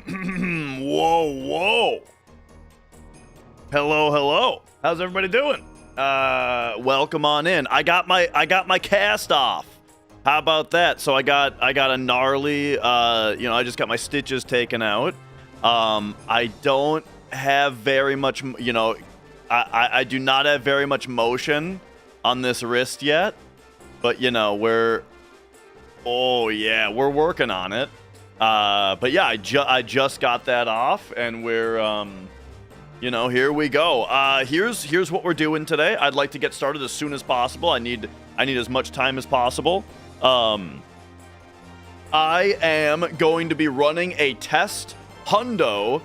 Whoa. Hello. How's everybody doing? Welcome on in. I got my cast off. How about that? So I got a gnarly, I just got my stitches taken out. I don't have very much, I do not have very much motion on this wrist yet, but we're working on it. But yeah, I just got that off, and we're here we go. Here's what we're doing today. I'd like to get started as soon as possible. I need as much time as possible. I am going to be running a test hundo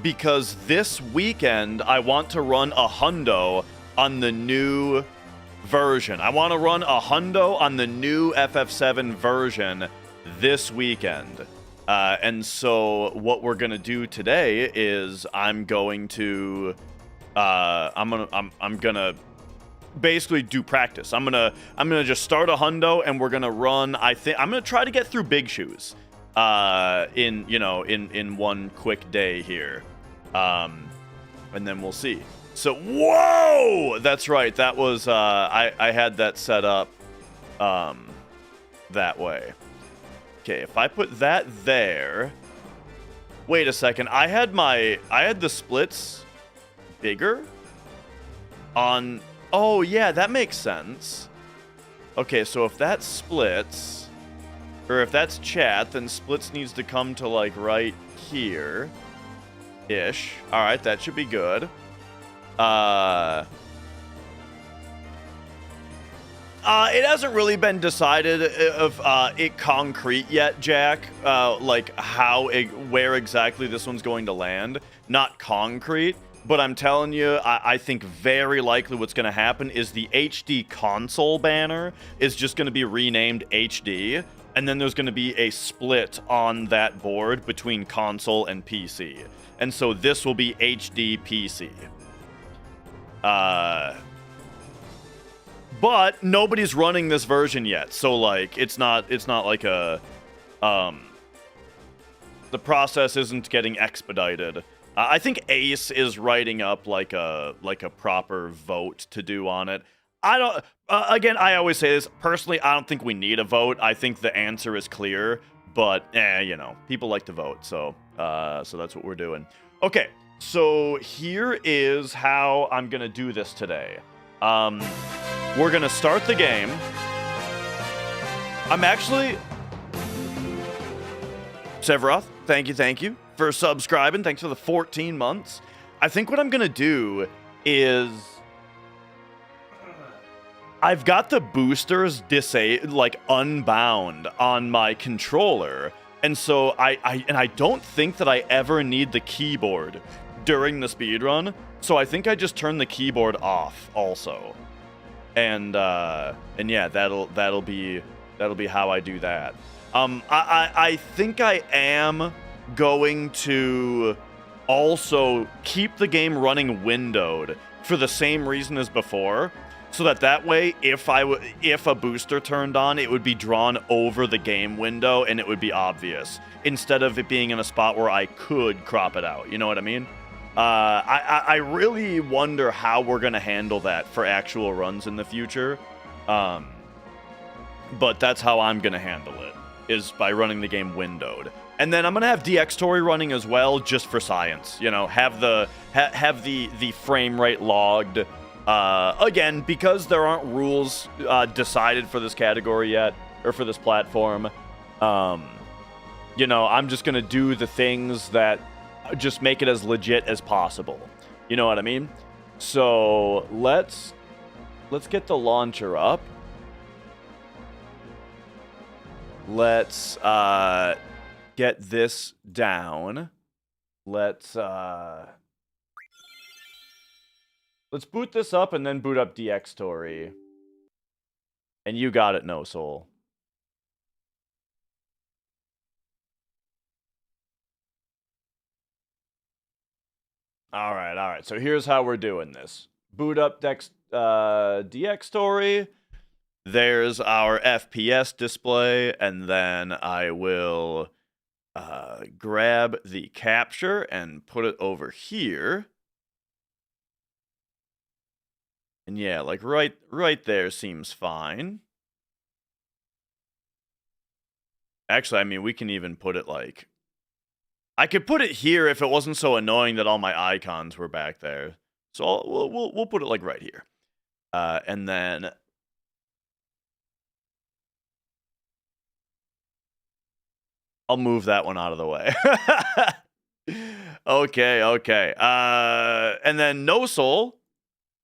because this weekend I want to run a hundo on the new version. I want to run a hundo on the new FF7 version this weekend. And so what we're gonna do today is I'm gonna basically do practice. I'm gonna just start a hundo, and we're gonna run. I'm gonna try to get through Big Shoes in one quick day here, and then we'll see. So whoa, that's right. That was I had that set up that way. Okay, if I put that there... Wait a second. I had the splits bigger on... Oh, yeah, that makes sense. Okay, so if that's splits, or if that's chat, then splits needs to come to, like, right here-ish. Alright, that should be good. It hasn't really been decided of it concrete yet, Jack. Like where exactly this one's going to land. Not concrete, but I'm telling you, I think very likely what's going to happen is the HD console banner is just going to be renamed HD, and then there's going to be a split on that board between console and PC. And so this will be HD PC. But nobody's running this version yet, so like it's not like a the process isn't getting expedited. I think Ace is writing up like a proper vote to do on it. I don't again, I always say this personally, I don't think we need a vote. I think the answer is clear, but people like to vote, so that's what we're doing. Okay, so here is how I'm gonna do this today. We're gonna start the game. I'm actually... Sevroth, thank you for subscribing. Thanks for the 14 months. I think what I'm gonna do is... I've got the boosters unbound on my controller, and so I don't think that I ever need the keyboard during the speedrun, so I think I just turn the keyboard off also. And yeah, that'll be how I do that. I think I am going to also keep the game running windowed for the same reason as before, so that way if a booster turned on, it would be drawn over the game window and it would be obvious, instead of it being in a spot where I could crop it out. You know what I mean? I really wonder how we're going to handle that for actual runs in the future. But that's how I'm going to handle it, is by running the game windowed. And then I'm going to have DX Tory running as well, just for science. Have the frame rate logged. Again, because there aren't rules decided for this category yet, or for this platform. I'm just going to do the things that just make it as legit as possible. You know what I mean? So let's get the launcher up. Let's get this down. Let's boot this up and then boot up DX Tory. And you got it, No Soul. All right. So here's how we're doing this. Boot up DX Tory. There's our FPS display, and then I will grab the capture and put it over here. And yeah, like right there seems fine. Actually, I mean, we can even put it like... I could put it here if it wasn't so annoying that all my icons were back there. So we'll put it like right here. And then... I'll move that one out of the way. Okay. And then No Soul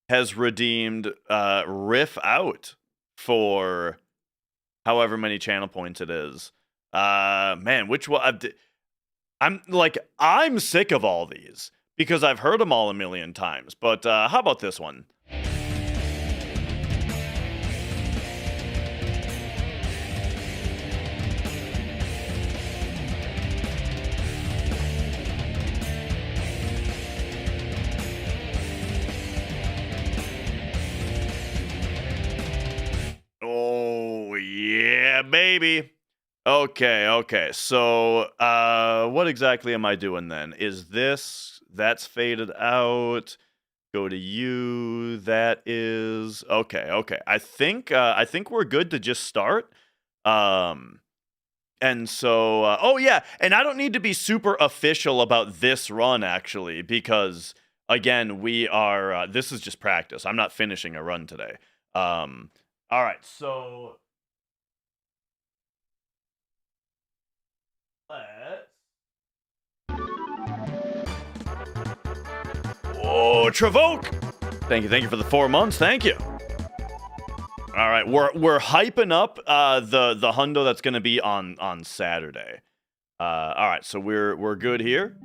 has redeemed Riff Out for however many channel points it is. Man, which one? I'm sick of all these because I've heard them all a million times. But how about this one? Oh, yeah, baby. Okay. So, what exactly am I doing then? Is this... That's faded out. Go to you. That is... Okay. I think we're good to just start. And so... oh, yeah. And I don't need to be super official about this run, actually, because, again, we are... this is just practice. I'm not finishing a run today. All right, so... Let's... Oh, Travoke! Thank you for the 4 months. Thank you. All right, we're hyping up the hundo that's going to be on Saturday. All right, so we're good here.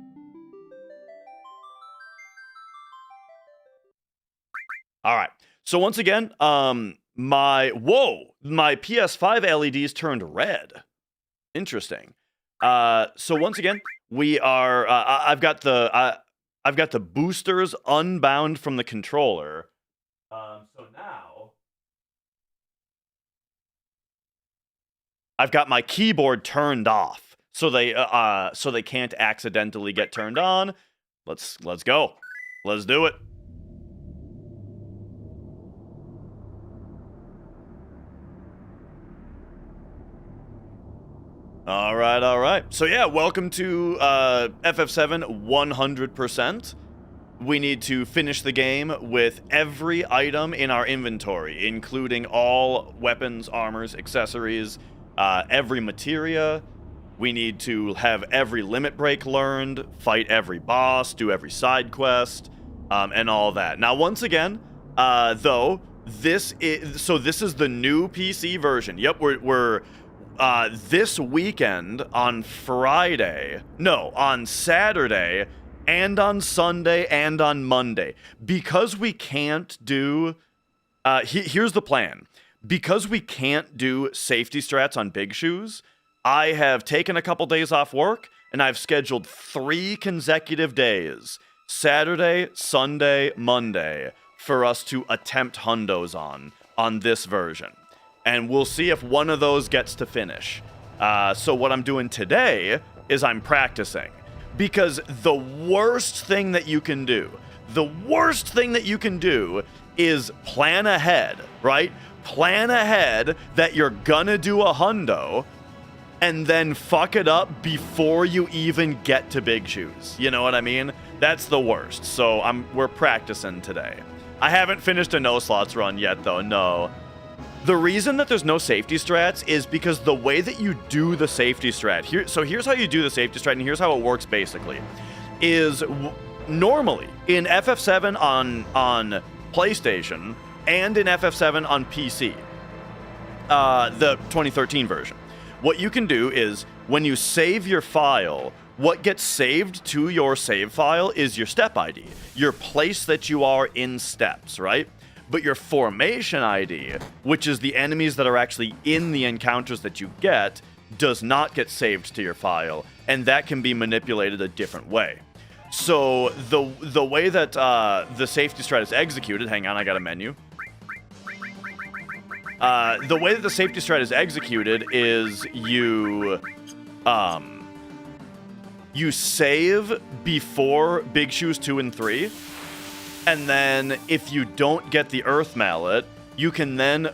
All right. So once again, my PS5 LEDs turned red. Interesting. So once again, we are. I've got the boosters unbound from the controller. So now I've got my keyboard turned off, so they can't accidentally get turned on. Let's go. Let's do it. All right. So yeah, welcome to FF7 100%. We need to finish the game with every item in our inventory, including all weapons, armors, accessories, every materia. We need to have every limit break learned, fight every boss, do every side quest, and all that. Now, once again, though, this is the new PC version. Yep, we're this weekend on Saturday and on Sunday and on Monday. Because we can't do... here's the plan. Because we can't do safety strats on Big Shoes, I have taken a couple days off work, and I've scheduled 3 consecutive days, Saturday, Sunday, Monday, for us to attempt hundos on this version. And we'll see if one of those gets to finish. So what I'm doing today is I'm practicing. Because the worst thing that you can do is plan ahead, right? Plan ahead that you're gonna do a hundo and then fuck it up before you even get to Big Shoes. You know what I mean? That's the worst. So we're practicing today. I haven't finished a no slots run yet though, no. The reason that there's no safety strats is because the way that you do the safety strat, here's how you do the safety strat, and here's how it works basically, is normally in FF7 on PlayStation and in FF7 on PC, the 2013 version, what you can do is when you save your file, what gets saved to your save file is your step ID, your place that you are in steps, right? But your formation ID, which is the enemies that are actually in the encounters that you get, does not get saved to your file, and that can be manipulated a different way. So the way that the safety strat is executed, hang on, I got a menu. The way that the safety strat is executed is you you save before Big Shoes 2 and 3, and then if you don't get the Earth Mallet, you can then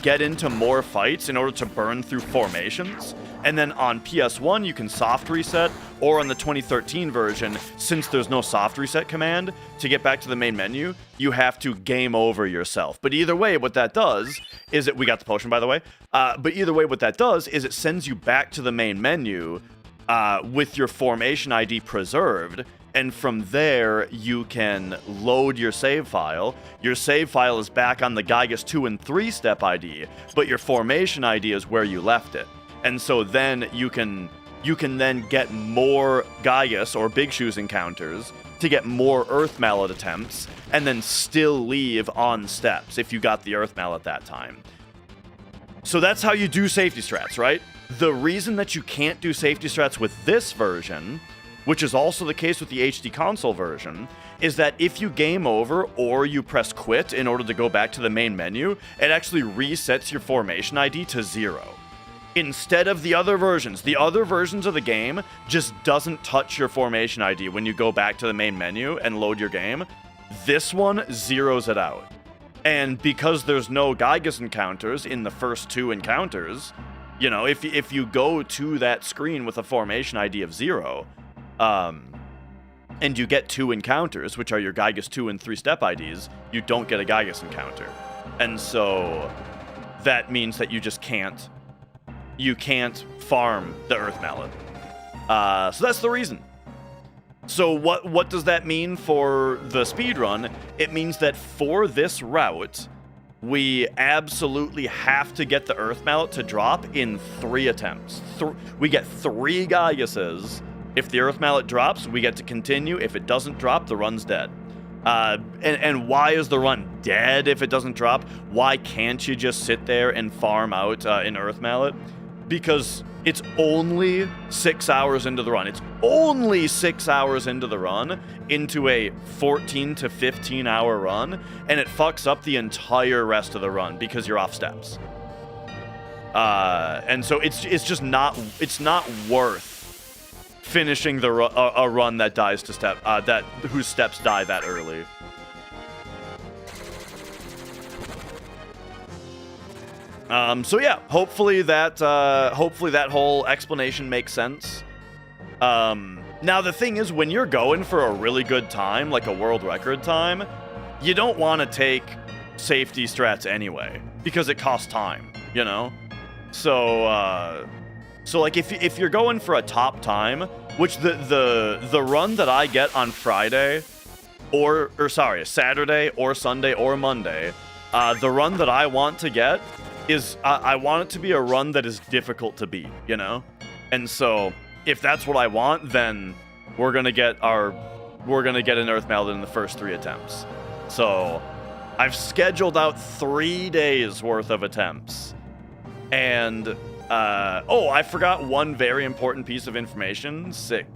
get into more fights in order to burn through formations. And then on PS1, you can soft reset, or on the 2013 version, since there's no soft reset command, to get back to the main menu, you have to game over yourself. But either way, what that does is we got the potion, by the way. But either way, what that does is it sends you back to the main menu with your formation ID preserved. And from there, you can load your save file. Your save file is back on the Gigas 2 and 3 step ID, but your formation ID is where you left it. And so then you can then get more Gigas or Big Shoes encounters to get more Earth Mallet attempts, and then still leave on steps if you got the Earth Mallet that time. So that's how you do safety strats, right? The reason that you can't do safety strats with this version, which is also the case with the HD console version, is that if you game over or you press quit in order to go back to the main menu, it actually resets your formation ID to 0. Instead of the other versions of the game just doesn't touch your formation ID when you go back to the main menu and load your game. This one zeroes it out. And because there's no Gigas encounters in the first 2 encounters, you know, if you go to that screen with a formation ID of 0, and you get 2 encounters, which are your Gigas 2 and 3 step IDs, you don't get a Gigas encounter. And so that means that you just can't farm the Earth Mallet. So that's the reason. So what does that mean for the speedrun? It means that for this route, we absolutely have to get the Earth Mallet to drop in 3 attempts. We get 3 Gigases. If the Earth Mallet drops, we get to continue. If it doesn't drop, the run's dead. And why is the run dead if it doesn't drop? Why can't you just sit there and farm out an Earth Mallet? Because it's only 6 hours into the run. It's only 6 hours into the run, into a 14 to 15 hour run, and it fucks up the entire rest of the run because you're off steps. And so it's just not worth finishing a run that dies to whose steps die that early. So yeah, hopefully that whole explanation makes sense. Now the thing is, when you're going for a really good time, like a world record time, you don't want to take safety strats anyway because it costs time, you know. So like if you're going for a top time, which the run that I get on Friday, Saturday or Sunday or Monday, the run that I want to get is I want it to be a run that is difficult to beat, you know? And so if that's what I want, then we're gonna get an Earth Mallet in the first 3 attempts. So I've scheduled out 3 days worth of attempts. And I forgot one very important piece of information. 6,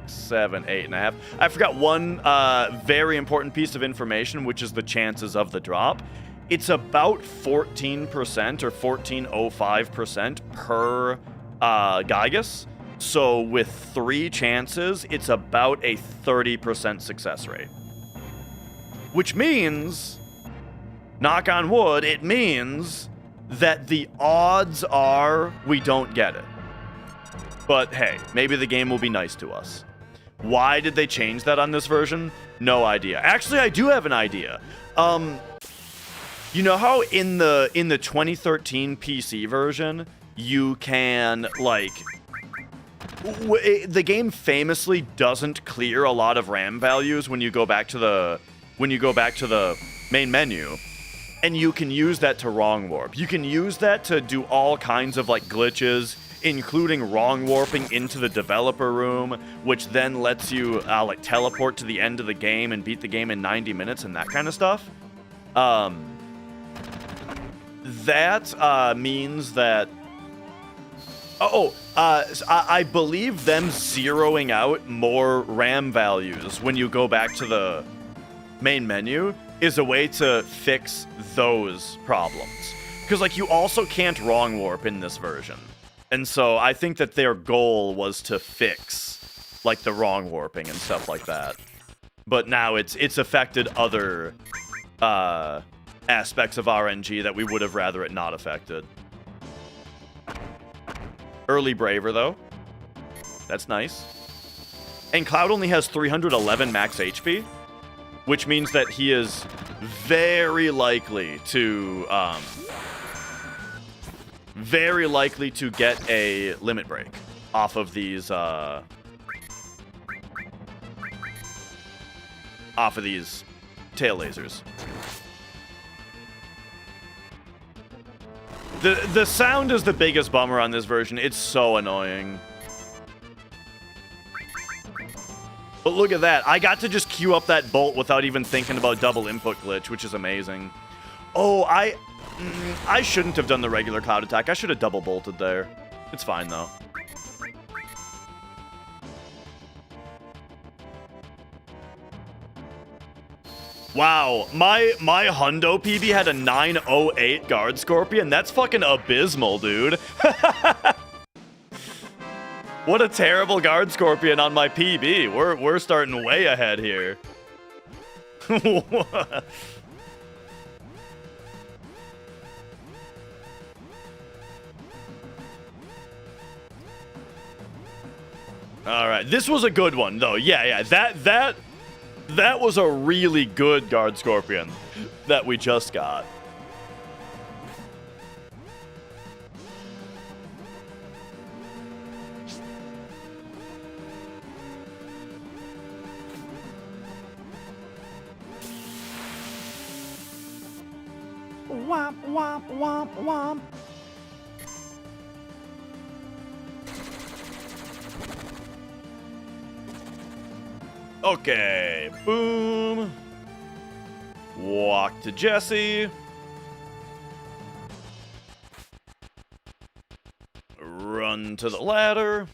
7, 8.5. I forgot one very important piece of information, which is the chances of the drop. It's about 14% or 14.05% per Gigas. So with 3 chances, it's about a 30% success rate. Which means, knock on wood, it means that the odds are we don't get it. But hey, maybe the game will be nice to us. Why did they change that on this version? No idea. Actually, I do have an idea. You know how in the 2013 PC version, you can, like, the game famously doesn't clear a lot of RAM values when you go back to the main menu, and you can use that to wrong warp. You can use that to do all kinds of like glitches, including wrong warping into the developer room, which then lets you like teleport to the end of the game and beat the game in 90 minutes and that kind of stuff. That means that I believe them zeroing out more RAM values when you go back to the main menu is a way to fix those problems. Because, like, you also can't wrong warp in this version. And so I think that their goal was to fix, like, the wrong warping and stuff like that. But now it's affected other aspects of RNG that we would have rather it not affected. Early Braver, though. That's nice. And Cloud only has 311 max HP, which means that he is very likely to get a limit break off of these tail lasers. The sound is the biggest bummer on this version. It's so annoying. But look at that. I got to just queue up that bolt without even thinking about double input glitch, which is amazing. Oh, I shouldn't have done the regular cloud attack. I should have double bolted there. It's fine, though. Wow, my Hundo PB had a 908 Guard Scorpion. That's fucking abysmal, dude. What a terrible Guard Scorpion on my PB. We're starting way ahead here. All right, this was a good one though. Yeah, that was a really good Guard Scorpion that we just got. Womp, womp, womp, womp. Okay, boom. Walk to Jesse. Run to the ladder.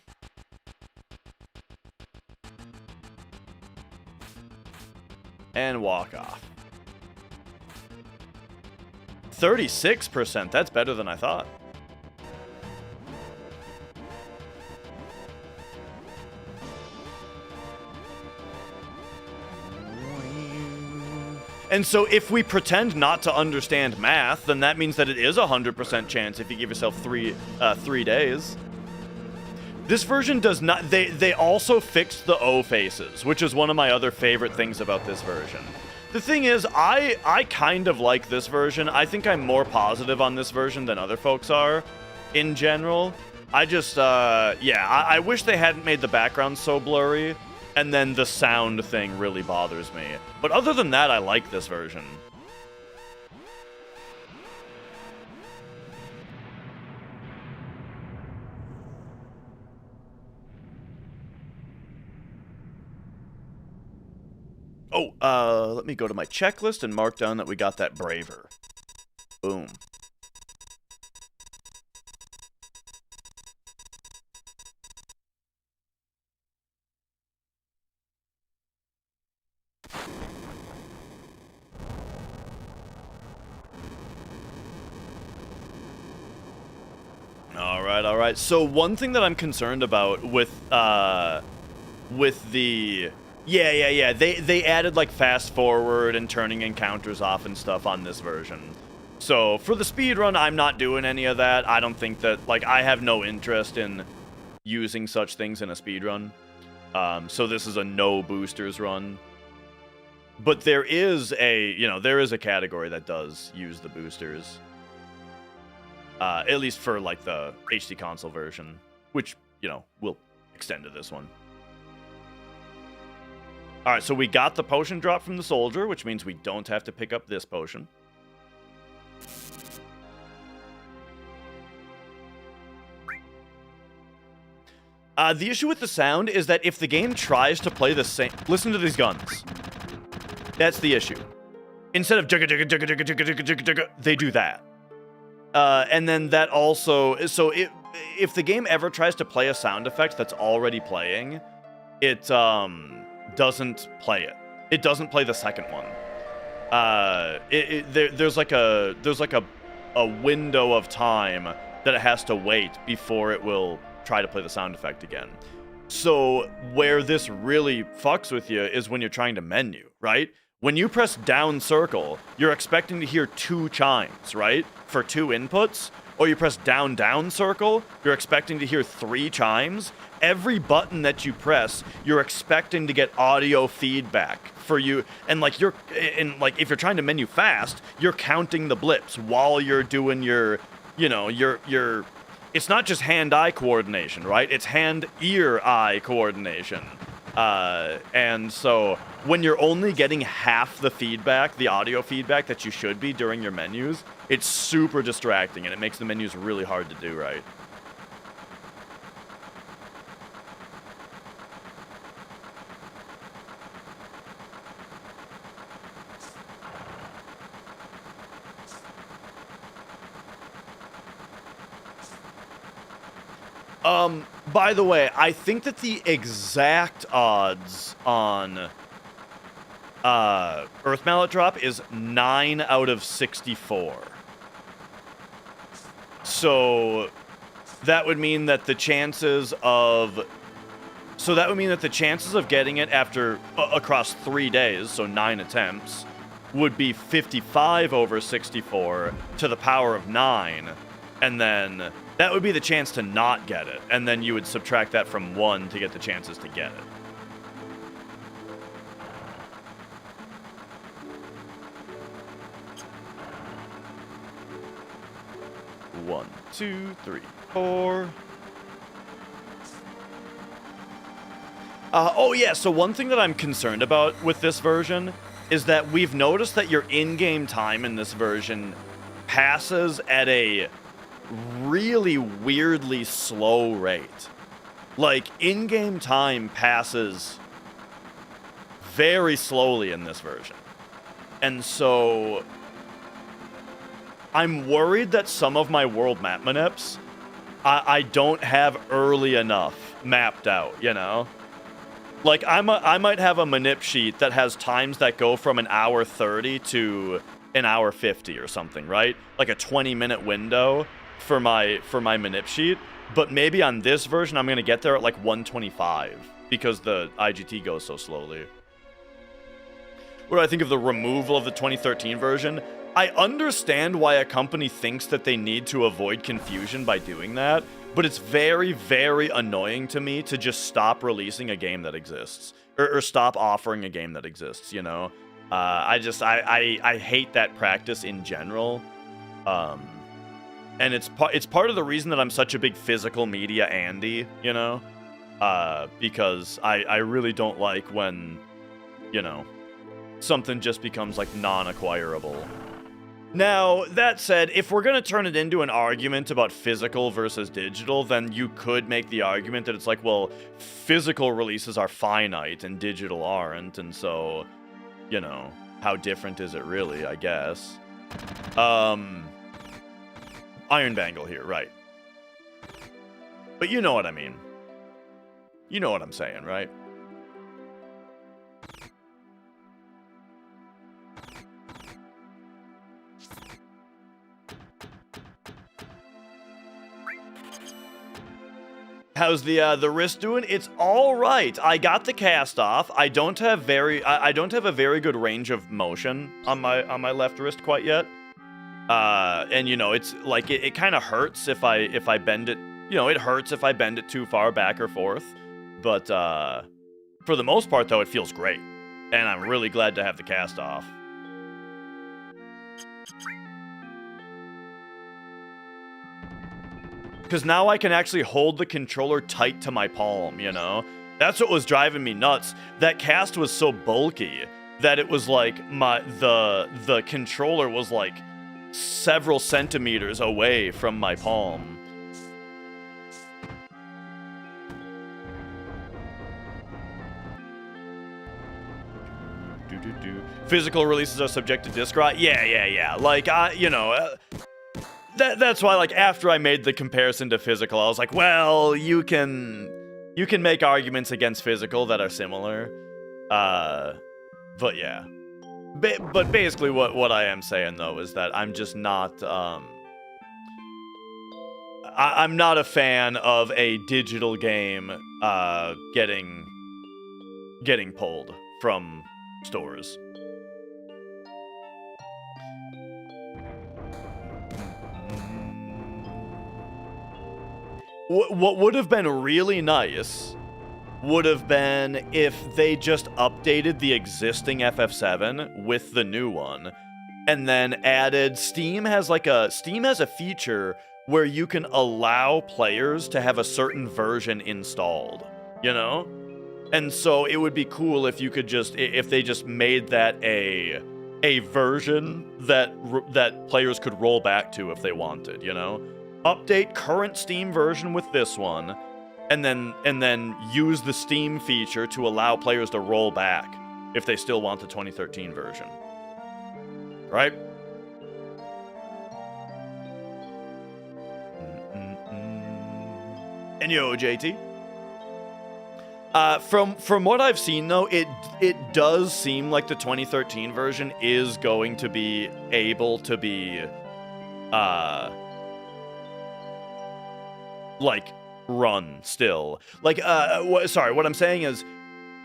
And walk off. 36%, that's better than I thought. And so if we pretend not to understand math, then that means that it is a 100% chance if you give yourself 3 days. This version does not... They also fixed the O faces, which is one of my other favorite things about this version. The thing is, I kind of like this version. I think I'm more positive on this version than other folks are, in general. I just, yeah, I wish they hadn't made the background so blurry, and then the sound thing really bothers me. But other than that, I like this version. Oh, let me go to my checklist and mark down that we got that Braver. Boom. All right. So one thing that I'm concerned about with the... Yeah. They added, like, fast forward and turning encounters off and stuff on this version. So, for the speedrun, I'm not doing any of that. I don't think that, like, I have no interest in using such things in a speedrun. So this is a no boosters run. But there is a category that does use the boosters. At least for, like, the HD console version, which, will extend to this one. Alright, so we got the potion drop from the soldier, which means we don't have to pick up this potion. The issue with the sound is that if the game tries to play the same... Listen to these guns. That's the issue. Instead of jugga jugga jugga jugga jugga jugga jugga, they do that. And then that also... So if the game ever tries to play a sound effect that's already playing, it doesn't play it. It doesn't play the second one. There's like a window of time that it has to wait before it will try to play the sound effect again. So where this really fucks with you is when you're trying to menu, right? When you press down circle, you're expecting to hear 2 chimes, right? For 2 inputs. Or you press down down circle, you're expecting to hear 3 chimes. Every button that you press, you're expecting to get audio feedback for you. And like if you're trying to menu fast, you're counting the blips while you're doing your, you know, your it's not just hand-eye coordination, right? It's hand-ear-eye coordination. And so when you're only getting half the feedback, the audio feedback that you should be during your menus, it's super distracting and it makes the menus really hard to do right. By the way, I think that the exact odds on Earth Mallet drop is 9 out of 64. So that would mean that the chances of getting it after across 3 days, so 9 attempts, would be 55 over 64 to the power of 9, and then that would be the chance to not get it, and then you would subtract that from 1 to get the chances to get it. One, 2, 3, 4. Oh yeah, so one thing that I'm concerned about with this version is that we've noticed that your in-game time in this version passes at a really weirdly slow rate. Like, in-game time passes very slowly in this version. And so I'm worried that some of my world map manips I don't have early enough mapped out, you know? Like, I might have a manip sheet that has times that go from an hour 30 to an hour 50 or something, right? Like a 20-minute window for my manip sheet, but maybe on this version I'm gonna get there at like 125 because the IGT goes so slowly. What do I think of the removal of the 2013 version? I understand why a company thinks that they need to avoid confusion by doing that, but it's very, very annoying to me to just stop releasing a game that exists, or stop offering a game that exists, you know? I hate that practice in general. And it's part of the reason that I'm such a big physical media Andy, you know? Because I really don't like when, you know, something just becomes, like, non-acquirable. Now, that said, if we're gonna turn it into an argument about physical versus digital, then you could make the argument that it's like, well, physical releases are finite and digital aren't, and so, you know, how different is it really, I guess? Iron Bangle here, right. But you know what I mean. You know what I'm saying, right? How's the wrist doing? It's all right. I got the cast off. I don't have a very good range of motion on my left wrist quite yet. And you know, it's like it kind of hurts if I bend it. You know, it hurts if I bend it too far back or forth. But for the most part, though, it feels great, and I'm really glad to have the cast off. Because now I can actually hold the controller tight to my palm, you know? That's what was driving me nuts. That cast was so bulky that it was like the controller was like several centimeters away from my palm. Physical releases are subject to disc rot? Yeah. Like, you know... That's why, like, after I made the comparison to physical, I was like, well, you can make arguments against physical that are similar. But yeah. But basically what I am saying, though, is that I'm just not, I'm not a fan of a digital game getting pulled from stores. What would have been really nice would have been if they just updated the existing FF7 with the new one, and then added Steam has a feature where you can allow players to have a certain version installed, you know? And so it would be cool if you could if they just made that a version that players could roll back to if they wanted, you know? Update current Steam version with this one, and then use the Steam feature to allow players to roll back if they still want the 2013 version. Right? And yo, JT. From what I've seen though, it does seem like the 2013 version is going to be able to be like run still. Like sorry, what I'm saying is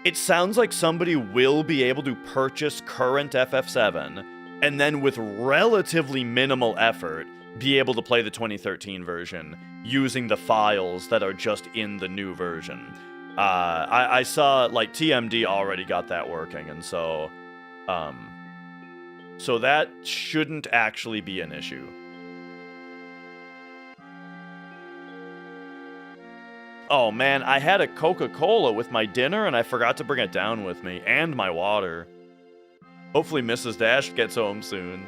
it sounds like somebody will be able to purchase current FF7 and then with relatively minimal effort be able to play the 2013 version using the files that are just in the new version. I saw like TMD already got that working, and so that shouldn't actually be an issue. Oh man, I had a Coca-Cola with my dinner and I forgot to bring it down with me, and my water. Hopefully Mrs. Dash gets home soon.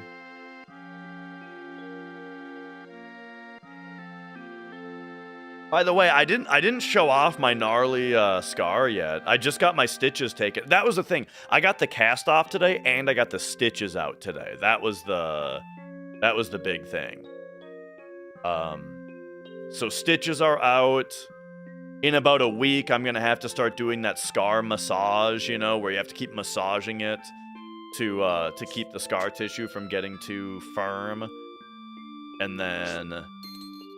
By the way, I didn't show off my gnarly scar yet. I just got my stitches taken. That was the thing. I got the cast off today, and I got the stitches out today. That was the big thing. So stitches are out. In about a week, I'm gonna have to start doing that scar massage, you know, where you have to keep massaging it to keep the scar tissue from getting too firm. And then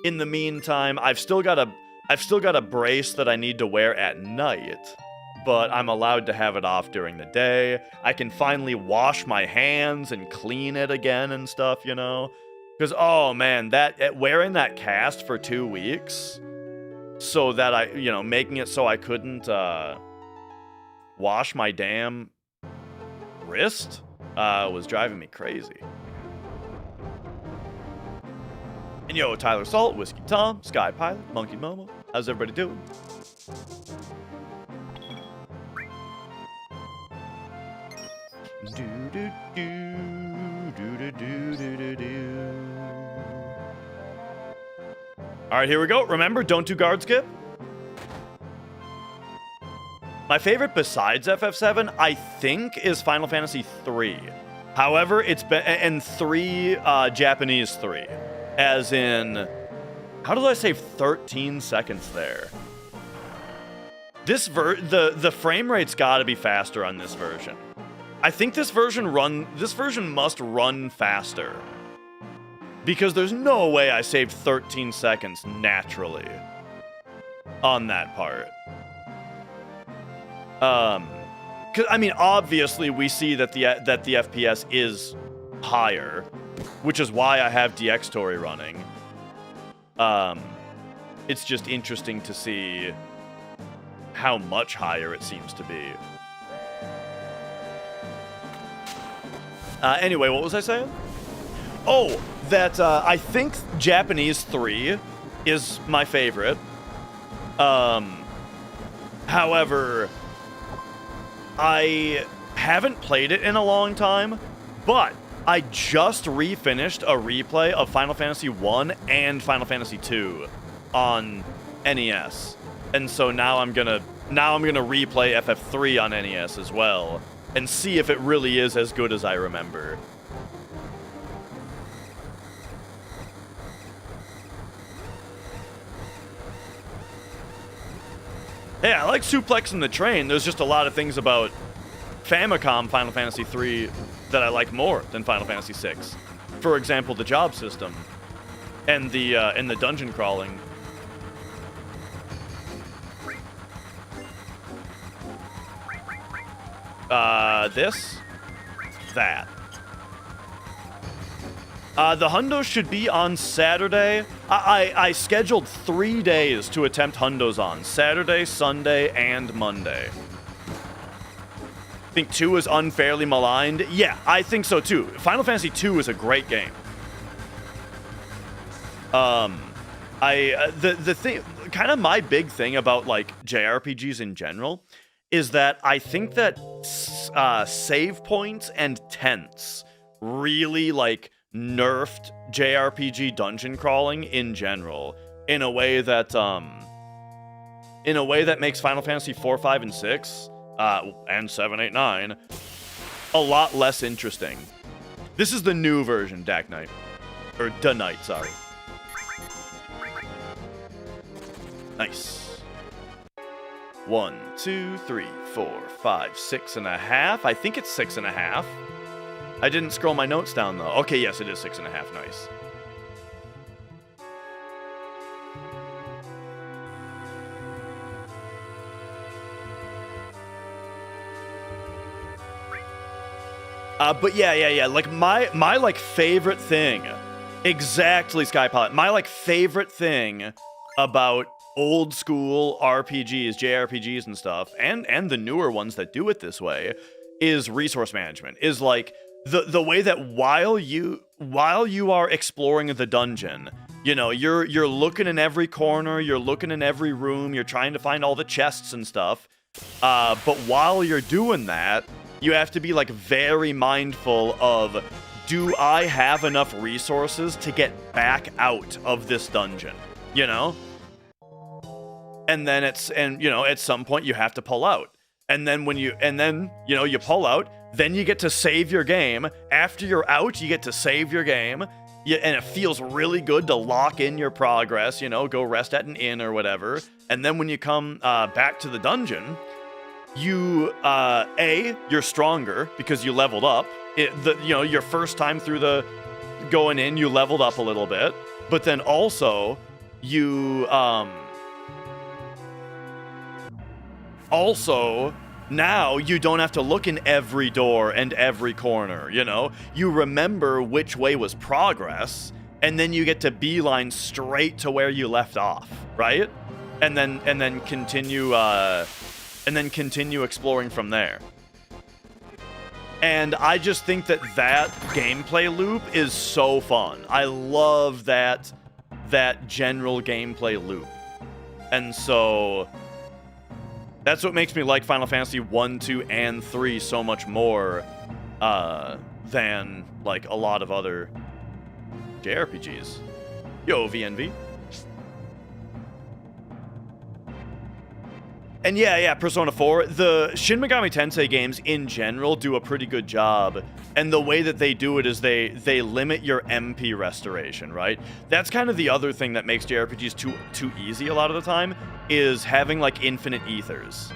in the meantime, I've still got a brace that I need to wear at night, but I'm allowed to have it off during the day. I can finally wash my hands and clean it again and stuff, you know? Because, oh man, wearing that cast for 2 weeks so that making it so I couldn't wash my damn wrist was driving me crazy. And yo, Tyler Salt, Whiskey Tom, Sky Pilot, Monkey Momo, how's everybody doing? Alright, here we go. Remember, don't do guard skip. My favorite besides FF7, I think, is Final Fantasy 3. However, it's been... And 3, Japanese 3. As in... How did I save 13 seconds there? The frame rate's gotta be faster on this version. I think this version must run faster. Because there's no way I saved 13 seconds naturally on that part. 'Cause, I mean, obviously we see that the FPS is higher, which is why I have DX Tori running. It's just interesting to see how much higher it seems to be. Anyway, what was I saying? Oh, that I think Japanese 3 is my favorite. However, I haven't played it in a long time, but I just refinished a replay of Final Fantasy 1 and Final Fantasy 2 on NES. And so now I'm gonna replay FF3 on NES as well and see if it really is as good as I remember. Hey, I like suplexing the train. There's just a lot of things about Famicom Final Fantasy 3 that I like more than Final Fantasy 6. For example, the job system. and the dungeon crawling. That. The hundos should be on Saturday. I scheduled 3 days to attempt hundos on. Saturday, Sunday, and Monday. I think 2 is unfairly maligned. Yeah, I think so too. Final Fantasy 2 is a great game. The thing, kind of my big thing about like JRPGs in general is that I think that save points and tents really like nerfed JRPG dungeon crawling in general in a way that makes Final Fantasy 4, 5, and 6 and 7, 8, 9 a lot less interesting. This is the new version, Dak Knight. Or Da Knight, sorry. Nice. 1, 2, 3, 4, 5, 6.5. I think it's 6.5. I didn't scroll my notes down though. Okay, yes, it is 6.5. Nice. But yeah. Like my like favorite thing, exactly, Skypilot. My like favorite thing about old school RPGs, JRPGs and stuff, and the newer ones that do it this way, is resource management. Is like the way that while you are exploring the dungeon, you know, you're looking in every corner, you're looking in every room, you're trying to find all the chests and stuff. But while you're doing that, you have to be like very mindful of, do I have enough resources to get back out of this dungeon? You know? And then at some point you have to pull out. And then you pull out, then you get to save your game. After you're out, you get to save your game. And it feels really good to lock in your progress, you know, go rest at an inn or whatever. And then when you come back to the dungeon, you're stronger because you leveled up. Your first time through the going in, you leveled up a little bit. But then also, now you don't have to look in every door and every corner, you know? You remember which way was progress, and then you get to beeline straight to where you left off, right? And then continue exploring from there. And I just think that gameplay loop is so fun. I love that general gameplay loop. And so that's what makes me like Final Fantasy 1, 2, and 3 so much more than like a lot of other JRPGs. Yo, VNV. And yeah, Persona 4, the Shin Megami Tensei games in general do a pretty good job. And the way that they do it is they limit your MP restoration, right? That's kind of the other thing that makes JRPGs too easy a lot of the time, is having like infinite ethers.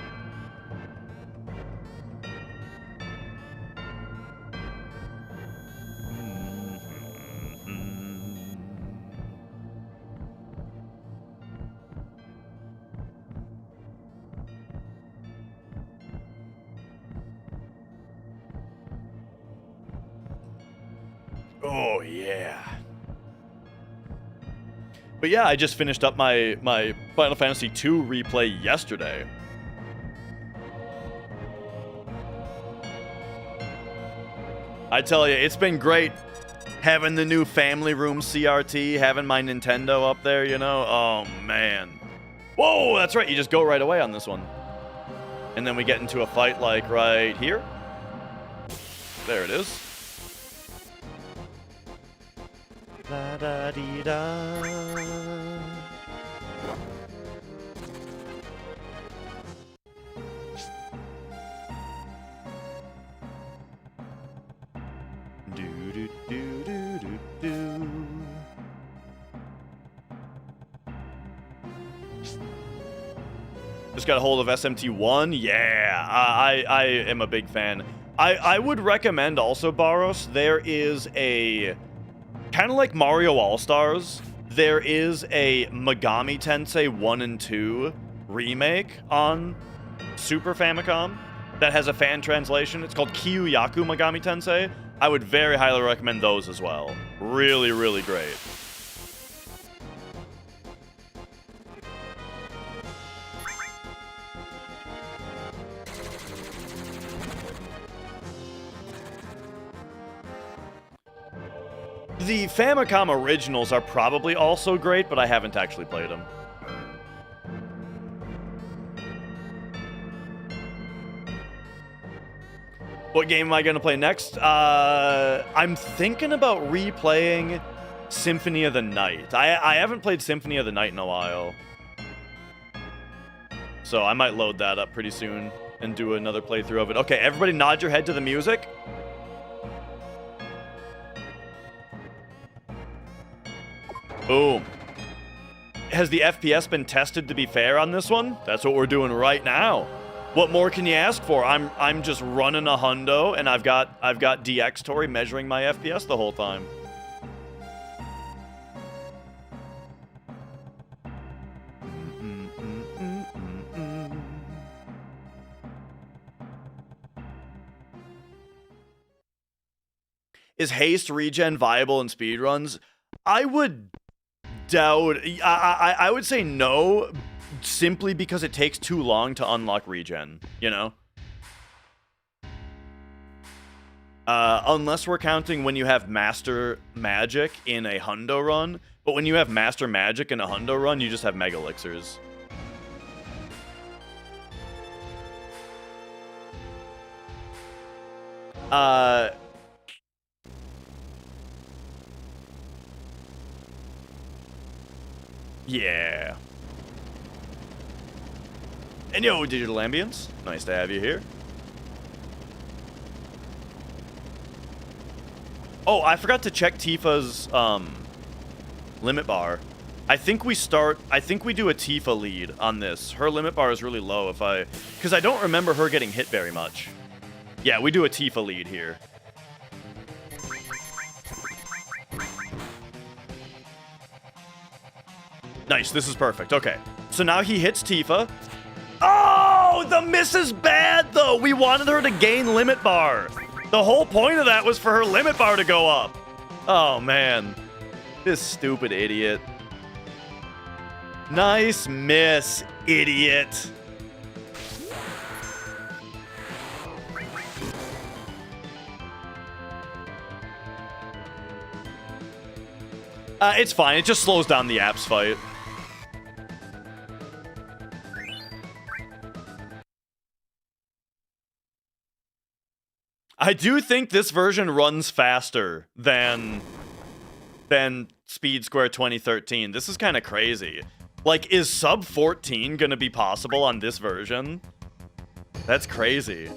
Oh, yeah. But yeah, I just finished up my Final Fantasy 2 replay yesterday. I tell you, it's been great having the new family room CRT, having my Nintendo up there, you know? Oh, man. Whoa, that's right, you just go right away on this one. And then we get into a fight like right here. There it is. La da dee da. Do do do do do do. Just got a hold of SMT1. Yeah, I am a big fan. I would recommend also, Baros, there is a kind of like Mario All-Stars, there is a Megami Tensei 1 and 2 remake on Super Famicom that has a fan translation. It's called Kiyuyaku Megami Tensei. I would very highly recommend those as well. Really, really great. The Famicom originals are probably also great, but I haven't actually played them. What game am I going to play next? I'm thinking about replaying Symphony of the Night. I haven't played Symphony of the Night in a while. So I might load that up pretty soon and do another playthrough of it. Okay, everybody nod your head to the music. Boom. Has the FPS been tested to be fair on this one? That's what we're doing right now. What more can you ask for? I'm just running a hundo, and I've got DX Tori measuring my FPS the whole time. Is haste regen viable in speedruns? I would doubt. I would say no, simply because it takes too long to unlock regen, you know? Unless we're counting when you have Master Magic in a hundo run. But when you have Master Magic in a hundo run, you just have Mega Elixirs. Yeah. And yo, Digital Ambience. Nice to have you here. Oh, I forgot to check Tifa's limit bar. I think we do a Tifa lead on this. Her limit bar is really low because I don't remember her getting hit very much. Yeah, we do a Tifa lead here. Nice, this is perfect. Okay, so now he hits Tifa. Oh, the miss is bad, though. We wanted her to gain limit bar. The whole point of that was for her limit bar to go up. Oh, man. This stupid idiot. Nice miss, idiot. It's fine. It just slows down the apps fight. I do think this version runs faster than Speed Square 2013. This is kind of crazy. Like, is sub 14 gonna be possible on this version? That's crazy.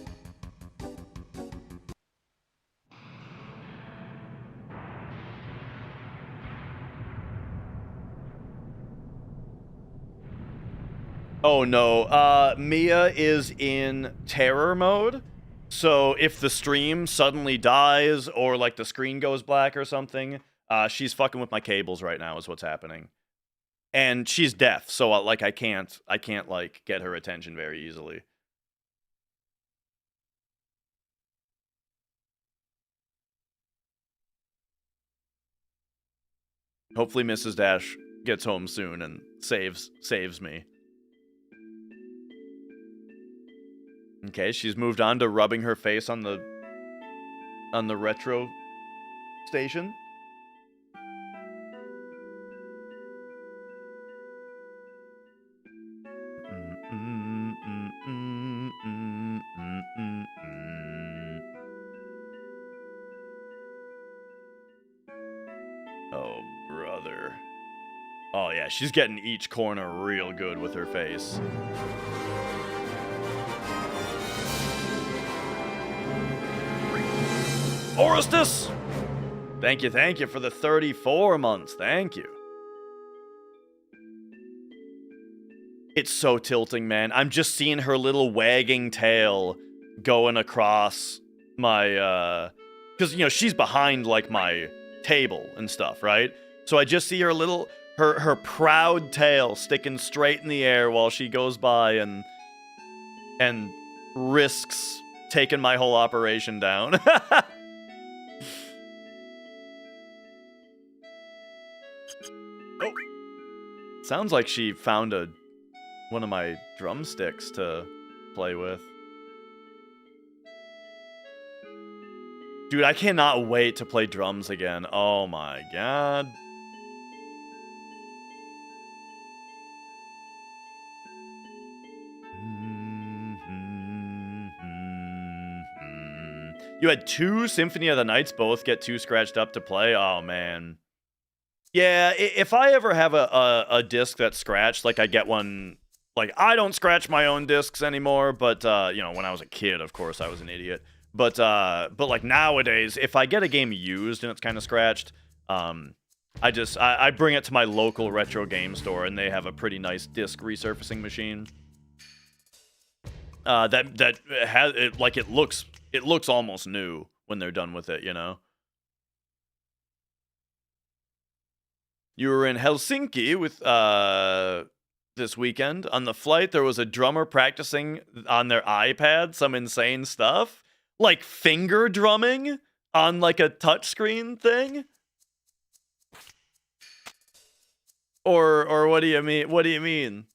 Oh no, Mia is in terror mode. So if the stream suddenly dies or like the screen goes black or something, she's fucking with my cables right now is what's happening. And she's deaf, so like I can't like get her attention very easily. Hopefully Mrs. Dash gets home soon and saves me. Okay, she's moved on to rubbing her face on the retro station. Oh, brother. Oh yeah, she's getting each corner real good with her face. Orestes! Thank you for the 34 months. Thank you. It's so tilting, man. I'm just seeing her little wagging tail going across my, because, you know, she's behind, like, my table and stuff, right? So I just see her little, her proud tail sticking straight in the air while she goes by and risks taking my whole operation down. Oh. Sounds like she found one of my drumsticks to play with. Dude, I cannot wait to play drums again. Oh my god. You had 2 Symphony of the Nights both get too scratched up to play? Oh, man. Yeah, if I ever have a disc that's scratched, like I get one... Like, I don't scratch my own discs anymore, but, you know, when I was a kid, of course, I was an idiot. But like, nowadays, if I get a game used and it's kind of scratched, I bring it to my local retro game store, and they have a pretty nice disc resurfacing machine. That has... It looks almost new when they're done with it, you know? You were in Helsinki with, this weekend. On the flight, there was a drummer practicing on their iPad some insane stuff. Like finger drumming on, like, a touchscreen thing? Or what do you mean? What do you mean?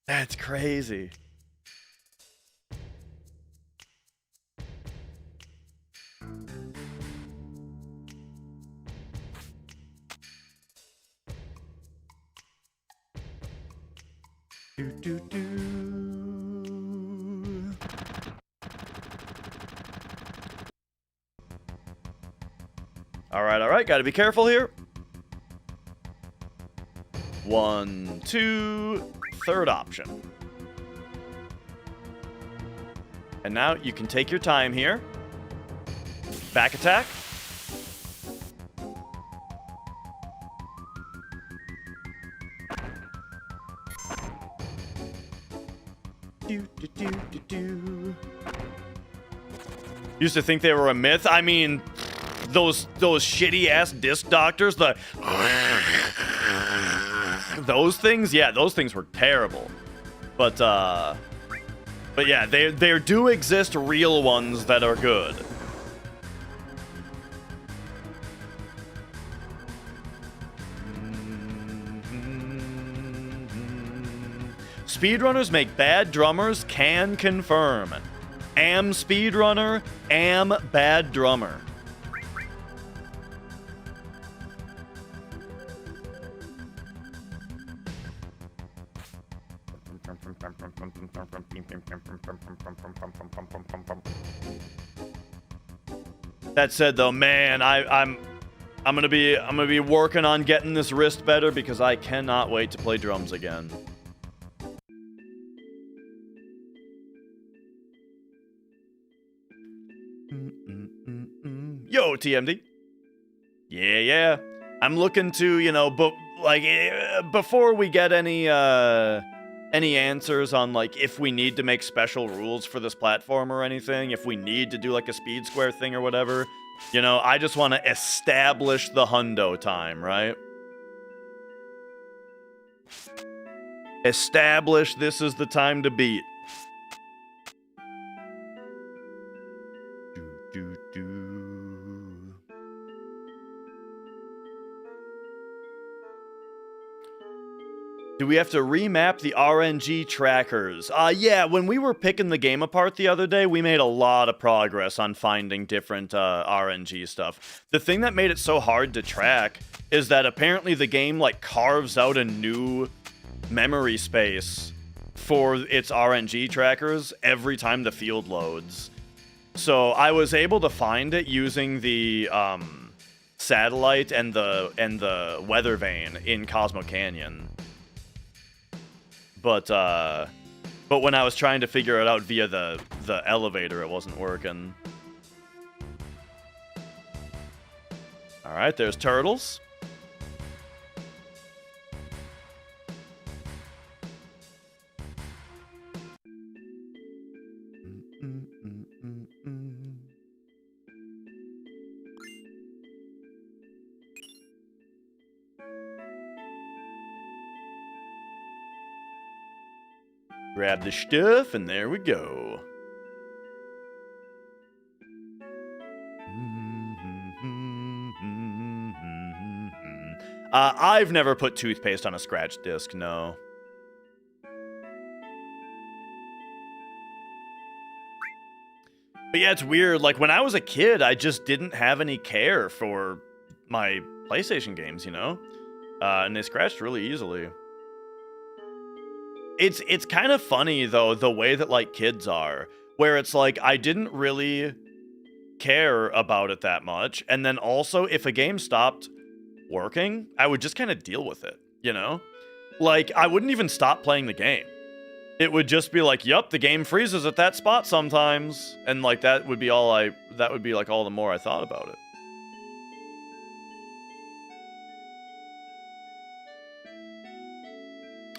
That's crazy. All right, gotta be careful here. 1, 2, third option. And now you can take your time here. Back attack. Used to think they were a myth. I mean, those shitty ass disc doctors, those things, yeah, those things were terrible. But yeah, there do exist real ones that are good. Speedrunners make bad drummers, can confirm. Am speedrunner, am bad drummer. That said, though, man, I'm gonna be working on getting this wrist better because I cannot wait to play drums again. Yo, TMD. Yeah. I'm looking to, you know, but like before we get any answers on like if we need to make special rules for this platform or anything, if we need to do like a speed square thing or whatever, you know, I just want to establish the hundo time, right? Establish this is the time to beat. Do we have to remap the RNG trackers? Yeah, when we were picking the game apart the other day, we made a lot of progress on finding different RNG stuff. The thing that made it so hard to track is that apparently the game like carves out a new memory space for its RNG trackers every time the field loads. So I was able to find it using the satellite and the weather vane in Cosmo Canyon. But when I was trying to figure it out via the elevator, it wasn't working. All right, there's turtles. Grab the stuff, and there we go. I've never put toothpaste on a scratch disc, no. But yeah, it's weird. Like, when I was a kid, I just didn't have any care for my PlayStation games, you know? And they scratched really easily. It's kind of funny, though, the way that, like, kids are. Where it's like, I didn't really care about it that much. And then also, if a game stopped working, I would just kind of deal with it, you know? Like, I wouldn't even stop playing the game. It would just be like, yup, the game freezes at that spot sometimes. And, like, that would be like all the more I thought about it.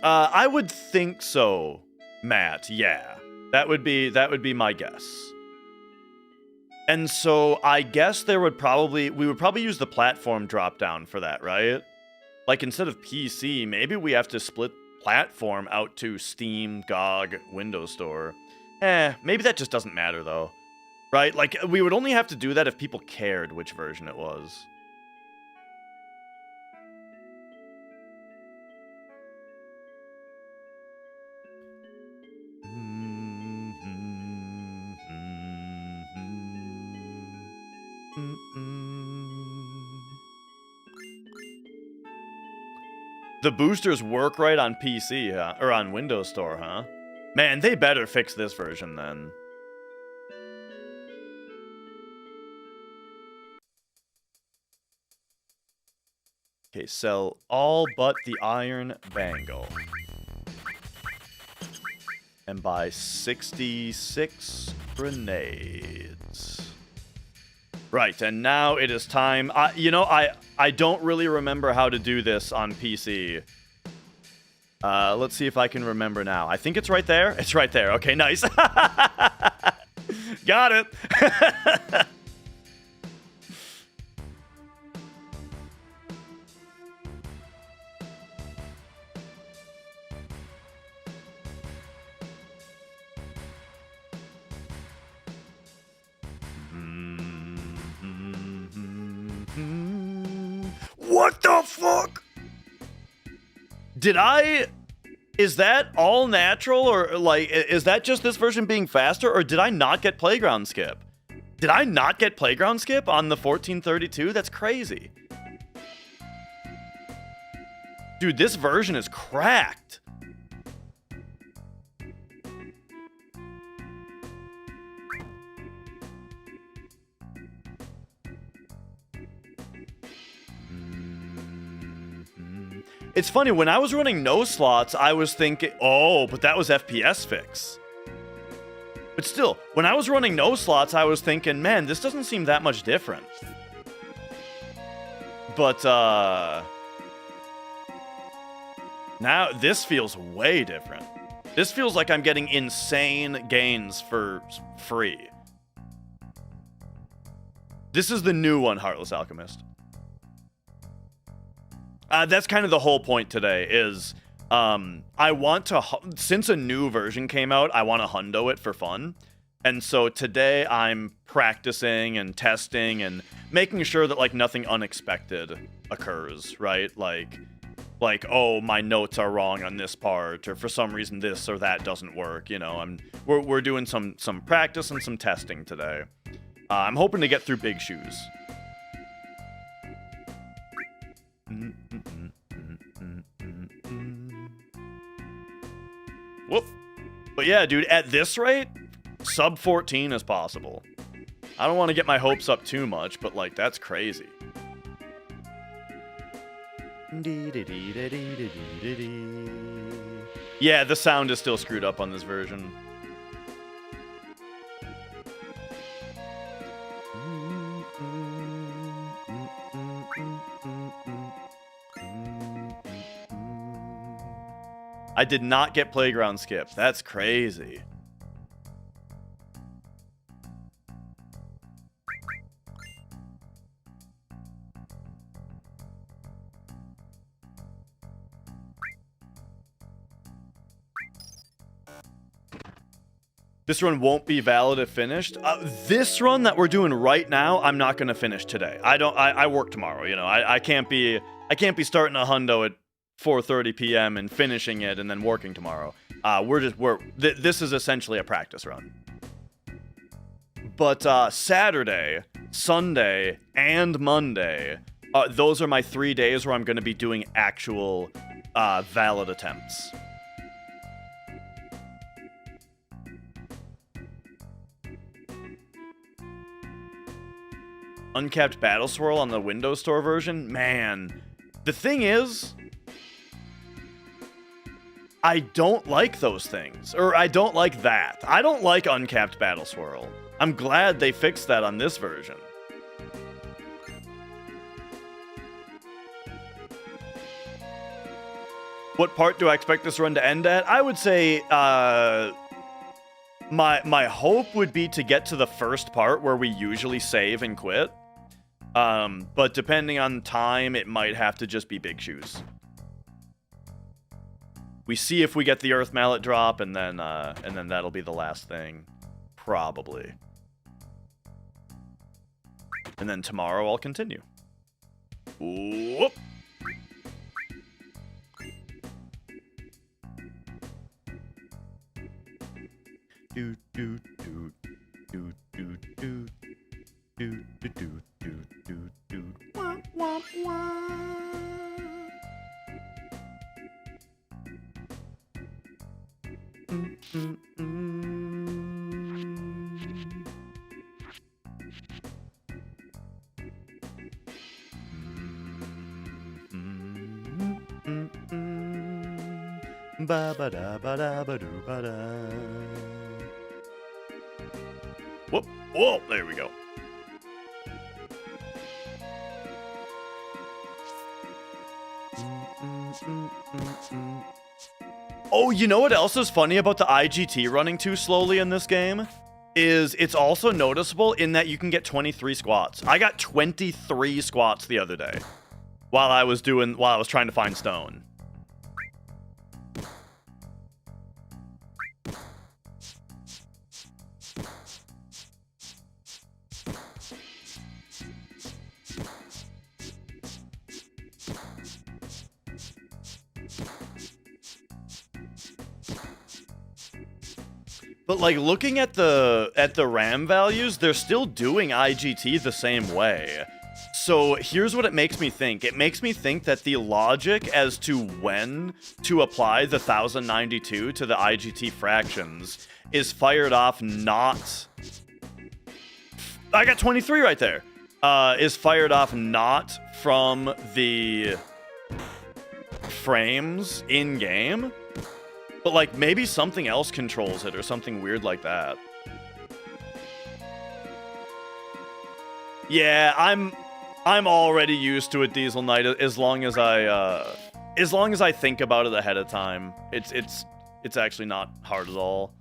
I would think so, Matt. Yeah. That would be my guess. And so I guess we would probably use the platform drop down for that, right? Like, instead of PC, maybe we have to split platform out to Steam, GOG, Windows Store. Maybe that just doesn't matter, though. Right? Like, we would only have to do that if people cared which version it was. The boosters work right on PC, huh? Or on Windows Store, huh? Man, they better fix this version then. Okay, sell all but the iron bangle. And buy 66 grenades. Right, and now it is time. You know, I don't really remember how to do this on PC. Let's see if I can remember now. I think it's right there. It's right there. Okay, nice. Got it. What the fuck? Is that all natural, or like, is that just this version being faster, or did I not get playground skip? Did I not get playground skip on the 1432? That's crazy. Dude, this version is cracked. It's funny, when I was running no slots, I was thinking, oh, but that was FPS fix. But still, when I was running no slots, I was thinking, man, this doesn't seem that much different. But, now this feels way different. This feels like I'm getting insane gains for free. This is the new one, Heartless Alchemist. That's kind of the whole point today is, I want to, since a new version came out, I want to hundo it for fun. And so today I'm practicing and testing and making sure that, like, nothing unexpected occurs, right? Like, oh, my notes are wrong on this part, or for some reason this or that doesn't work, you know. We're doing some practice and some testing today. I'm hoping to get through big shoes. Whoop. But yeah, dude, at this rate, sub 14 is possible. I don't want to get my hopes up too much, but, like, that's crazy. Yeah, the sound is still screwed up on this version. I did not get playground skip. That's crazy. This run won't be valid if finished. This run that we're doing right now, I'm not gonna finish today. I work tomorrow. You know, I can't be starting a hundo at 4:30 p.m. and finishing it and then working tomorrow. This is essentially a practice run. But Saturday, Sunday, and Monday, those are my 3 days where I'm going to be doing actual valid attempts. Uncapped Battle Swirl on the Windows Store version? Man, the thing is, I don't like those things. Or I don't like that. I don't like Uncapped Battle Swirl. I'm glad they fixed that on this version. What part do I expect this run to end at? I would say my hope would be to get to the first part where we usually save and quit. But depending on time, it might have to just be big shoes. We see if we get the Earth Mallet drop, and then that'll be the last thing, probably. And then tomorrow I'll continue. Whoop. Do do do do do do do do do do do. Wah wah wah. Ba ba da ba da ba do ba da. Whoop! Whoa! There we go. Oh, you know what else is funny about the IGT running too slowly in this game? Is it's also noticeable in that you can get 23 squats. I got 23 squats the other day while I was trying to find stone. But like looking at the RAM values, they're still doing IGT the same way. So here's what it makes me think. It makes me think that the logic as to when to apply the 1092 to the IGT fractions is fired off not... I got 23 right there. Is fired off not from the frames in-game, but like maybe something else controls it or something weird like that. Yeah, I'm already used to a Diesel Knight as long as I think about it ahead of time. It's actually not hard at all.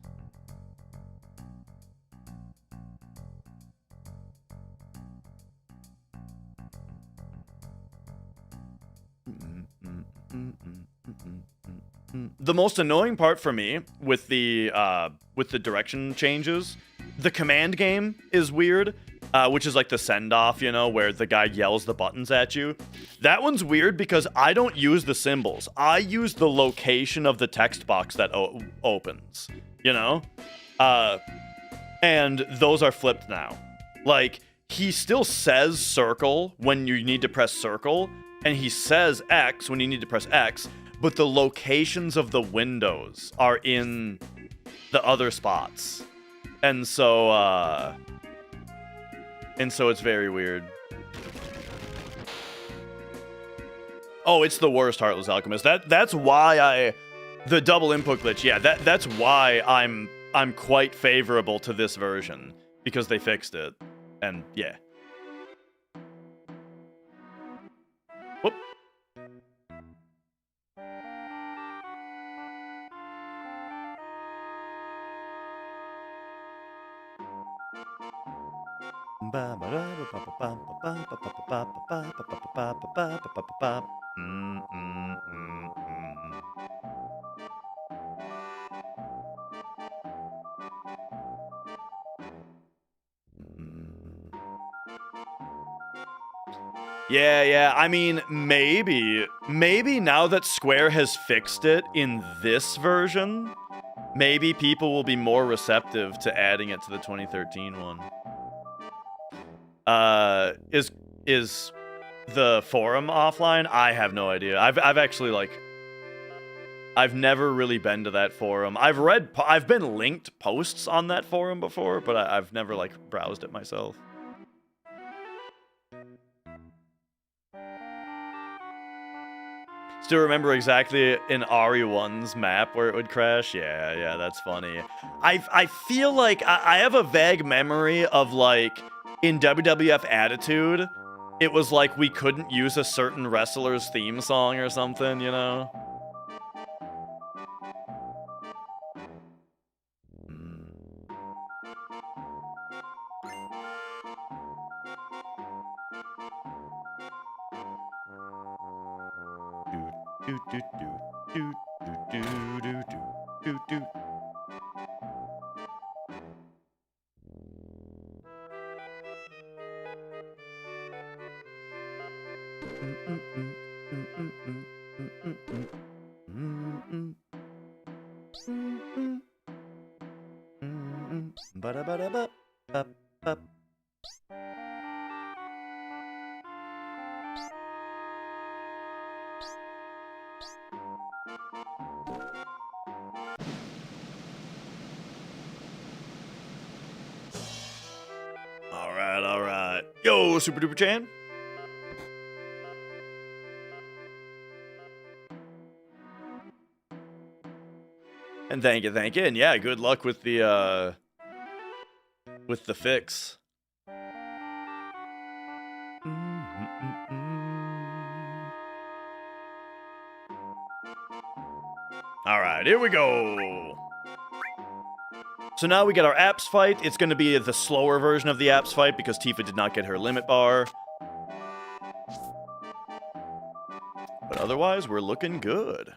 The most annoying part for me with the direction changes, the command game is weird, which is like the send-off, you know, where the guy yells the buttons at you. That one's weird because I don't use the symbols. I use the location of the text box that opens, you know? And those are flipped now. Like, he still says circle when you need to press circle, and he says X when you need to press X, but the locations of the windows are in the other spots. And so it's very weird. Oh, it's the worst, Heartless Alchemist. That's why the double input glitch, yeah, that's why I'm quite favorable to this version, because they fixed it. And yeah. Whoop. Yeah. I mean, maybe now that Square has fixed it in this version, maybe people will be more receptive to adding it to the 2013 one. Is the forum offline? I have no idea. I've actually, like, I've never really been to that forum. I've been linked posts on that forum before, but I've never, like, browsed it myself. Still remember exactly in RE1's map where it would crash? Yeah, that's funny. I feel like I have a vague memory of, like, in WWF Attitude, it was like we couldn't use a certain wrestler's theme song or something, you know? All right. Yo, Super Duper Chan. And thank you. And yeah, good luck with the fix. All right, here we go. So now we get our apps fight. It's going to be the slower version of the apps fight because Tifa did not get her limit bar. But otherwise, we're looking good.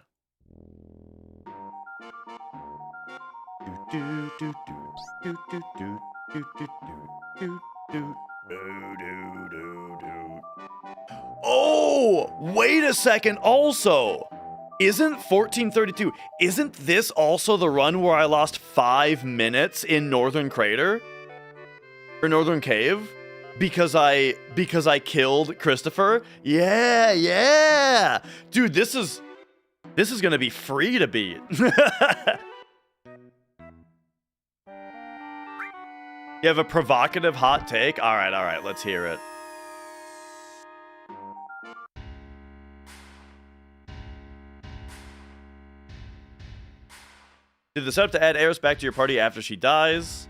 Oh, wait a second. Also, isn't 1432, isn't this also the run where I lost 5 minutes in Northern Crater? Or Northern Cave? Because I killed Christopher? Yeah. Dude, this is gonna be free to beat. You have a provocative hot take? All right, let's hear it. Did the setup to add Eris back to your party after she dies?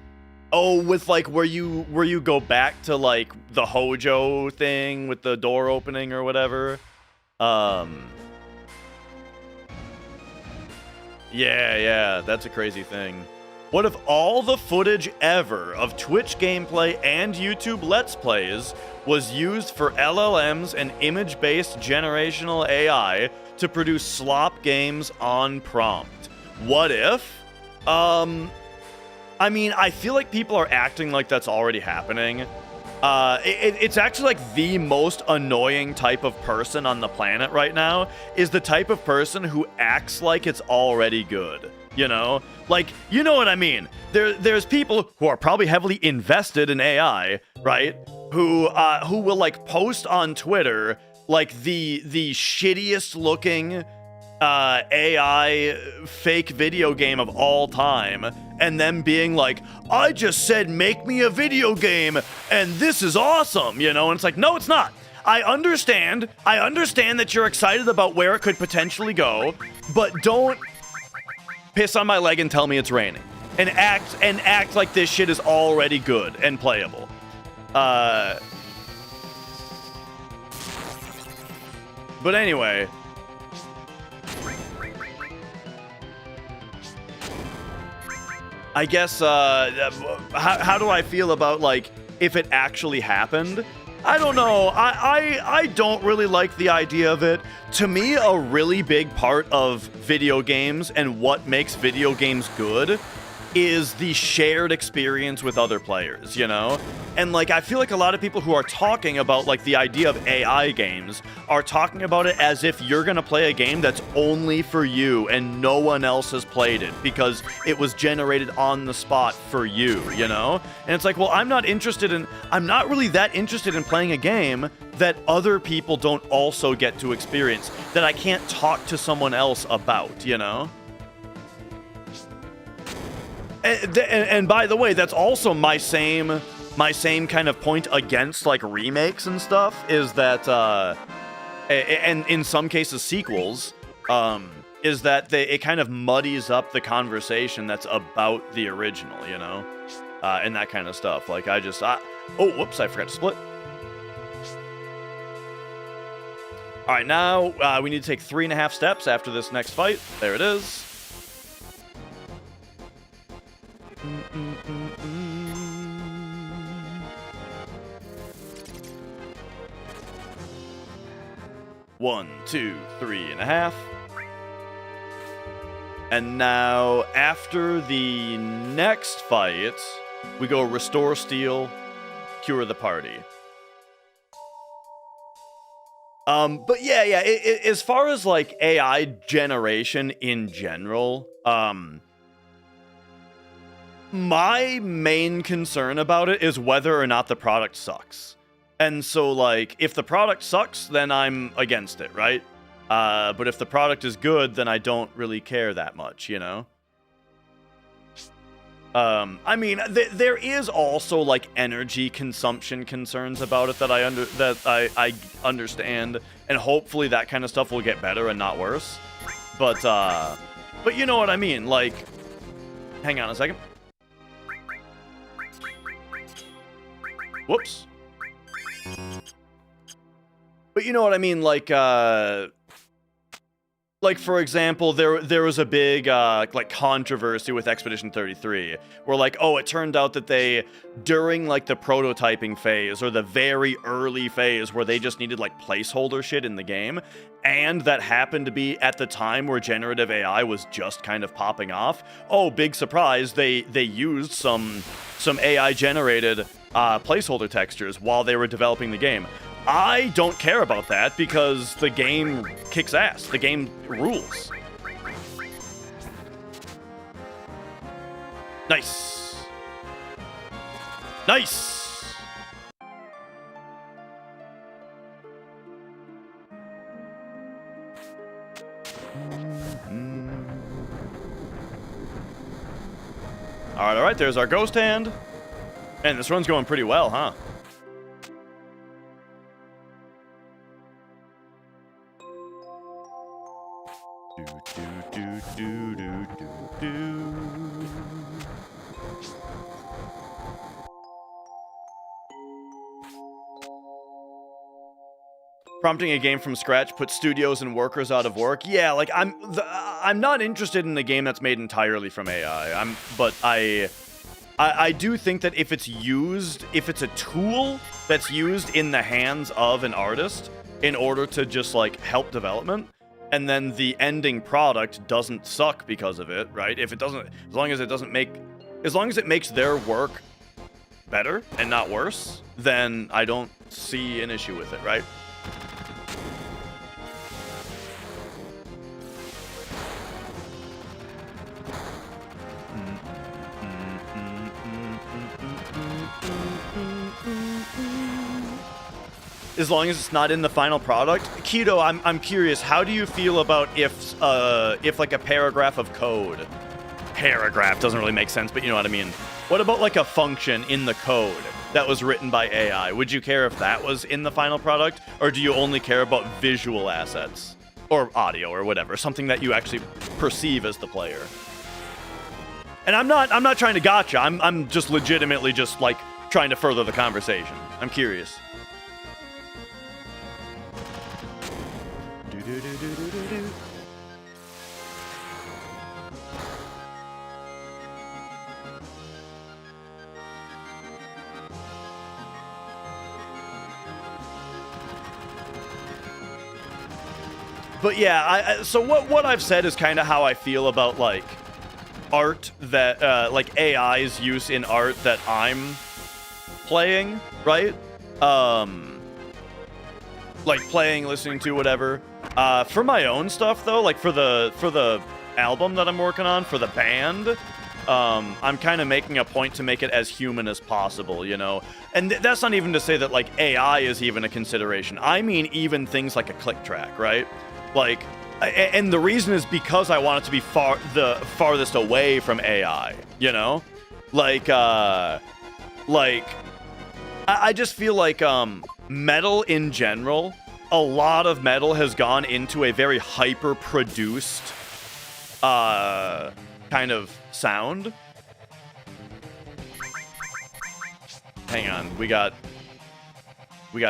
Oh, with, like, where you go back to, like, the Hojo thing with the door opening or whatever? Yeah, that's a crazy thing. What if all the footage ever of Twitch gameplay and YouTube Let's Plays was used for LLMs and image-based generational AI to produce slop games on prompt? What if? I mean, I feel like people are acting like that's already happening. It's actually like the most annoying type of person on the planet right now is the type of person who acts like it's already good. You know, like, you know what I mean? There's people who are probably heavily invested in AI, right? Who will, like, post on Twitter like the shittiest looking AI fake video game of all time, and them being like, I just said make me a video game and this is awesome, you know? And it's like, no, it's not. I understand that you're excited about where it could potentially go, but don't piss on my leg and tell me it's raining. And act like this shit is already good and playable. But anyway, I guess, how do I feel about, like, if it actually happened? I don't know. I don't really like the idea of it. To me, a really big part of video games and what makes video games good is the shared experience with other players, you know? And, like, I feel like a lot of people who are talking about, like, the idea of AI games are talking about it as if you're gonna play a game that's only for you and no one else has played it because it was generated on the spot for you, you know? And it's like, well, I'm not really that interested in playing a game that other people don't also get to experience, that I can't talk to someone else about, you know? And by the way, that's also my same kind of point against, like, remakes and stuff, is that, and in some cases sequels, is that it kind of muddies up the conversation that's about the original, you know? And that kind of stuff. Like, oh, whoops, I forgot to split. Alright, now, we need to take 3.5 steps after this next fight. There it is. One, 2, 3.5. And now, after the next fight, we go restore steel, cure the party. But yeah, as far as, like, AI generation in general, my main concern about it is whether or not the product sucks. And so, like, if the product sucks, then I'm against it, right? But if the product is good, then I don't really care that much, you know? I mean, there is also, like, energy consumption concerns about it that I understand, and hopefully that kind of stuff will get better and not worse. But you know what I mean? Like, hang on a second. Whoops. But you know what I mean, like for example, there was a big like controversy with Expedition 33, where, like, oh, it turned out that they, during, like, the prototyping phase or the very early phase where they just needed, like, placeholder shit in the game, and that happened to be at the time where generative AI was just kind of popping off. Oh, big surprise, they used some AI generated placeholder textures while they were developing the game. I don't care about that because the game kicks ass. The game rules. Nice. Nice. All right, there's our ghost hand. And this run's going pretty well, huh? Prompting a game from scratch puts studios and workers out of work. Yeah, like, I'm not interested in a game that's made entirely from AI. But I do think that if it's a tool that's used in the hands of an artist in order to just, like, help development, and then the ending product doesn't suck because of it, right? If it doesn't, as long as it makes their work better and not worse, then I don't see an issue with it, right? As long as it's not in the final product. Keto, I'm curious, how do you feel about if like a paragraph of code, paragraph doesn't really make sense, but you know what I mean. What about, like, a function in the code that was written by AI? Would you care if that was in the final product, or do you only care about visual assets or audio or whatever, something that you actually perceive as the player? And I'm not trying to gotcha. I'm just legitimately just, like, trying to further the conversation. I'm curious. But yeah, so what I've said is kind of how I feel about, like, art that like AI's use in art that I'm playing, right? Like playing, listening to, whatever. For my own stuff though, like for the album that I'm working on, for the band, I'm kind of making a point to make it as human as possible, you know? And that's not even to say that, like, AI is even a consideration. I mean even things like a click track, right? Like, and the reason is because I want it to be the farthest away from AI, you know? Like, I just feel like, metal in general, a lot of metal has gone into a very hyper-produced, kind of sound. Hang on, we got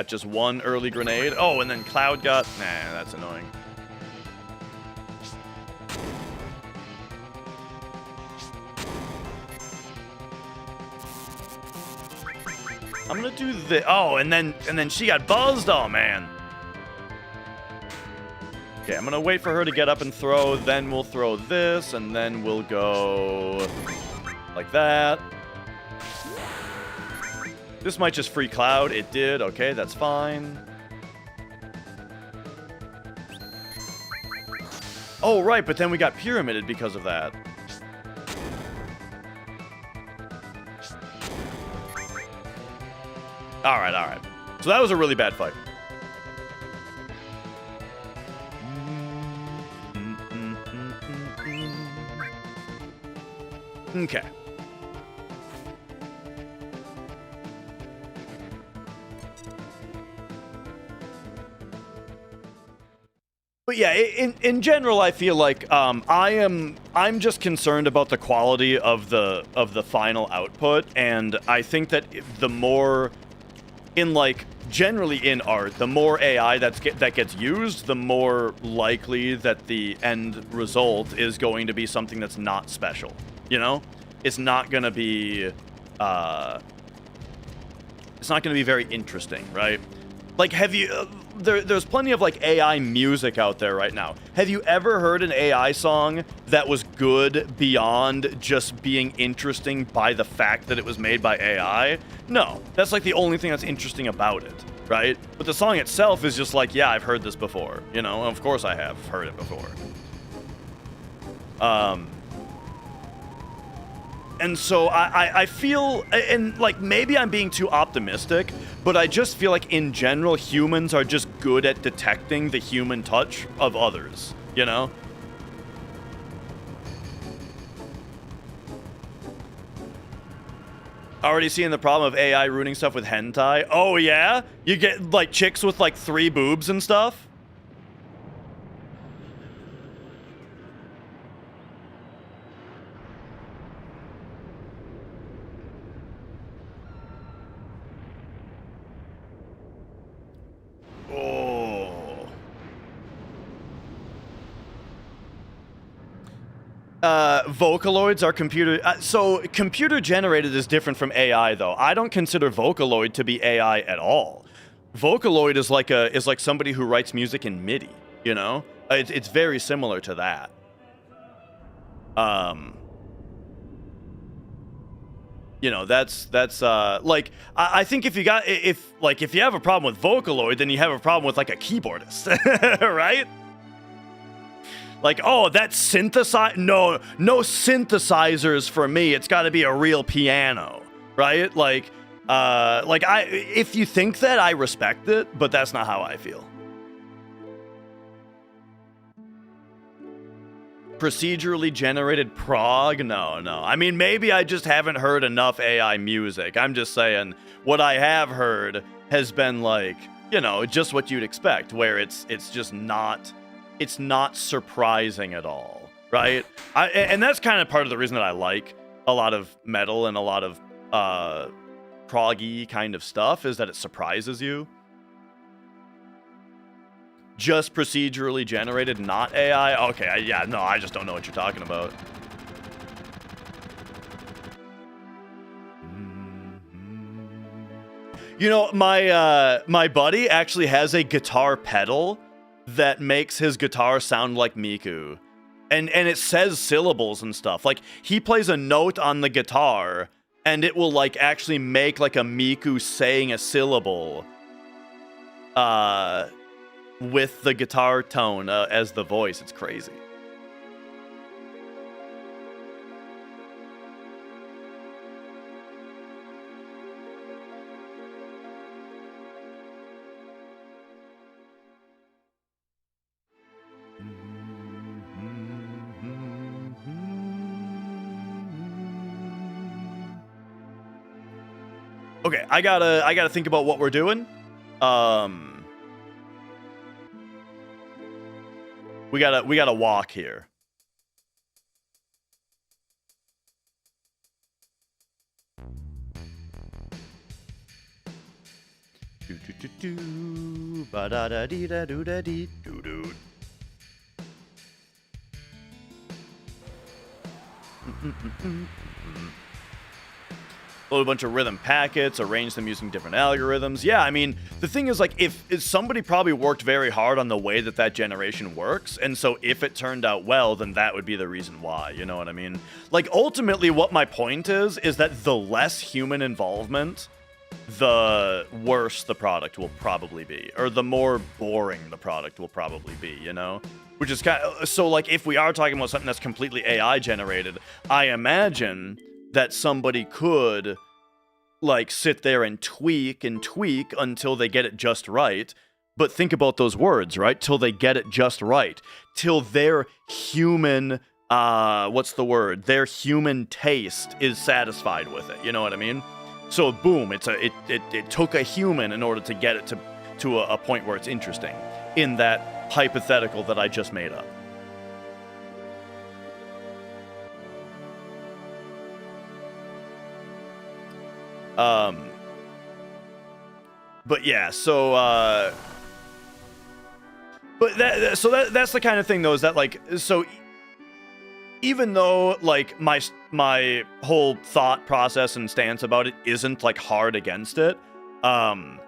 just one early grenade. Oh, and then Cloud got... Nah, that's annoying. I'm gonna do this. Oh, and then she got buzzed. Oh, man. Okay, I'm gonna wait for her to get up and throw, then we'll throw this, and then we'll go like that. This might just free Cloud. It did. Okay, that's fine. Oh, right, but then we got pyramided because of that. Alright, alright. So that was a really bad fight. Okay. But yeah, in general, I feel like I'm just concerned about the quality of the final output, and I think that the more generally in art, the more AI that gets used, the more likely that the end result is going to be something that's not special. You know, it's not gonna be very interesting, right? Like, have you? There's plenty of like AI music out there right now. Have you ever heard an AI song that was good beyond just being interesting by the fact that it was made by AI? No, that's like the only thing that's interesting about it, right? But the song itself is just like, yeah, I've heard this before, you know? Of course I have heard it before. And so I feel, and like maybe I'm being too optimistic, but I just feel like in general humans are just good at detecting the human touch of others, you know? Already seeing the problem of AI ruining stuff with hentai. Oh yeah? You get like chicks with like 3 boobs and stuff? Vocaloids are computer... so, computer-generated is different from AI, though. I don't consider Vocaloid to be AI at all. Vocaloid is like somebody who writes music in MIDI, you know? It's very similar to that. You know, that's like, I think if you have a problem with Vocaloid, then you have a problem with, like, a keyboardist, right? Like, oh, that's synthesizer. No synthesizers for me. It's got to be a real piano, right? Like, if you think that, I respect it, but that's not how I feel. Procedurally generated prog? No. I mean, maybe I just haven't heard enough AI music. I'm just saying, what I have heard has been like, you know, just what you'd expect, where it's just not. It's not surprising at all, right? And that's kind of part of the reason that I like a lot of metal and a lot of proggy kind of stuff, is that it surprises you. Just procedurally generated, not AI? Okay, yeah, no, I just don't know what you're talking about. You know, my buddy actually has a guitar pedal that makes his guitar sound like Miku. and it says syllables and stuff. Like, he plays a note on the guitar, and it will, like, actually make, like, a Miku saying a syllable with the guitar tone as the voice. It's crazy. Okay, I gotta think about what we're doing. We gotta walk here. Do do do do ba da da dee da do da dee doo doo. Load a bunch of rhythm packets, arrange them using different algorithms. Yeah, I mean, the thing is, like, if somebody probably worked very hard on the way that generation works, and so if it turned out well, then that would be the reason why, you know what I mean? Like, ultimately, what my point is that the less human involvement, the worse the product will probably be, or the more boring the product will probably be, you know? Which is kind of, so, like, if we are talking about something that's completely AI generated, I imagine that somebody could, like, sit there and tweak until they get it just right. But think about those words, right? Till they get it just right. Till their human, what's the word? Their human taste is satisfied with it. You know what I mean? So, boom, it took a human in order to get it to a point where it's interesting. In that hypothetical that I just made up. But yeah, so, that's the kind of thing, though, is that, like, so even though, like, my whole thought process and stance about it isn't, like, hard against it, for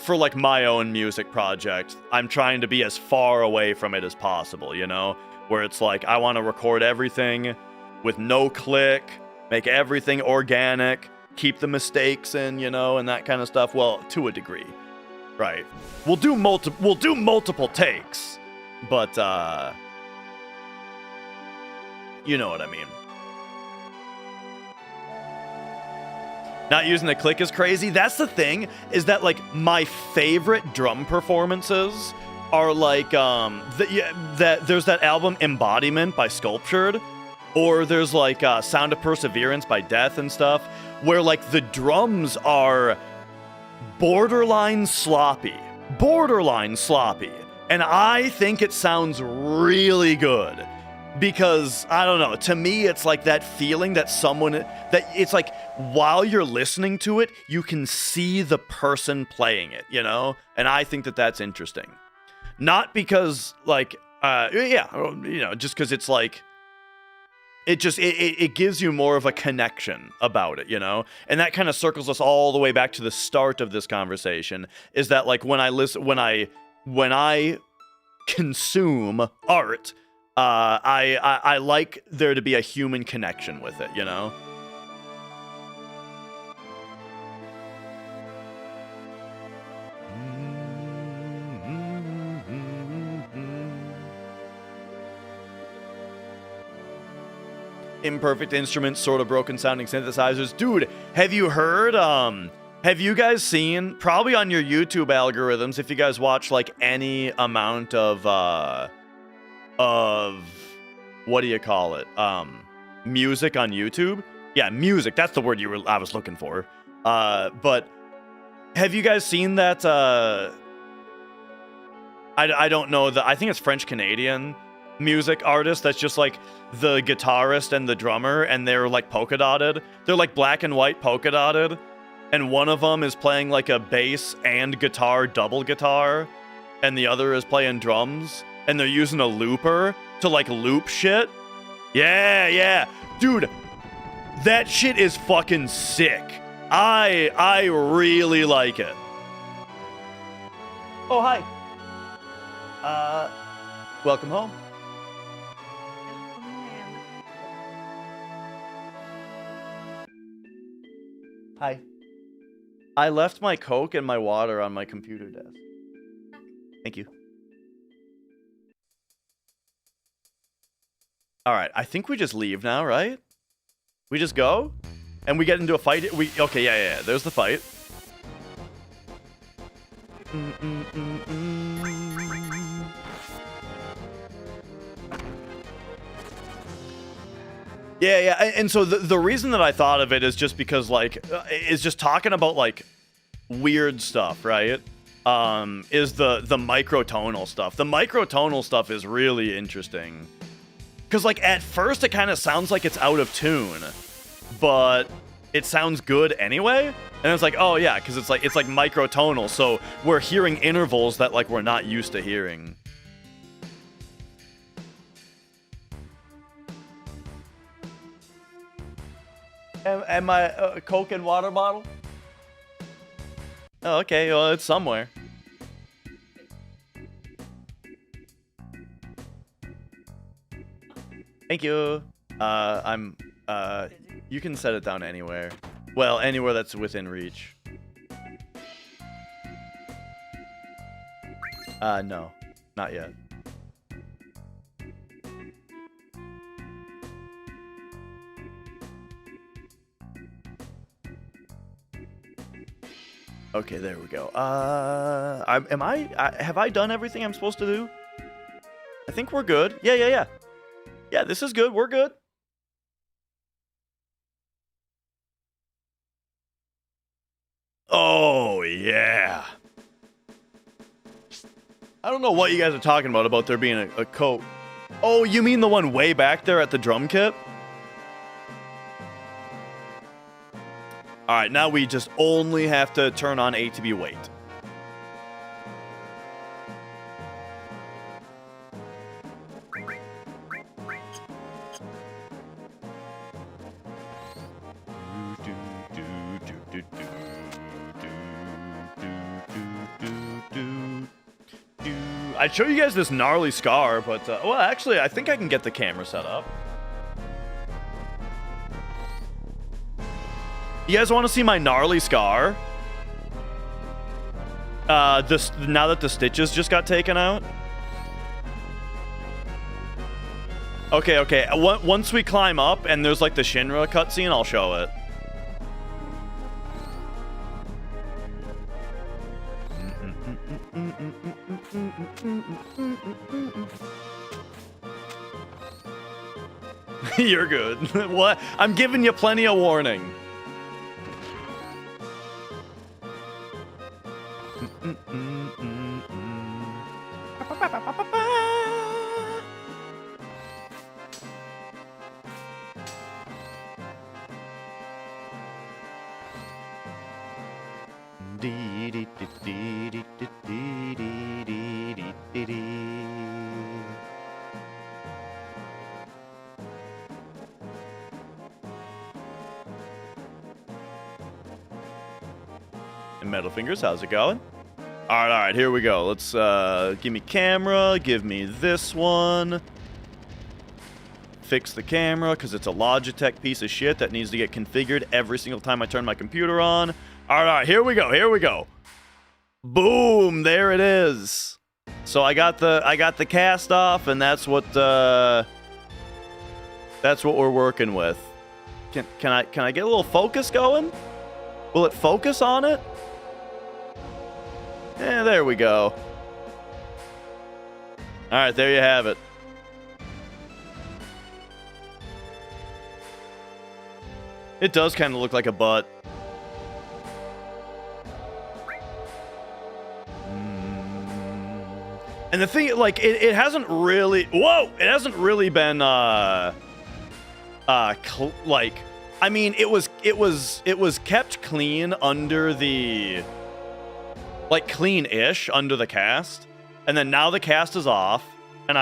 like, my own music project, I'm trying to be as far away from it as possible, you know? Where it's like, I want to record everything with no click, make everything organic, keep the mistakes in, you know, and that kind of stuff. Well, to a degree, right? We'll do multiple takes, but you know what I mean. Not using the click is crazy. That's the thing, is that, like, my favorite drum performances are like there's that album Embodiment by Sculptured, or there's like Sound of Perseverance by Death and stuff, where, like, the drums are borderline sloppy, and I think it sounds really good. Because, I don't know, to me, it's like that feeling that it's like, while you're listening to it, you can see the person playing it, you know? And I think that that's interesting. Not because, like, yeah, you know, just because it's like, it gives you more of a connection about it, you know? And that kind of circles us all the way back to the start of this conversation, is that, like, when I consume art, I like there to be a human connection with it, you know? Imperfect instruments, sort of broken sounding synthesizers. Dude, have you heard, have you guys seen, probably on your YouTube algorithms, if you guys watch, like, any amount of what do you call it? Music on YouTube? Yeah, music. That's the word I was looking for. But have you guys seen that? I don't know. I think it's French-Canadian music artist that's just, like, the guitarist and the drummer, and they're, like, polka dotted. They're, like, black and white polka dotted, and one of them is playing, like, a bass and guitar double guitar, and the other is playing drums. And they're using a looper to, like, loop shit. Yeah. Dude, that shit is fucking sick. I really like it. Oh, hi. Welcome home. Hi. I left my Coke and my water on my computer desk. Thank you. All right, I think we just leave now, right? We just go? And we get into a fight? Okay, yeah. There's the fight. Yeah, and so the reason that I thought of it is just because, like, is just talking about, like, weird stuff, right? Is the microtonal stuff. The microtonal stuff is really interesting. Because, like, at first it kind of sounds like it's out of tune, but it sounds good anyway. And it's like, oh yeah, because it's like microtonal, so we're hearing intervals that, like, we're not used to hearing. And my Coke and water bottle? Oh, okay, well, it's somewhere. Thank you. You can set it down anywhere. Well, anywhere that's within reach. No. Not yet. Okay, there we go. Have I done everything I'm supposed to do? I think we're good. Yeah. Yeah, this is good. We're good. Oh, yeah. I don't know what you guys are talking about there being a coat. Oh, you mean the one way back there at the drum kit? Alright, now we just only have to turn on ATB weight. I'd show you guys this gnarly scar, but, well, actually, I think I can get the camera set up. You guys want to see my gnarly scar? Now that the stitches just got taken out? Okay. Once we climb up and there's, like, the Shinra cutscene, I'll show it. You're good. What? I'm giving you plenty of warning. And Metal Fingers, how's it going? All right, here we go. Let's give me camera, give me this one. Fix the camera because it's a Logitech piece of shit that needs to get configured every single time I turn my computer on. All right, here we go. Boom, there it is. So I got the cast off, and that's what we're working with. Can I get a little focus going? Will it focus on it? Yeah, there we go. All right, there you have it. It does kind of look like a butt. And the thing, like, it hasn't really... Whoa! It hasn't really been, like... I mean, it was kept clean under the... Like, clean-ish under the cast. And then now the cast is off. And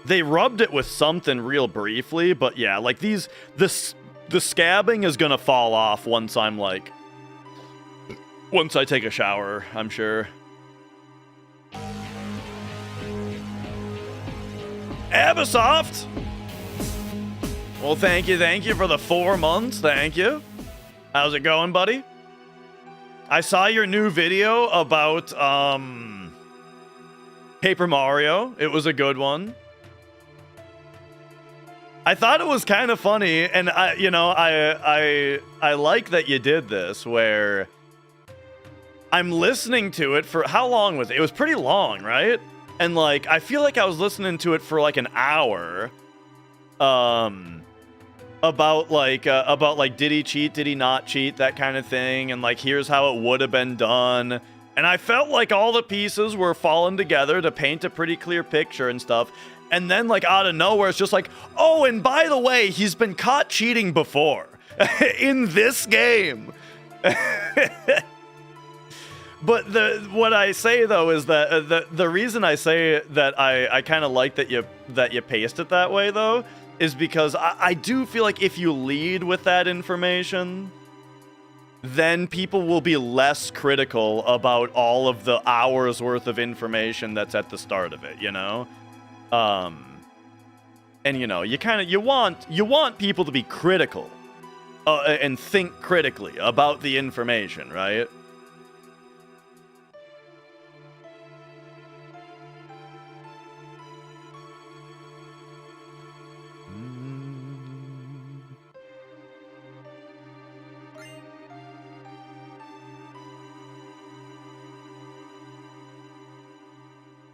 they rubbed it with something real briefly. But yeah, like, the scabbing is gonna fall off once I'm, like... Once I take a shower, I'm sure. Abasoft! Well, thank you for the 4 months, thank you. How's it going, buddy? I saw your new video about Paper Mario. It was a good one. I thought it was kind of funny, and I like that you did this, where I'm listening to it for how long was it? It was pretty long, right? And like I feel like I was listening to it for like an hour. About like did he cheat, did he not cheat, that kind of thing, and like here's how it would have been done. And I felt like all the pieces were falling together to paint a pretty clear picture and stuff. And then like out of nowhere, it's just like, oh, and by the way, he's been caught cheating before in this game. But what I say though is that the reason I say that I kind of like that you paste it that way though is because I do feel like if you lead with that information, then people will be less critical about all of the hours worth of information that's at the start of it, you know? And you know, you want people to be critical and think critically about the information, right?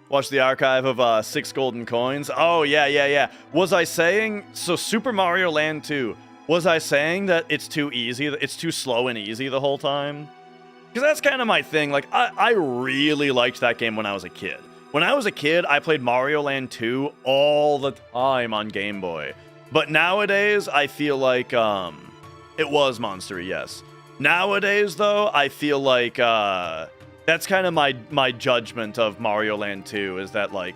Watch the archive of 6 golden coins. Oh, yeah. Was I saying... So, Super Mario Land 2, was I saying that it's too easy? It's too slow and easy the whole time? Because that's kind of my thing. Like, I really liked that game when I was a kid. When I was a kid, I played Mario Land 2 all the time on Game Boy. But nowadays, I feel like... It was Monster, yes. Nowadays, though, I feel like... That's kind of my judgment of Mario Land 2, is that, like,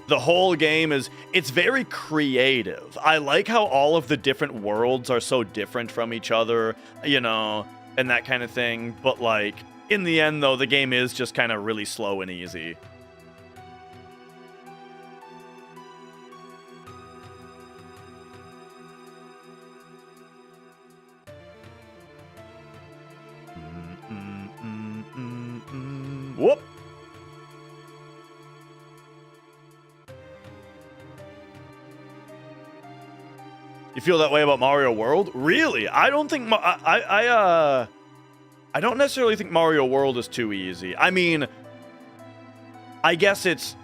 the whole game it's very creative. I like how all of the different worlds are so different from each other, you know, and that kind of thing. But, like, in the end, though, the game is just kind of really slow and easy. Whoop! You feel that way about Mario World? Really? I don't think I don't necessarily think Mario World is too easy. I mean, I guess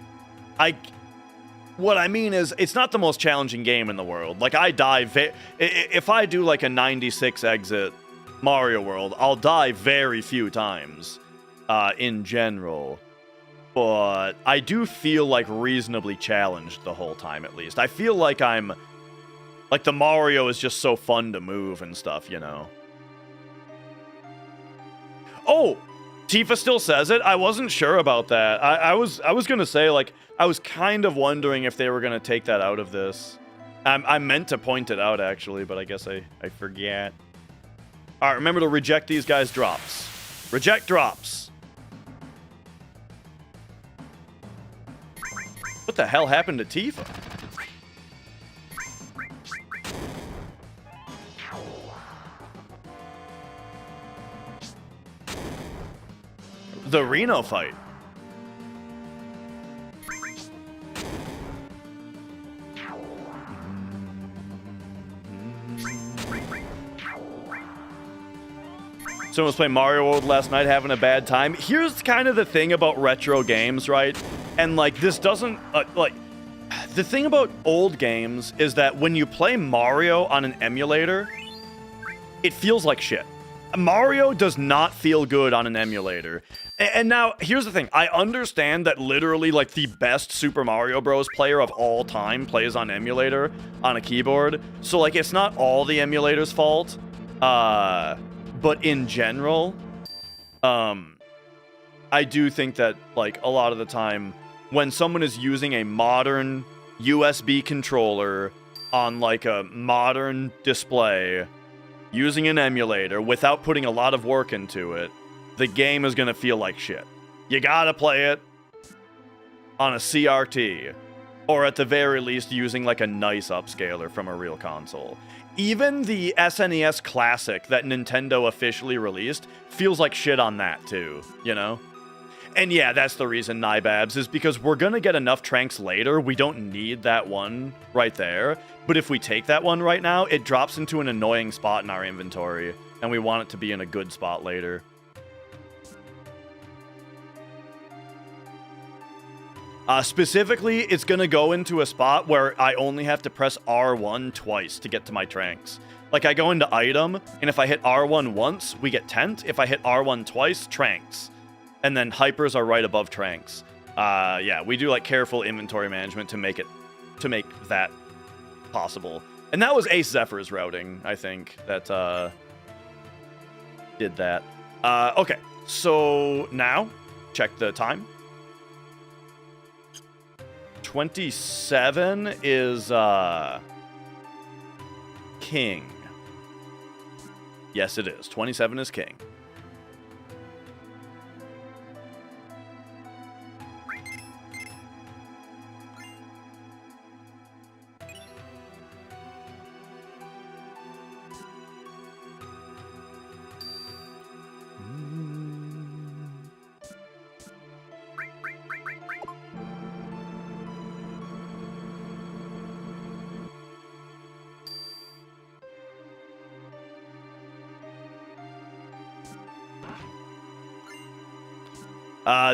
what I mean is it's not the most challenging game in the world. Like, I die if I do like a 96 exit Mario World, I'll die very few times. In general, but I do feel like reasonably challenged the whole time, at least. I feel like like the Mario is just so fun to move and stuff, you know. Oh, Tifa still says it. I wasn't sure about that. I was gonna say, like, I was kind of wondering if they were gonna take that out of this. I meant to point it out actually, but I guess I forget. All right, remember to reject these guys' drops. Reject drops. What the hell happened to Tifa? The Reno fight. Someone was playing Mario World last night, having a bad time. Here's kind of the thing about retro games, right? And, like, this doesn't, like, the thing about old games is that when you play Mario on an emulator, it feels like shit. Mario does not feel good on an emulator. And now, here's the thing. I understand that literally, like, the best Super Mario Bros. Player of all time plays on emulator on a keyboard. So, like, it's not all the emulator's fault. But in general, I do think that, like, a lot of the time, when someone is using a modern USB controller on, like, a modern display, using an emulator without putting a lot of work into it, the game is going to feel like shit. You gotta play it on a CRT, or at the very least using, like, a nice upscaler from a real console. even the SNES Classic that Nintendo officially released feels like shit on that too, you know? And yeah, that's the reason, Nibabs, is because we're gonna get enough Tranks later. We don't need that one right there. But if we take that one right now, it drops into an annoying spot in our inventory, and we want it to be in a good spot later. Specifically, it's gonna go into a spot where I only have to press R1 twice to get to my Tranks. Like, I go into item, and if I hit R1 once, we get Tent. If I hit R1 twice, Tranks. And then hypers are right above Tranks. Yeah, we do like careful inventory management to make that possible. And that was Ace Zephyr's routing, I think, that did that. Okay, so now check the time. 27 is king. Yes, it is. 27 is king.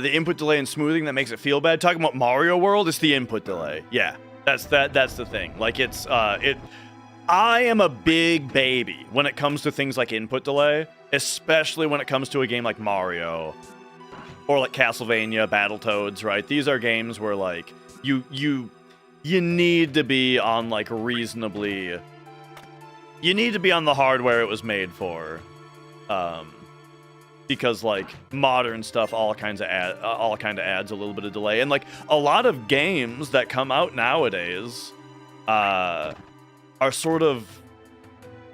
The input delay and smoothing that makes it feel bad. Talking about Mario World, it's the input delay. Yeah, that's the thing. Like, it's I am a big baby when it comes to things like input delay, especially when it comes to a game like Mario or like Castlevania, Battletoads, right? These are games where like you need to be on like reasonably, you need to be on the hardware it was made for. Because like modern stuff all kind of adds a little bit of delay, and like a lot of games that come out nowadays are sort of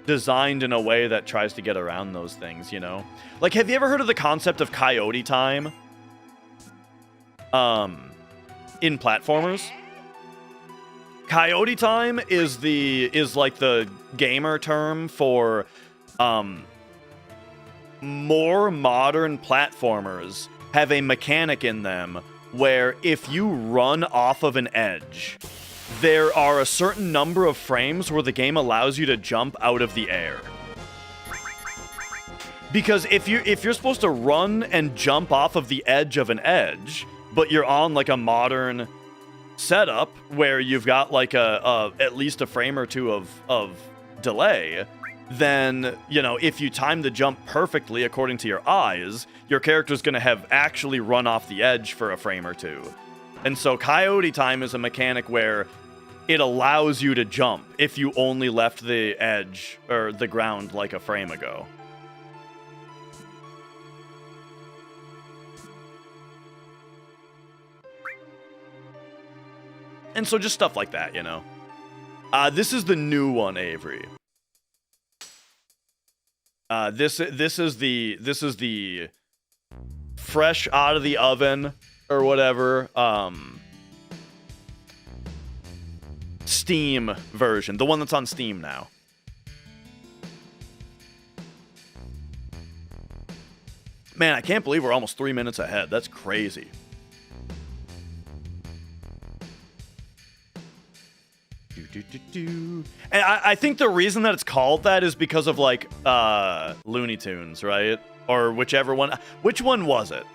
designed in a way that tries to get around those things, you know? Like, have you ever heard of the concept of coyote time in platformers? Coyote time is like the gamer term for more modern platformers have a mechanic in them where if you run off of an edge, there are a certain number of frames where the game allows you to jump out of the air. Because if you're supposed to run and jump off of the edge of an edge, but you're on like a modern setup where you've got like at least a frame or two of delay, then, you know, if you time the jump perfectly according to your eyes, your character's going to have actually run off the edge for a frame or two. And so coyote time is a mechanic where it allows you to jump if you only left the edge or the ground like a frame ago. And so just stuff like that, you know. This is the new one, Avery. This is the fresh out of the oven or whatever Steam version, the one that's on Steam now. Man, I can't believe we're almost 3 minutes ahead. That's crazy. And I think the reason that it's called that is because of like Looney Tunes, right? Or whichever one. Which one was it?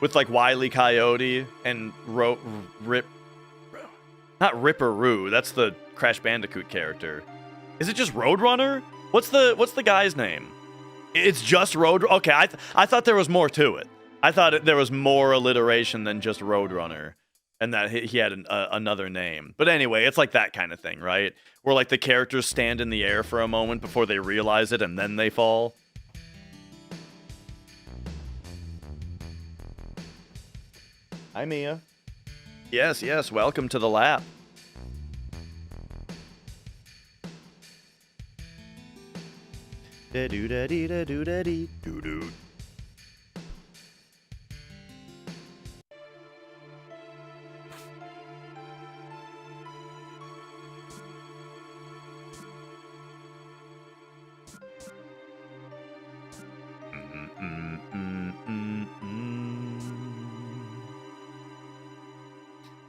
With like Wile E. Coyote and not Ripperoo. That's the Crash Bandicoot character. Is it just Roadrunner? What's the guy's name? It's just Road. Okay, I thought there was more to it. I thought there was more alliteration than just Roadrunner. And that he had another name. But anyway, it's like that kind of thing, right? Where like the characters stand in the air for a moment before they realize it and then they fall. Hi, Mia. Yes, welcome to the lap. Da-doo-da-dee-da-doo-da-dee-doo-doo.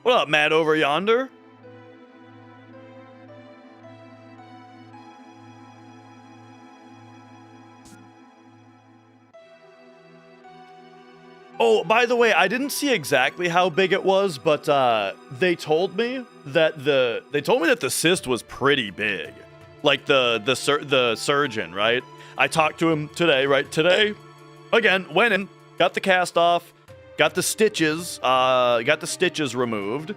What up, Matt over yonder? Oh, by the way, I didn't see exactly how big it was, but they told me that the cyst was pretty big. Like the surgeon, right? I talked to him today, right? Today, again, went in, got the cast off, got the stitches removed,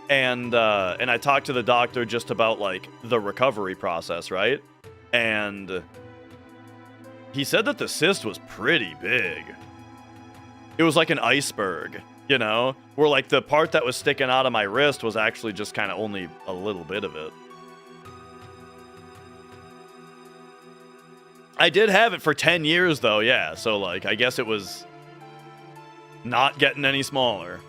and I talked to the doctor just about like the recovery process, right? And he said that the cyst was pretty big. It was like an iceberg, you know, where like the part that was sticking out of my wrist was actually just kind of only a little bit of it. I did have it for 10 years though, yeah. So like, I guess it was not getting any smaller.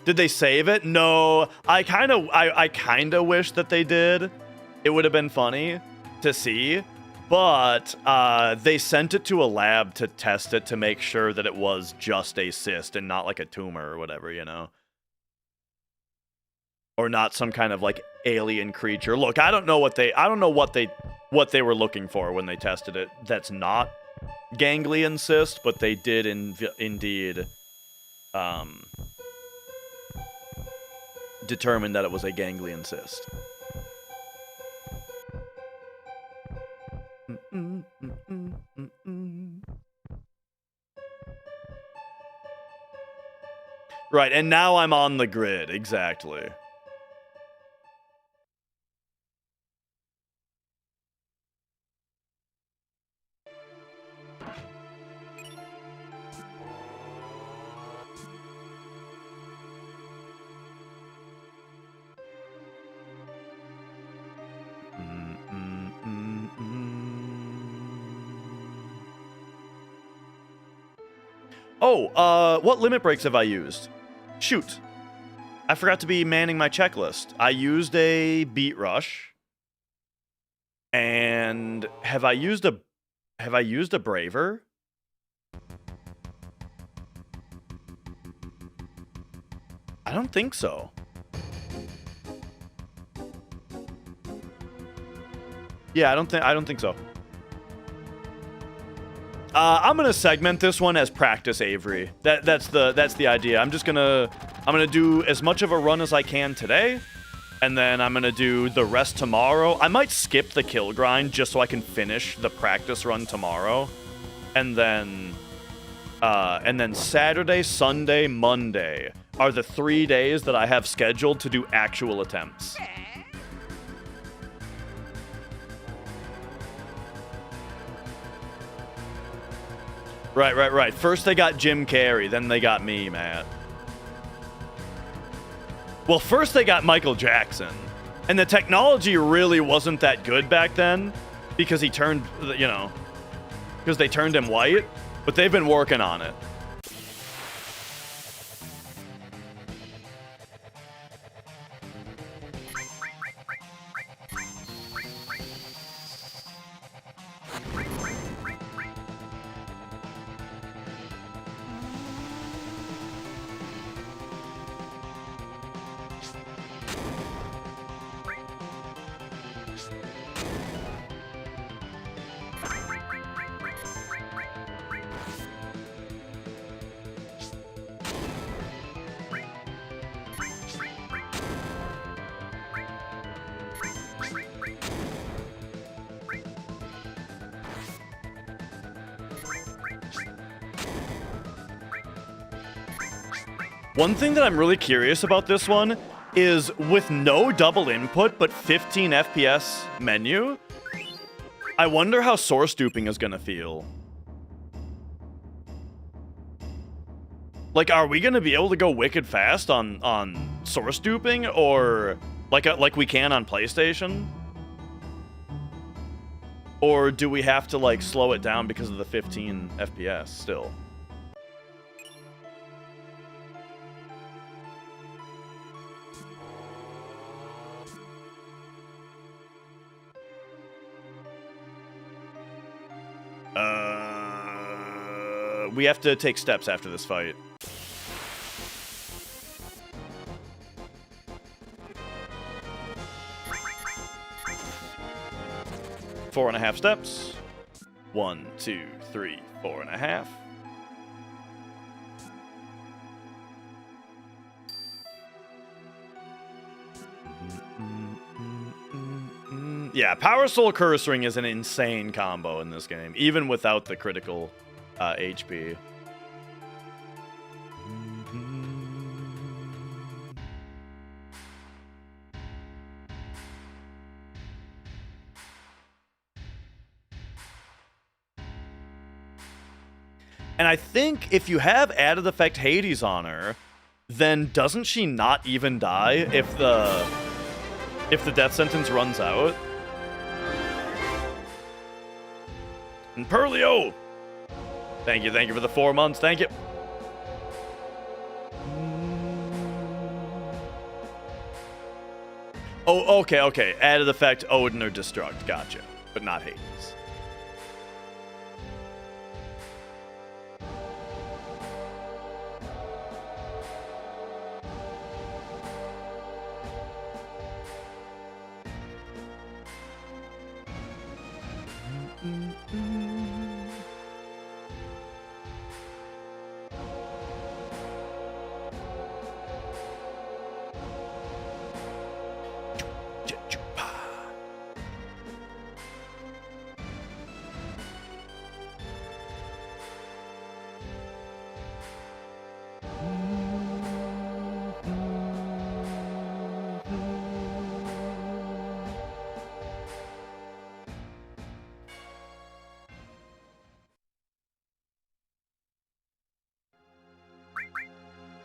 Did they save it? No, I kind of wish that they did. It would have been funny to see, but they sent it to a lab to test it to make sure that it was just a cyst and not like a tumor or whatever, you know, or not some kind of like alien creature. Look, I don't know what they were looking for when they tested it. That's not ganglion cyst, but they did indeed determined that it was a ganglion cyst. Right, and now I'm on the grid, exactly. Oh, what limit breaks have I used? Shoot. I forgot to be manning my checklist. I used a beat rush. And have I used a braver? I don't think so. Yeah, I don't think so. I'm gonna segment this one as practice Avery. That's the idea. I'm gonna do as much of a run as I can today, and then I'm gonna do the rest tomorrow. I might skip the kill grind just so I can finish the practice run tomorrow, and then Saturday, Sunday, Monday are the 3 days that I have scheduled to do actual attempts. Right. First they got Jim Carrey, then they got me, Matt. Well, first they got Michael Jackson. And the technology really wasn't that good back then because he turned, you know, because they turned him white, but they've been working on it. One thing that I'm really curious about this one is with no double input but 15 FPS menu, I wonder how source duping is gonna feel. Like, are we gonna be able to go wicked fast on source duping, or like we can on PlayStation? Or do we have to like slow it down because of the 15 FPS still? we have to take steps after this fight. Four and a half steps. 1, 2, 3, 4.5. Yeah, Power Soul Curse Ring is an insane combo in this game, even without the critical HP. And I think if you have added effect Hades on her, then doesn't she not even die if the death sentence runs out? And Perlio! Thank you for the 4 months, thank you. Oh, okay. Added effect Odin or Destruct, gotcha. But not Hades.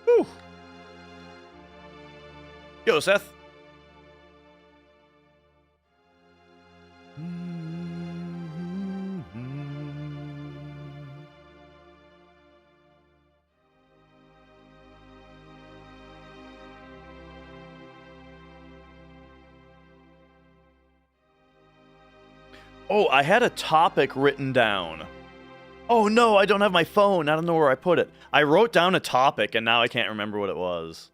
Whew. Yo, Seth. Oh, I had a topic written down. Oh no, I don't have my phone. I don't know where I put it. I wrote down a topic and now I can't remember what it was.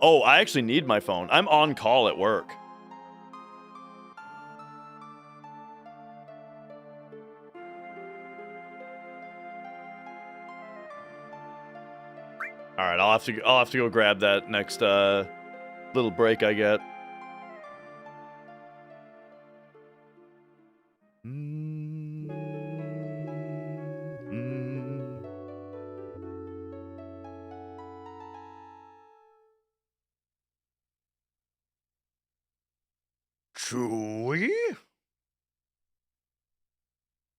Oh, I actually need my phone. I'm on call at work. All right, I'll have to go grab that next little break I get. Chewie?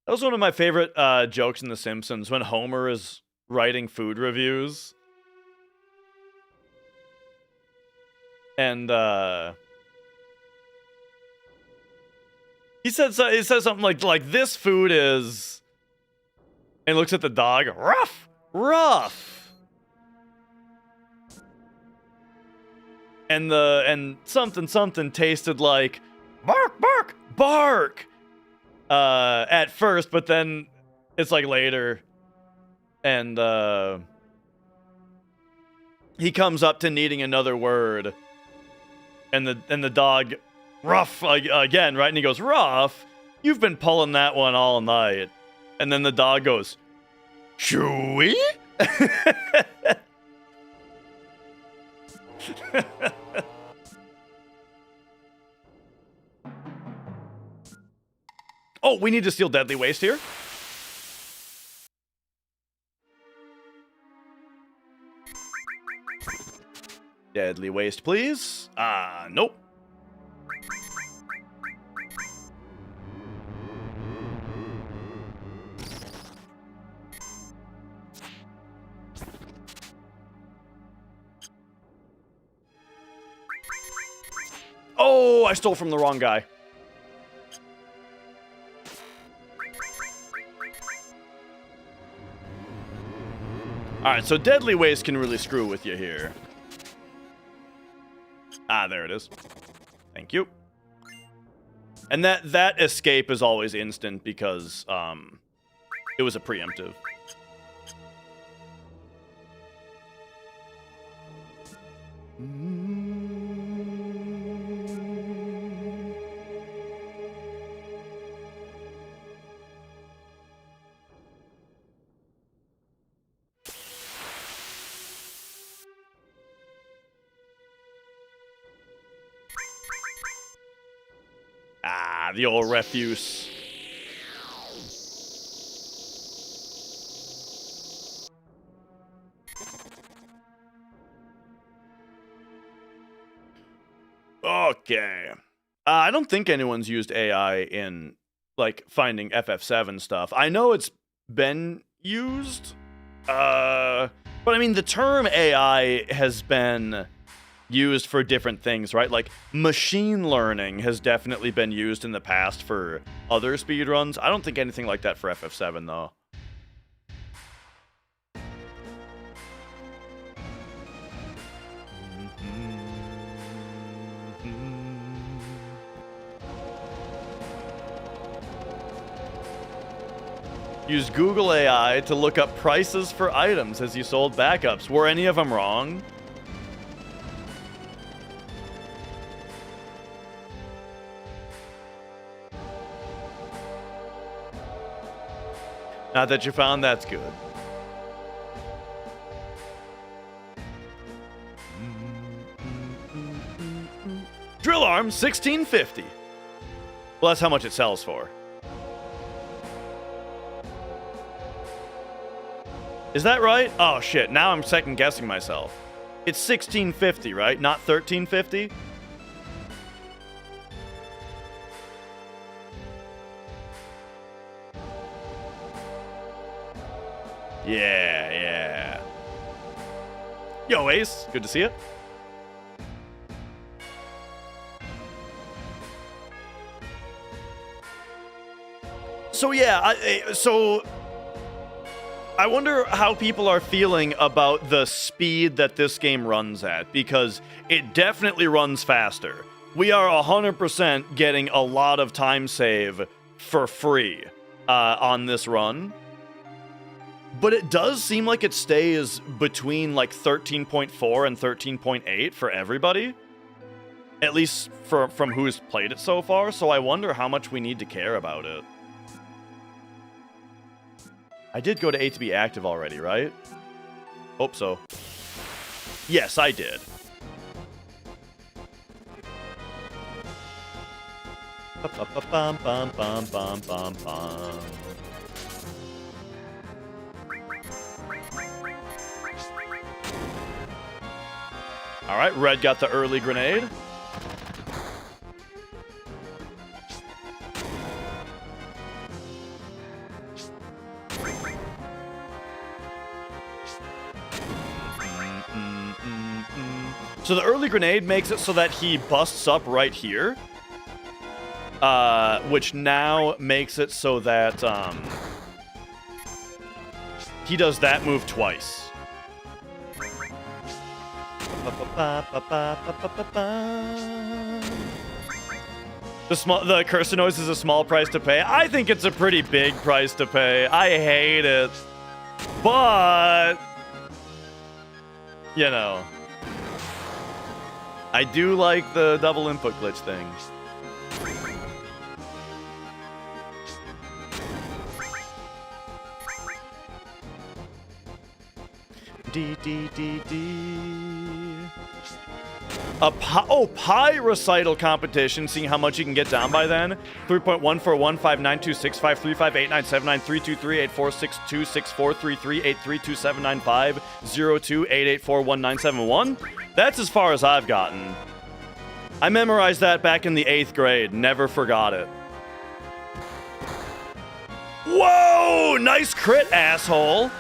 That was one of my favorite jokes in The Simpsons when Homer is writing food reviews. And he says something like this food is, and looks at the dog, rough. And something tasted like bark at first, but then it's like later, and he comes up to needing another word. And the dog, rough again, right? And he goes, rough? You've been pulling that one all night. And then the dog goes, Chewie? Oh, we need to steal Deadly Waste here. Deadly Waste, please. Nope. Oh, I stole from the wrong guy. Alright, so Deadly Waste can really screw with you here. Ah, there it is. Thank you. And that escape is always instant because it was a preemptive. Ah, the old refuse. Okay. I don't think anyone's used AI in, like, finding FF7 stuff. I know it's been used, but I mean, the term AI has been used for different things, right? Like, machine learning has definitely been used in the past for other speedruns. I don't think anything like that for FF7, though. Use Google AI to look up prices for items as you sold backups. Were any of them wrong? Not that you found, that's good. Drill arm, $16.50. Well, that's how much it sells for. Is that right? Oh shit, now I'm second guessing myself. It's $16.50, right? Not $13.50? Yeah. Yo, Ace, good to see you. So yeah, I wonder how people are feeling about the speed that this game runs at, because it definitely runs faster. We are 100% getting a lot of time save for free on this run. But it does seem like it stays between like 13.4 and 13.8 for everybody. At least from who's played it so far, so I wonder how much we need to care about it. I did go to A to be active already, right? Hope so. Yes, I did. All right, Red got the early grenade. So the early grenade makes it so that he busts up right here, which now makes it so that he does that move twice. The cursor noise is a small price to pay. I think it's a pretty big price to pay. I hate it, but you know, I do like the double input glitch thing. Pi recital competition, seeing how much you can get down by then. 3.1415926535897932384626433832795028841971. That's as far as I've gotten. I memorized that back in the 8th grade. Never forgot it. Whoa! Nice crit, asshole!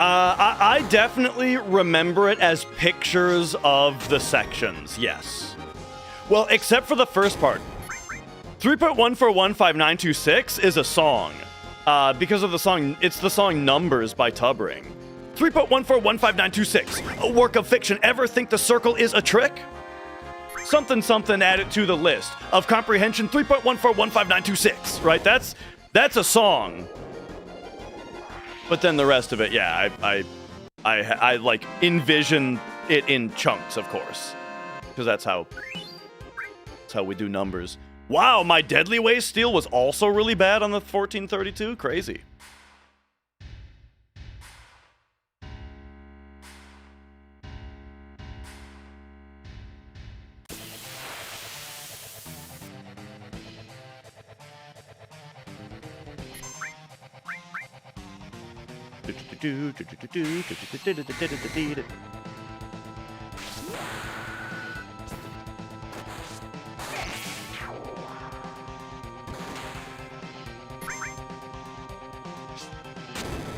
I definitely remember it as pictures of the sections, yes. Well, except for the first part. 3.1415926 is a song. Because of the song, it's the song Numbers by Tubring. 3.1415926, a work of fiction. Ever think the circle is a trick? Something something added to the list of comprehension. 3.1415926, right? That's a song. But then the rest of it, yeah, I like envision it in chunks, of course, because that's how we do numbers. Wow, my Deadly Waste Steel was also really bad on the 1432. Crazy.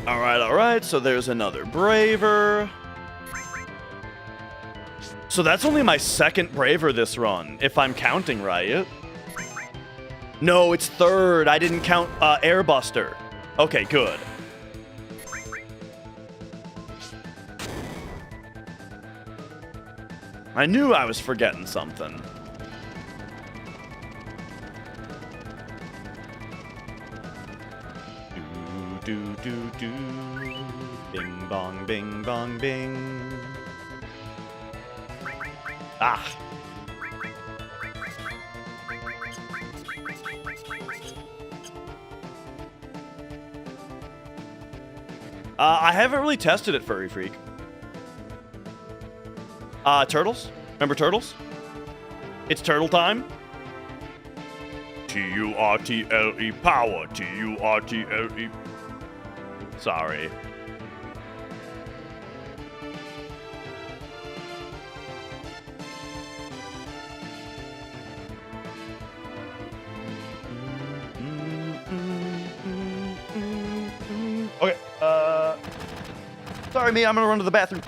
All right, so there's another Braver. So that's only my second Braver this run, if I'm counting right. No, it's third. I didn't count Airbuster. Okay, good. I knew I was forgetting something. Do, do, do. Bing, bong, bing, bong, bing. Ah. I haven't really tested it, Furry Freak. Turtles? Remember Turtles? It's turtle time. T-U-R-T-L-E power. T-U-R-T-L-E. Sorry. Okay, sorry, me, I'm gonna run to the bathroom.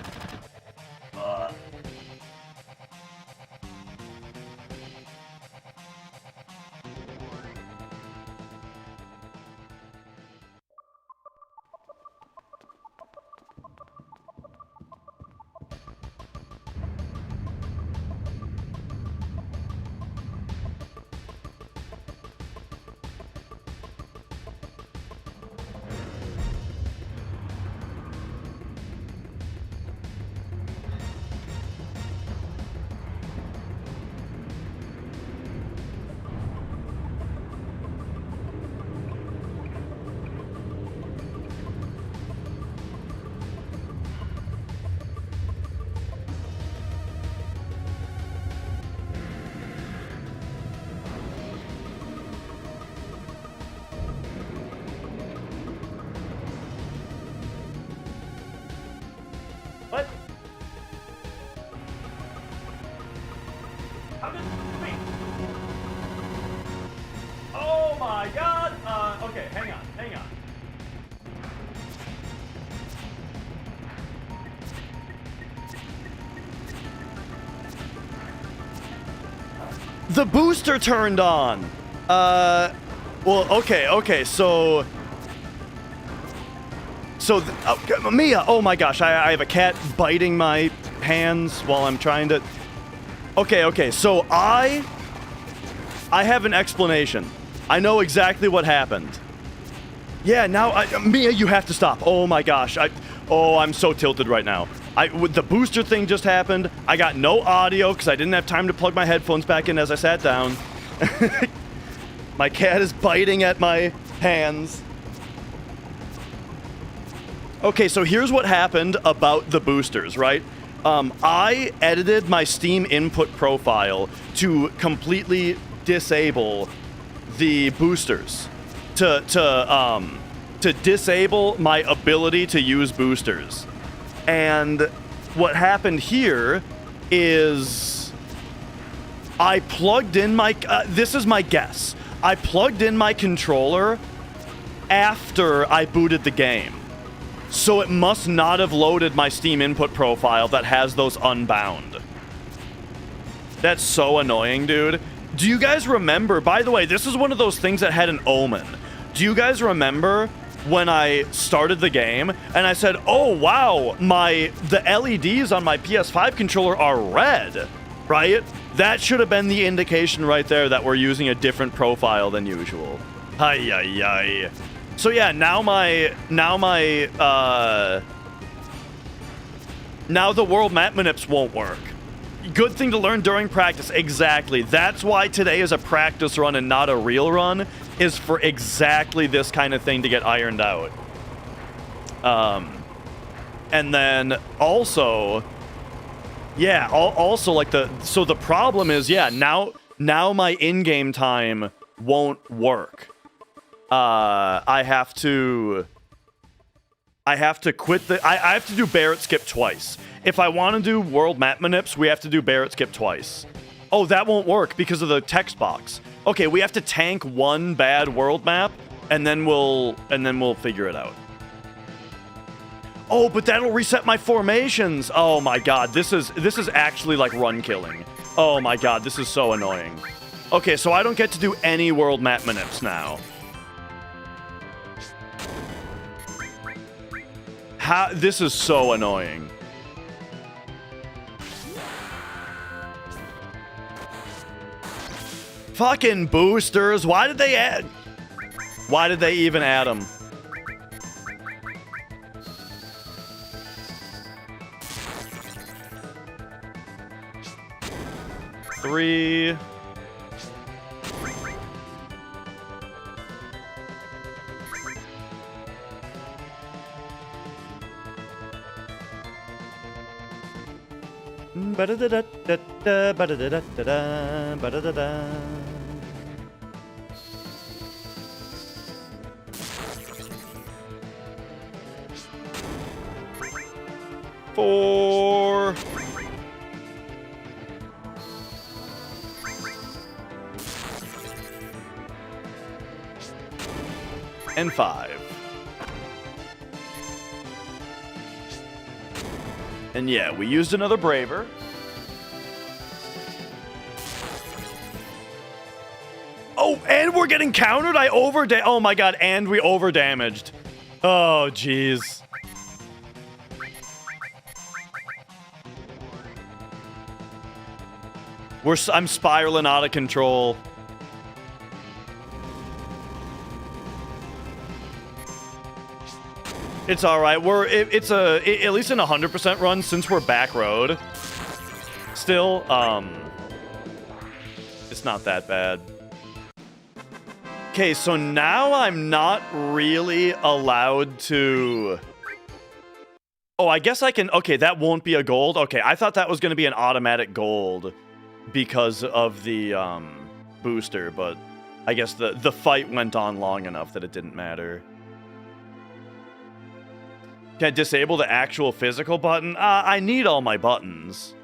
What? How did... Wait. Oh my god! Okay, hang on. The booster turned on! Well, okay, so... Mia, oh my gosh, I have a cat biting my hands while I'm trying to... Okay, so I have an explanation. I know exactly what happened. Yeah, now, Mia, you have to stop. Oh my gosh, I'm so tilted right now. The booster thing just happened. I got no audio because I didn't have time to plug my headphones back in as I sat down. My cat is biting at my hands. Okay, so here's what happened about the boosters, right? I edited my Steam input profile to completely disable the boosters, to disable my ability to use boosters. And what happened here is I plugged in my, this is my guess, I plugged in my controller after I booted the game. So it must not have loaded my Steam input profile that has those unbound. That's so annoying, dude. Do you guys remember, by the way, this is one of those things that had an omen. Do you guys remember when I started the game and I said, oh wow, the LEDs on my PS5 controller are red, right? That should have been the indication right there that we're using a different profile than usual. Ay, ay, ay. So yeah, now the world map manips won't work. Good thing to learn during practice. Exactly. That's why today is a practice run and not a real run, is for exactly this kind of thing to get ironed out. And then also, yeah, also like so the problem is, yeah, now my in-game time won't work. I have to quit I have to do Barrett skip twice. If I want to do world map manips, we have to do Barrett skip twice. Oh, that won't work because of the text box. Okay, we have to tank one bad world map, and then we'll figure it out. Oh, but that'll reset my formations. Oh my god, this is actually like run killing. Oh my god, this is so annoying. Okay, so I don't get to do any world map manips now. This is so annoying. Fucking boosters. Why did they even add them? Three. Ba-da-da-da-da-da, ba-da-da-da-da-da, ba-da-da-da. Four. And 5. And yeah, we used another Braver. Oh, and we're getting countered? Oh my god, and we overdamaged. Oh, jeez. I'm spiraling out of control. It's all right. It's at least in a 100% run since we're back road. Still, it's not that bad. Okay, so now I'm not really allowed to. Oh, I guess I can. Okay, that won't be a gold. Okay, I thought that was going to be an automatic gold because of the booster, but I guess the fight went on long enough that it didn't matter. Can I disable the actual physical button? I need all my buttons.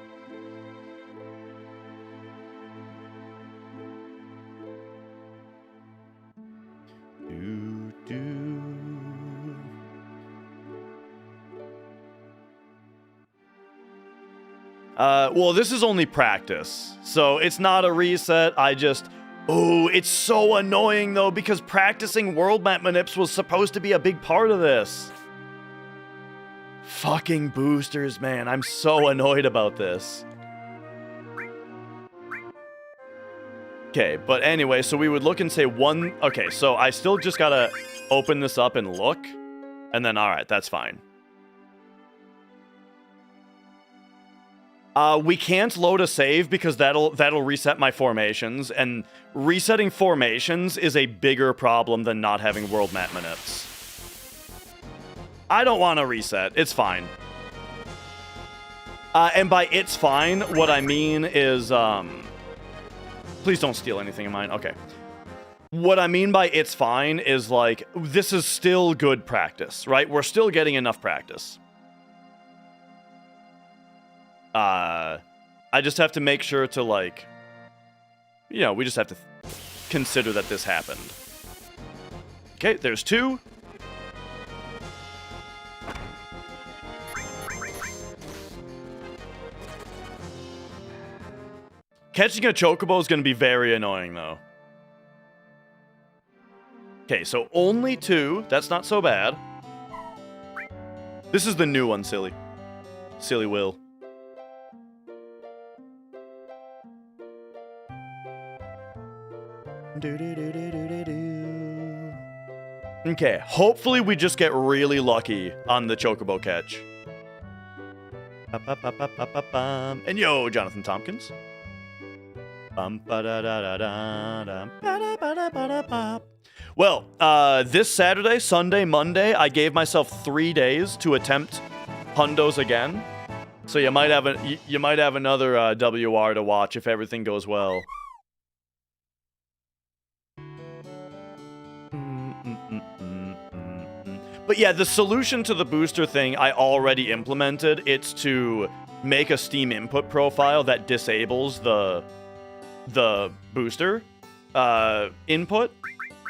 Well, this is only practice, so it's not a reset. Oh, it's so annoying though, because practicing world map manips was supposed to be a big part of this. Fucking boosters, man. I'm so annoyed about this. Okay, but anyway, so we would look and say one. Okay, so I still just gotta open this up and look, and then all right, that's fine. We can't load a save because that'll reset my formations, and resetting formations is a bigger problem than not having world map manips. I don't want to reset. It's fine. And by it's fine, what I mean is, please don't steal anything of mine. Okay. What I mean by it's fine is, like, this is still good practice, right? We're still getting enough practice. I just have to make sure to, like, you know, we just have to consider that this happened. Okay, there's 2. Catching a chocobo is going to be very annoying, though. Okay, so only 2. That's not so bad. This is the new one, silly. Silly Will. Okay, hopefully we just get really lucky on the chocobo catch. And yo, Jonathan Tompkins. Well, this Saturday, Sunday, Monday, I gave myself 3 days to attempt hundos again. So you might have another WR to watch if everything goes well. But yeah, the solution to the booster thing I already implemented. It's to make a Steam input profile that disables the booster input.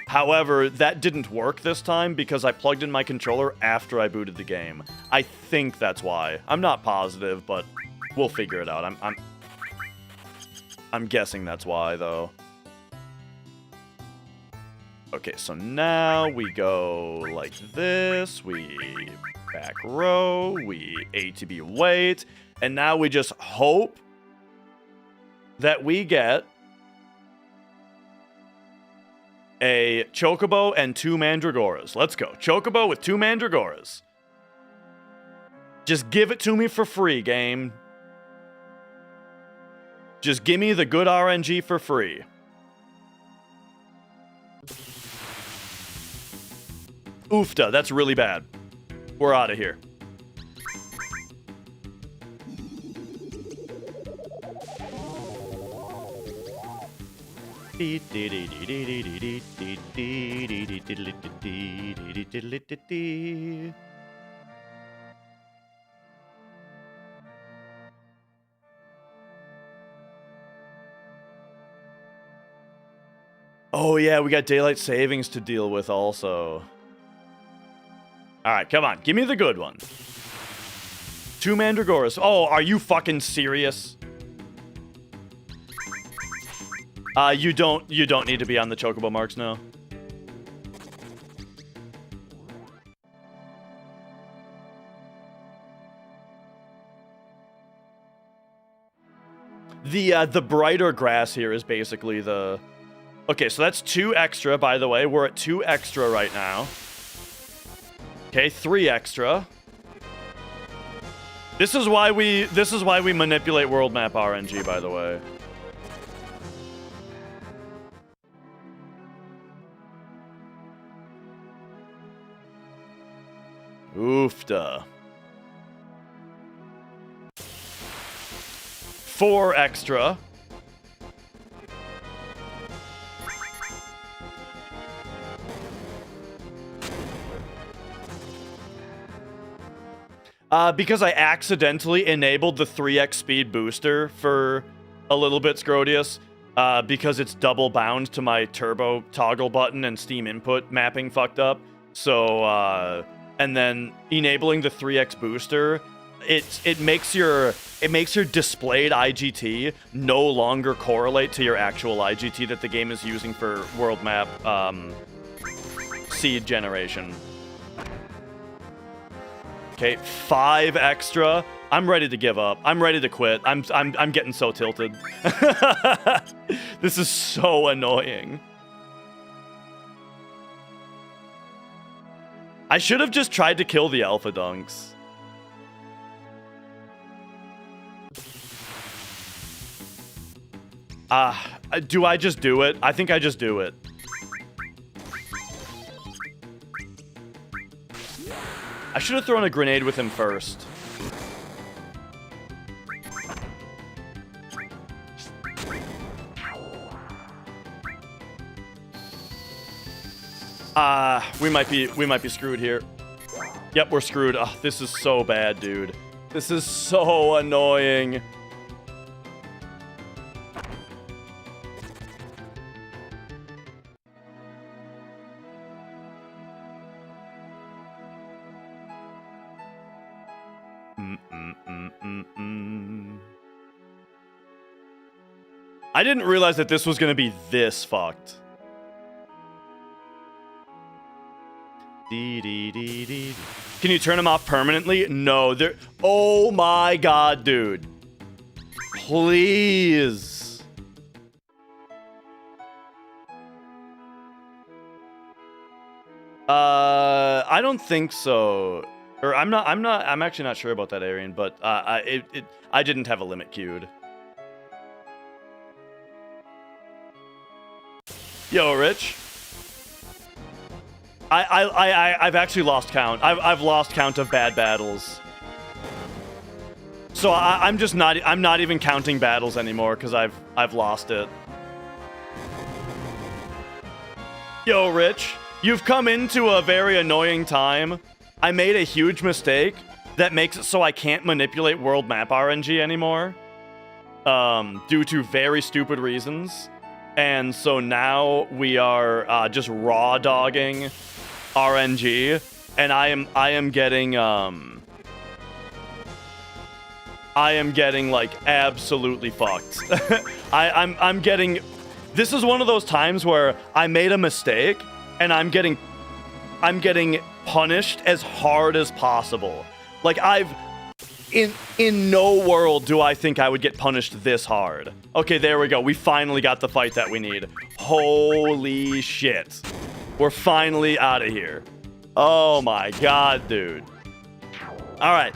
However, that didn't work this time because I plugged in my controller after I booted the game. I think that's why. I'm not positive, but we'll figure it out. I'm guessing that's why, though. Okay, so now we go like this. We back row. We A to B wait. And now we just hope that we get a chocobo and 2 mandragoras. Let's go. Chocobo with 2 mandragoras. Just give it to me for free, game. Just give me the good RNG for free. Oofta, that's really bad. We're out of here. Oh yeah, we got daylight savings to deal with also. Alright, come on. Give me the good one. 2 mandragoras. Oh, are you fucking serious? You don't need to be on the chocobo marks now. The brighter grass here is basically the... Okay, so that's 2 extra, by the way. We're at 2 extra right now. Okay, 3 extra. This is why we manipulate world map RNG, by the way. Oofta. 4 extra. Because I accidentally enabled the 3x speed booster for a little bit, Scrodius, because it's double bound to my turbo toggle button and Steam input mapping fucked up. So, and then enabling the 3x booster, it makes your displayed IGT no longer correlate to your actual IGT that the game is using for world map seed generation. Okay, 5 extra. I'm ready to give up. I'm ready to quit. I'm getting so tilted. This is so annoying. I should have just tried to kill the alpha dunks. Do I just do it? I think I just do it. I should have thrown a grenade with him first. We might be screwed here. Yep, we're screwed. Oh, this is so bad, dude. This is so annoying. I didn't realize that this was gonna be this fucked. Can you turn them off permanently? No, they're... Oh my god, dude. Please. I don't think so. Or I'm actually not sure about that, Arian, but I didn't have a limit queued. Yo, Rich. I've actually lost count. I've lost count of bad battles. So I'm not even counting battles anymore because I've lost it. Yo, Rich, you've come into a very annoying time. I made a huge mistake that makes it so I can't manipulate world map RNG anymore. Due to very stupid reasons. And so now we are just raw dogging RNG, and I am getting like absolutely fucked. I'm getting. This is one of those times where I made a mistake, and I'm getting punished as hard as possible. Like in no world do I think I would get punished this hard. Okay, there we go. We finally got the fight that we need. Holy shit. We're finally out of here. Oh my god, dude. All right.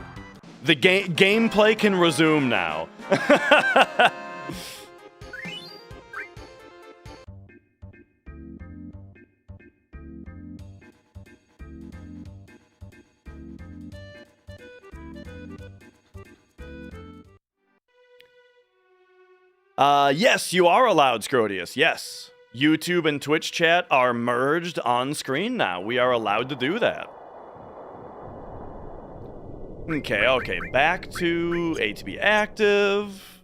The gameplay can resume now. Yes, you are allowed, Scrodius. Yes. YouTube and Twitch chat are merged on screen now. We are allowed to do that. Okay. Back to A to be active.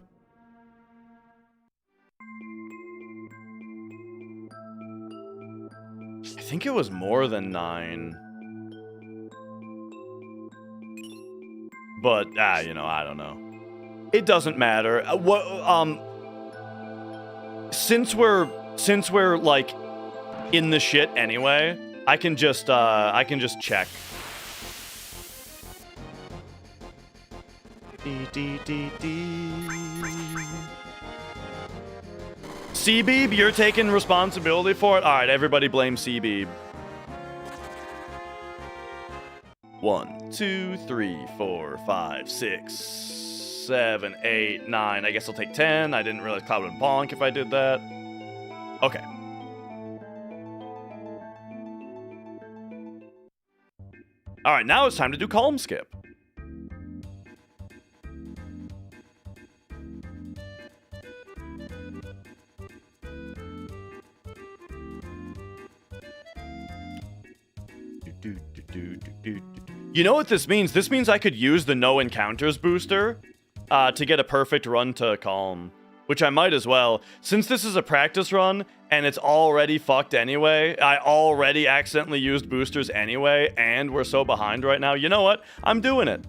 I think it was more than 9. But, you know, I don't know. It doesn't matter. Since we're like in the shit anyway, I can just check. C-Beeb, you're taking responsibility for it? Alright, everybody blame C-Beeb. 1, 2, 3, 4, 5, 6, 7, 8, 9. I guess I'll take 10. I didn't realize Cloud would bonk if I did that. Okay. Alright, now it's time to do column skip. You know what this means? This means I could use the no encounters booster to get a perfect run to calm, which I might as well. Since this is a practice run and it's already fucked anyway, I already accidentally used boosters anyway, and we're so behind right now. You know what? I'm doing it.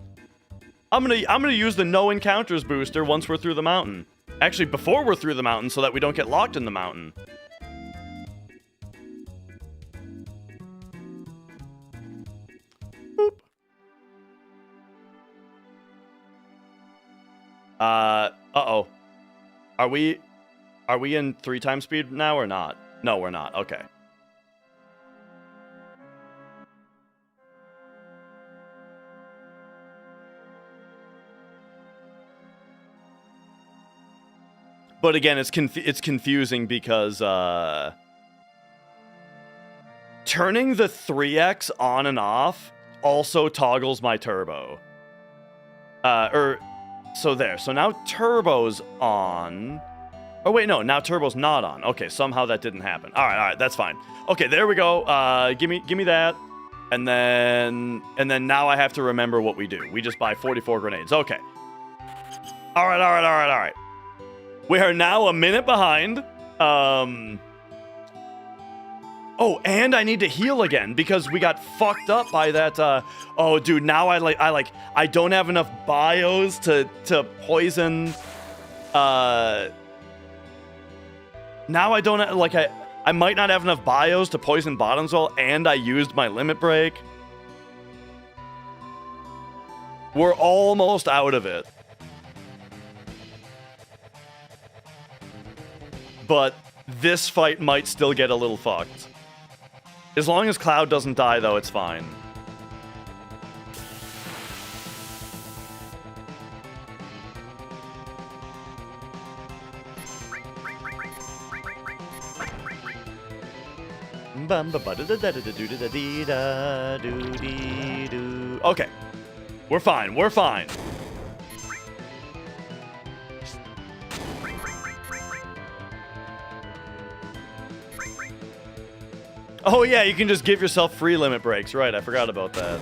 I'm gonna use the no encounters booster once we're through the mountain. Actually, before we're through the mountain, so that we don't get locked in the mountain. Boop. Uh-oh. Are we in 3x speed now or not? No, we're not. Okay. But again, it's confusing because turning the 3x on and off also toggles my turbo. So there. So now turbo's on. Oh wait, no. Now turbo's not on. Okay, somehow that didn't happen. All right, that's fine. Okay, there we go. Give me that. And then now I have to remember what we do. We just buy 44 grenades. Okay. All right. We are now a minute behind. Oh, and I need to heal again because we got fucked up by that. Oh, dude, now I don't have enough bios to poison Now I don't, like, I might not have enough bios to poison bottoms well, and I used my limit break. We're almost out of it. But this fight might still get a little fucked. As long as Cloud doesn't die, though, it's fine. Okay. We're fine. We're fine. Oh yeah, you can just give yourself free limit breaks. Right, I forgot about that.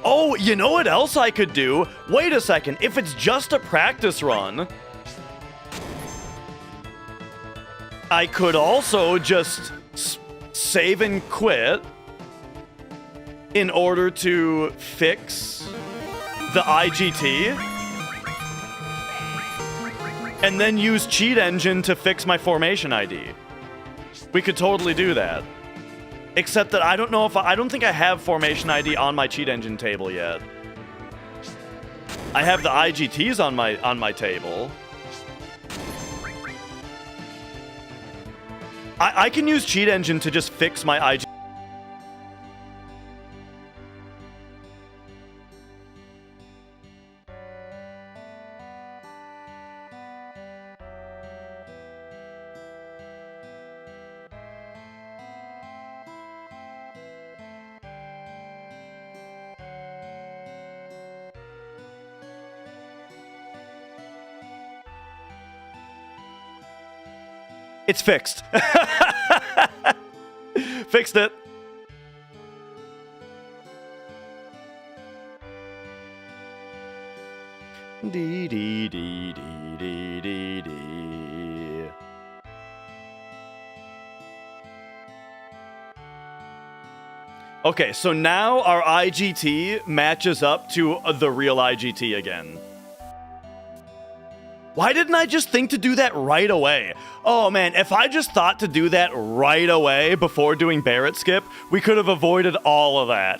Oh, you know what else I could do? Wait a second, if it's just a practice run, I could also just save and quit in order to fix the IGT, and then use Cheat Engine to fix my formation ID. We could totally do that. Except that I don't know if I don't think I have formation ID on my Cheat Engine table yet. I have the IGTs on my table. I can use Cheat Engine to just fix my IGT. It's fixed. Fixed it. Dee dee dee dee dee dee dee. Okay, so now our IGT matches up to the real IGT again. Why didn't I just think to do that right away? Oh man, if I just thought to do that right away before doing Barrett skip, we could have avoided all of that.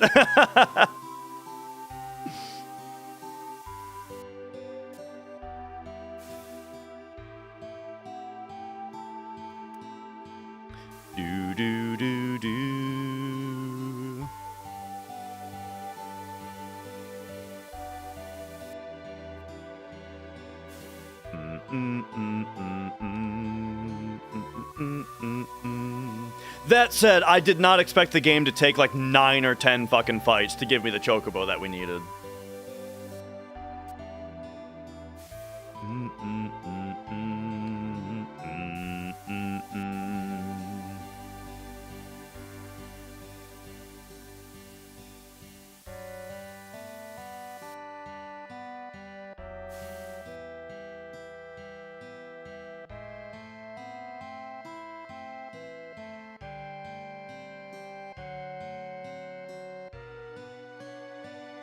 Do do do do. That said, I did not expect the game to take like 9 or 10 fucking fights to give me the chocobo that we needed.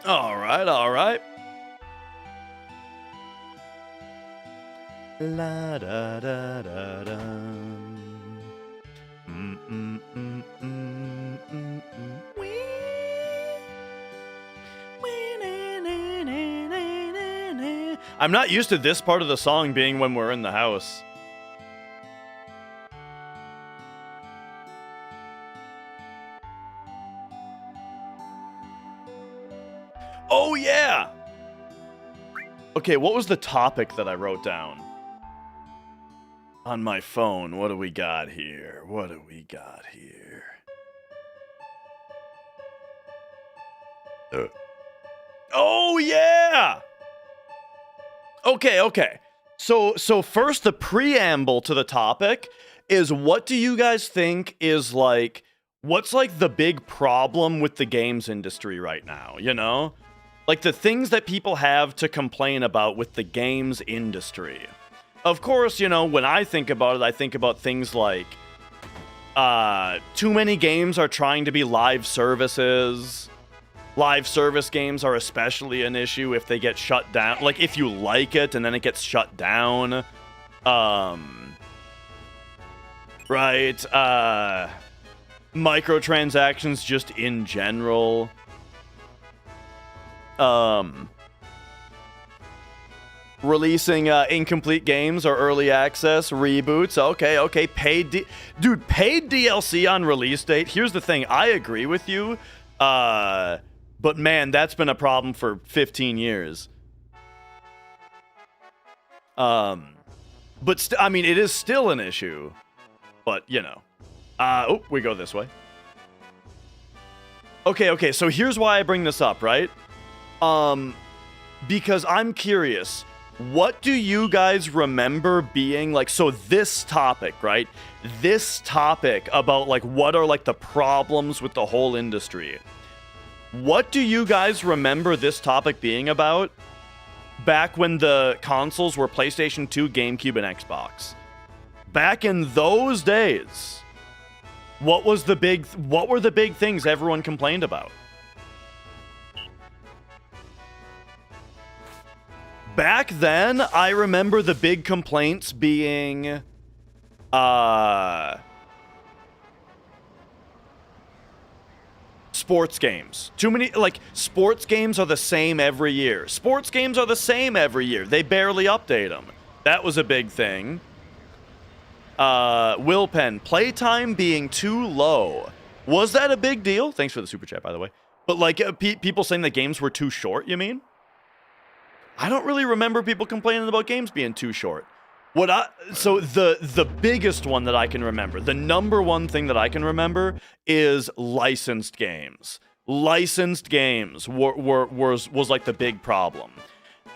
All right. La da da da da. I'm not used to this part of the song being when we're in the house. Oh, yeah! Okay, what was the topic that I wrote down? On my phone, what do we got here? What do we got here? Oh, yeah! Okay. So first, the preamble to the topic is, what do you guys think is, like, what's, like, the big problem with the games industry right now, you know? Like, the things that people have to complain about with the games industry. Of course, you know, when I think about it, I think about things like Too many games are trying to be live services. Live service games are especially an issue if they get shut down. Like, if you like it and then it gets shut down. Right. Microtransactions just in general. Releasing incomplete games or early access reboots. Okay. Paid DLC on release date. Here's the thing. I agree with you. But man, that's been a problem for 15 years. But I mean, it is still an issue. But, you know. Oh, we go this way. Okay, so here's why I bring this up, right? Because I'm curious. What do you guys remember being like? So this topic, right? This topic about like what are like the problems with the whole industry. What do you guys remember this topic being about back when the consoles were PlayStation 2, GameCube, and Xbox? Back in those days, what were the big things everyone complained about? Back then, I remember the big complaints being, sports games. Too many, like, sports games are the same every year. They barely update them. That was a big thing. Willpen, playtime being too low. Was that a big deal? Thanks for the super chat, by the way. But, like, people saying that games were too short, you mean? I don't really remember people complaining about games being too short. So the biggest one that I can remember, the number one thing that I can remember is licensed games. Licensed games was like the big problem.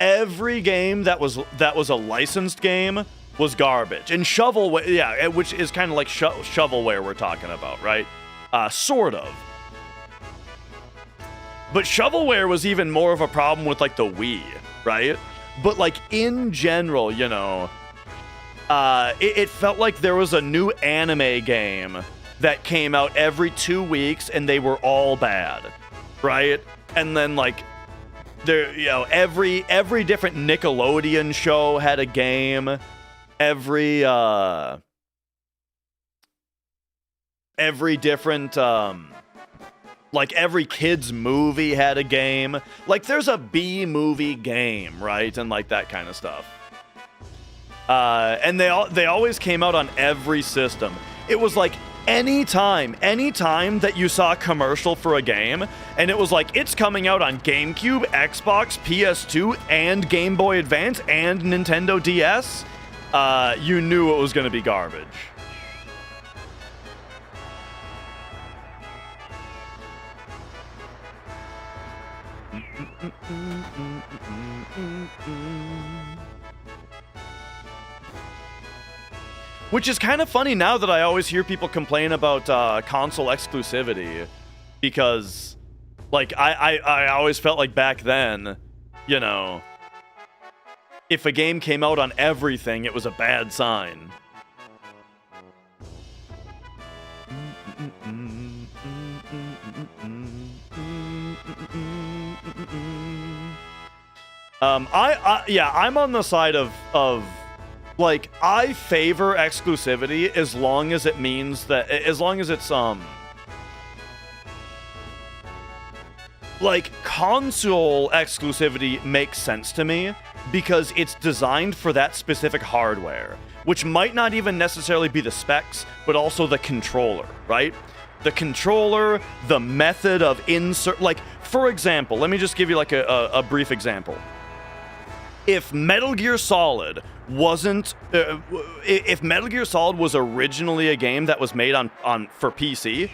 Every game that was a licensed game was garbage. And shovelware, yeah, which is kind of like shovelware we're talking about, right? Sort of. But shovelware was even more of a problem with like the Wii. Right? But, like, in general, you know, it felt like there was a new anime game that came out every 2 weeks, and they were all bad, right? And then, like, there, you know, every different Nickelodeon show had a game. Every different, like, every kid's movie had a game. Like, there's a B-movie game, right? And, like, that kind of stuff. And they always came out on every system. It was, like, anytime that you saw a commercial for a game, and it was like, it's coming out on GameCube, Xbox, PS2, and Game Boy Advance, and Nintendo DS, you knew it was going to be garbage. Which is kind of funny now that I always hear people complain about console exclusivity, because, like, I always felt like back then, you know, if a game came out on everything, it was a bad sign. I'm on the side of like, I favor exclusivity as long as it means that, as long as it's like, console exclusivity makes sense to me because it's designed for that specific hardware, which might not even necessarily be the specs, but also the controller, right? The controller, the method of insert, like, for example, let me just give you like a brief example. If Metal Gear Solid wasn't, if Metal Gear Solid was originally a game that was made for PC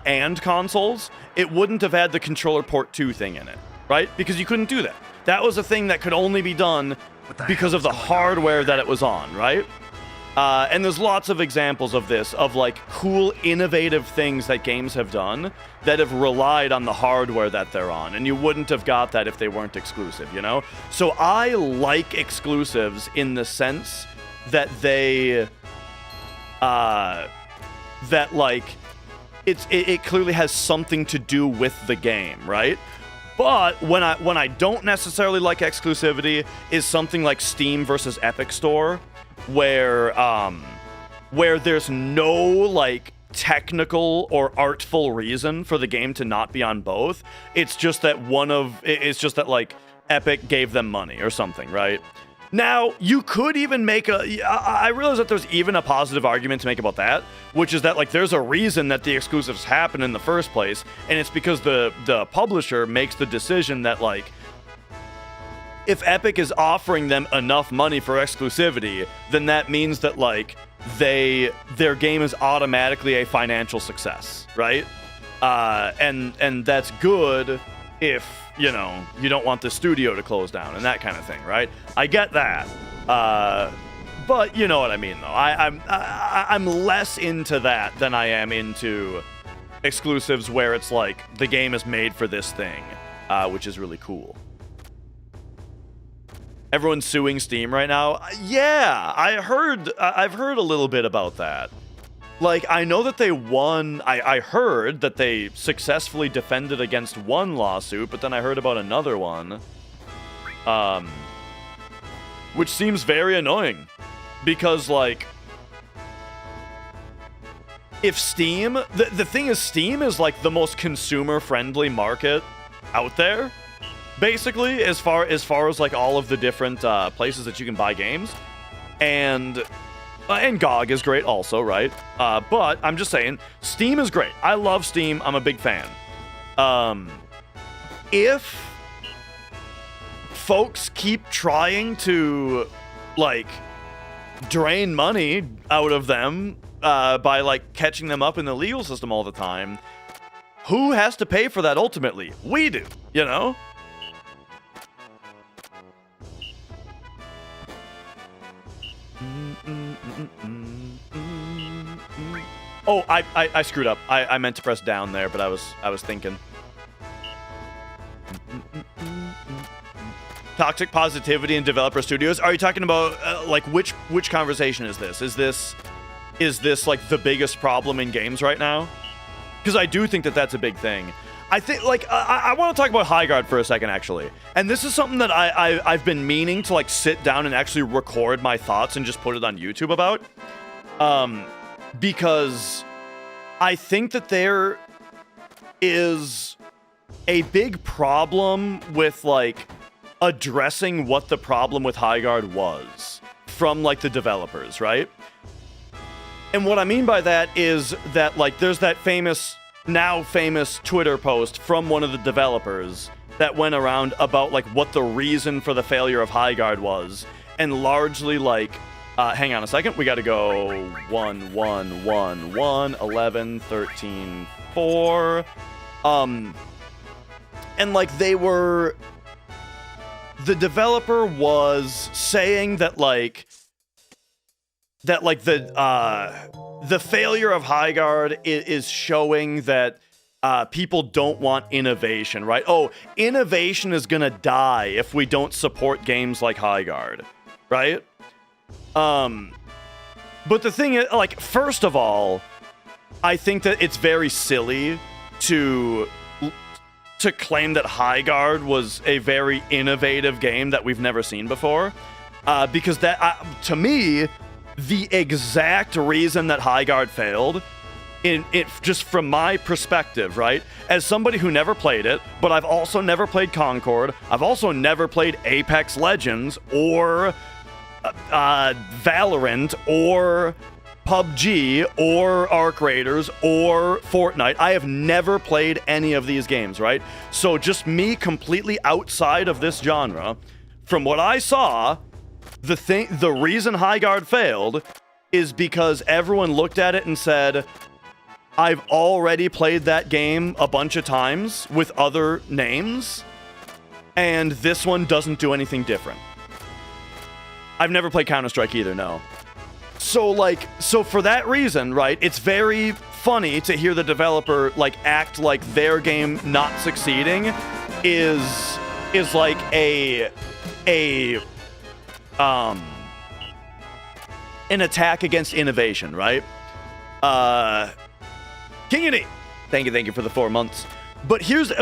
and consoles, it wouldn't have had the controller port 2 thing in it, right? Because you couldn't do that. That was a thing that could only be done because of the hardware that it was on, right? And there's lots of examples of this, of like cool, innovative things that games have done that have relied on the hardware that they're on, and you wouldn't have got that if they weren't exclusive, you know? So I like exclusives in the sense that that like it clearly has something to do with the game, right? But when I don't necessarily like exclusivity is something like Steam versus Epic Store, where there's no like technical or artful reason for the game to not be on both. It's just that like Epic gave them money or something, right? Now, you could even make I realize that there's even a positive argument to make about that, which is that, like, there's a reason that the exclusives happen in the first place, and it's because the publisher makes the decision that, like, if Epic is offering them enough money for exclusivity, then that means that, like, their game is automatically a financial success, right? And that's good if, you know, you don't want the studio to close down and that kind of thing, right? I get that. But you know what I mean, though. I'm less into that than I am into exclusives where it's like the game is made for this thing, which is really cool. Everyone's suing Steam right now. Yeah, I've heard a little bit about that. Like, I know that they won. I heard that they successfully defended against one lawsuit, but then I heard about another one, which seems very annoying, because, like, if Steam, the thing is, Steam is like the most consumer-friendly market out there, basically, as far as like all of the different places that you can buy games, and GOG is great also, right? But I'm just saying, Steam is great. I love Steam. I'm a big fan. If folks keep trying to, like, drain money out of them by, like, catching them up in the legal system all the time, who has to pay for that ultimately? We do, you know? Oh, I screwed up. I meant to press down there, but I was thinking. Toxic positivity in developer studios. Are you talking about like which conversation is this? Is this like the biggest problem in games right now? Because I do think that that's a big thing. I think, like, I want to talk about Highguard for a second, actually. And this is something that I've been meaning to, like, sit down and actually record my thoughts and just put it on YouTube about. Because I think that there is a big problem with, like, addressing what the problem with Highguard was from, like, the developers, right? And what I mean by that is that, like, there's that now famous Twitter post from one of the developers that went around about, like, what the reason for the failure of Highguard was, and largely, like, hang on a second, we gotta go 1, 1, 1, 1, 11, 13, 4, and, like, the developer was saying that, like, the failure of Highguard is showing that people don't want innovation, right? Oh, innovation is gonna die if we don't support games like Highguard, right? But the thing is, like, first of all, I think that it's very silly to claim that Highguard was a very innovative game that we've never seen before, because that, to me, the exact reason that Highguard failed, just from my perspective, right? As somebody who never played it, but I've also never played Concord, I've also never played Apex Legends, or Valorant, or PUBG, or Arc Raiders, or Fortnite. I have never played any of these games, right? So just me completely outside of this genre, from what I saw, the reason Highguard failed is because everyone looked at it and said, I've already played that game a bunch of times with other names, and this one doesn't do anything different. I've never played Counter-Strike either, no. So for that reason, right, it's very funny to hear the developer, like, act like their game not succeeding is like an attack against innovation, right? Kingity, thank you for the 4 months. But here's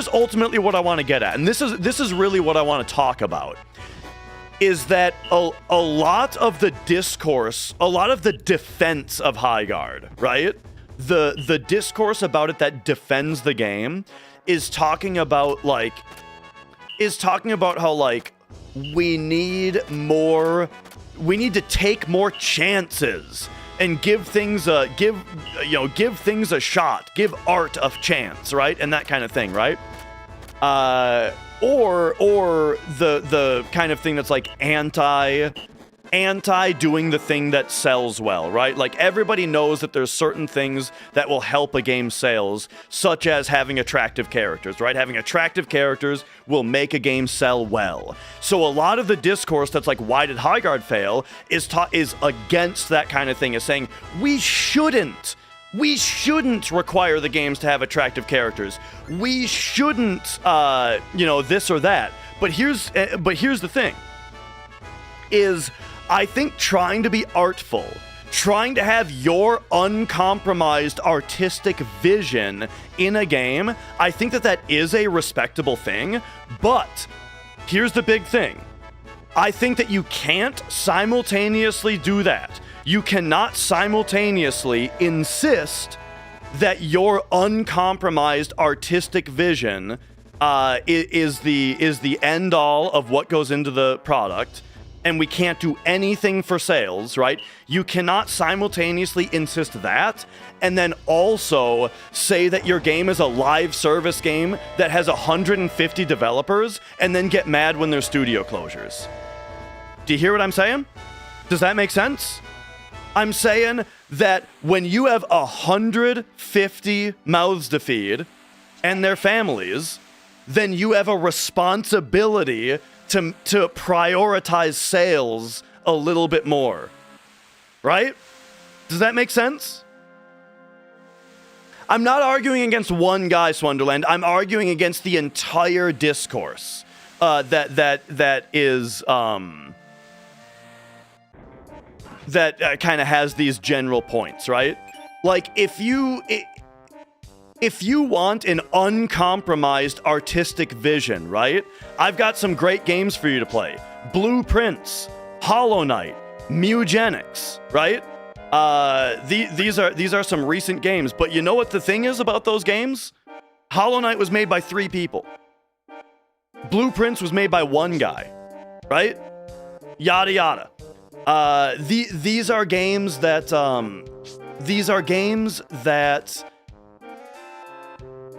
ultimately what I want to get at, and this is really what I want to talk about, is that a lot of the discourse, a lot of the defense of Highguard, right? The discourse about it that defends the game is talking about how like we need to take more chances and give things a shot, give art a chance, right? And that kind of thing, right? Or the kind of thing that's like anti doing the thing that sells well, right? Like everybody knows that there's certain things that will help a game's sales, such as having attractive characters, right? Having attractive characters will make a game sell well. So a lot of the discourse that's like, why did Highguard fail, is against that kind of thing, is saying we shouldn't require the games to have attractive characters. We shouldn't, this or that. But here's the thing, is I think trying to be artful, trying to have your uncompromised artistic vision in a game, I think that is a respectable thing. But here's the big thing. I think that you can't simultaneously do that. You cannot simultaneously insist that your uncompromised artistic vision is the end all of what goes into the product, and we can't do anything for sales, right? You cannot simultaneously insist that and then also say that your game is a live service game that has 150 developers and then get mad when there's studio closures. Do you hear what I'm saying? Does that make sense? I'm saying that when you have 150 mouths to feed and their families, then you have a responsibility to prioritize sales a little bit more, right? Does that make sense? I'm not arguing against one guy, Swunderland. I'm arguing against the entire discourse that kind of has these general points, right? Like, if you want an uncompromised artistic vision, right? I've got some great games for you to play. Blueprints, Hollow Knight, Mugenics, right? These are some recent games, but you know what the thing is about those games? Hollow Knight was made by 3 people. Blueprints was made by 1 guy, right? Yada yada. These are games that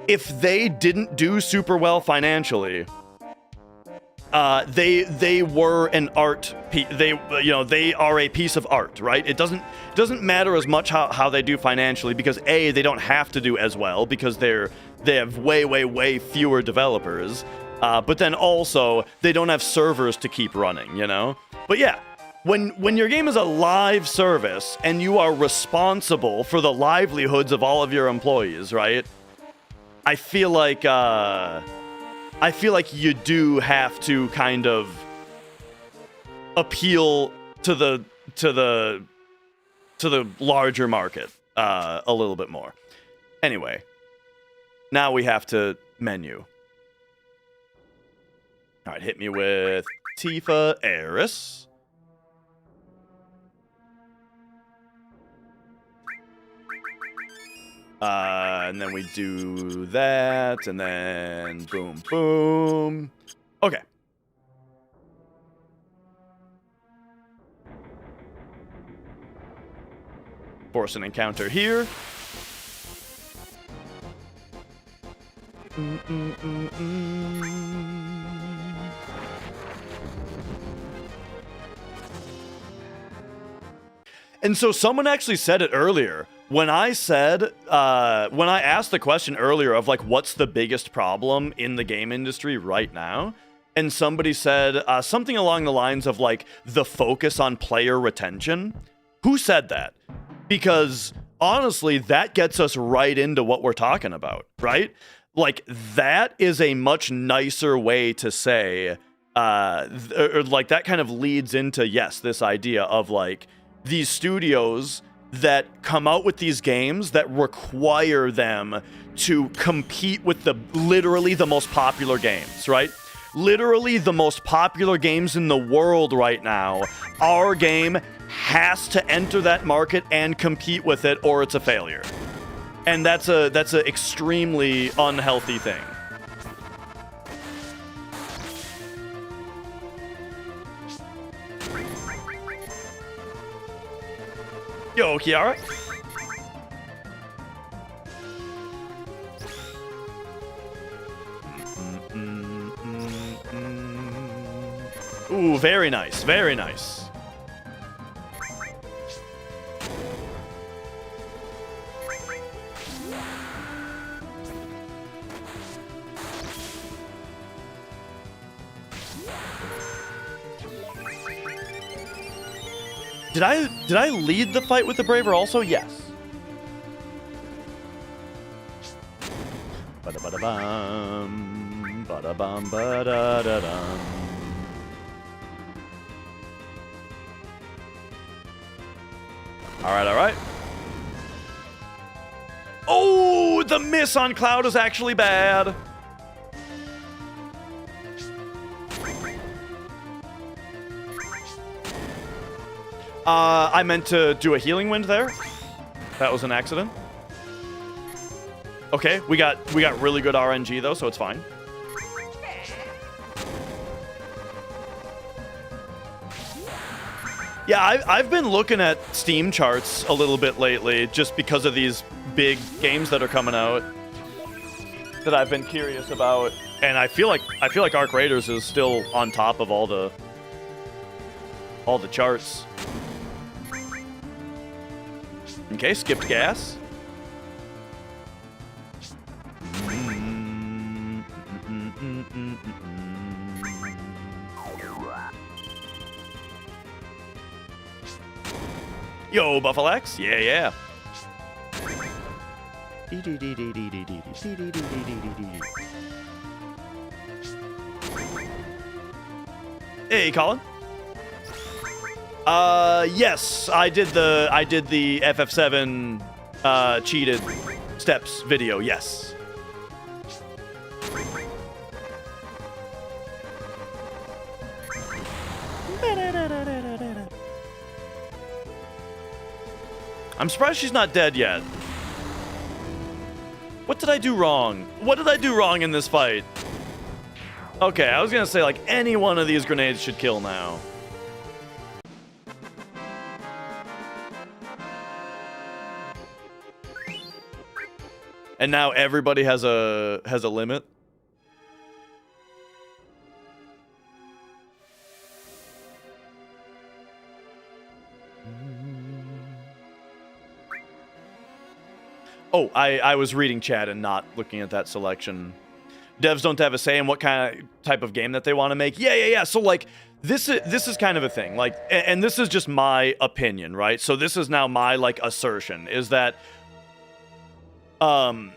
if they didn't do super well financially, they were an art piece. They are a piece of art, right? It doesn't matter as much how they do financially, because A, they don't have to do as well because they have way fewer developers. But then also they don't have servers to keep running, you know? But yeah, when your game is a live service and you are responsible for the livelihoods of all of your employees, right? I feel like you do have to kind of appeal to the larger market a little bit more. Anyway, now we have to menu. All right, hit me with Tifa Eris. And then we do that, and then boom, boom. Okay. Force an encounter here. And so someone actually said it earlier. When I asked the question earlier of like, what's the biggest problem in the game industry right now? And somebody said something along the lines of like the focus on player retention. Who said that? Because honestly, that gets us right into what we're talking about, right? Like, that is a much nicer way to say, or like that kind of leads into, yes, this idea of like these studios that come out with these games that require them to compete with literally the most popular games, right? Literally the most popular games in the world right now. Our game has to enter that market and compete with it, or it's a failure. And that's a extremely unhealthy thing. Yo, Kiara. Ooh, very nice, very nice. Did I lead the fight with the Braver also? Yes. Ba-da-ba-da-bum, ba-da-bum, ba-da-da-dum. All right. Oh, the miss on Cloud is actually bad. I meant to do a healing wind there. That was an accident. Okay, we got really good RNG though, so it's fine. Yeah, I've been looking at Steam charts a little bit lately just because of these big games that are coming out that I've been curious about, and I feel like Arc Raiders is still on top of all the charts. Okay, skipped gas. Yo, Buffalex. Yeah. Hey, Colin. Yes, I did the FF7 cheated steps video. Yes. I'm surprised she's not dead yet. What did I do wrong? What did I do wrong in this fight? Okay, I was gonna say, like, any one of these grenades should kill now. And now everybody has a limit. Oh, I was reading chat and not looking at that selection. Devs don't have a say in what type of game that they want to make. Yeah. So, like, this is kind of a thing. Like, and this is just my opinion, right? So this is now my, like, assertion, is that I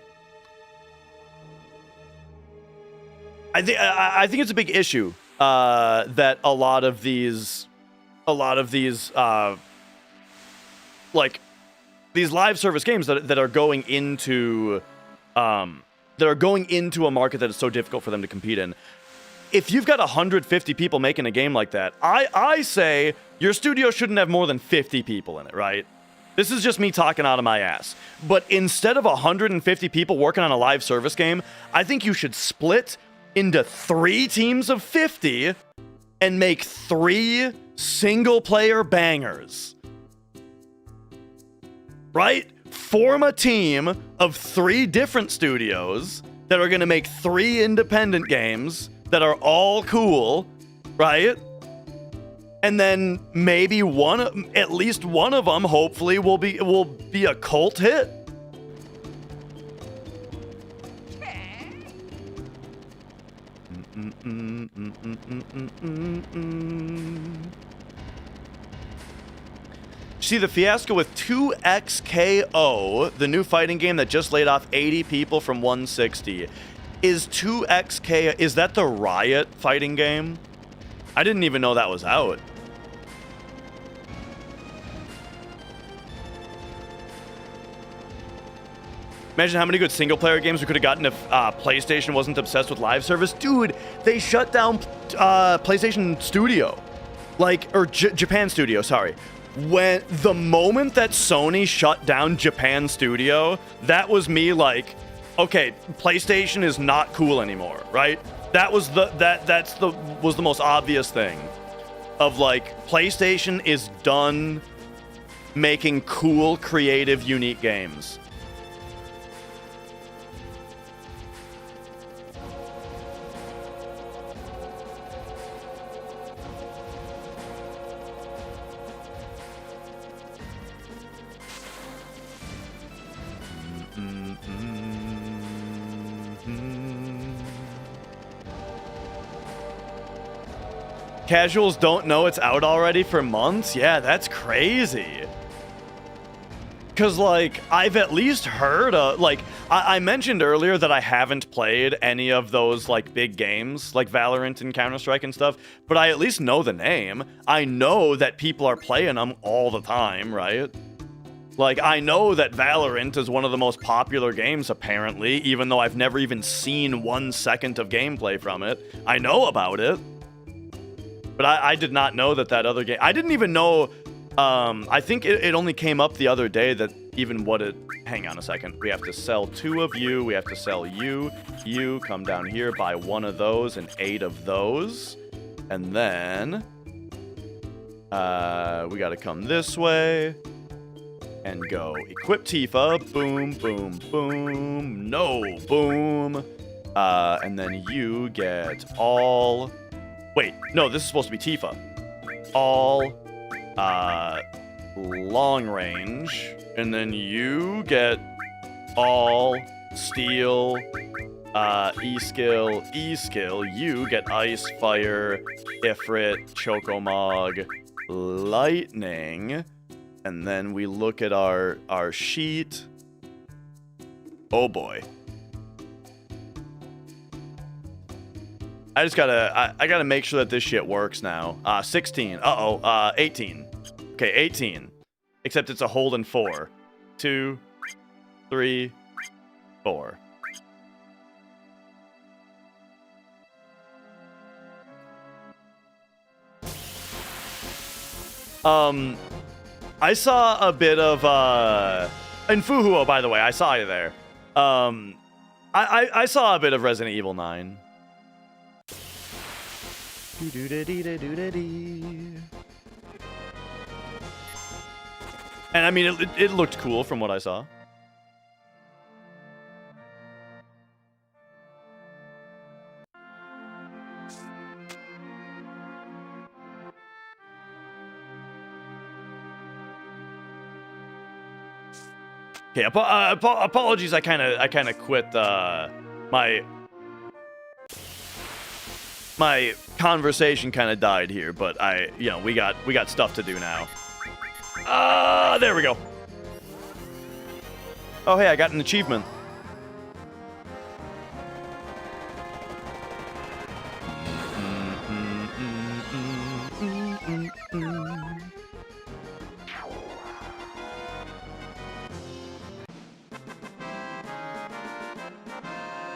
think it's a big issue that a lot of these like these live service games that are going into a market that is so difficult for them to compete in. If you've got 150 people making a game like that, I say your studio shouldn't have more than 50 people in it, right? This is just me talking out of my ass. But instead of 150 people working on a live service game, I think you should split into 3 teams of 50 and make 3 single-player bangers. Right? Form a team of 3 different studios that are going to make 3 independent games that are all cool, right? And then maybe at least one of them, hopefully, will be a cult hit. See the fiasco with 2XKO, the new fighting game that just laid off 80 people from 160. Is 2XKO, is that the Riot fighting game? I didn't even know that was out. Imagine how many good single-player games we could have gotten if PlayStation wasn't obsessed with live service. Dude, they shut down PlayStation Studio. Like, or Japan Studio, sorry. When the moment that Sony shut down Japan Studio, that was me like, okay, PlayStation is not cool anymore, right? That was was the most obvious thing of like, PlayStation is done making cool, creative, unique games. Casuals don't know it's out already for months? Yeah, that's crazy. Because, like, I've at least heard, like, I mentioned earlier that I haven't played any of those, like, big games, like Valorant and Counter-Strike and stuff, but I at least know the name. I know that people are playing them all the time, right? Like, I know that Valorant is one of the most popular games, apparently, even though I've never even seen 1 second of gameplay from it. I know about it. But I did not know that other game... I didn't even know... I think it only came up the other day that even what it... Hang on a second. We have to sell 2 of you. We have to sell you. You, come down here, buy 1 of those and 8 of those. And then... we gotta come this way. And go equip Tifa. Boom, boom, boom. No, boom. And then you get all... Wait, no, this is supposed to be Tifa. All long range, and then you get all steel, E-skill, E-skill. You get ice, fire, Ifrit, Chocomog, lightning, and then we look at our sheet. Oh boy. I just gotta, I gotta make sure that this shit works now. 16. 18. Okay, 18. Except it's a hold and 4. 2, 3, 4. I saw a bit of, in Fuhuo, by the way, I saw you there. I saw a bit of Resident Evil 9. And I mean, it looked cool from what I saw. Okay, apologies. I kind of quit my conversation kind of died here, but we got stuff to do now. There we go. Oh, hey, I got an achievement.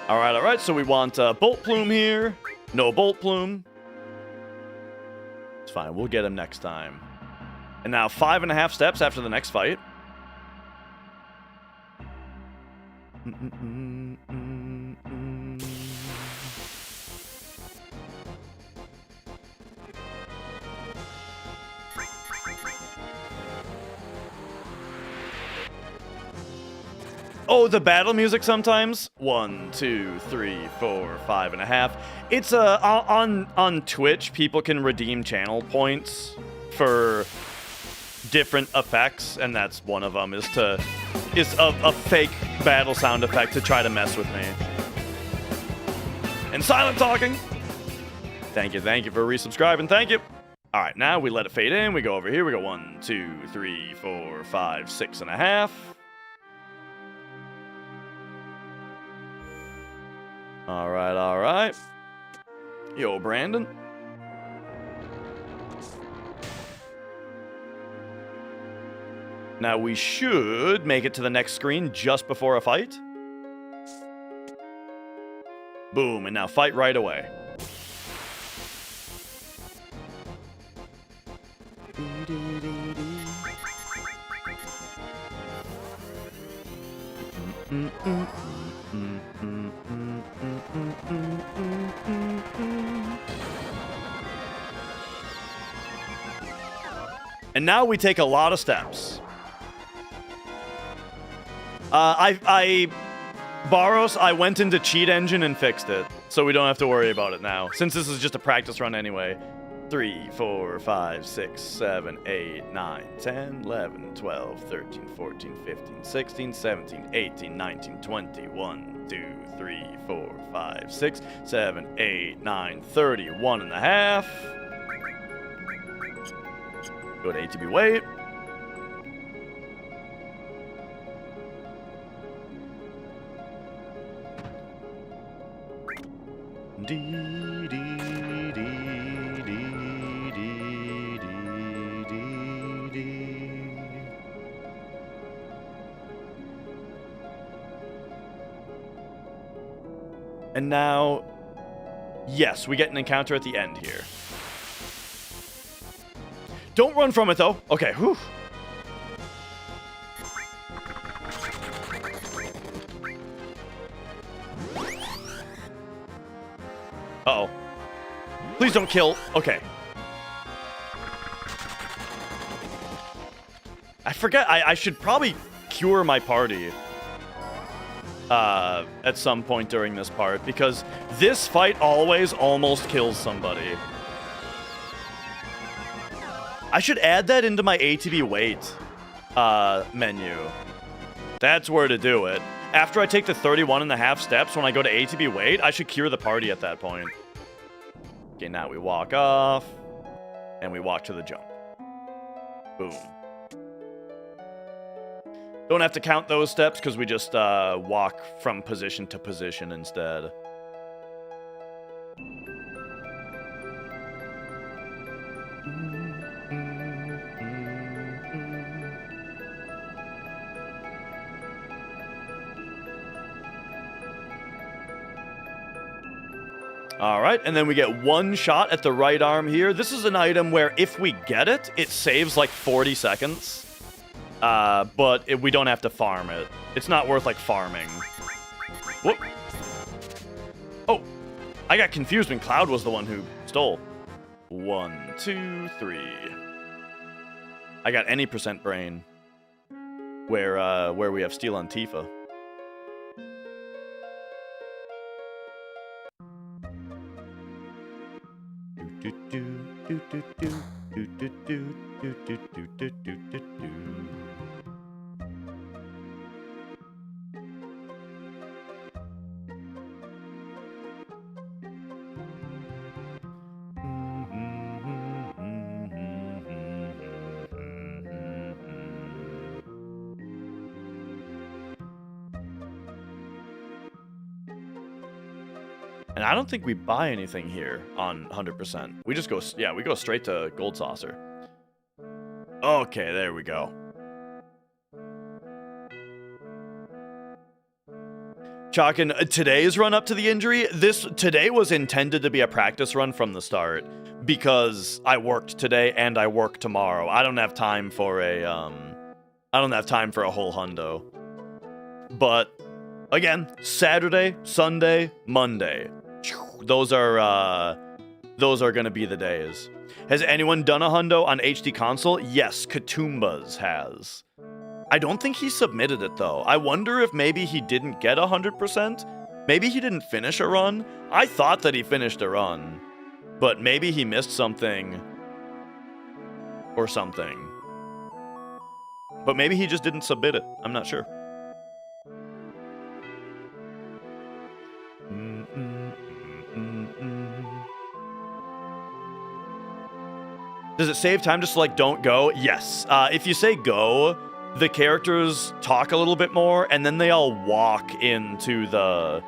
All right, so we want Bolt Plume here. No Bolt Plume. It's fine, we'll get him next time. And now 5.5 steps after the next fight. Oh, the battle music sometimes? 1, 2, 3, 4, 5.5. It's on Twitch, people can redeem channel points for different effects, and that's one of them. Is a fake battle sound effect to try to mess with me. And silent talking. Thank you for resubscribing. Thank you. All right, now we let it fade in. We go over here. We go 1, 2, 3, 4, 5, 6.5. All right. Yo, Brandon. Now we should make it to the next screen just before a fight. Boom, and now fight right away. And now we take a lot of steps. Baros, I went into Cheat Engine and fixed it, so we don't have to worry about it now, since this is just a practice run anyway. 3, 4, 5, 6, 7, 8, 9, 10, 11, 12, 13, 14, 15, 16, 17, 18, 19, 20, 1, 2, 3, 4, 5, 6, 7, 8, 9, 30, 1.5. Go to ATB wait. And now, yes, we get an encounter at the end here. Don't run from it, though. Okay, whew. Uh-oh. Please don't kill. Okay. I forget. I should probably cure my party at some point during this part, because this fight always almost kills somebody. I should add that into my ATB wait menu. That's where to do it. After I take the 31.5 steps, when I go to ATB wait, I should cure the party at that point. Okay, now we walk off, and we walk to the jump. Boom. Don't have to count those steps, because we just walk from position to position instead. Alright, and then we get one shot at the right arm here. This is an item where if we get it, it saves like 40 seconds. But we don't have to farm it. It's not worth like farming. Whoop. Oh, I got confused when Cloud was the one who stole. 1, 2, 3. I got any percent brain where we have Steel on Tifa. And I don't think we buy anything here on 100%. We just go, yeah, we go straight to Gold Saucer. Okay, there we go. Chalkin, today's run up to the injury, today was intended to be a practice run from the start, because I worked today and I work tomorrow. I don't have time for a whole hundo. But again, Saturday, Sunday, Monday. Those are going to be the days. Has anyone done a hundo on HD console? Yes, Katumbas has. I don't think he submitted it, though. I wonder if maybe he didn't get 100%. Maybe he didn't finish a run. I thought that he finished a run. But maybe he missed something. Or something. But maybe he just didn't submit it. I'm not sure. Does it save time just to, like, don't go? Yes. If you say go, the characters talk a little bit more, and then they all walk into the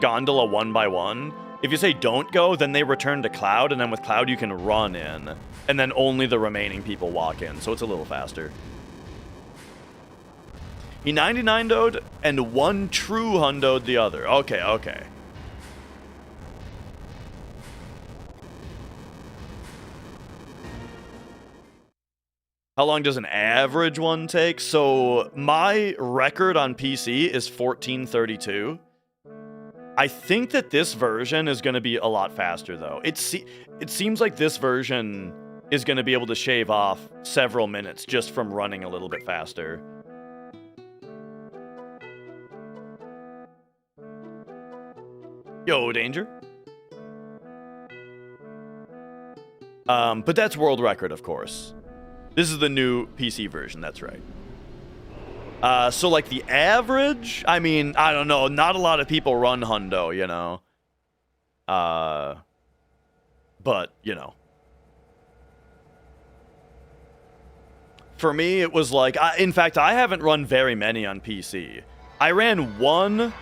gondola one by one. If you say don't go, then they return to Cloud, and then with Cloud you can run in, and then only the remaining people walk in, so it's a little faster. He 99'd and one true hundoed the other. Okay, okay. How long does an average one take? So my record on PC is 1432. I think that this version is going to be a lot faster, though. It seems like this version is going to be able to shave off several minutes just from running a little bit faster. Yo, Danger. But that's world record, of course. This is the new PC version, that's right. So, like, the average, I mean, I don't know, not a lot of people run Hundo, you know? But, you know. For me, it was like, in fact, I haven't run very many on PC. I ran one,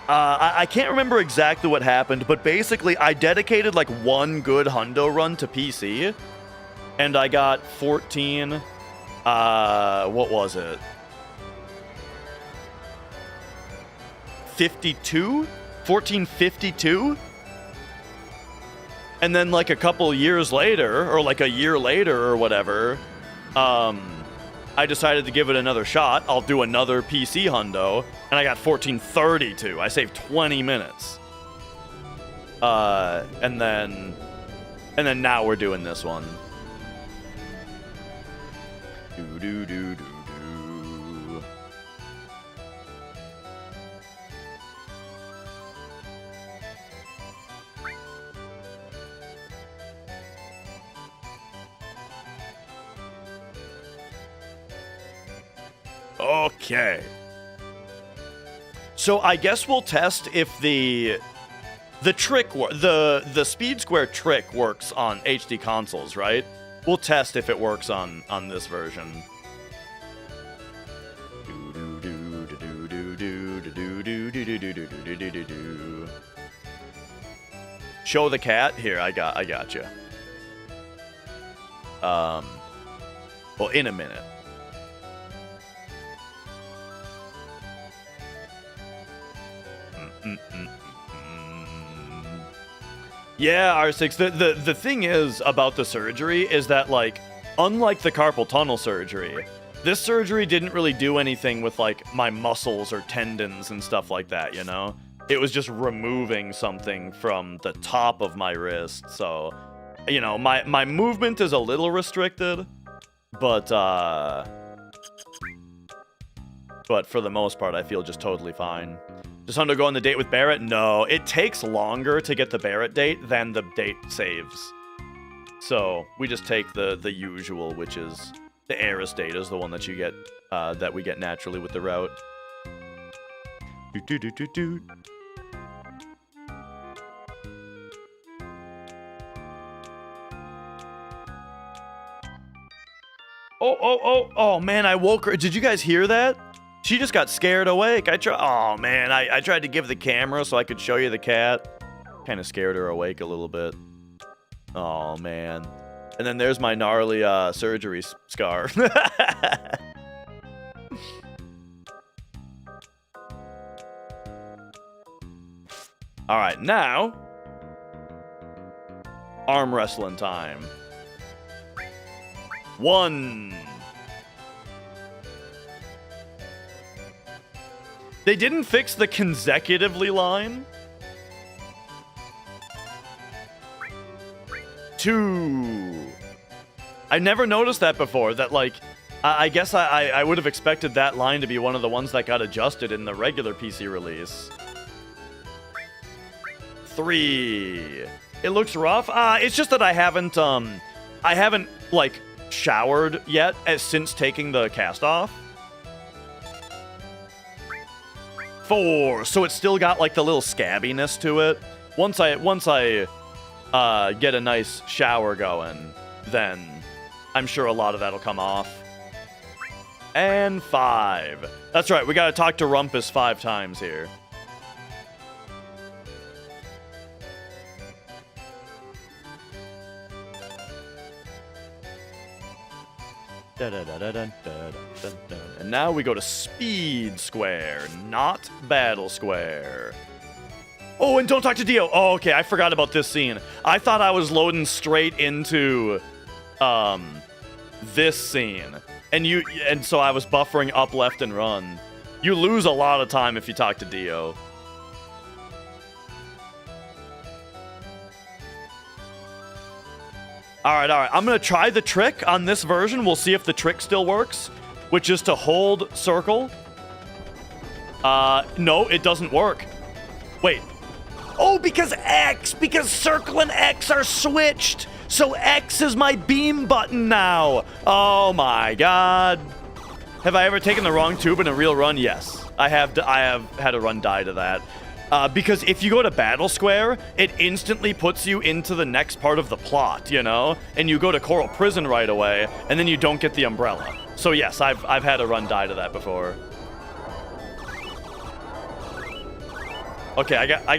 I can't remember exactly what happened, but basically, I dedicated, like, one good Hundo run to PC, and I got 14, what was it? 1452? And then like a couple years later, or like a year later or whatever, I decided to give it another shot. I'll do another PC Hundo, and I got 1432. I saved 20 minutes. And then now we're doing this one. Do. Okay. So I guess we'll test if the speed square trick works on HD consoles, right? We'll test if it works on this version. Show the cat? Here, I got you. Well, in a minute. Yeah, R6. The thing is about the surgery is that, like, unlike the carpal tunnel surgery, this surgery didn't really do anything with, like, my muscles or tendons and stuff like that, you know? It was just removing something from the top of my wrist, so, you know, my movement is a little restricted, but for the most part, I feel just totally fine. Does Hundo go on the date with Barrett? No, it takes longer to get the Barrett date than the date saves. So we just take the usual, which is the Eris date is the one that you get, that we get naturally with the route. Oh, man, I woke her. Did you guys hear that? She just got scared awake. Oh, man, I tried to give the camera so I could show you the cat. Kind of scared her awake a little bit. Oh, man. And then there's my gnarly surgery scar. All right, now arm wrestling time. 1. They didn't fix the consecutively line. 2. I never noticed that before, that, like, I guess I would have expected that line to be one of the ones that got adjusted in the regular PC release. 3. It looks rough. It's just that I haven't, like, showered yet since taking the cast off. 4. So it's still got, like, the little scabbiness to it. Once I get a nice shower going, then I'm sure a lot of that'll come off. And 5. That's right, we gotta talk to Rumpus 5 times here. And now we go to Speed Square, not Battle Square. Oh, and don't talk to Dio. Oh, okay, I forgot about this scene. I thought I was loading straight into this scene. And so I was buffering up, left, and run. You lose a lot of time if you talk to Dio. Alright, alright. I'm gonna try the trick on this version. We'll see if the trick still works, which is to hold circle. No, it doesn't work. Wait. Oh, because circle and X are switched. So X is my beam button now. Oh my god. Have I ever taken the wrong tube in a real run? Yes. I have had a run die to that. Because if you go to Battle Square, it instantly puts you into the next part of the plot, you know? And you go to Coral Prison right away, and then you don't get the umbrella. So yes, I've had a run die to that before. Okay, I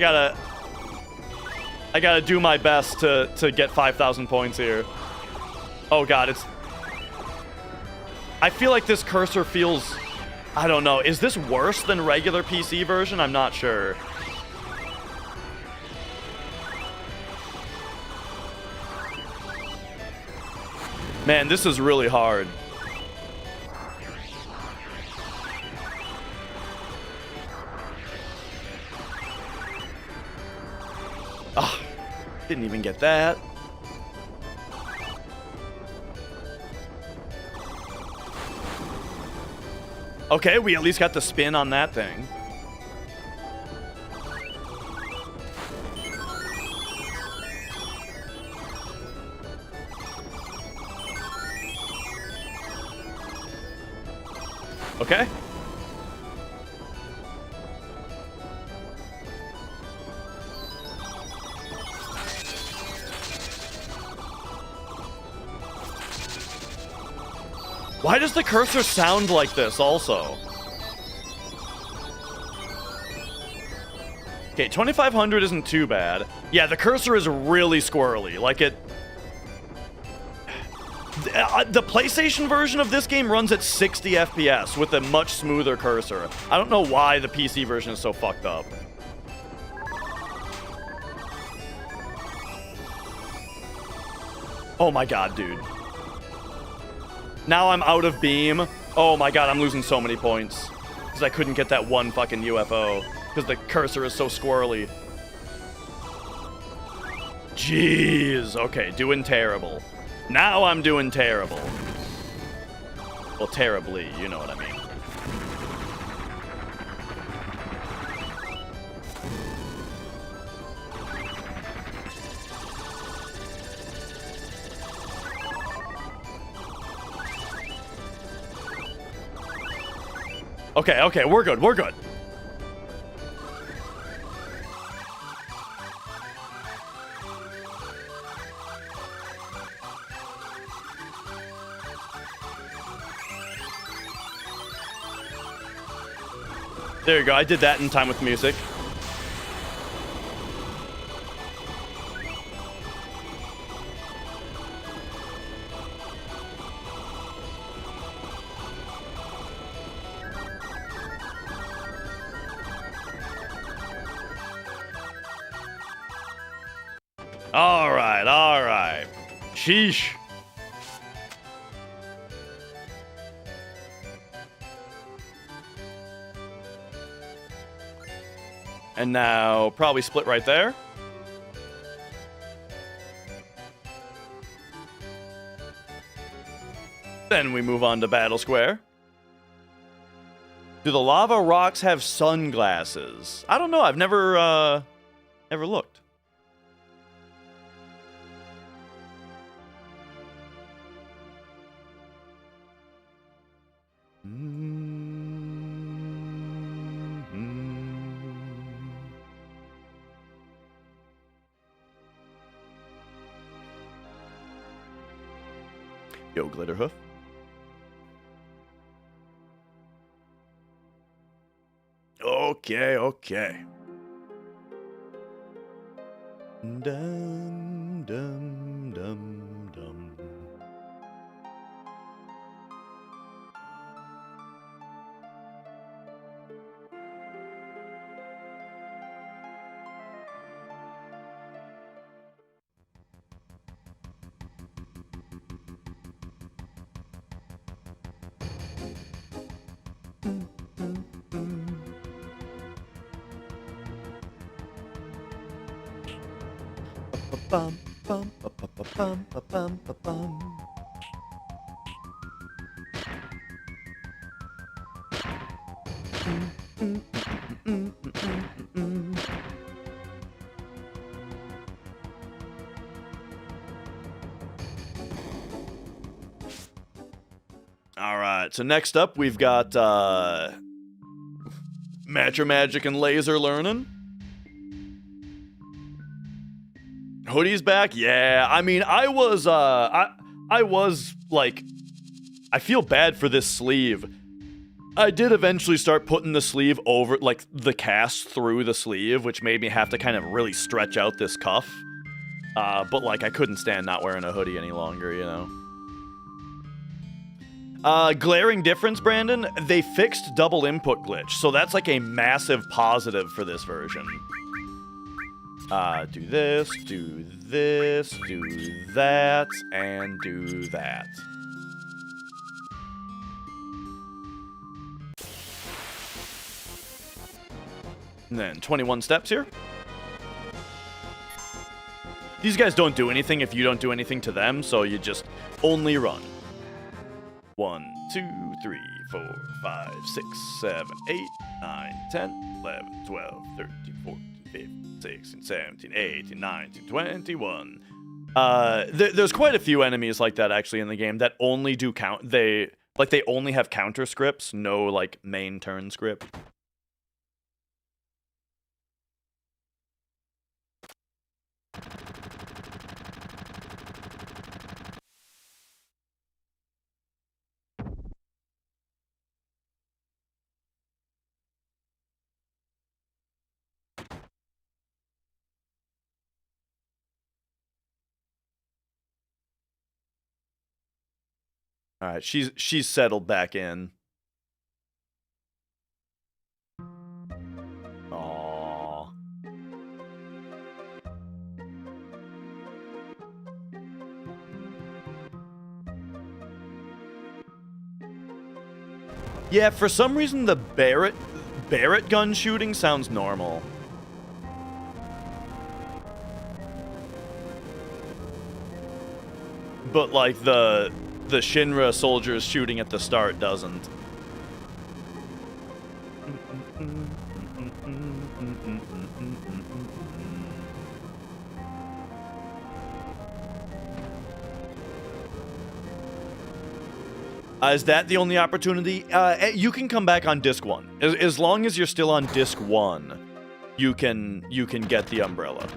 gotta do my best to get 5,000 points here. Oh god, I feel like this cursor feels... I don't know. Is this worse than regular PC version? I'm not sure. Man, this is really hard. Ah, didn't even get that. Okay, we at least got the spin on that thing. Okay. Why does the cursor sound like this also? Okay, 2500 isn't too bad. Yeah, the cursor is really squirrely. Like it... The PlayStation version of this game runs at 60 FPS with a much smoother cursor. I don't know why the PC version is so fucked up. Oh my god, dude. Now I'm out of beam. Oh my god, I'm losing so many points. Because I couldn't get that one fucking UFO. Because the cursor is so squirrely. Jeez. Okay, doing terrible. Now I'm doing terrible. Well, terribly, you know what I mean. Okay, okay, we're good, we're good. There you go, I did that in time with music. Alright, alright. Sheesh. And now, probably split right there. Then we move on to Battle Square. Do the lava rocks have sunglasses? I don't know, I've never looked. Yo, Glitterhoof. Okay, okay. Dum, dum, dum, dum. All right, so next up we've got Matcha Magic and Laser Learning. Hoodie's back? Yeah, I mean, I was like, I feel bad for this sleeve. I did eventually start putting the sleeve over, like, the cast through the sleeve, which made me have to kind of really stretch out this cuff. But, like, I couldn't stand not wearing a hoodie any longer, you know? Glaring difference, Brandon, they fixed double input glitch, so that's like a massive positive for this version. Do this, do that, and do that. And then 21 steps here. These guys don't do anything if you don't do anything to them, so you just only run. 1, 2, 3, 4, 5, 6, 7, 8, 9, 10, 11, 12, 13, 14, 15, 16, 17, 18, 19, 21. There's quite a few enemies like that actually in the game that only do they only have counter scripts, no like main turn script. All right, she's settled back in. Aww. Yeah, for some reason the Barrett gun shooting sounds normal. But like the Shinra soldiers shooting at the start doesn't. Is that the only opportunity? You can come back on disc 1. As long as you're still on disc 1, you can get the umbrella.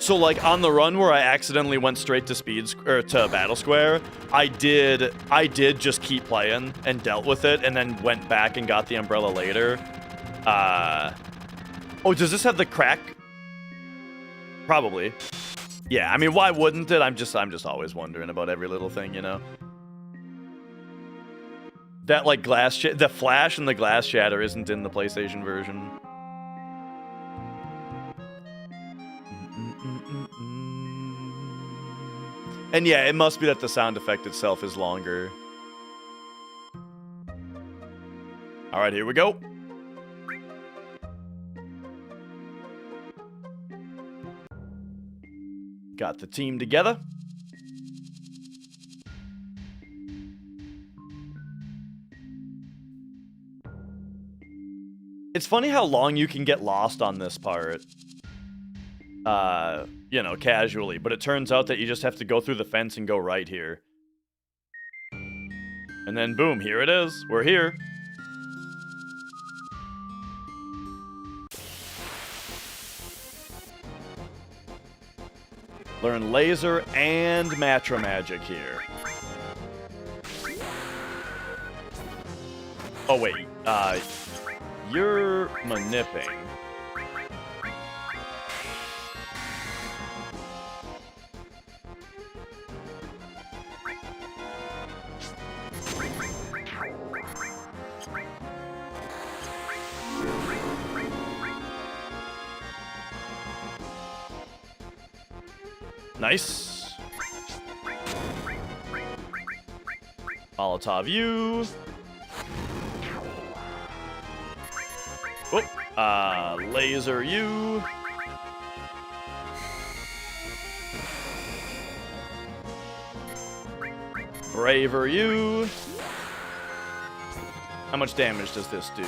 So like on the run where I accidentally went straight to Battle Square, I did just keep playing and dealt with it, and then went back and got the umbrella later. Oh, does this have the crack? Probably. Yeah, I mean, why wouldn't it? I'm just always wondering about every little thing, you know. That like the flash and the glass shatter isn't in the PlayStation version. And yeah, it must be that the sound effect itself is longer. All right, here we go. Got the team together. It's funny how long you can get lost on this part. You know, casually, but it turns out that you just have to go through the fence and go right here. And then boom, here it is. We're here. Learn laser and Matcha Magic here. Oh wait, you're manipping. Nice. Molotov you. Oh, laser you. Braver you. How much damage does this do?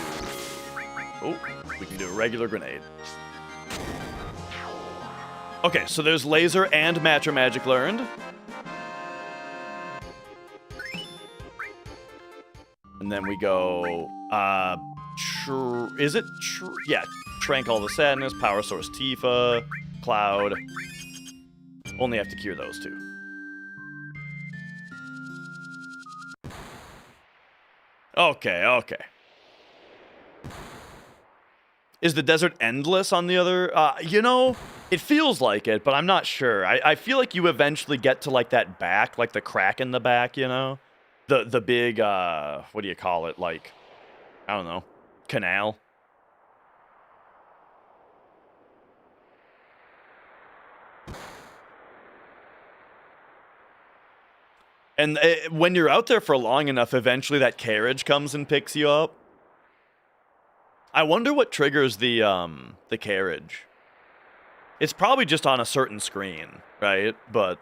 Oh, we can do a regular grenade. Okay, so there's laser and Matcha Magic learned. And then we go, is it? Yeah, Trank All the Sadness, Power Source Tifa, Cloud. Only have to cure those two. Okay, okay. Is the desert endless on the other? You know, it feels like it, but I'm not sure. I feel like you eventually get to, like, that back, like the crack in the back, you know? The big, what do you call it? Like, I don't know, canal. And when you're out there for long enough, eventually that carriage comes and picks you up. I wonder what triggers the carriage. It's probably just on a certain screen, right? But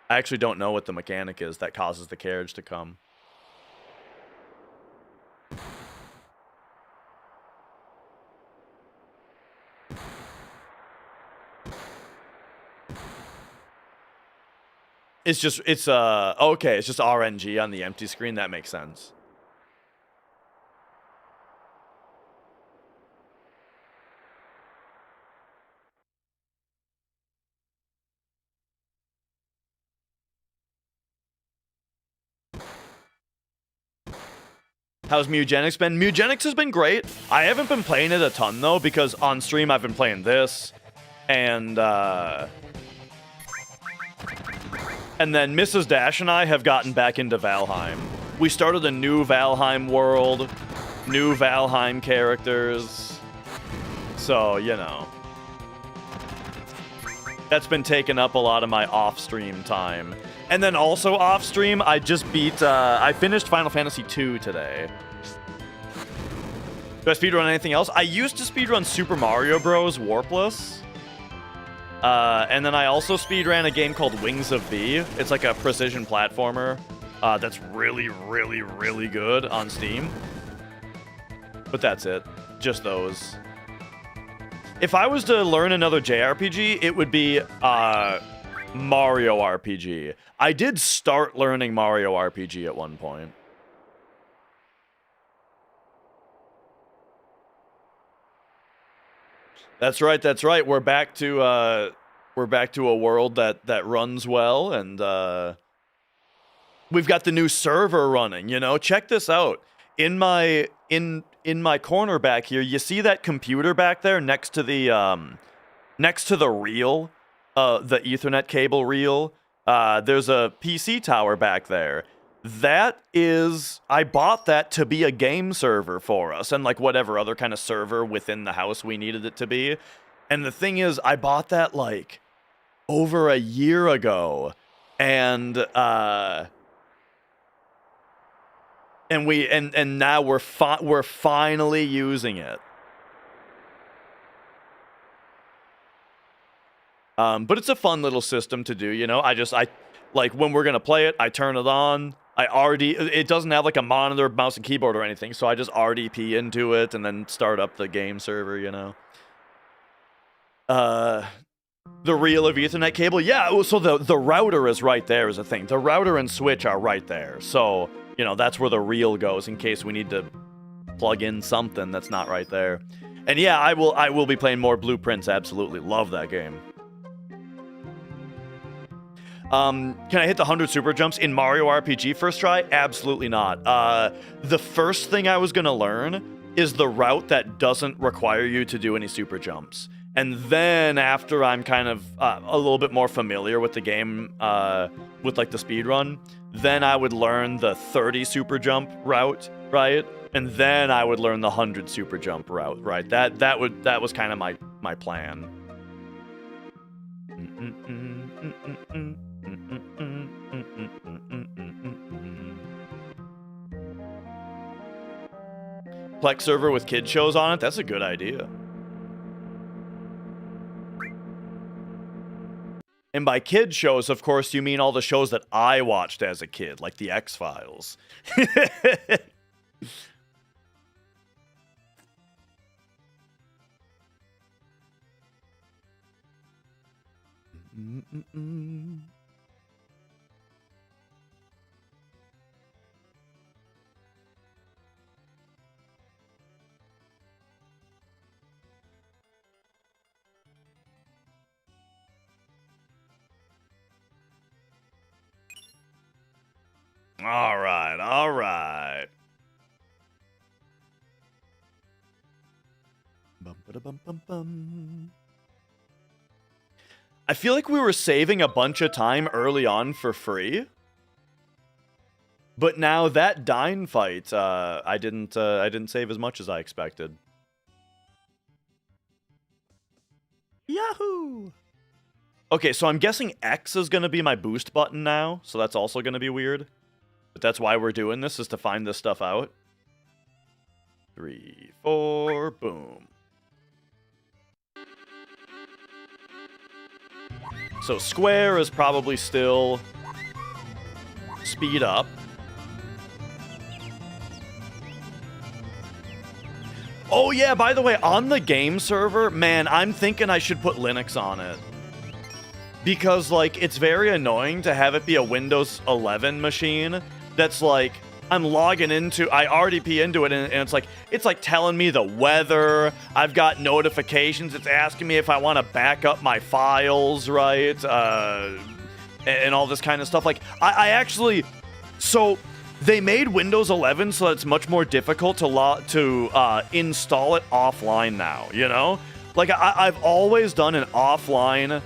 I actually don't know what the mechanic is that causes the carriage to come. It's just, okay, it's just RNG on the empty screen. That makes sense. How's Mugenics been? Mugenics has been great. I haven't been playing it a ton, though, because on stream I've been playing this. And then Mrs. Dash and I have gotten back into Valheim. We started a new Valheim world, new Valheim characters. So, you know. That's been taking up a lot of my off-stream time. And then also off-stream, I just beat, I finished Final Fantasy II today. Do I speedrun anything else? I used to speedrun Super Mario Bros. Warpless. And then I also speedran a game called Wings of V. It's like a precision platformer that's really, really, really good on Steam. But that's it. Just those. If I was to learn another JRPG, it would be Mario RPG. I did start learning Mario RPG at one point. That's right, that's right. We're back to a world that runs well, and we've got the new server running, you know? Check this out. In my corner back here, you see that computer back there next to the reel, the Ethernet cable reel? There's a PC tower back there. That is, I bought that to be a game server for us, and like whatever other kind of server within the house we needed it to be. And the thing is, I bought that like over a year ago, and now we're finally using it. But it's a fun little system to do, you know? I like, when we're gonna play it, I turn it on. It doesn't have like a monitor, mouse, and keyboard or anything, so I just RDP into it and then start up the game server, you know? The reel of Ethernet cable, yeah, so the router is right there is a thing. The router and switch are right there, so, you know, that's where the reel goes in case we need to plug in something that's not right there. And yeah, I will be playing more Blueprints, absolutely. Love that game. Can I hit the 100 super jumps in Mario RPG first try? Absolutely not. The first thing I was going to learn is the route that doesn't require you to do any super jumps. And then after I'm kind of a little bit more familiar with the game, with like the speedrun, then I would learn the 30 super jump route, right? And then I would learn the 100 super jump route, right? That was kind of my plan. Plex server with kid shows on it? That's a good idea. And by kid shows, of course, you mean all the shows that I watched as a kid, like the X-Files. All right, all right. Bum. I feel like we were saving a bunch of time early on for free. But now that Dine fight, I didn't save as much as I expected. Yahoo! Okay, so I'm guessing X is going to be my boost button now, so that's also going to be weird. But that's why we're doing this, is to find this stuff out. 3, 4, boom. So square is probably still speed up. Oh yeah, by the way, on the game server, man, I'm thinking I should put Linux on it. Because, like, it's very annoying to have it be a Windows 11 machine that's like, I'm logging into, I RDP into it, and it's like telling me the weather. I've got notifications. It's asking me if I want to back up my files, right? And all this kind of stuff. Like, I actually, so they made Windows 11 so that it's much more difficult to install it offline now, you know? Like, I've always done an offline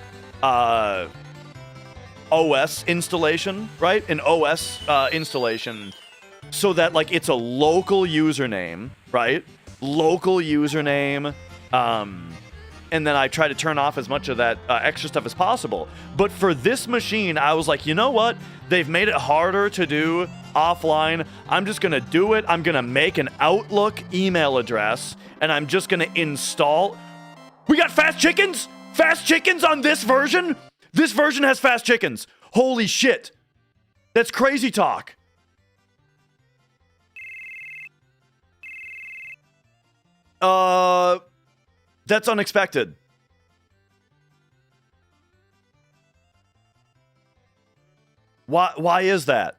OS installation, right? An OS installation, so that, like, it's a local username, right? Local username, and then I try to turn off as much of that extra stuff as possible. But for this machine, I was like, you know what? They've made it harder to do offline. I'm just going to do it. I'm going to make an Outlook email address, and I'm just going to install. We got fast chickens? Fast chickens on this version? This version has fast chickens. Holy shit. That's crazy talk. That's unexpected. Why is that?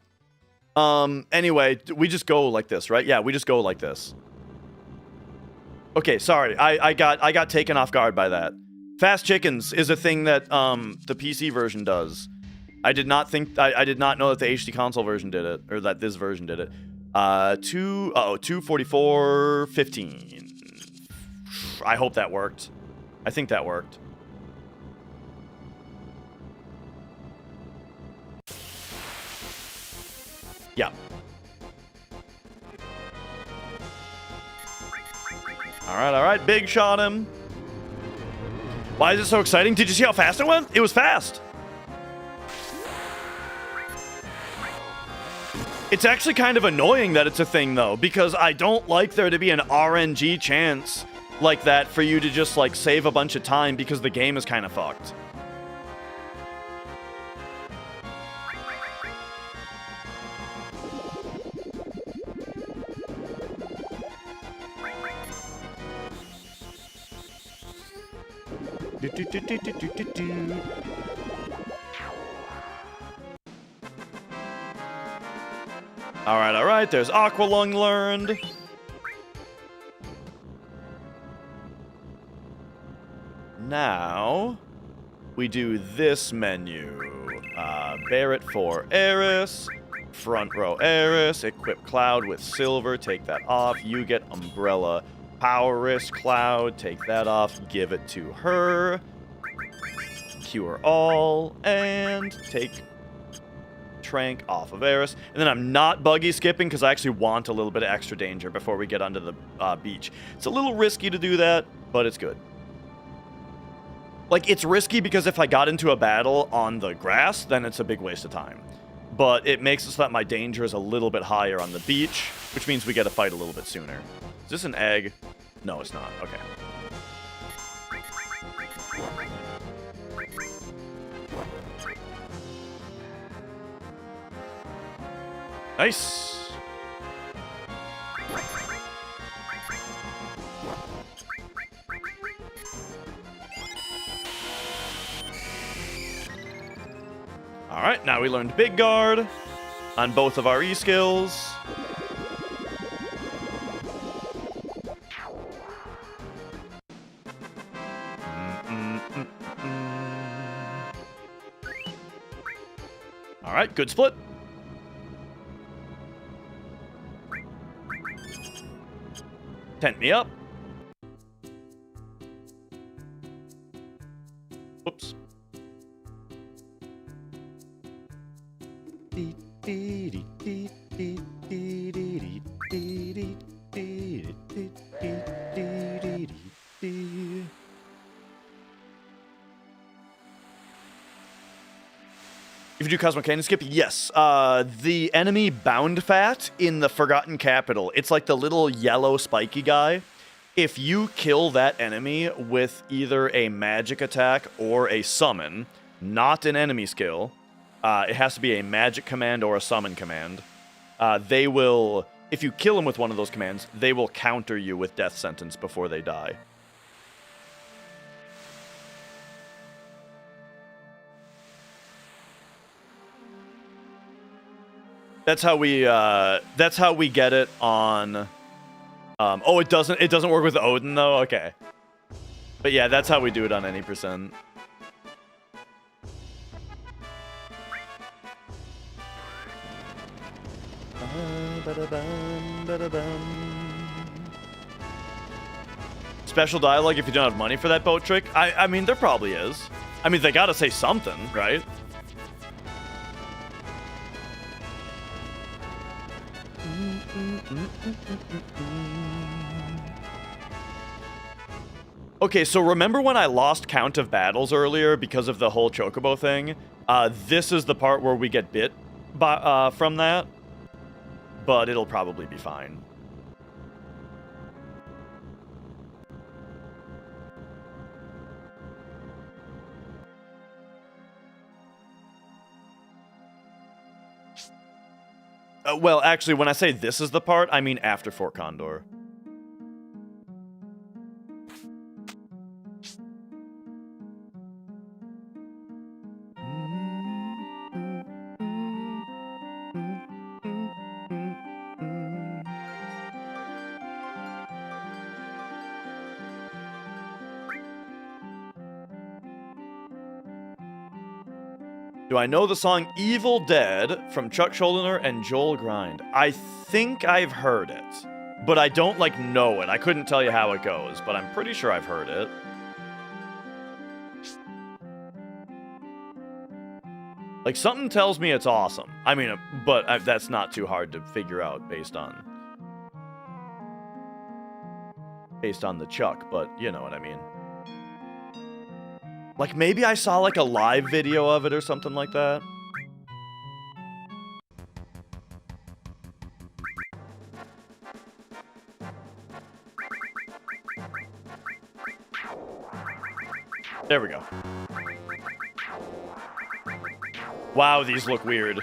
Anyway, we just go like this, right? Yeah, we just go like this. Okay, sorry. I got taken off guard by that. Fast chickens is a thing that the PC version does. I did not know that the HD console version did it, or that this version did it. 244.15. I hope that worked. I think that worked. Yeah. All right, big shot him. Why is it so exciting? Did you see how fast it went? It was fast. It's actually kind of annoying that it's a thing, though, because I don't like there to be an RNG chance like that for you to just, like, save a bunch of time because the game is kind of fucked. All right, there's Aqualung learned. Now, we do this menu. Barrett for Eris, front row Eris, equip Cloud with silver, take that off. You get Umbrella. Power Risk Cloud, take that off, give it to her. Cure all, and take Trank off of Eris. And then I'm not buggy skipping because I actually want a little bit of extra danger before we get onto the beach. It's a little risky to do that, but it's good. Like, it's risky because if I got into a battle on the grass, then it's a big waste of time. But it makes it so that my danger is a little bit higher on the beach, which means we get a fight a little bit sooner. Is this an egg? No, it's not. Okay. Nice. All right, now we learned Big Guard on both of our E-skills. All right, good split. Tent me up. Whoops. If you do Cosmo Canyon Skip, yes. The enemy Bound Fat in the Forgotten Capital, it's like the little yellow spiky guy. If you kill that enemy with either a magic attack or a summon, not an enemy skill, it has to be a magic command or a summon command, they will, if you kill them with one of those commands, they will counter you with Death Sentence before they die. That's how we get it on. Oh, it doesn't work with Odin though. Okay, but yeah, that's how we do it on any percent. Special dialogue if you don't have money for that boat trick. I mean, there probably is. I mean, they gotta say something, right? Okay, so remember when I lost count of battles earlier because of the whole Chocobo thing? This is the part where we get bit by, from that, but it'll probably be fine. Well, actually, when I say this is the part, I mean after Fort Condor. Do I know the song Evil Dead from Chuck Schuldiner and Joel Grind? I think I've heard it, but I don't, know it. I couldn't tell you how it goes, but I'm pretty sure I've heard it. Something tells me it's awesome. I mean, but that's not too hard to figure out based on the Chuck, but you know what I mean. Maybe I saw, a live video of it or something like that. There we go. Wow, these look weird.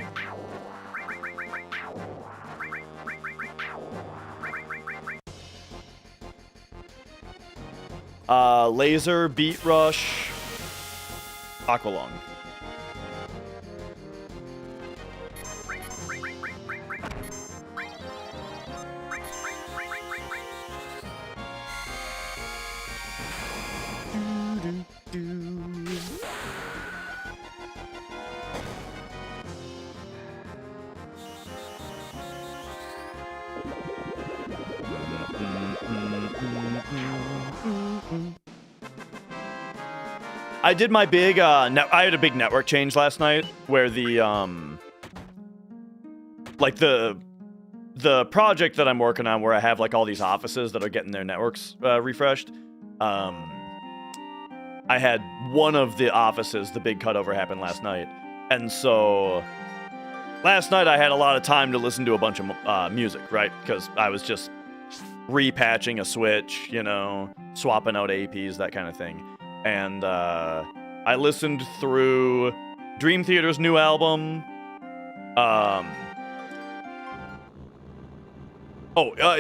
Laser, Beat Rush... Aqualung. I did my big, I had a big network change last night where the project that I'm working on where I have all these offices that are getting their networks refreshed. I had one of the offices, the big cutover happened last night. And so last night I had a lot of time to listen to a bunch of music, right? Because I was just repatching a switch, you know, swapping out APs, that kind of thing. And I listened through Dream Theater's new album.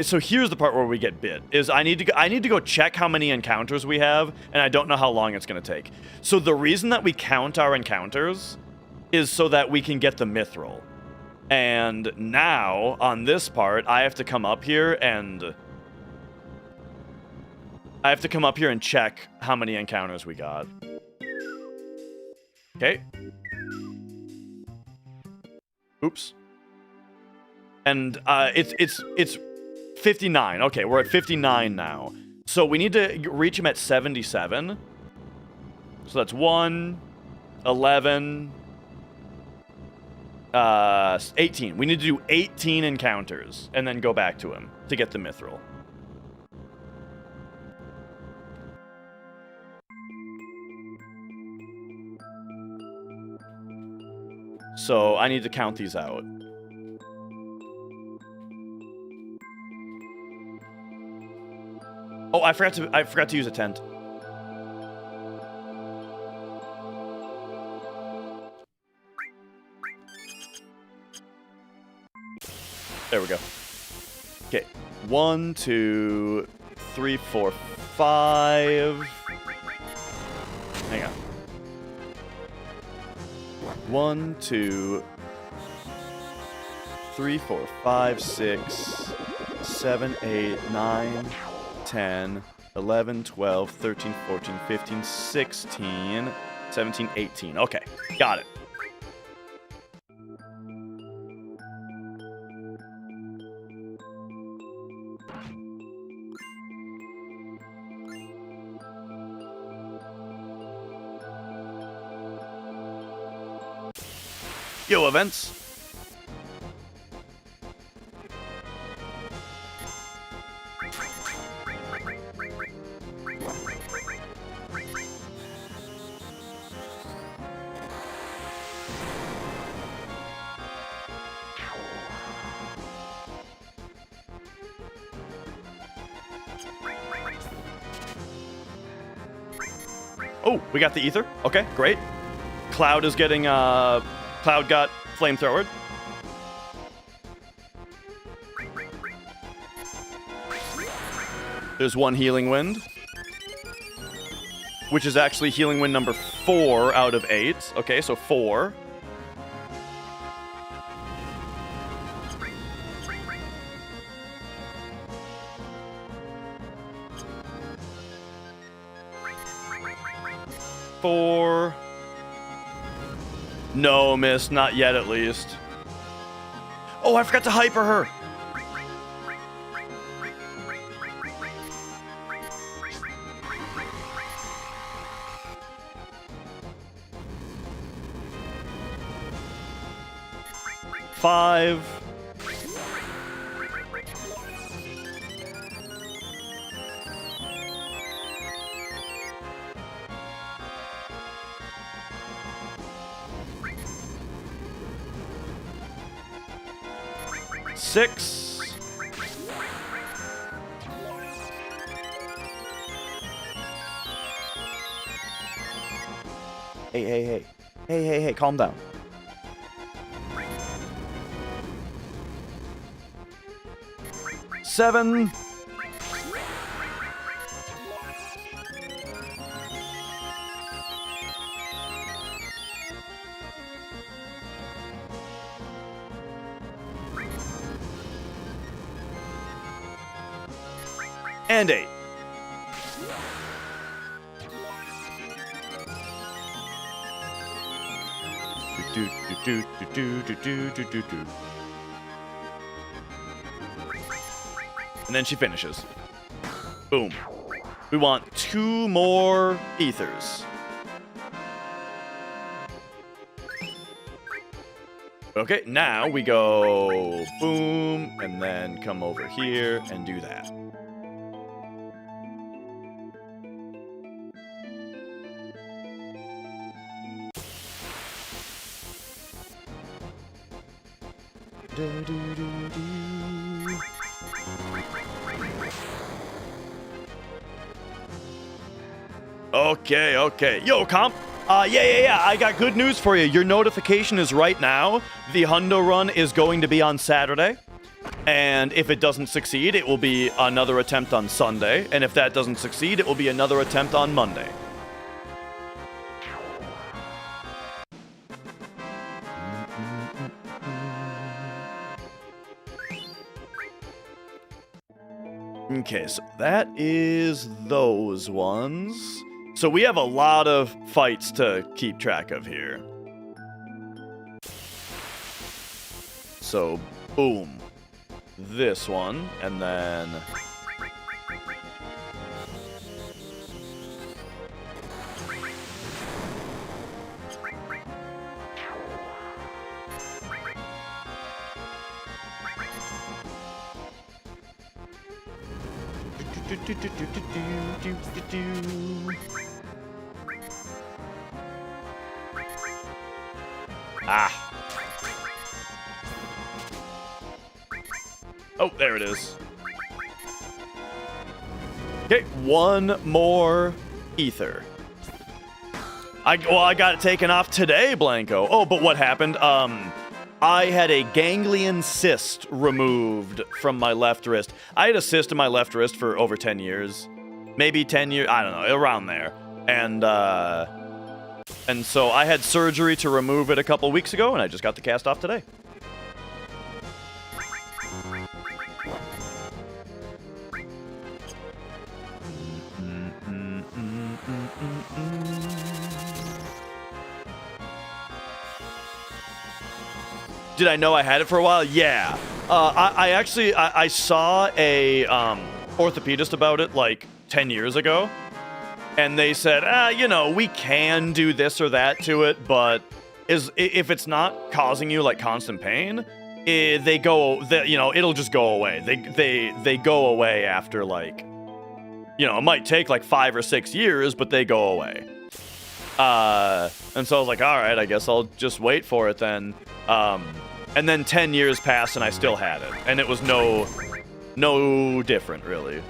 So here's the part where we get bit. Is I need to go check how many encounters we have, and I don't know how long it's gonna take. So the reason that we count our encounters is so that we can get the mithril. And now on this part, I have to come up here and check how many encounters we got. Okay. Oops. And it's 59. Okay, we're at 59 now. So we need to reach him at 77. So that's 1, 11, 18. We need to do 18 encounters and then go back to him to get the mithril. So I need to count these out. Oh, I forgot to use a tent. There we go. Okay. 1, 2, 3, 4, 5. Hang on. 1, 2, 3, 4, 5, 6, 7, 8, 9, 10, 11, 12, 13, 14, 15, 16, 17, 18. Okay, got it. Yo, events. Oh, we got the ether. Okay, great. Cloud is getting, Cloud got flamethrowered. There's 1 healing wind, which is actually healing wind number 4 out of 8. Okay, so 4. No, miss. Not yet, at least. Oh, I forgot to hyper her. Five. Six. Hey, calm down. Seven. And 8. And then she finishes. Boom. We want 2 more ethers. Okay, now we go boom, and then come over here and do that. Okay. Yo, comp. Yeah. I got good news for you. Your notification is right now. The Hundo run is going to be on Saturday. And if it doesn't succeed, it will be another attempt on Sunday. And if that doesn't succeed, it will be another attempt on Monday. Okay, so that is those ones. So we have a lot of fights to keep track of here. So, boom. This one, and then... Ah. Oh, there it is. Okay, one more ether. I got it taken off today, Blanco. Oh, but what happened? I had a ganglion cyst removed from my left wrist. I had a cyst in my left wrist for over 10 years. Maybe 10 years, I don't know, around there. And so I had surgery to remove it a couple weeks ago, and I just got the cast off today. Did I know I had it for a while? Yeah. I saw a orthopedist about it like 10 years ago, and they said, we can do this or that to it, but if it's not causing you like constant pain, it'll just go away. They go away after like, it might take like 5 or 6 years, but they go away. And so I was like, all right, I guess I'll just wait for it then. And then 10 years passed and I still had it. And it was no different, really.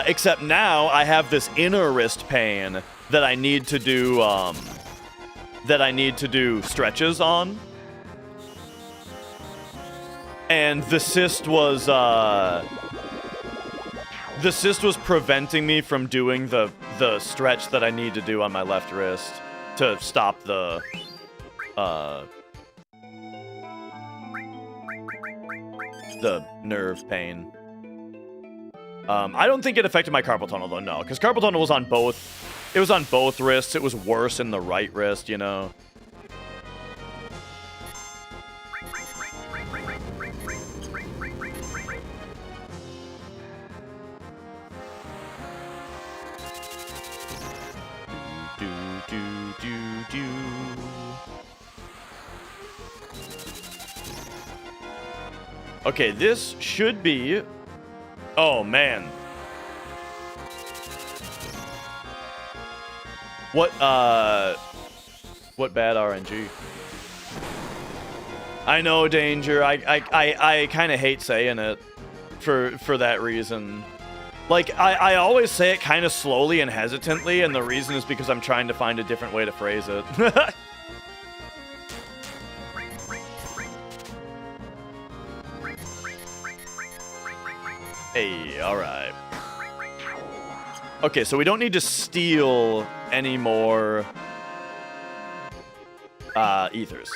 Except now I have this inner wrist pain that I need to do, stretches on. And the cyst was preventing me from doing the stretch that I need to do on my left wrist to stop the nerve pain. I don't think it affected my carpal tunnel though, no, because carpal tunnel was on both. It was on both wrists. It was worse in the right wrist, Okay, this should be... Oh, man. What bad RNG? I know, Danger. I kind of hate saying it for that reason. Like, I always say it kind of slowly and hesitantly, and the reason is because I'm trying to find a different way to phrase it. Hey, alright. Okay, so we don't need to steal any more ethers.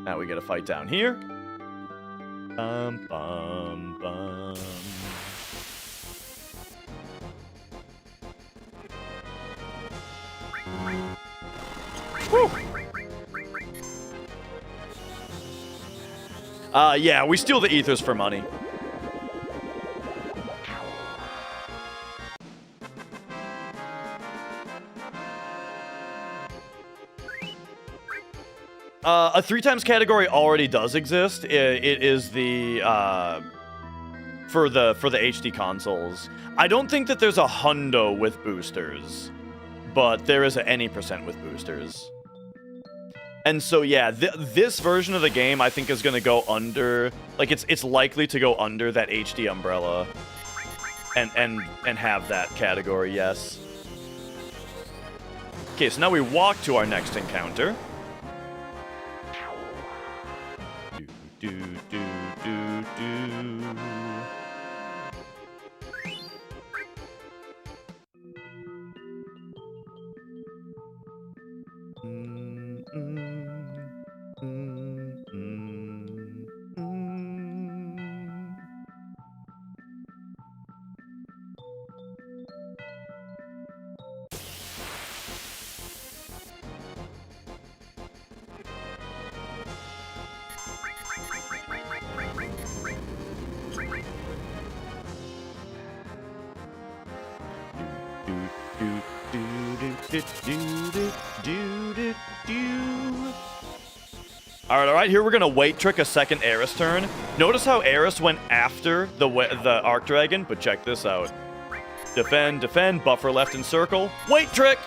Now we get a fight down here. Bum, bum, bum. Woo! Yeah, we steal the ethers for money. A 3x category already does exist. It is the for the HD consoles. I don't think that there's a hundo with boosters, but there is a any % with boosters. And so yeah, this version of the game I think is gonna go under, like it's likely to go under that HD umbrella, and have that category. Yes. Okay, so now we walk to our next encounter. Do do do do do. Alright, here we're gonna wait trick a second Eris turn. Notice how Eris went after the Arc Dragon, but check this out. Defend, defend, buffer left and circle. Wait trick!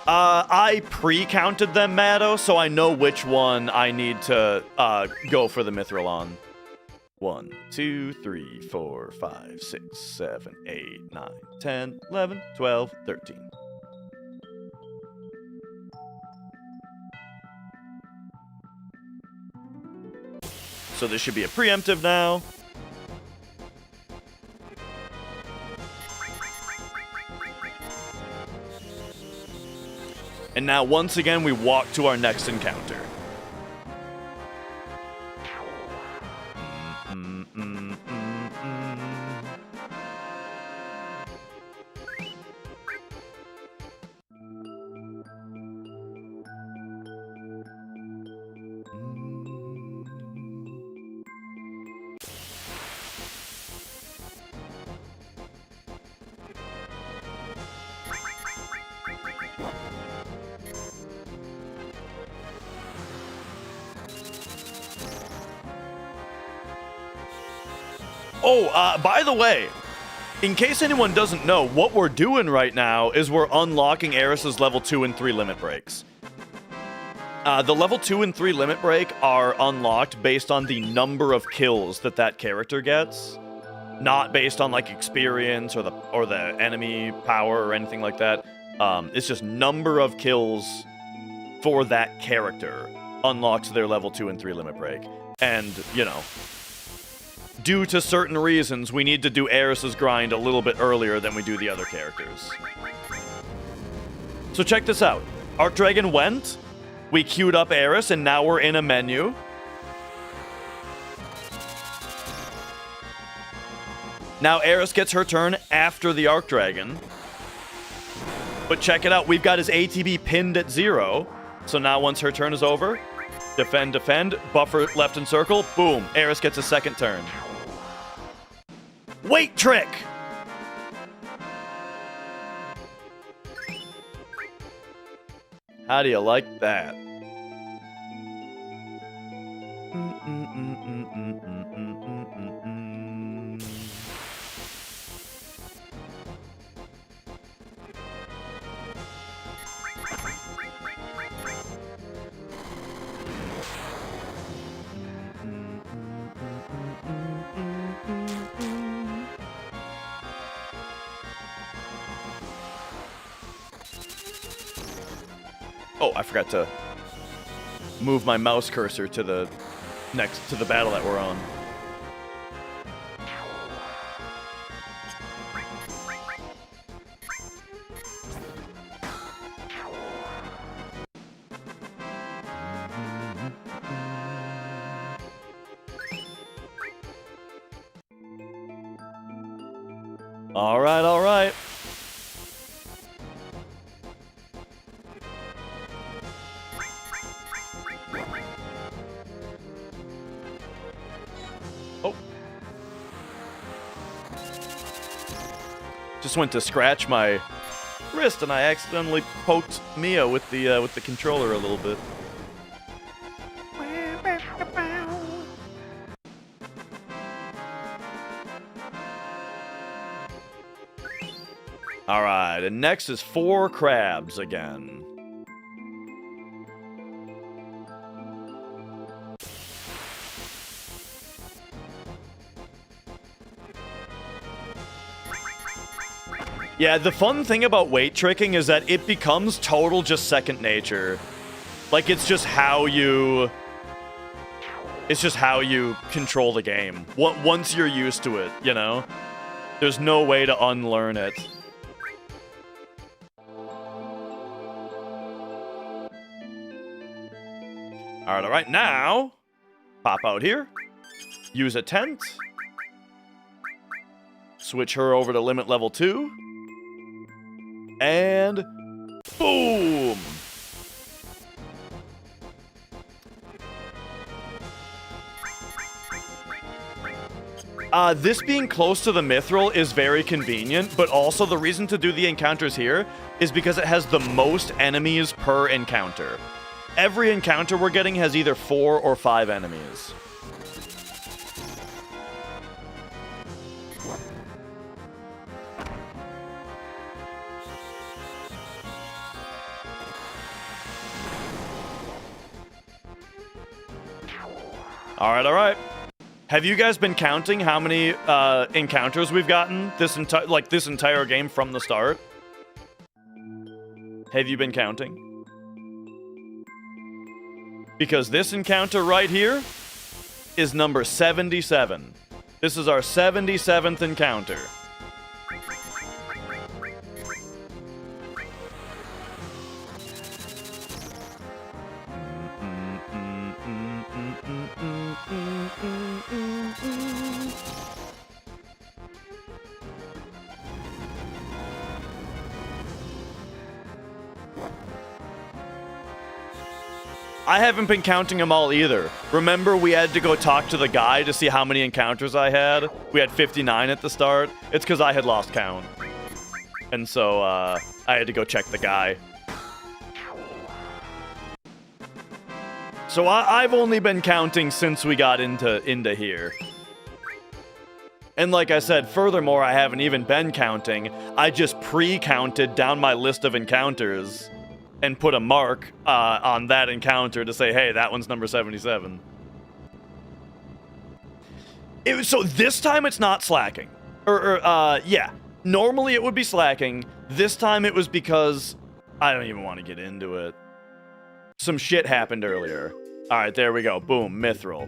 I pre-counted them, Maddo, so I know which one I need to go for the Mithril on. 1, 2, 3, 4, 5, 6, 7, 8, 9, 10, 11, 12, 13. So this should be a preemptive now. And now once again we walk to our next encounter. Oh, by the way, in case anyone doesn't know, what we're doing right now is we're unlocking Eris's level 2 and 3 limit breaks. The level 2 and 3 limit break are unlocked based on the number of kills that character gets, not based on like experience or the enemy power or anything like that. It's just number of kills for that character unlocks their level 2 and 3 limit break. And, you know, due to certain reasons, we need to do Eris's grind a little bit earlier than we do the other characters. So check this out. Arc Dragon went, we queued up Eris, and now we're in a menu. Now Eris gets her turn after the Arc Dragon. But check it out, we've got his ATB pinned at 0. So now once her turn is over, defend, defend, buffer left and circle, boom, Eris gets a second turn. Wait trick! How do you like that? Oh, I forgot to move my mouse cursor to the battle that we're on. All right, all right. Just went to scratch my wrist and I accidentally poked Mia with the controller a little bit. All right, and next is 4 crabs again. Yeah, the fun thing about weight tricking is that it becomes total just second nature. Like, it's just how you control the game. Once you're used to it, you know? There's no way to unlearn it. Alright, now, pop out here, use a tent, switch her over to limit level 2, and boom! This being close to the mithril is very convenient, but also the reason to do the encounters here is because it has the most enemies per encounter. Every encounter we're getting has either 4 or 5 enemies. Alright. Have you guys been counting how many encounters we've gotten this entire game from the start? Have you been counting? Because this encounter right here is number 77. This is our 77th encounter. I haven't been counting them all either. Remember, we had to go talk to the guy to see how many encounters I had? We had 59 at the start. It's because I had lost count. And so, I had to go check the guy. So I've only been counting since we got into here. And like I said, furthermore, I haven't even been counting. I just pre-counted down my list of encounters and put a mark on that encounter to say, hey, that one's number 77. So this time it's not slacking. Yeah. Normally it would be slacking. This time it was because I don't even want to get into it. Some shit happened earlier. All right, there we go. Boom, mithril.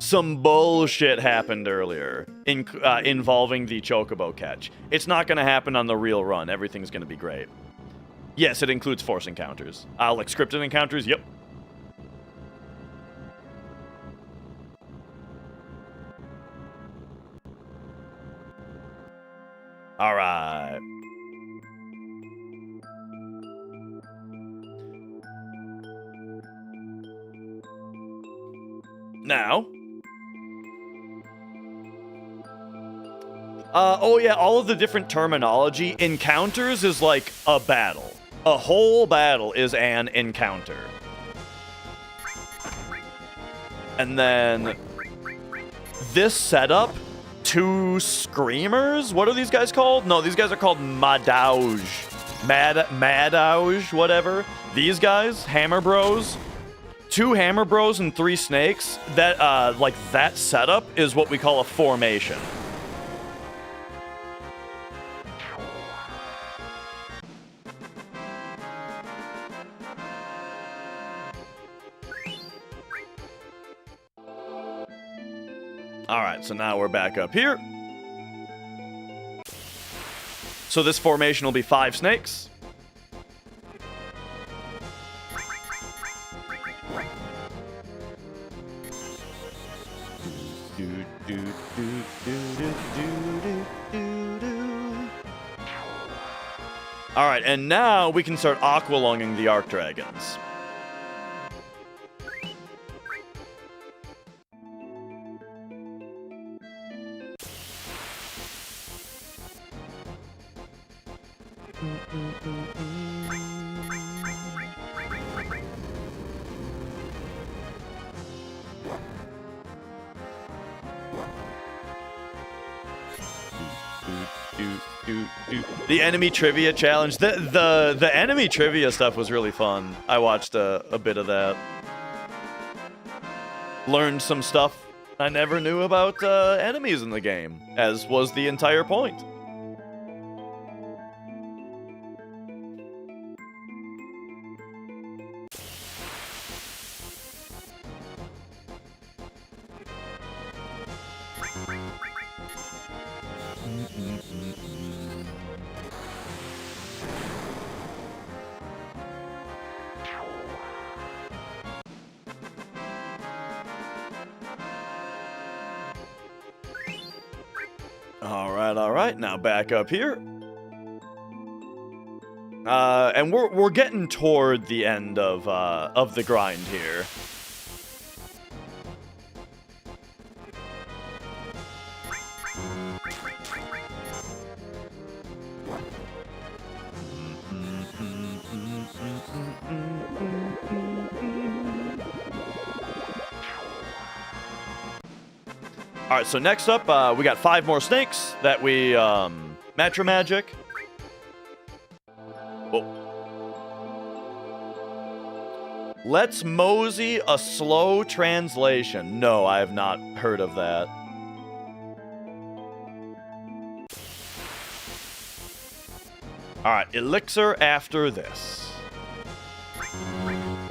Some bullshit happened earlier involving the chocobo catch. It's not going to happen on the real run. Everything's going to be great. Yes, it includes force encounters. Like scripted encounters, yep. Alright. Now. Oh yeah, all of the different terminology. Encounters is like a battle. A whole battle is an encounter. And then this setup, 2 screamers? What are these guys called? No, these guys are called Madauge. Madauge, whatever. These guys, Hammer Bros. 2 Hammer Bros and 3 snakes. That, that setup is what we call a formation. Alright, so now we're back up here. So this formation will be 5 snakes. Alright, and now we can start aqualunging the Arc Dragons. The enemy trivia challenge. The enemy trivia stuff was really fun. I watched a bit of that. Learned some stuff I never knew about enemies in the game, as was the entire point. All right. Now back up here. And we're getting toward the end of the grind here. All right, so next up, we got 5 more snakes that we Matcha Magic. Oh. Let's mosey a slow translation. No, I have not heard of that. All right, elixir after this.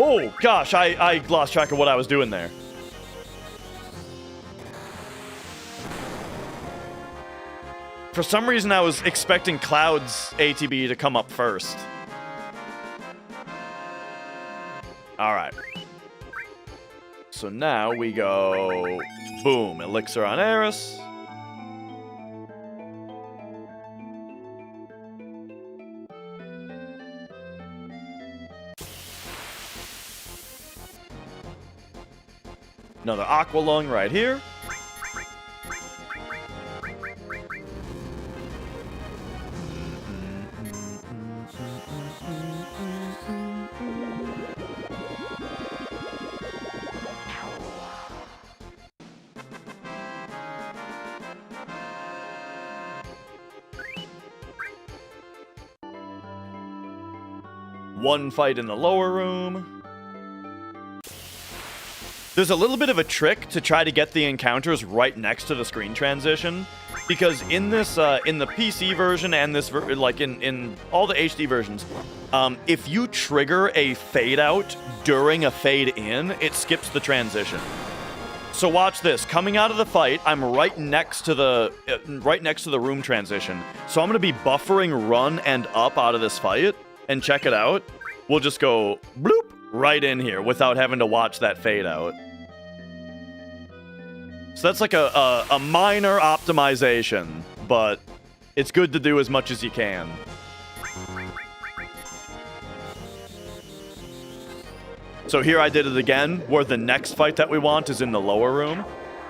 Oh, gosh, I lost track of what I was doing there. For some reason, I was expecting Cloud's ATB to come up first. All right. So now we go, boom, elixir on Eris. Another Aqua Lung right here. One fight in the lower room. There's a little bit of a trick to try to get the encounters right next to the screen transition, because in this, in the PC version and this, like in all the HD versions, if you trigger a fade out during a fade in, it skips the transition. So watch this. Coming out of the fight, I'm right next to the room transition. So I'm gonna be buffering run and up out of this fight, and check it out. We'll just go bloop right in here without having to watch that fade out. So that's like a minor optimization, but it's good to do as much as you can. So here I did it again, where the next fight that we want is in the lower room.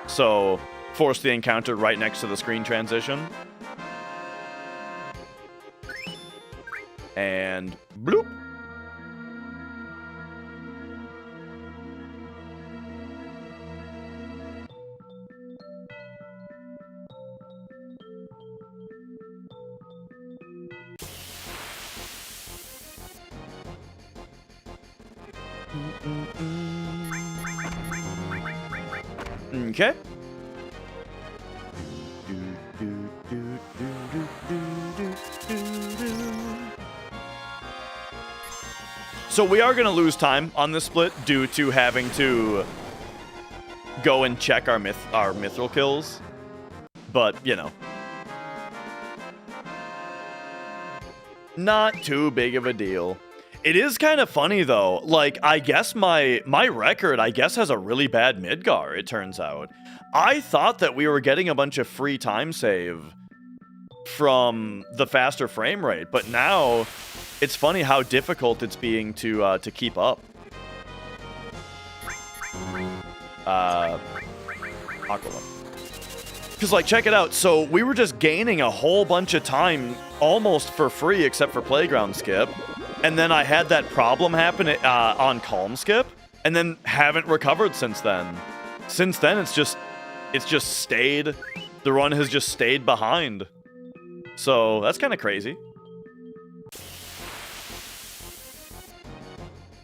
So force the encounter right next to the screen transition. And bloop. Okay. So we are going to lose time on this split due to having to go and check our mithril kills. But, you know. Not too big of a deal. It is kind of funny, though. Like, I guess my record, I guess, has a really bad Midgar, it turns out. I thought that we were getting a bunch of free time save from the faster frame rate, but now it's funny how difficult it's being to keep up. Aqua. Because, like, check it out. So we were just gaining a whole bunch of time almost for free, except for Playground Skip. And then I had that problem happen on Calm Skip, and then haven't recovered since then. Since then, it's just stayed. The run has just stayed behind. So that's kind of crazy.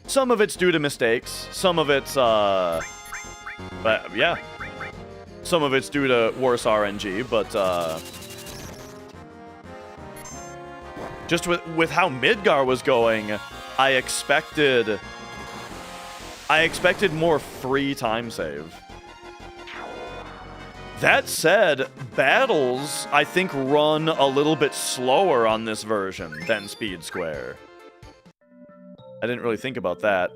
Some of it's due to mistakes. Some of it's, but yeah. Some of it's due to worse RNG, but just with how Midgar was going, I expected more free time save. That said, battles, I think, run a little bit slower on this version than Speed Square. I didn't really think about that.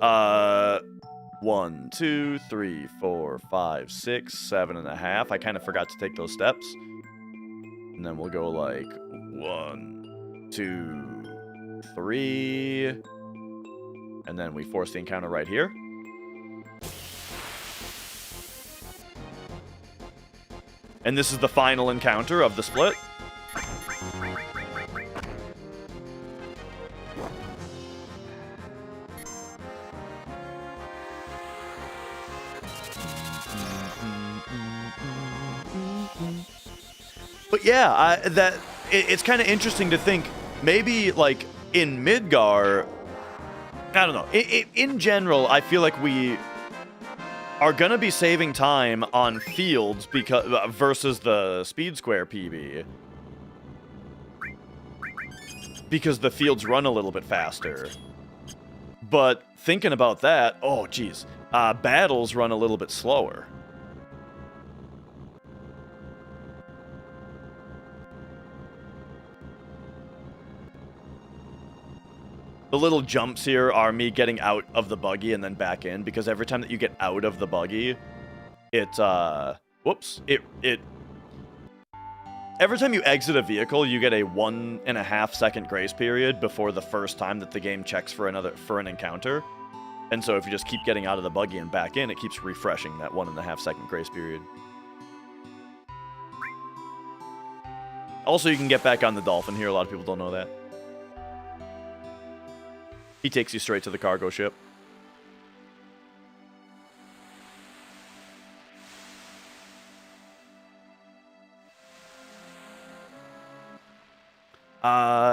1, 2, 3, 4, 5, 6, 7.5. I kind of forgot to take those steps. And then we'll go like 1, 2, 3. And then we force the encounter right here. And this is the final encounter of the split. But yeah, it's kind of interesting to think, maybe like in Midgar, I don't know. In general, I feel like we are gonna be saving time on fields because versus the speed square PB, because the fields run a little bit faster. But thinking about that, oh geez, battles run a little bit slower. The little jumps here are me getting out of the buggy and then back in, because every time that you get out of the buggy, every time you exit a vehicle, you get a 1.5 second grace period before the first time that the game checks for an encounter. And so if you just keep getting out of the buggy and back in, it keeps refreshing that 1.5 second grace period. Also, you can get back on the Dolphin here. A lot of people don't know that. He takes you straight to the cargo ship.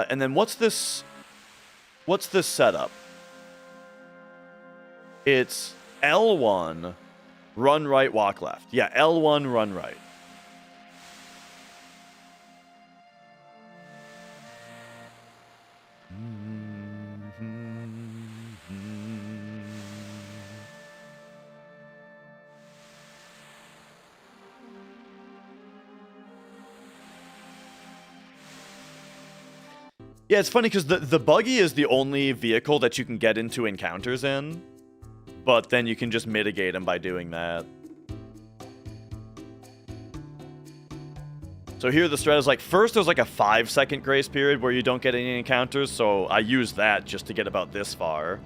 And then what's this setup? It's L1, run right, walk left. Yeah, L1, run right. Yeah, it's funny because the buggy is the only vehicle that you can get into encounters in, but then you can just mitigate them by doing that. So here the strat is like, first there's like a 5-second grace period where you don't get any encounters, so I use that just to get about this far.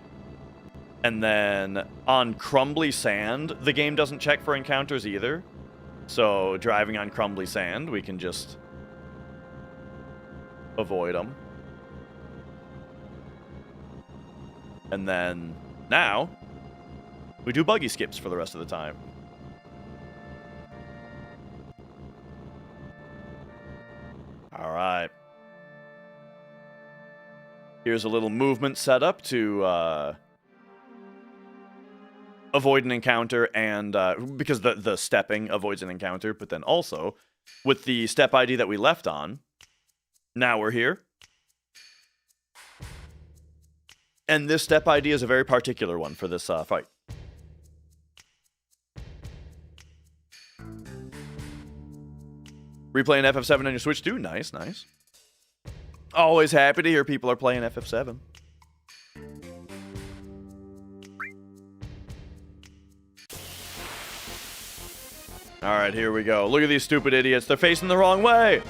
And then on crumbly sand, the game doesn't check for encounters either. So driving on crumbly sand, we can just avoid them. And then, now, we do buggy skips for the rest of the time. Alright. Here's a little movement setup to avoid an encounter, and because the stepping avoids an encounter, but then also, with the step ID that we left on, now we're here. And this step ID is a very particular one for this fight. Replaying FF7 on your Switch too? Nice, nice. Always happy to hear people are playing FF7. Alright, here we go. Look at these stupid idiots. They're facing the wrong way!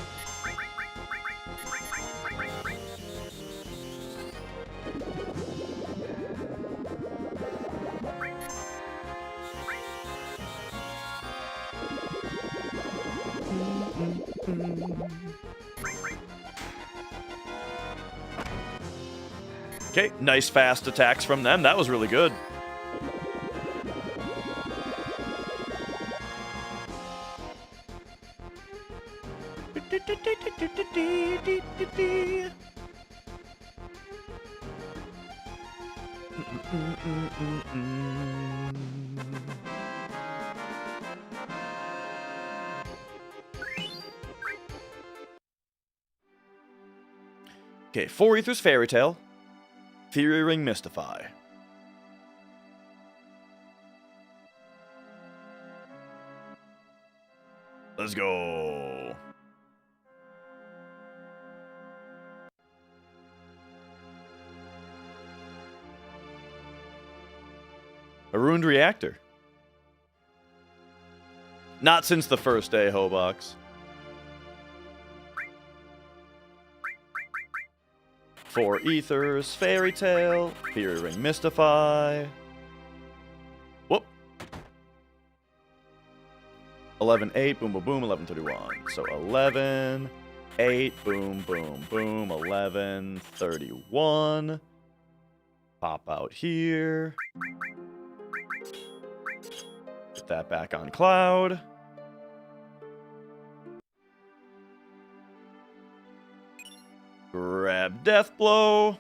Okay, nice fast attacks from them. That was really good. Okay, 4 Ethers Fairy Tale. Fury Ring Mystify. Let's go. A ruined reactor. Not since the first day, Hobox. 4 ethers, fairy tale, theory ring, mystify. Whoop. 11, 8, boom, boom, boom, 11, 31. So 11, 8, boom, boom, boom, 11, 31. Pop out here. Get that back on cloud. Grab Death Blow.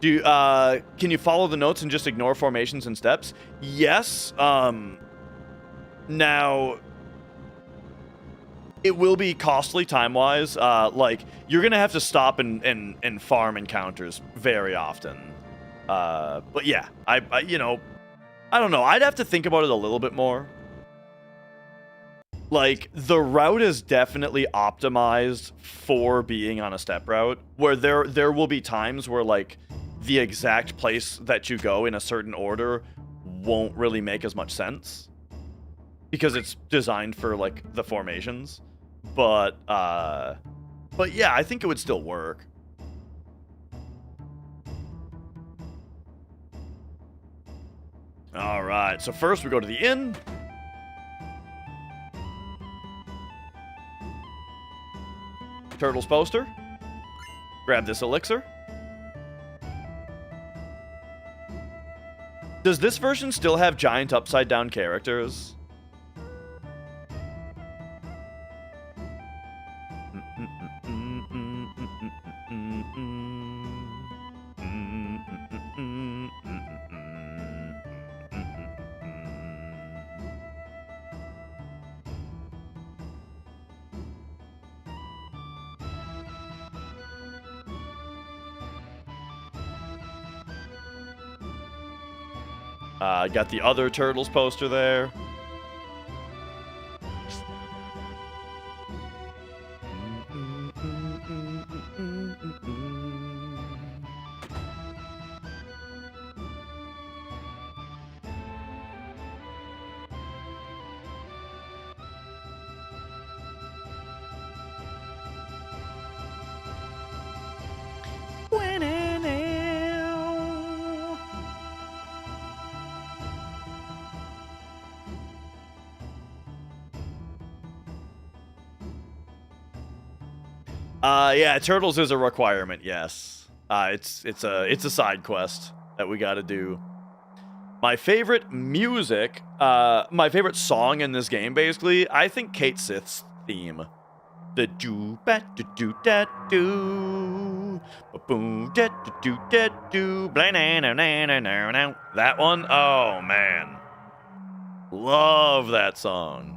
Can you follow the notes and just ignore formations and steps? Yes. Now, it will be costly time-wise. Like, you're gonna have to stop and farm encounters very often. But yeah, I you know, I don't know. I'd have to think about it a little bit more. Like, the route is definitely optimized for being on a step route, where there will be times where, like, the exact place that you go in a certain order won't really make as much sense because it's designed for, like, the formations. But yeah, I think it would still work. All right, so first we go to the inn. Turtles poster. Grab this elixir. Does this version still have giant upside down characters? Got the other Turtles poster there. Yeah, Turtles is a requirement, yes. It's a side quest that we gotta do. My favorite music, my favorite song in this game, basically, I think Kate Sith's theme. The do bat do do da do boom da do da do blah na na na na na. That one, oh man, love that song.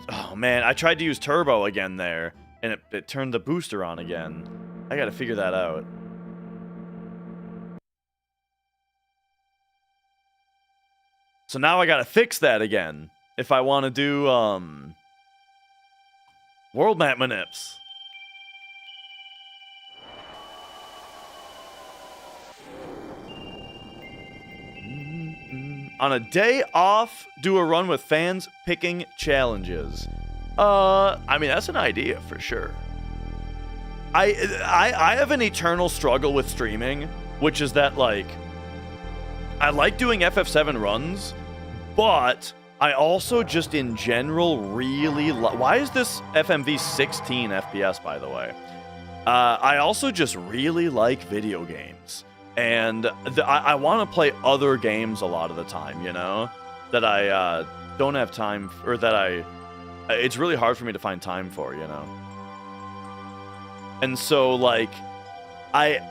Oh man, I tried to use turbo again there, and it turned the booster on again. I gotta figure that out. So now I gotta fix that again if I want to do world map manips. On a day off, do a run with fans picking challenges. I mean, that's an idea for sure. I have an eternal struggle with streaming, which is that, like, I like doing FF7 runs, but I also just in general really why is this FMV 16 FPS, by the way? I also just really like video games. And I want to play other games a lot of the time, you know, that I don't have time, or that it's really hard for me to find time for, you know. And so, like, I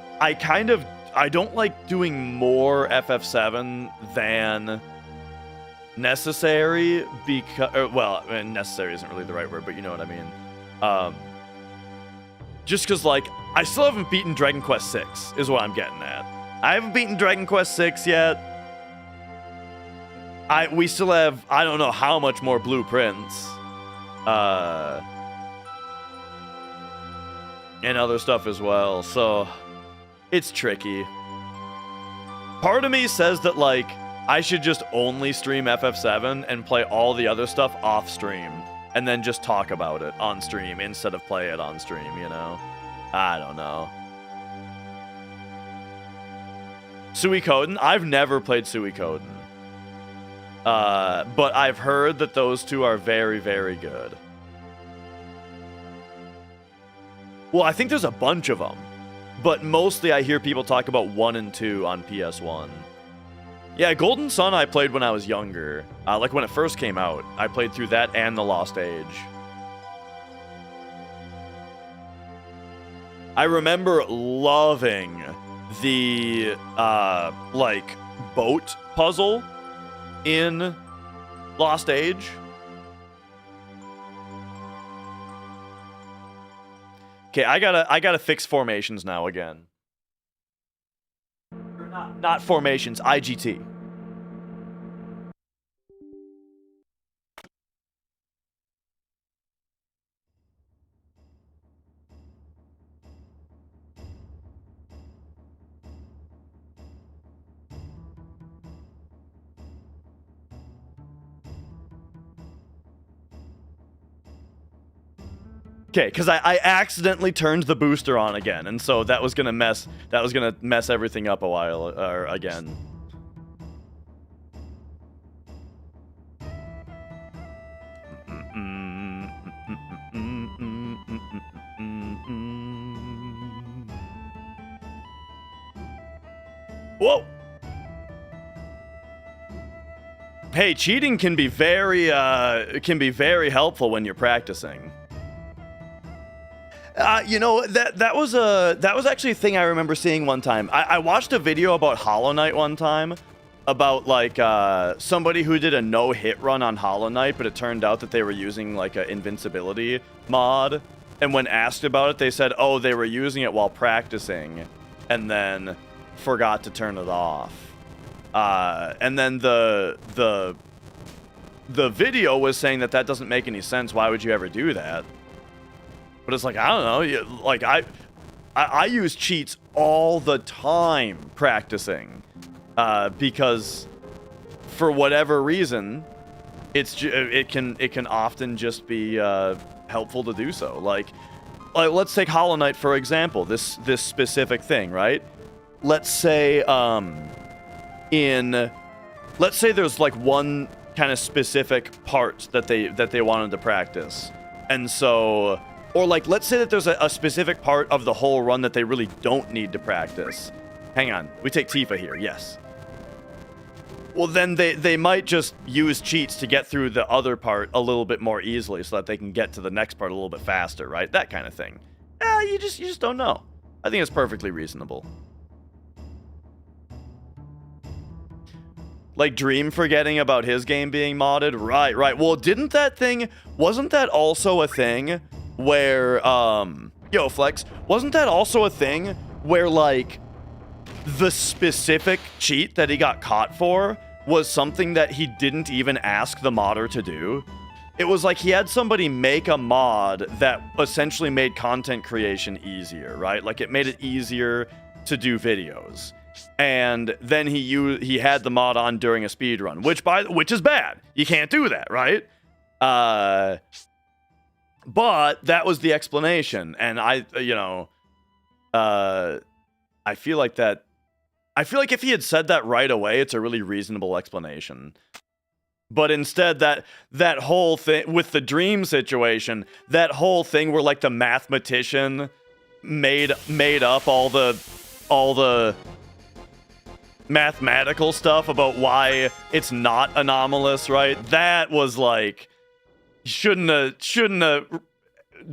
don't like doing more FF7 than necessary, because, well, necessary isn't really the right word, but you know what I mean. Just because, like, I still haven't beaten Dragon Quest VI, is what I'm getting at. I haven't beaten Dragon Quest VI yet. We still have, I don't know how much more blueprints. And other stuff as well, so it's tricky. Part of me says that, like, I should just only stream FF7 and play all the other stuff off stream, and then just talk about it on stream instead of play it on stream, you know? I don't know. Suikoden? I've never played Suikoden. But I've heard that those two are very, very good. Well, I think there's a bunch of them, but mostly I hear people talk about 1 and 2 on PS1. Yeah, Golden Sun I played when I was younger. Like when it first came out, I played through that and The Lost Age. I remember loving the, like, boat puzzle in Lost Age. Okay, I gotta fix formations now again. Not formations, IGT. Okay, because I accidentally turned the booster on again, and so that was gonna mess everything up a while again. Whoa! Hey, cheating can be very helpful when you're practicing. You know, that was actually a thing I remember seeing one time. I watched a video about Hollow Knight one time, about, like, somebody who did a no-hit run on Hollow Knight, but it turned out that they were using, like, an invincibility mod. And when asked about it, they said, oh, they were using it while practicing, and then forgot to turn it off. And then the video was saying that doesn't make any sense. Why would you ever do that? But it's like, I don't know, like, I use cheats all the time practicing, because for whatever reason, it can often just be helpful to do so. Like let's take Hollow Knight for example. This specific thing, right? Let's say let's say there's like one kind of specific part that they wanted to practice, and so. Or, like, let's say that there's a specific part of the whole run that they really don't need to practice. Hang on. We take Tifa here. Yes. Well, then they might just use cheats to get through the other part a little bit more easily so that they can get to the next part a little bit faster, right? That kind of thing. You just don't know. I think it's perfectly reasonable. Like Dream forgetting about his game being modded? Right. Well, wasn't that also a thing where, yo, Flex, wasn't that also a thing where, like, the specific cheat that he got caught for was something that he didn't even ask the modder to do? It was like he had somebody make a mod that essentially made content creation easier, right? Like, it made it easier to do videos. And then he had the mod on during a speedrun, which is bad. You can't do that, right? But that was the explanation, and I feel like if he had said that right away, it's a really reasonable explanation. But instead, that whole thing with the Dream situation, that whole thing where, like, the mathematician made up all the mathematical stuff about why it's not anomalous, right? That was like, shouldn't have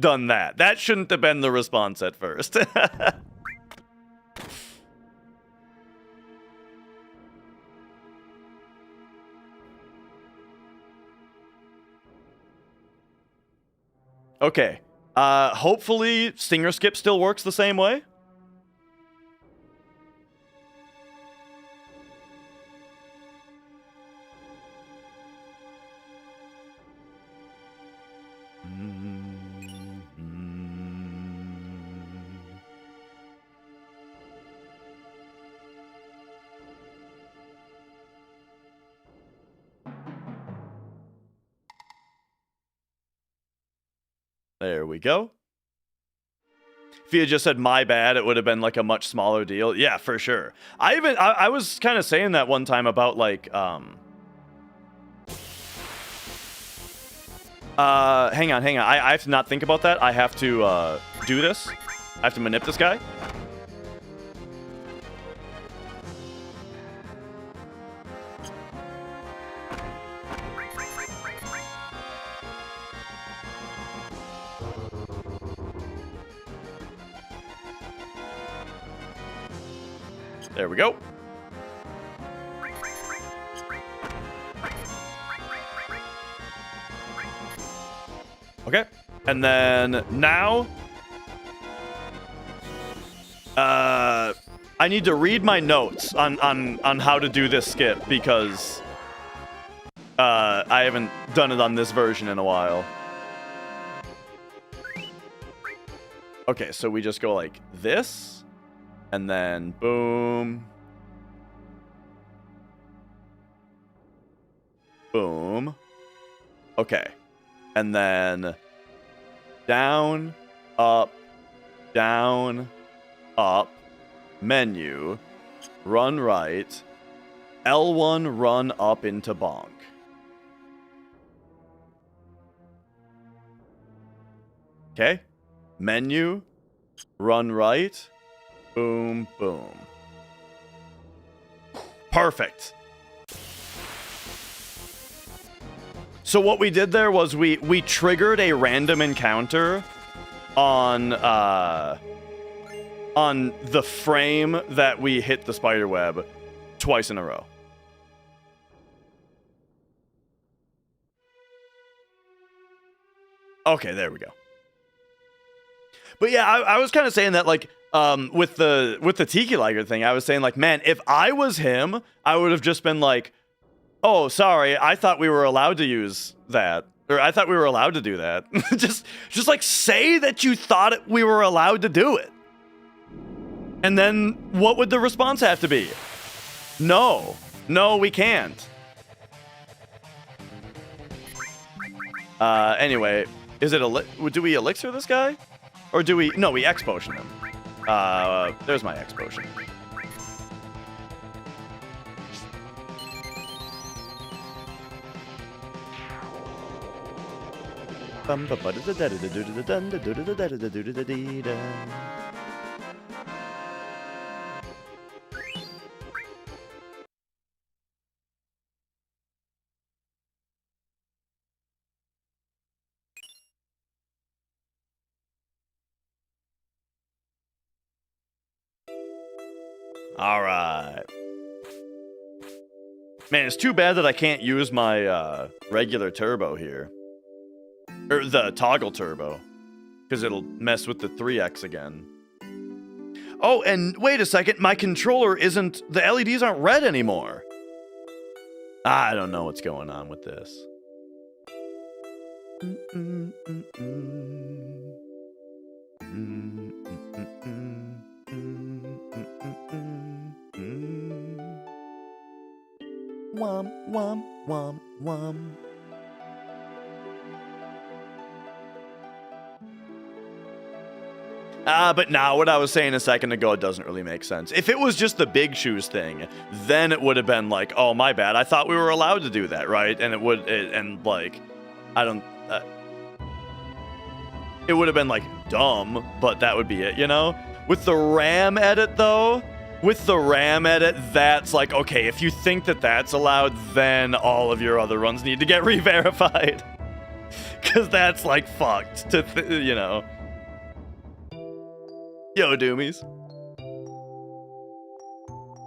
done that. That shouldn't have been the response at first. Okay. Hopefully Stinger Skip still works the same way. There we go. If he had just said my bad, it would have been like a much smaller deal. Yeah, for sure. I was kind of saying that one time about like hang on. I have to not think about that. I have to do this. I have to manip this guy. There we go. Okay. And then now I need to read my notes on how to do this skip because I haven't done it on this version in a while. Okay, so we just go like this. And then, boom. Boom. Okay. And then, down, up, menu, run right, L1 run up into bonk. Okay. Menu, run right, boom, boom. Perfect. So what we did there was we triggered a random encounter on the frame that we hit the spider web twice in a row. Okay, there we go. But yeah, I was kind of saying that like with the Tiki Liger thing, I was saying like, man, if I was him, I would have just been like, oh, sorry, I thought we were allowed to use that. Or I thought we were allowed to do that. just like say that you thought we were allowed to do it. And then what would the response have to be? No, we can't. Anyway, is it do we elixir this guy? Or do we, no, we X potion him. There's my X potion. All right. Man, it's too bad that I can't use my regular turbo here. Or the toggle turbo. Because it'll mess with the 3x again. Oh, and wait a second. My controller isn't... The LEDs aren't red anymore. I don't know what's going on with this. Wom, wom, wom, wom. But now what I was saying a second ago, it doesn't really make sense. If it was just the big shoes thing, then it would have been like, oh, my bad. I thought we were allowed to do that, right? And it would, and like, I don't, it would have been like dumb, but that would be it, you know? With the RAM edit though, with the RAM edit, that's like, okay, if you think that that's allowed, then all of your other runs need to get re-verified. Because that's, like, fucked, you know. Yo, Doomies.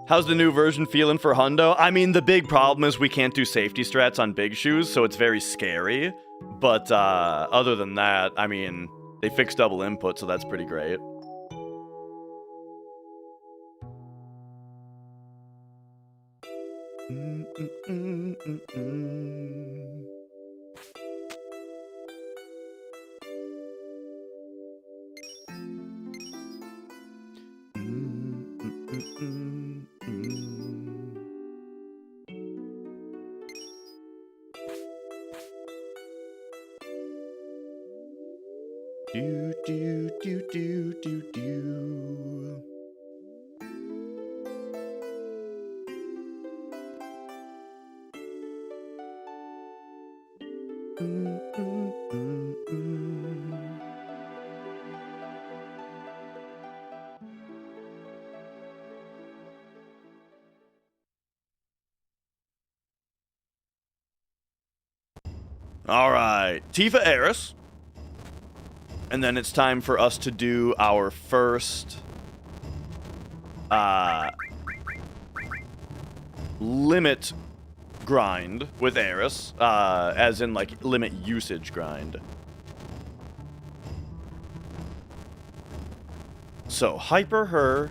How's the new version feeling for Hundo? I mean, the big problem is we can't do safety strats on big shoes, so it's very scary. But other than that, I mean, they fixed double input, so that's pretty great. Do, do, do, do, do, do. All right, Tifa Eris. And then it's time for us to do our first limit grind with Eris, as in like limit usage grind. So hyper her,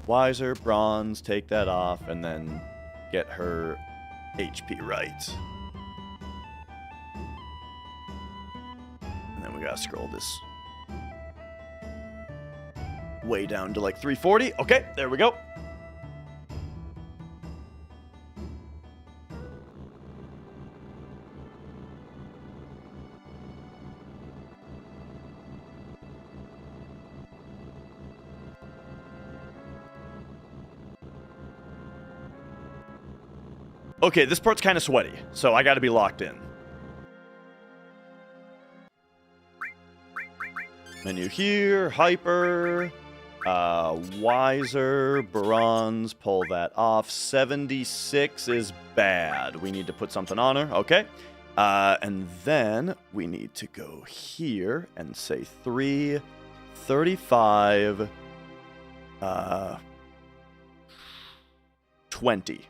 Wiser, bronze, take that off, and then get her HP right. And then we gotta scroll this way down to like 340. Okay, there we go. Okay, this part's kind of sweaty, so I gotta be locked in. Menu here, hyper, Wiser, bronze, pull that off. 76 is bad. We need to put something on her, okay. And then we need to go here and say 335, 20.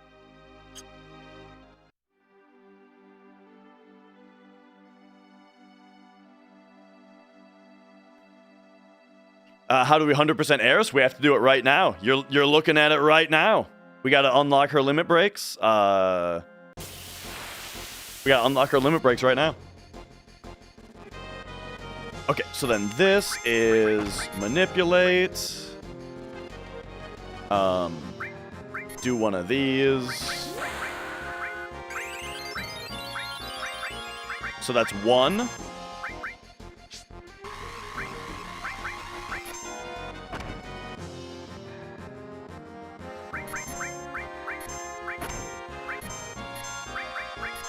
How do we 100% Eris? We have to do it right now. You're looking at it right now. We got to unlock her limit breaks. We got to unlock her limit breaks right now. Okay, so then this is manipulate. Do one of these. So that's one.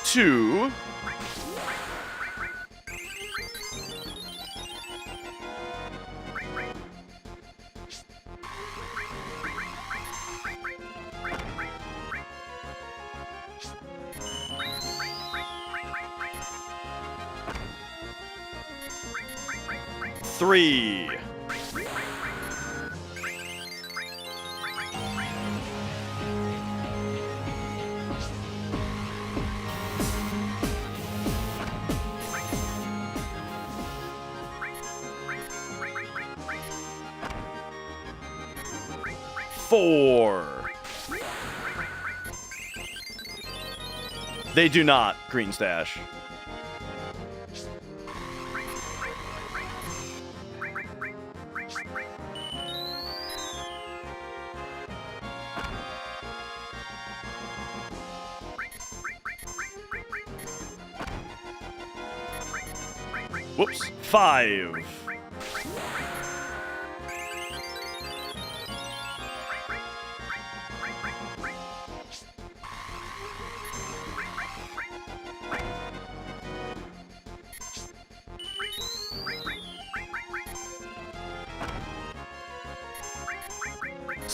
Two. Three. Four. They do not, Green Stash. Whoops. 5.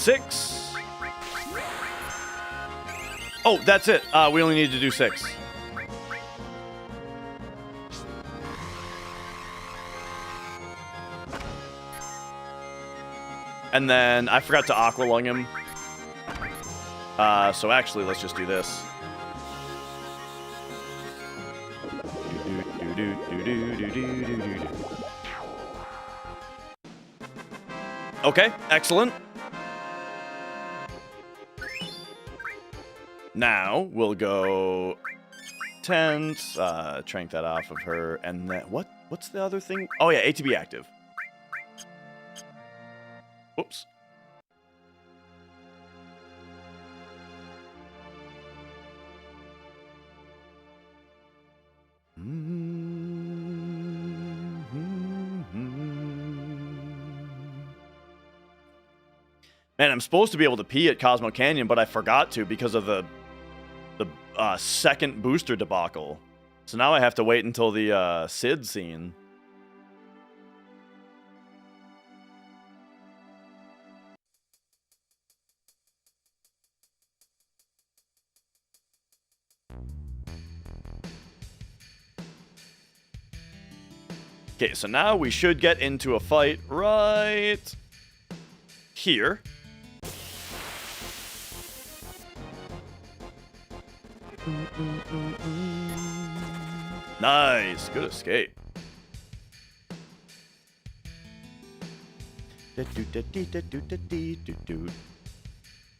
6. Oh, that's it. We only need to do 6. And then I forgot to Aqua Lung him. So actually, let's just do this. Okay, excellent. Now we'll go Tense, trank that off of her, and then what's the other thing? Oh yeah, ATB active. Whoops. Man, I'm supposed to be able to pee at Cosmo Canyon, but I forgot to because of the second booster debacle. So now I have to wait until the Sid scene. Okay, so now we should get into a fight right here. Nice, good escape.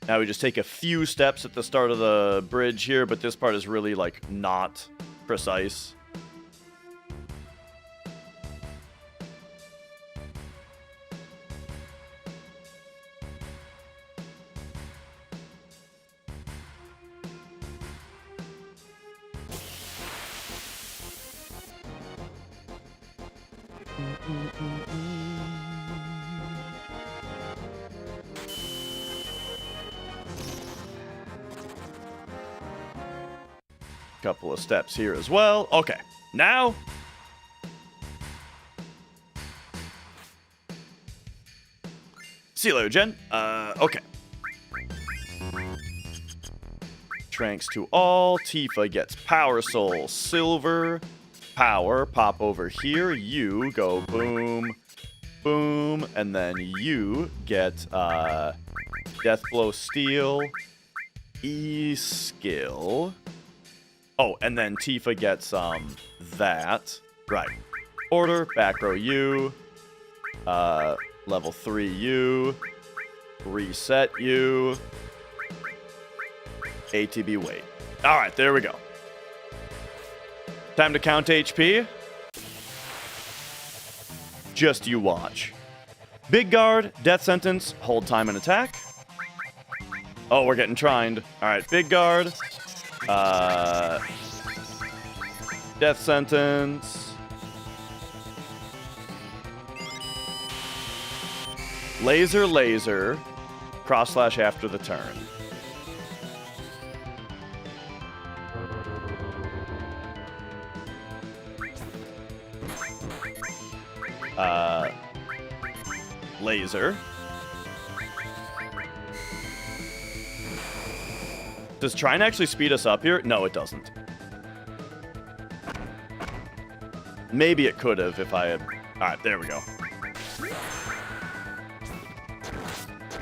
Now we just take a few steps at the start of the bridge here, but this part is really like not precise. Couple of steps here as well. Okay, now see you later, Jen. Okay. Tranks to all. Tifa gets Power Soul, Silver, Power. Pop over here. You go boom, boom, and then you get Death Blow, Steel, E skill. Oh, and then Tifa gets that. Right. Order, back row U, level 3 U, reset U, ATB wait. Alright, there we go. Time to count HP. Just you watch. Big guard, death sentence, hold time and attack. Oh, we're getting trined. Alright, big guard. Death sentence. Laser, cross slash after the turn. Laser. Does Trine actually speed us up here? No, it doesn't. Maybe it could have if I had... Alright, there we go.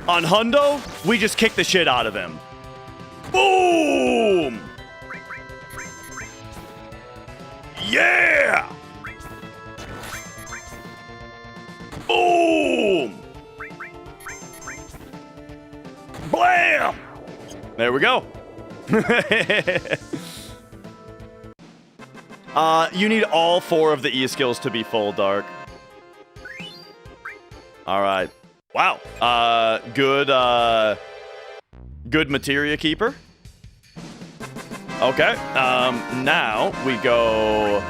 On Hundo, we just kick the shit out of him. Boom! Yeah! Boom! Blam! There we go. You need all 4 of the E skills to be full, Dark. Alright. Wow. Good Materia Keeper. Okay. Now we go...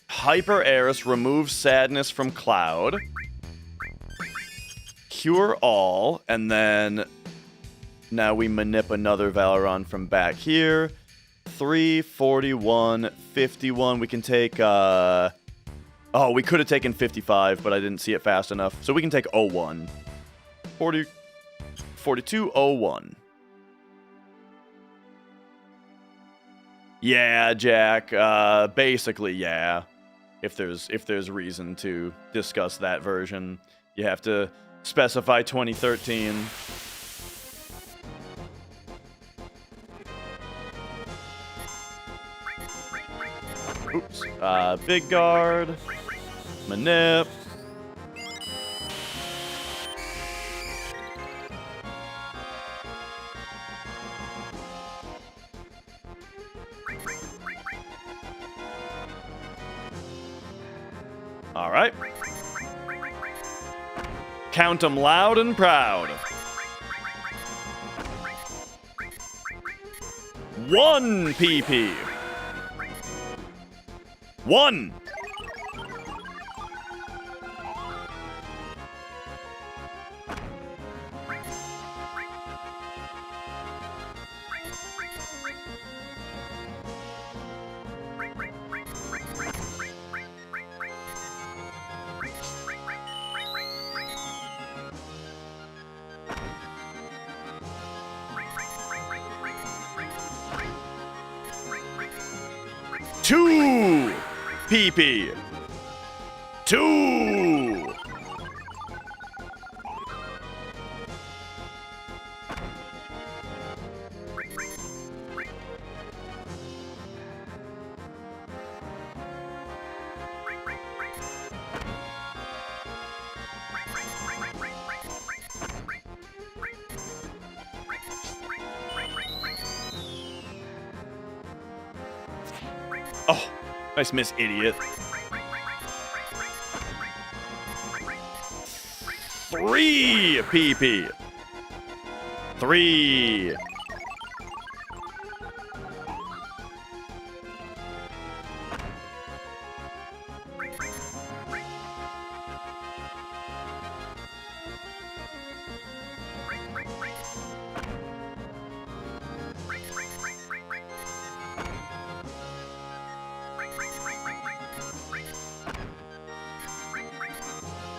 Hyper Eris, remove sadness from Cloud. Cure all, and then now we manip another Valeron from back here. 3, 41, 51. We can take Oh, we could have taken 55, but I didn't see it fast enough. So we can take 01. 4201. Yeah, Jack. Basically, yeah. If there's reason to discuss that version, you have to specify 2013. Oops. Big guard. Manip. All right. Count 'em loud and proud. 1 PP. 1. Two PP. 2. Oh, nice miss, idiot. 3 PP. 3.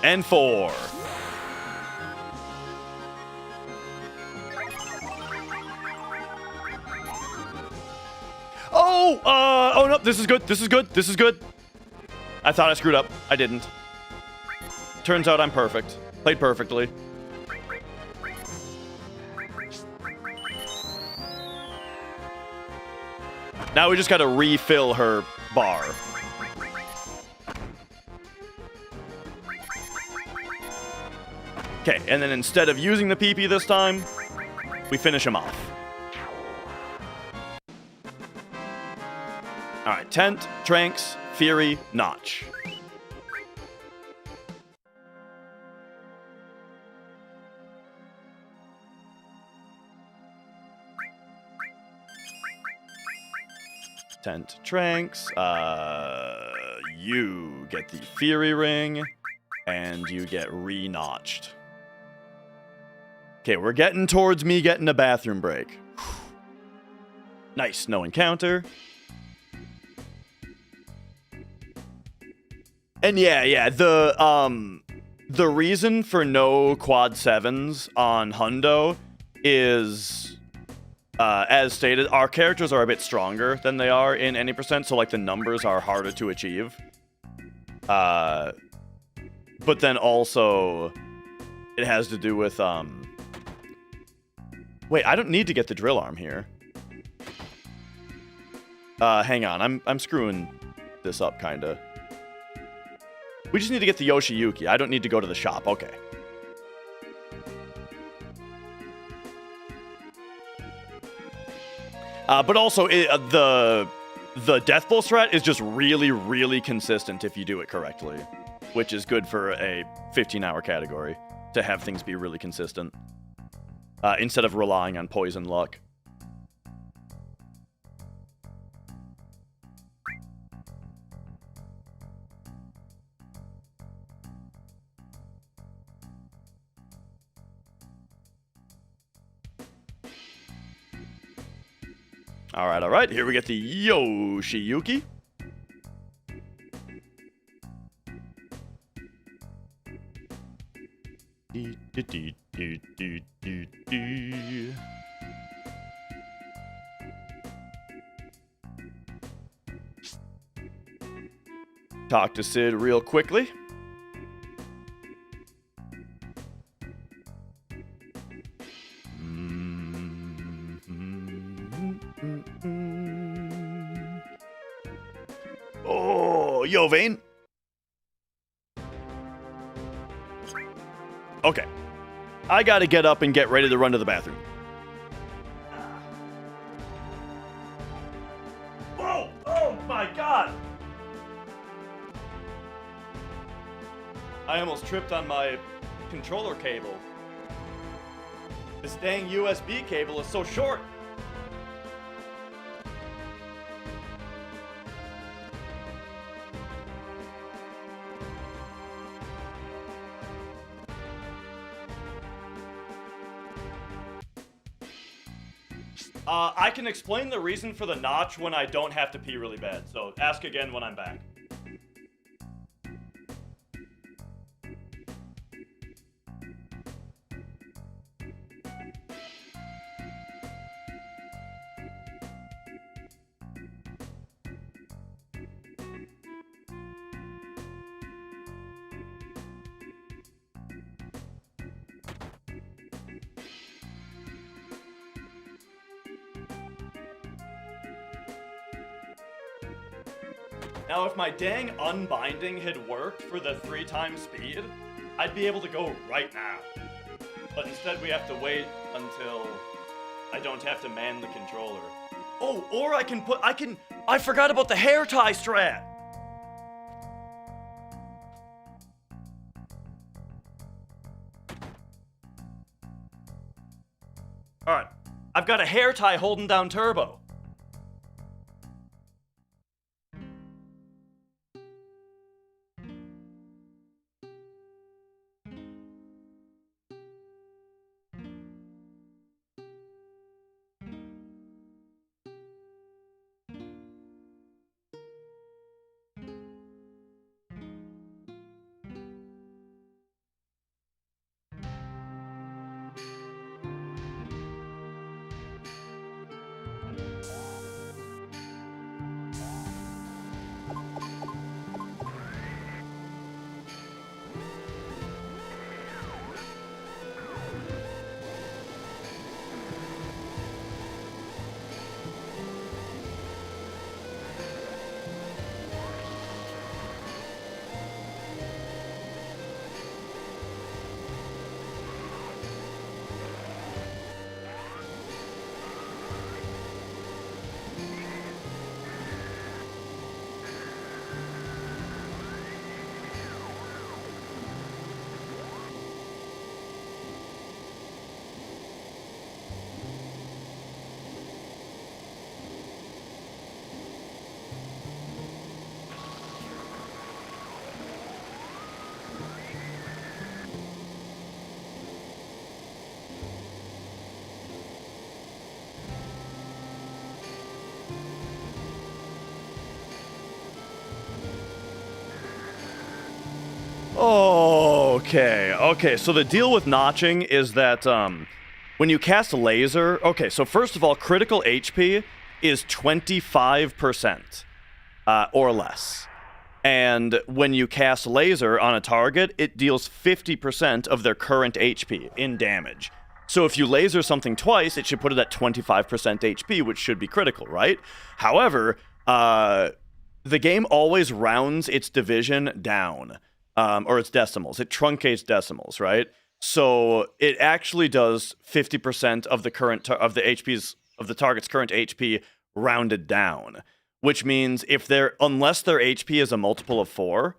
And 4. Oh no, this is good. This is good. This is good. I thought I screwed up. I didn't. Turns out I'm perfect. Played perfectly. Now we just gotta refill her bar. Okay, and then instead of using the PP this time, we finish him off. Alright, Tent, Tranks, Fury, Notch. Tent, Tranks, you get the Fury Ring, and you get re-notched. Okay, we're getting towards me getting a bathroom break. Nice, no encounter. And yeah, the reason for no quad 7s on Hundo is, as stated, our characters are a bit stronger than they are in any percent, so like the numbers are harder to achieve. But then also, it has to do with, wait, I don't need to get the drill arm here. Hang on, I'm screwing this up, kinda. We just need to get the Yoshiyuki. I don't need to go to the shop. Okay. But also, the Death Bowl strat is just really, really consistent if you do it correctly, which is good for a 15-hour category, to have things be really consistent, instead of relying on poison luck. All right, here we get the Yoshiyuki. talk to Sid real quickly. Oh, yo, Vane. Okay. I gotta get up and get ready to run to the bathroom. Whoa! Oh my god! I almost tripped on my controller cable. This dang USB cable is so short. I can explain the reason for the notch when I don't have to pee really bad, so ask again when I'm back. Now, if my dang unbinding had worked for the 3x speed, I'd be able to go right now. But instead we have to wait until I don't have to man the controller. Oh, or I forgot about the hair tie strat! Alright, I've got a hair tie holding down turbo. Okay, so the deal with notching is that when you cast a laser... Okay, so first of all, critical HP is 25% or less. And when you cast laser on a target, it deals 50% of their current HP in damage. So if you laser something twice, it should put it at 25% HP, which should be critical, right? However, the game always rounds its division down. Or its decimals. It truncates decimals, right? So it actually does 50% of the current of the target's current HP rounded down, which means unless their HP is a multiple of 4,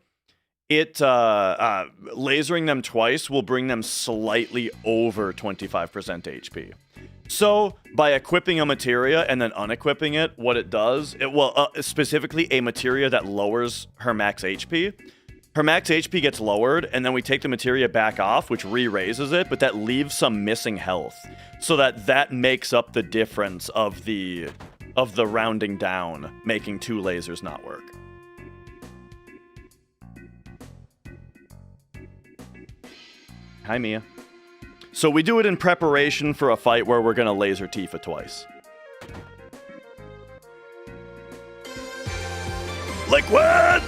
lasering them twice will bring them slightly over 25% HP. So by equipping a materia and then unequipping it, what it does, specifically a materia that lowers her max HP. Her max HP gets lowered, and then we take the materia back off, which re-raises it, but that leaves some missing health. So that makes up the difference of the rounding down, making 2 lasers not work. Hi, Mia. So we do it in preparation for a fight where we're gonna laser Tifa twice. Liquid!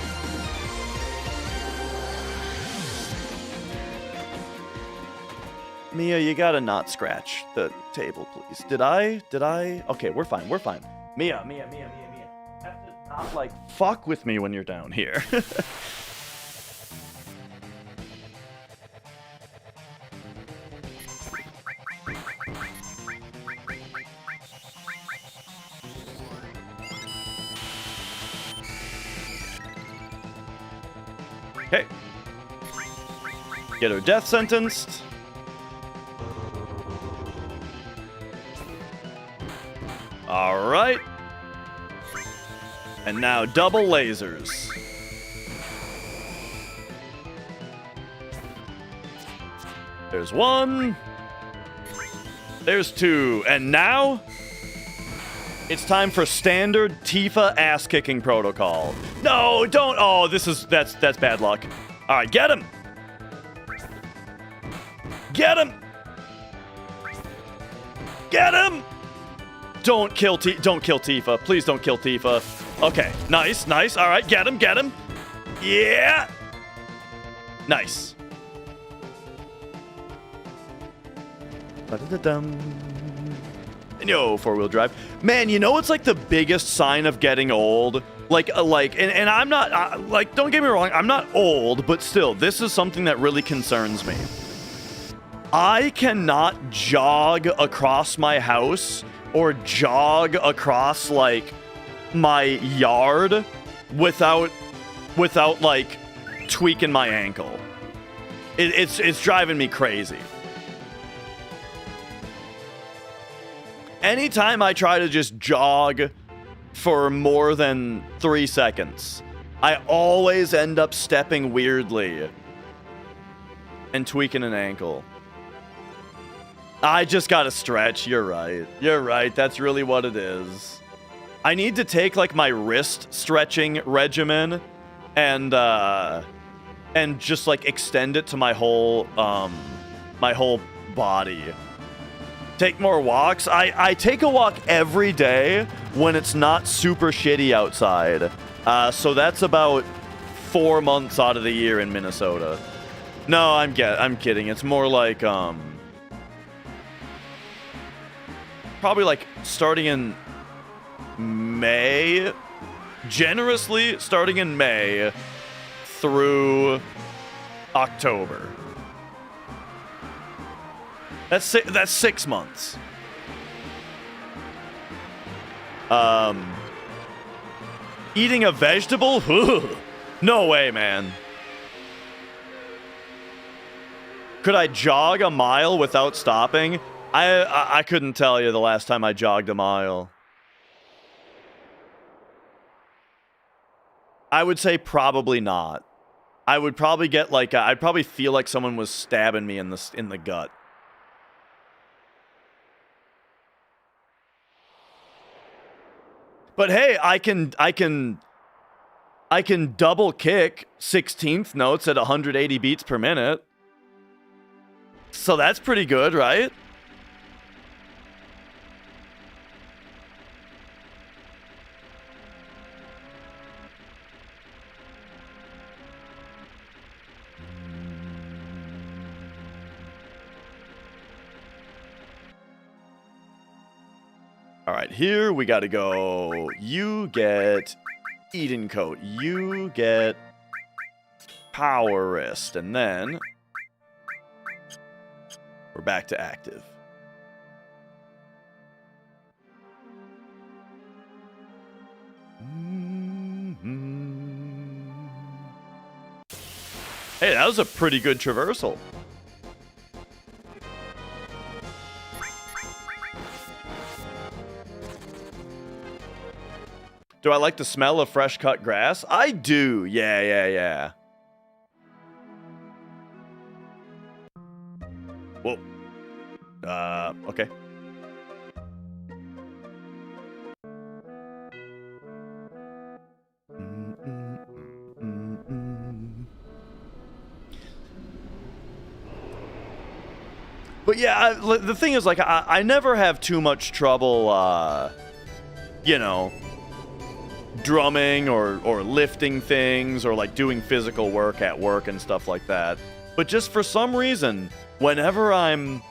Mia, you gotta not scratch the table, please. Did I? Okay, we're fine. Mia. Have to not, like, fuck with me when you're down here. Okay. Get her death sentenced. All right. And now double lasers. There's one. There's two. And now it's time for standard Tifa ass-kicking protocol. No, don't. Oh, that's bad luck. All right, get him. Get him. Get him. Don't kill Tifa. Please don't kill Tifa. Okay, nice. All right, get him. Yeah. Nice. Ba-da-da-dum. Yo, four-wheel drive. Man, you know it's like the biggest sign of getting old? And I'm not, like, don't get me wrong, I'm not old, but still, this is something that really concerns me. I cannot jog across my house or jog across, like, my yard without like, tweaking my ankle. It's driving me crazy. Anytime I try to just jog for more than 3 seconds, I always end up stepping weirdly and tweaking an ankle. I just gotta stretch. You're right. That's really what it is. I need to take, like, my wrist stretching regimen and just, like, extend it to my whole body. Take more walks. I take a walk every day when it's not super shitty outside. So that's about 4 months out of the year in Minnesota. No, I'm kidding. It's more like probably like starting in May. Generously starting in May through October. That's 6 months. Eating a vegetable? No way, man. Could I jog a mile without stopping? I couldn't tell you the last time I jogged a mile. I would say probably not. I would probably get like I'd probably feel like someone was stabbing me in the gut. But hey, I can double kick 16th notes at 180 beats per minute. So that's pretty good, right? All right, here we got to go. You get Eden Coat. You get Power Wrist. And then we're back to active. Hey, that was a pretty good traversal. Do I like the smell of fresh cut grass? I do. Yeah. Whoa. Okay. But yeah, the thing is, like, I never have too much trouble, you know, drumming or lifting things or like doing physical work at work and stuff like that. But just for some reason, whenever I'm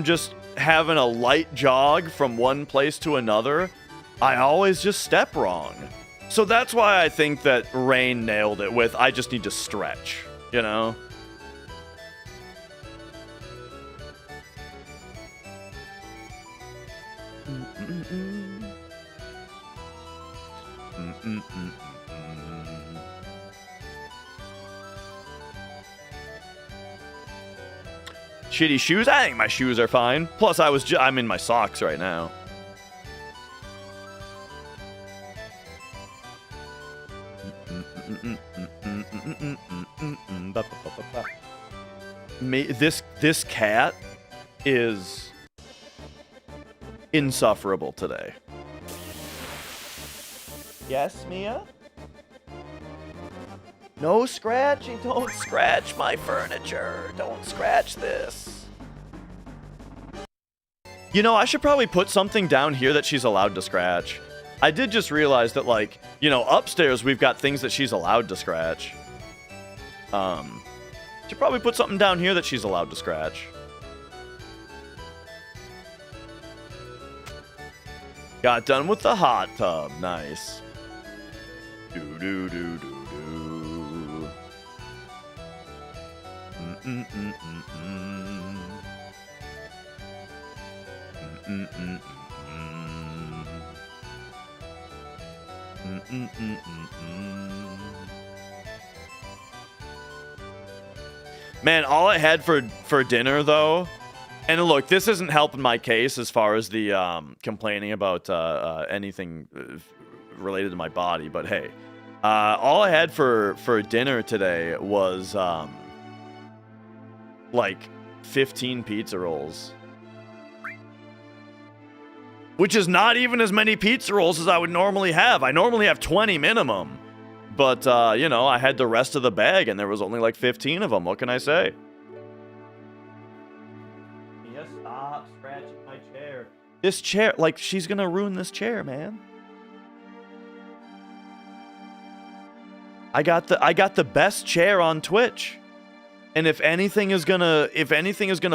just having a light jog from one place to another, I always just step wrong. So that's why I think that Rain nailed it with, I just need to stretch, you know? Shitty shoes? I think my shoes are fine. Plus, I'm in my socks right now. This cat is insufferable today. Yes, Mia? No scratching. Don't scratch my furniture. Don't scratch this. You know, I should probably put something down here that she's allowed to scratch. I did just realize that, like, you know, upstairs we've got things that she's allowed to scratch. Should probably put something down here that she's allowed to scratch. Got done with the hot tub. Nice. Do do do do do. Man, all I had for dinner though, and look, this isn't helping my case as far as the complaining about anything related to my body, but hey, all I had for dinner today was like 15 pizza rolls. Which is not even as many pizza rolls as I would normally have. I normally have 20 minimum. But, you know, I had the rest of the bag, and there was only like 15 of them. What can I say? Mia, stop scratching my chair. This chair, like, she's gonna ruin this chair, man. I got the best chair on Twitch. And if anything is gonna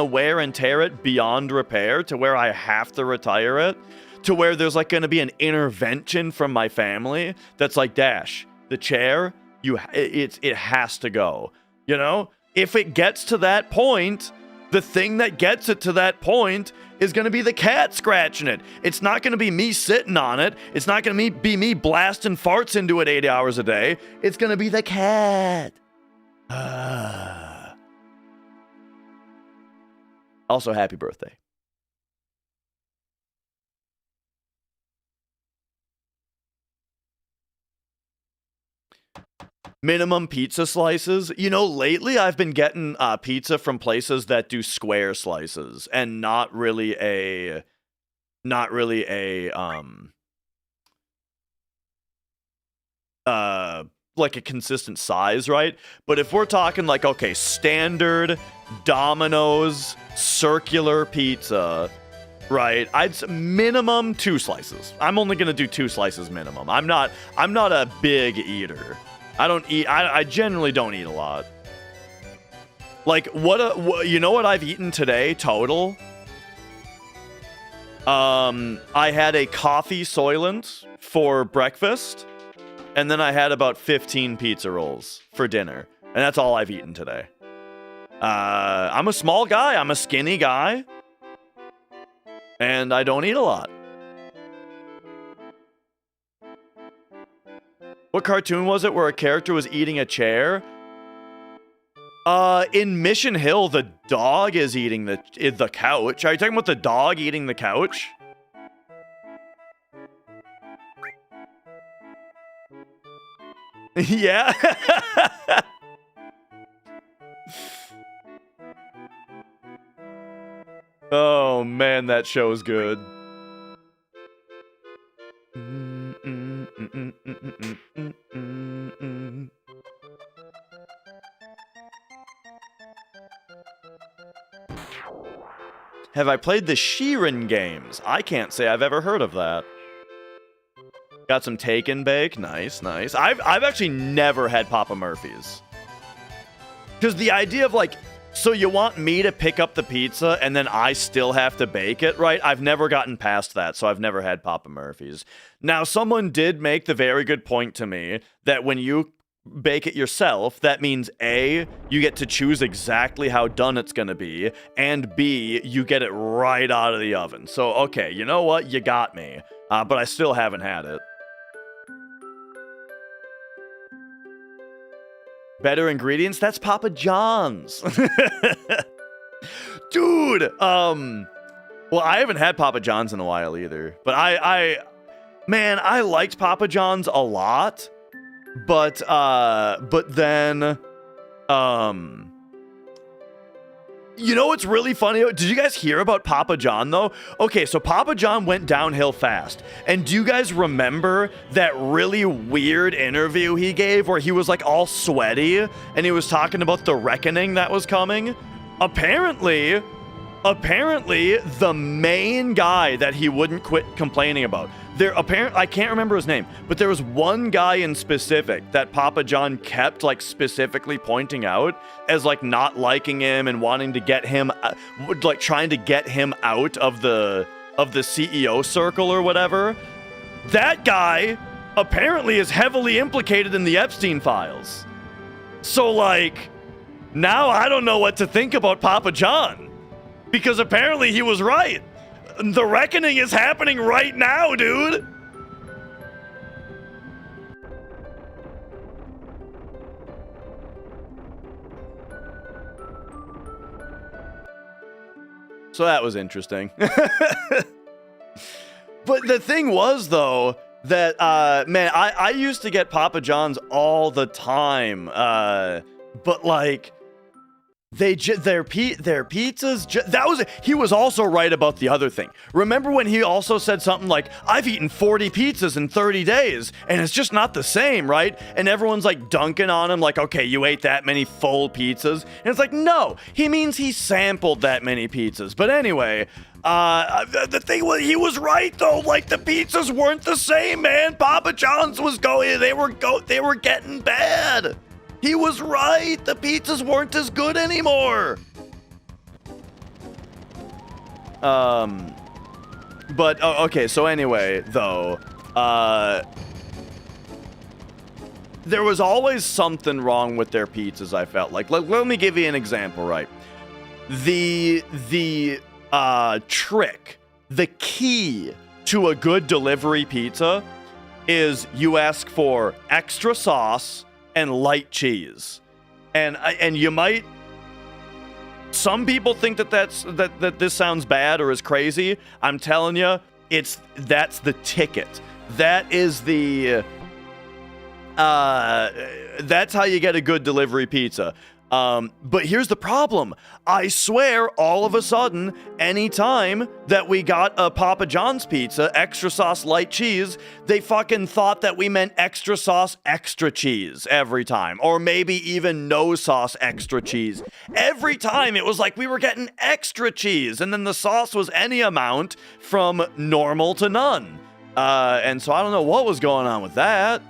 wear and tear it beyond repair to where I have to retire it, to where there's like gonna be an intervention from my family that's like, Dash, the chair, it has to go. You know? If it gets to that point, the thing that gets it to that point is gonna be the cat scratching it. It's not gonna be me sitting on it. It's not gonna be me blasting farts into it 8 hours a day. It's gonna be the cat. Also, happy birthday. Minimum pizza slices. You know, lately I've been getting pizza from places that do square slices and not really a like a consistent size, right? But if we're talking like, okay, standard Domino's circular pizza, right? I'd minimum 2 slices. I'm only gonna do 2 slices minimum. I'm not a big eater. I generally don't eat a lot. Like you know what I've eaten today total? I had a coffee Soylent for breakfast. And then I had about 15 pizza rolls for dinner. And that's all I've eaten today. I'm a small guy. I'm a skinny guy. And I don't eat a lot. What cartoon was it where a character was eating a chair? In Mission Hill, the dog is eating the couch. Are you talking about the dog eating the couch? Yeah. Oh man, that show's good. Have I played the Sheeran games? I can't say I've ever heard of that. Got some take and bake. Nice, nice. I've actually never had Papa Murphy's. Because the idea of like So you want me to pick up the pizza and then I still have to bake it, right? I've never gotten past that, so I've never had Papa Murphy's. Now, someone did make the very good point to me that when you bake it yourself, that means A, you get to choose exactly how done it's gonna be, and B, you get it right out of the oven. So, okay, you know what? You got me. But I still haven't had it. Better ingredients? That's Papa John's. Dude, well, I haven't had Papa John's in a while either. But man, I liked Papa John's a lot. But then, you know what's really funny? Did you guys hear about Papa John, though? Okay, so Papa John went downhill fast. And do you guys remember that really weird interview he gave where he was, like, all sweaty and he was talking about the reckoning that was coming? Apparently, the main guy that he wouldn't quit complaining about, I can't remember his name, but there was one guy in specific that Papa John kept, like, specifically pointing out as, like, not liking him and wanting to get him, like, trying to get him out of the CEO circle or whatever. That guy apparently is heavily implicated in the Epstein files. So, like, now I don't know what to think about Papa John, because apparently he was right. The reckoning is happening right now, dude. So that was interesting. But the thing was, though, that, man, I used to get Papa John's all the time. But, like, their pizzas, he was also right about the other thing. Remember when he also said something like, I've eaten 40 pizzas in 30 days, and it's just not the same, right? And everyone's like dunking on him, like, okay, you ate that many full pizzas. And it's like, no, he means he sampled that many pizzas. But anyway, the thing was, he was right though. Like, the pizzas weren't the same, man. Papa John's was they were getting bad. He was right. The pizzas weren't as good anymore. But okay, so anyway, though, there was always something wrong with their pizzas, I felt like. Let me give you an example, right? The trick, the key to a good delivery pizza is you ask for extra sauce and light cheese. And you might, some people think that this sounds bad or is crazy. I'm telling you, that's the ticket. That is that's how you get a good delivery pizza. But here's the problem. I swear, all of a sudden, anytime that we got a Papa John's pizza, extra sauce, light cheese, they fucking thought that we meant extra sauce, extra cheese every time. Or maybe even no sauce, extra cheese. Every time it was like we were getting extra cheese, and then the sauce was any amount from normal to none. And so I don't know what was going on with that.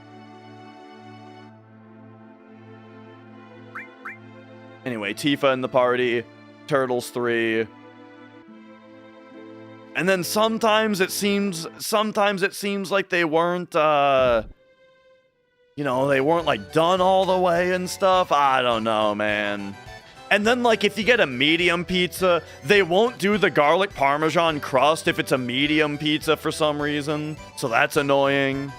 Anyway, Tifa in the party, Turtles 3. And then sometimes it seems like they weren't, they weren't, like, done all the way and stuff. I don't know, man. And then, like, if you get a medium pizza, they won't do the garlic parmesan crust if it's a medium pizza for some reason. So that's annoying.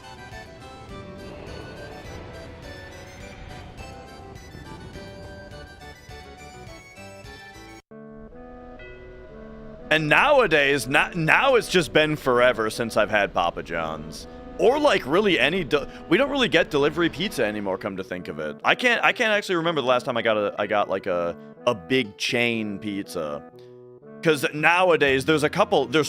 And nowadays, now it's just been forever since I've had Papa John's. Or, like, really we don't really get delivery pizza anymore, come to think of it. I can't actually remember the last time I got like a big chain pizza. Because nowadays, there's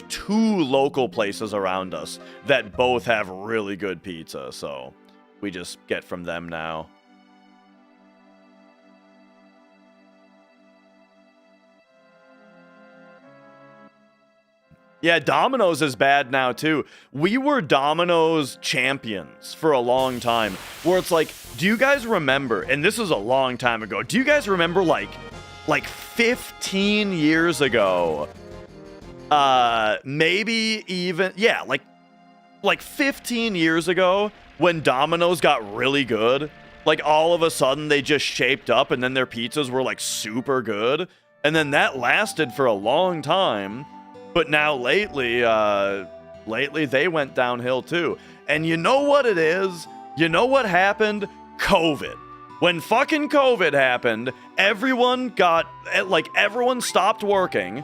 two local places around us that both have really good pizza, so we just get from them now. Yeah, Domino's is bad now, too. We were Domino's champions for a long time, where it's like, do you guys remember, and this is a long time ago, do you guys remember, like, like 15 years ago, maybe even, yeah, like 15 years ago, when Domino's got really good, like all of a sudden they just shaped up and then their pizzas were like super good. And then that lasted for a long time. But now lately they went downhill too. And you know what it is? You know what happened? COVID. When fucking COVID happened, everyone stopped working,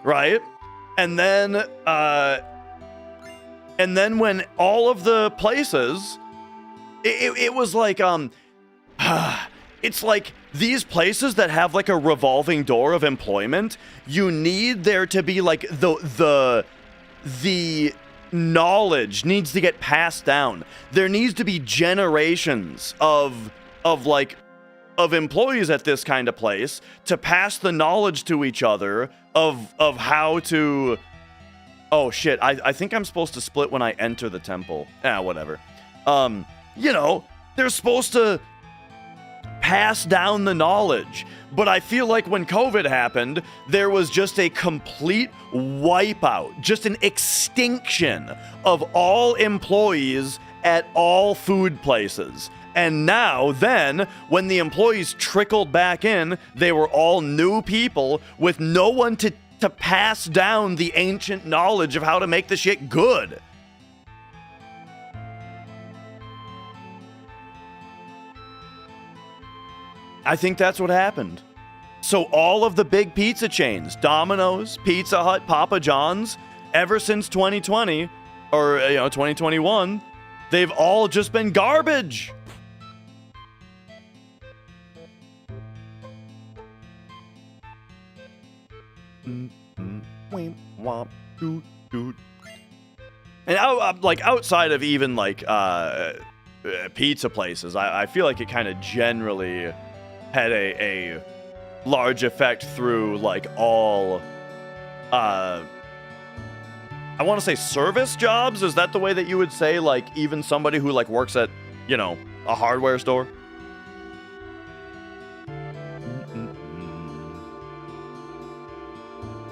right? And then when all of the places, it was like, it's like these places that have like a revolving door of employment, you need there to be like the knowledge needs to get passed down. There needs to be generations of employees at this kind of place to pass the knowledge to each other of how to. Oh shit, I think I'm supposed to split when I enter the temple. Whatever. They're supposed to pass down the knowledge. But I feel like when COVID happened, there was just a complete wipeout, just an extinction of all employees at all food places. And now, then, when the employees trickled back in, they were all new people with no one to pass down the ancient knowledge of how to make the shit good. I think that's what happened. So all of the big pizza chains, Domino's, Pizza Hut, Papa John's, ever since 2020, or 2021, they've all just been garbage. And outside of even pizza places, I feel like it kind of generally had a large effect through all I want to say service jobs. Is that the way that you would say even somebody who works at a hardware store?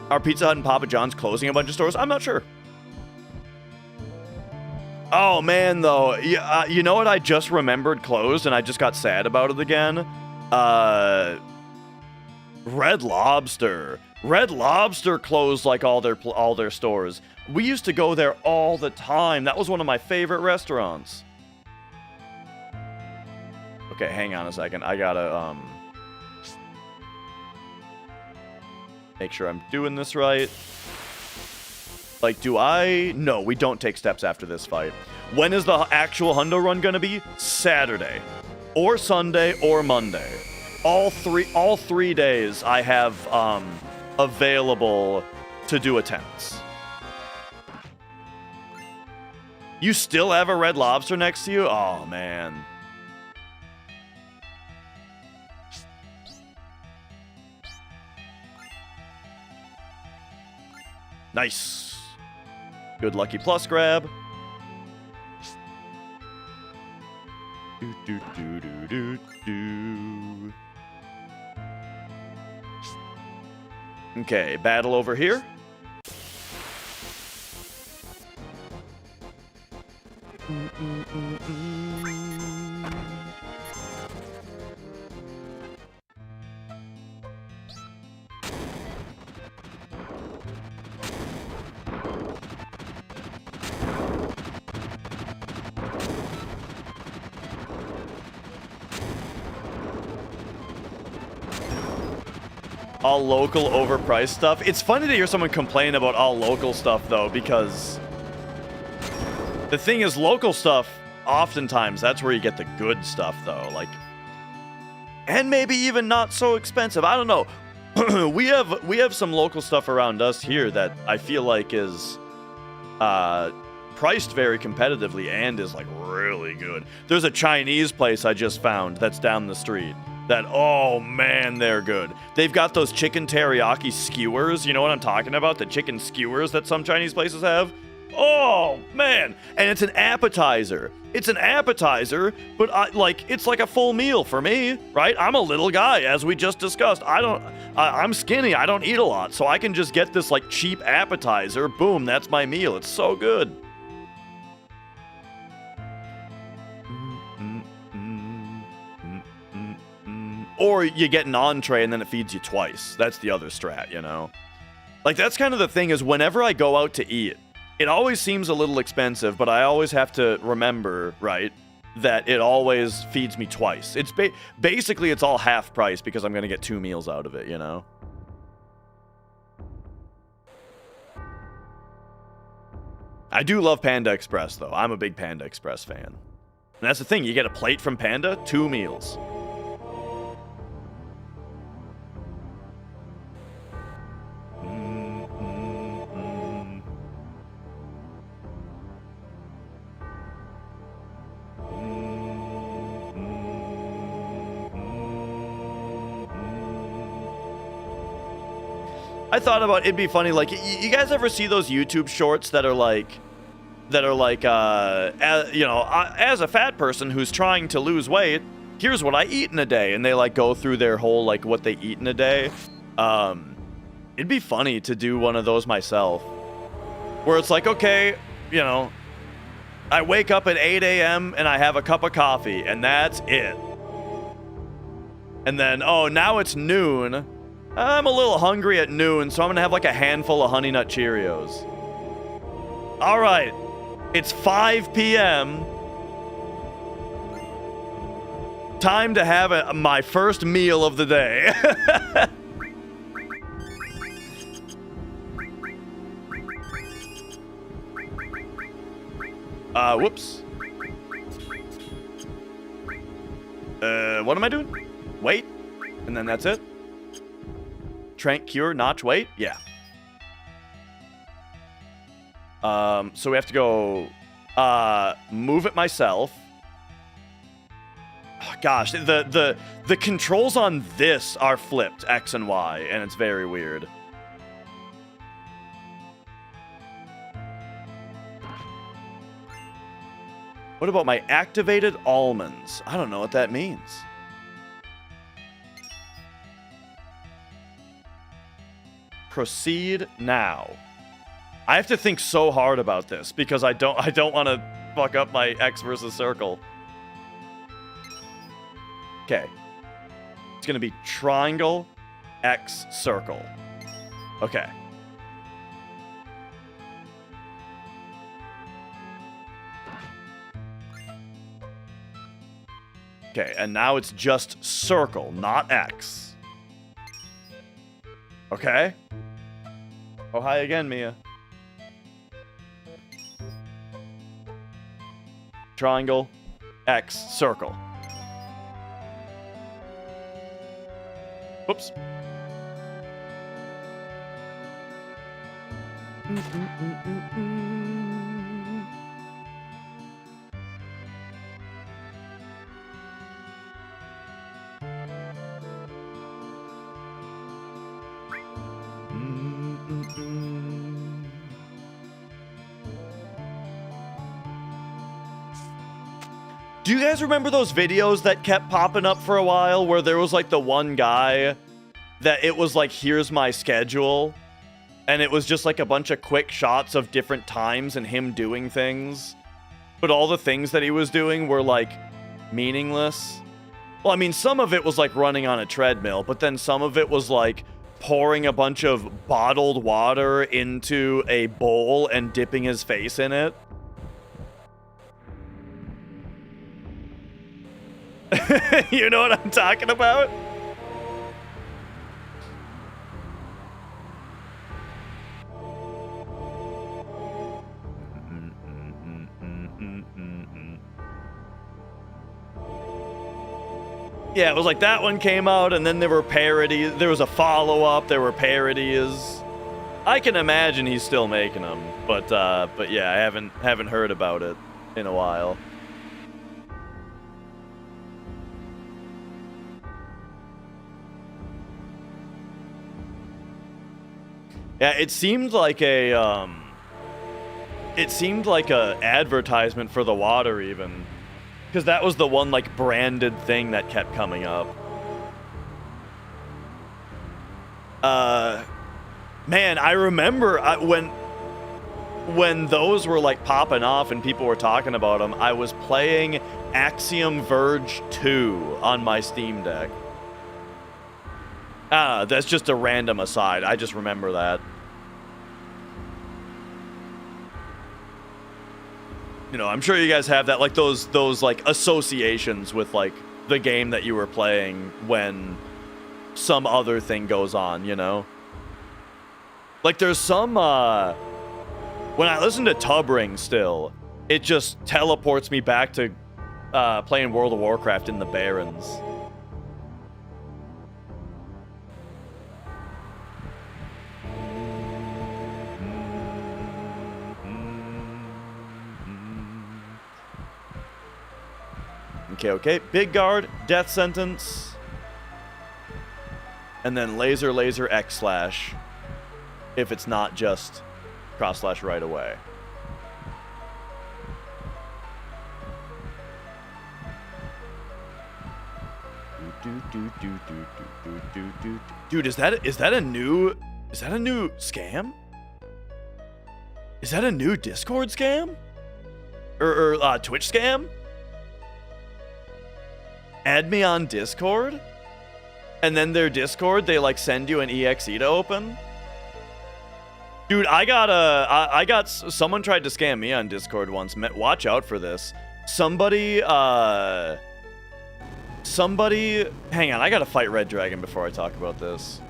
Are Pizza Hut and Papa John's closing a bunch of stores? I'm not sure. Oh man, though, you know what I just remembered closed and I just got sad about it again? Red Lobster. Red Lobster closed all their stores. We used to go there all the time. That was one of my favorite restaurants. Okay, hang on a second. I gotta make sure I'm doing this right. No, we don't take steps after this fight. When is the actual Hundo run gonna be? Saturday. Or Sunday or Monday. All three days I have available to do attempts. You still have a Red Lobster next to you? Oh, man. Nice. Good Lucky Plus grab. Okay, battle over here. All local overpriced stuff. It's funny to hear someone complain about all local stuff, though, because the thing is, local stuff, oftentimes, that's where you get the good stuff, though. And maybe even not so expensive. I don't know. we have some local stuff around us here that I feel like is priced very competitively and is really good. There's a Chinese place I just found that's down the street. Oh man, they're good. They've got those chicken teriyaki skewers. You know what I'm talking about? The chicken skewers that some Chinese places have. Oh, man. And it's an appetizer. It's an appetizer, but it's like a full meal for me, right? I'm a little guy, as we just discussed. I'm skinny. I don't eat a lot, so I can just get this, like, cheap appetizer. Boom, that's my meal. It's so good. Or you get an entree and then it feeds you twice. That's the other strat, you know? Like, that's kind of the thing is whenever I go out to eat, it always seems a little expensive, but I always have to remember, right, that it always feeds me twice. It's basically it's all half price because I'm going to get 2 meals out of it, you know? I do love Panda Express, though. I'm a big Panda Express fan. And that's the thing. You get a plate from Panda, 2 meals. I thought about it'd be funny, like, you guys ever see those YouTube shorts that are like, as a fat person who's trying to lose weight, here's what I eat in a day, and they like go through their whole like what they eat in a day. It'd be funny to do one of those myself, where it's like, okay, you know, I wake up at 8 a.m. and I have a cup of coffee, and that's it. And then, oh, now it's noon. I'm a little hungry at noon, so I'm gonna have like a handful of Honey Nut Cheerios. All right, it's 5 p.m. Time to have my first meal of the day. Whoops. What am I doing? Wait, and then that's it. Trank, cure, notch, wait? Yeah. So we have to go, move it myself. Oh, gosh, the controls on this are flipped, X and Y, and it's very weird. What about my activated almonds? I don't know what that means. Proceed now. I have to think so hard about this because I don't want to fuck up my X versus circle. Okay. It's going to be triangle, X, circle. Okay. Okay, and now it's just circle, not X. Okay. Oh, hi again, Mia. Triangle, X, circle. Whoops. Do you guys remember those videos that kept popping up for a while where there was like the one guy that it was like, here's my schedule, and it was just like a bunch of quick shots of different times and him doing things, but all the things that he was doing were like meaningless? Well, I mean, some of it was like running on a treadmill, but then some of it was like pouring a bunch of bottled water into a bowl and dipping his face in it. You know what I'm talking about? Yeah, it was like that one came out, and then there were parodies. There was a follow-up. There were parodies. I can imagine he's still making them, but yeah, I haven't heard about it in a while. Yeah, it seemed like a it seemed like a advertisement for the water even. Because that was the one, like, branded thing that kept coming up. Man, I remember when those were, like, popping off and people were talking about them, I was playing Axiom Verge 2 on my Steam Deck. That's just a random aside. I just remember that. You know, I'm sure you guys have that, like, those like, associations with, like, the game that you were playing when some other thing goes on, you know? Like, there's some, when I listen to Tub Ring still, it just teleports me back to playing World of Warcraft in the Barrens. Okay. Big guard, death sentence. And then laser, X slash. If it's not just cross slash right away. Dude, is that a new scam? Is that a new Discord scam? Or Twitch scam? Add me on Discord, and then their Discord, they like send you an EXE to open. Dude, someone tried to scam me on Discord once. Watch out for this. Somebody, hang on, I gotta fight Red Dragon before I talk about this.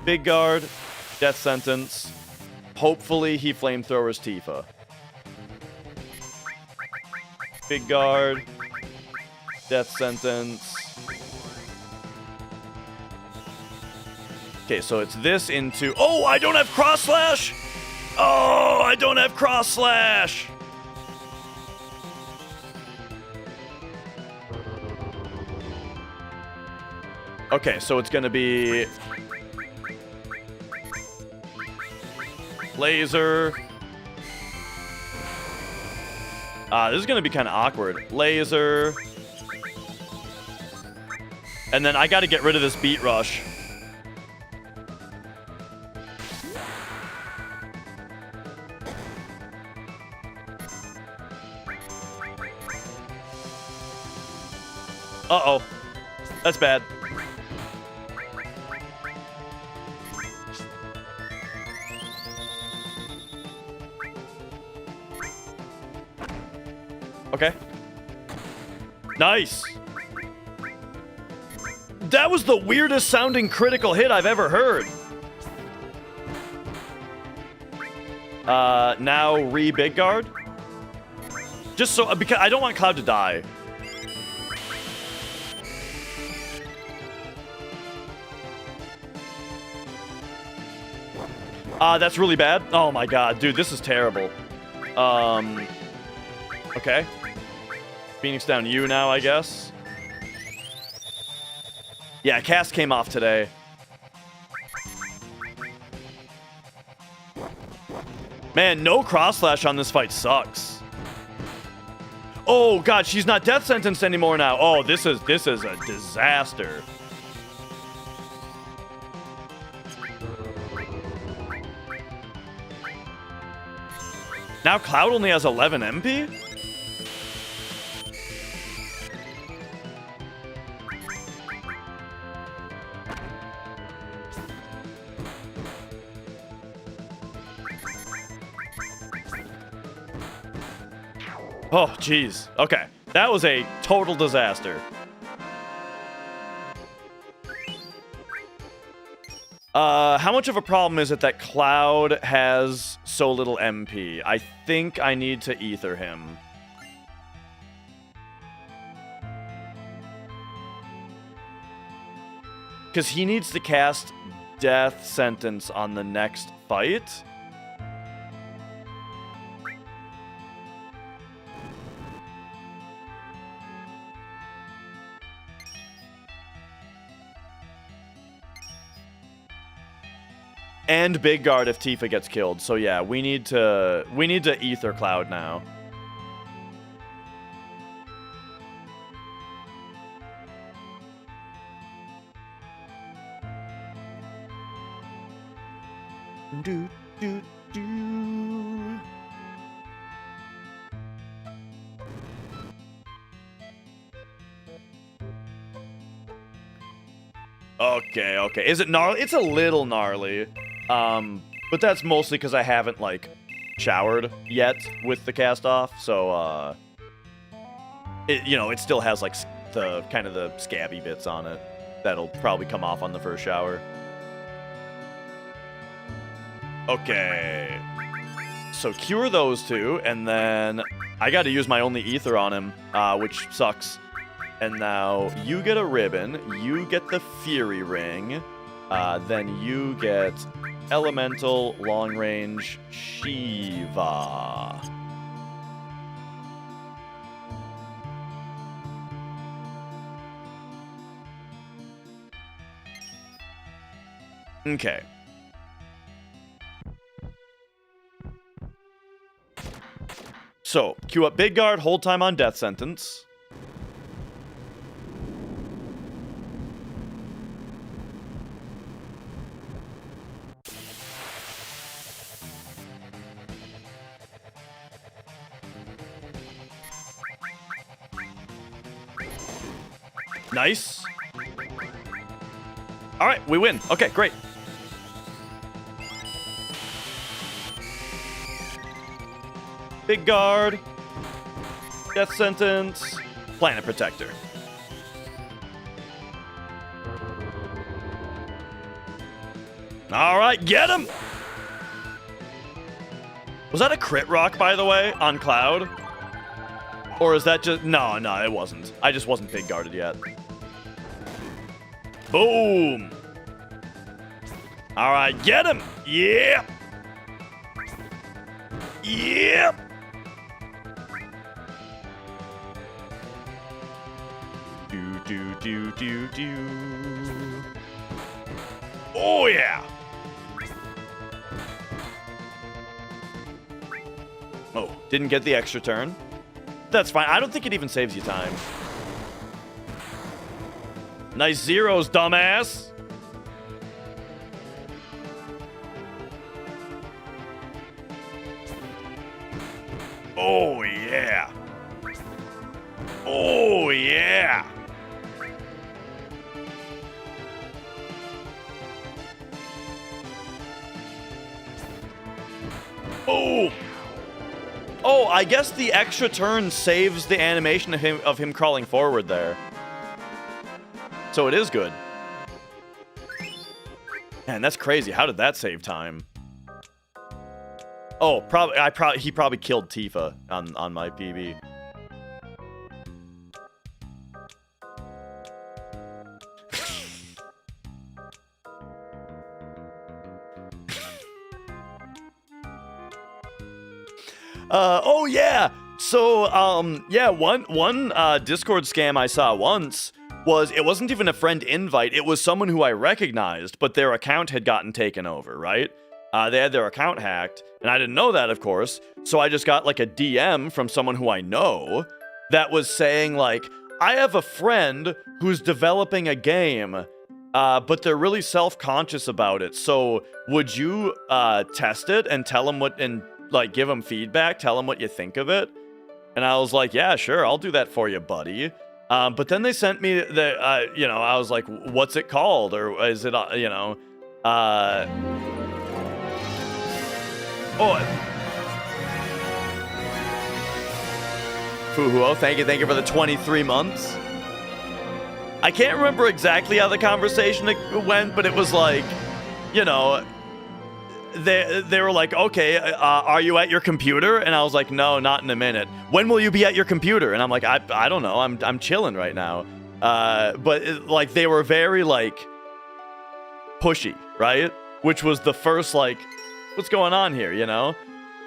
Big guard, death sentence. Hopefully he flamethrowers Tifa. Big guard. Death sentence. Okay, so it's this into... Oh, I don't have cross slash! Oh, I don't have cross slash! Okay, so it's gonna be... Laser. This is gonna be kind of awkward. Laser. And then I gotta get rid of this beat rush. Uh-oh. That's bad. Okay. Nice. That was the weirdest sounding critical hit I've ever heard. Now re-big guard. Just so, because I don't want Cloud to die. That's really bad. Oh my god, dude, this is terrible. Okay. Phoenix down you now, I guess. Yeah, cast came off today. Man, no cross slash on this fight sucks. Oh god, she's not death sentenced anymore now. Oh, this is a disaster. Now Cloud only has 11 MP? Oh, jeez. Okay. That was a total disaster. How much of a problem is it that Cloud has so little MP? I think I need to ether him. Because he needs to cast Death Sentence on the next fight. and Big Guard if Tifa gets killed. So yeah, we need to Ether Cloud now. Do, do, do. Okay. Is it gnarly? It's a little gnarly. But that's mostly because I haven't, like, showered yet with the cast off. So, it still has, like, the kind of the scabby bits on it. That'll probably come off on the first shower. Okay. So cure those two, and then I got to use my only ether on him, which sucks. And now you get a ribbon, you get the Fury Ring, then you get Elemental Long Range Shiva. Okay. So, queue up Big Guard, hold time on Death Sentence. Nice. All right, we win. Okay, great. Big Guard, Death Sentence, Planet Protector. All right, get him! Was that a crit rock, by the way, on Cloud? Or is that just... No, it wasn't. I just wasn't Big Guarded yet. Boom! All right, get him! Yeah! Yep! Do. Oh, yeah! Oh, didn't get the extra turn. That's fine. I don't think it even saves you time. Nice zeros, dumbass! Oh, yeah! Oh, yeah! Oh! Oh, I guess the extra turn saves the animation of him crawling forward there. So it is good. Man, that's crazy. How did that save time? Oh, he probably killed Tifa on my PB. Oh yeah. So yeah, one Discord scam I saw once was it wasn't even a friend invite. It was someone who I recognized, but their account had gotten taken over, right? They had their account hacked, and I didn't know that, of course. So I just got like a DM from someone who I know that was saying like, I have a friend who's developing a game, but they're really self-conscious about it. So would you test it and tell them what, and like give them feedback, tell them what you think of it? And I was like, yeah, sure, I'll do that for you, buddy. But then they sent me the, I was like, what's it called? Or is it, Fuhuo, thank you for the 23 months. I can't remember exactly how the conversation went, but it was like, they were like, okay, are you at your computer? And I was like, no, not in a minute. When will you be at your computer? And I'm like, I don't know. I'm chilling right now. But they were very like pushy, right? Which was the first like, what's going on here,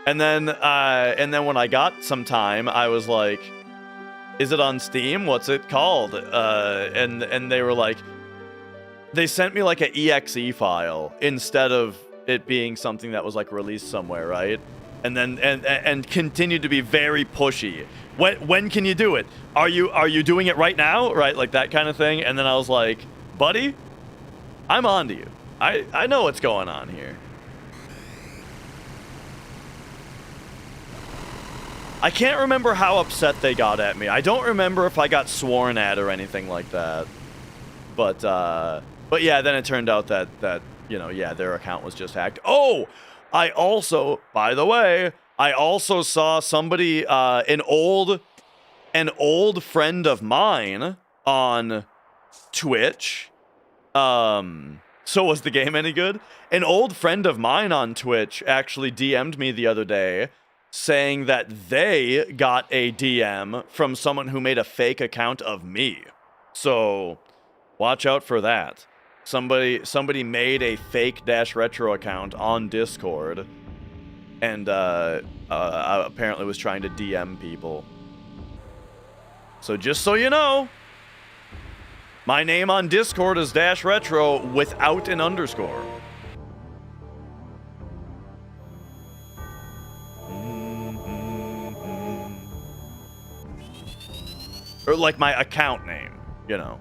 And then when I got some time, I was like, is it on Steam? What's it called? And they were like, they sent me like an exe file instead of it being something that was like released somewhere, right? And then and continued to be very pushy. When can you do it? Are you doing it right now? Right, like that kind of thing. And then I was like, buddy, I'm on to you. I know what's going on here. I can't remember how upset they got at me. I don't remember if I got sworn at or anything like that. But yeah, then it turned out that you know, yeah, their account was just hacked. Oh, I also, by the way, I also saw somebody, an old friend of mine on Twitch. So was the game any good? An old friend of mine on Twitch actually DM'd me the other day saying that they got a DM from someone who made a fake account of me. So watch out for that. Somebody made a fake -retro account on Discord and apparently was trying to DM people. So just so you know, my name on Discord is -retro without an underscore. Or like my account name, you know.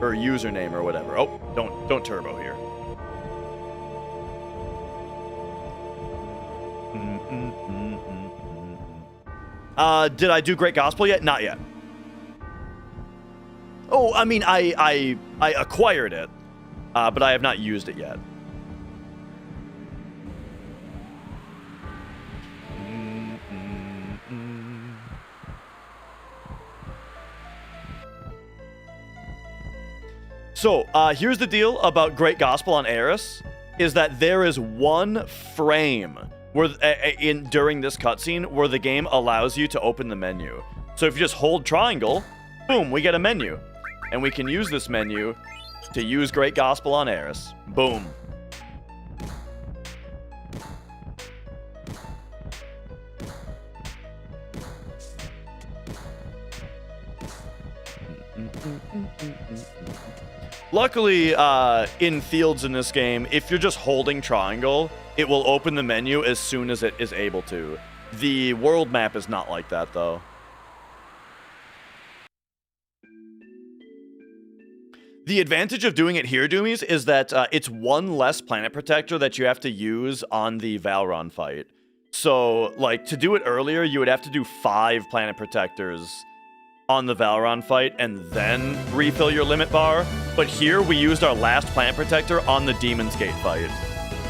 Or username or whatever. Oh, don't turbo here. Did I do Great Gospel yet? Not yet. Oh, I mean, I acquired it, but I have not used it yet. So, here's the deal about Great Gospel on Eris, is that there is one frame where during this cutscene where the game allows you to open the menu. So if you just hold triangle, boom, we get a menu. And we can use this menu to use Great Gospel on Eris. Boom. Luckily, in fields in this game, if you're just holding triangle, it will open the menu as soon as it is able to. The world map is not like that, though. The advantage of doing it here, Doomies, is that it's one less planet protector that you have to use on the Valron fight. So, like, to do it earlier, you would have to do 5 planet protectors on the Valron fight and then refill your limit bar. But here, we used our last planet protector on the Demon's Gate fight.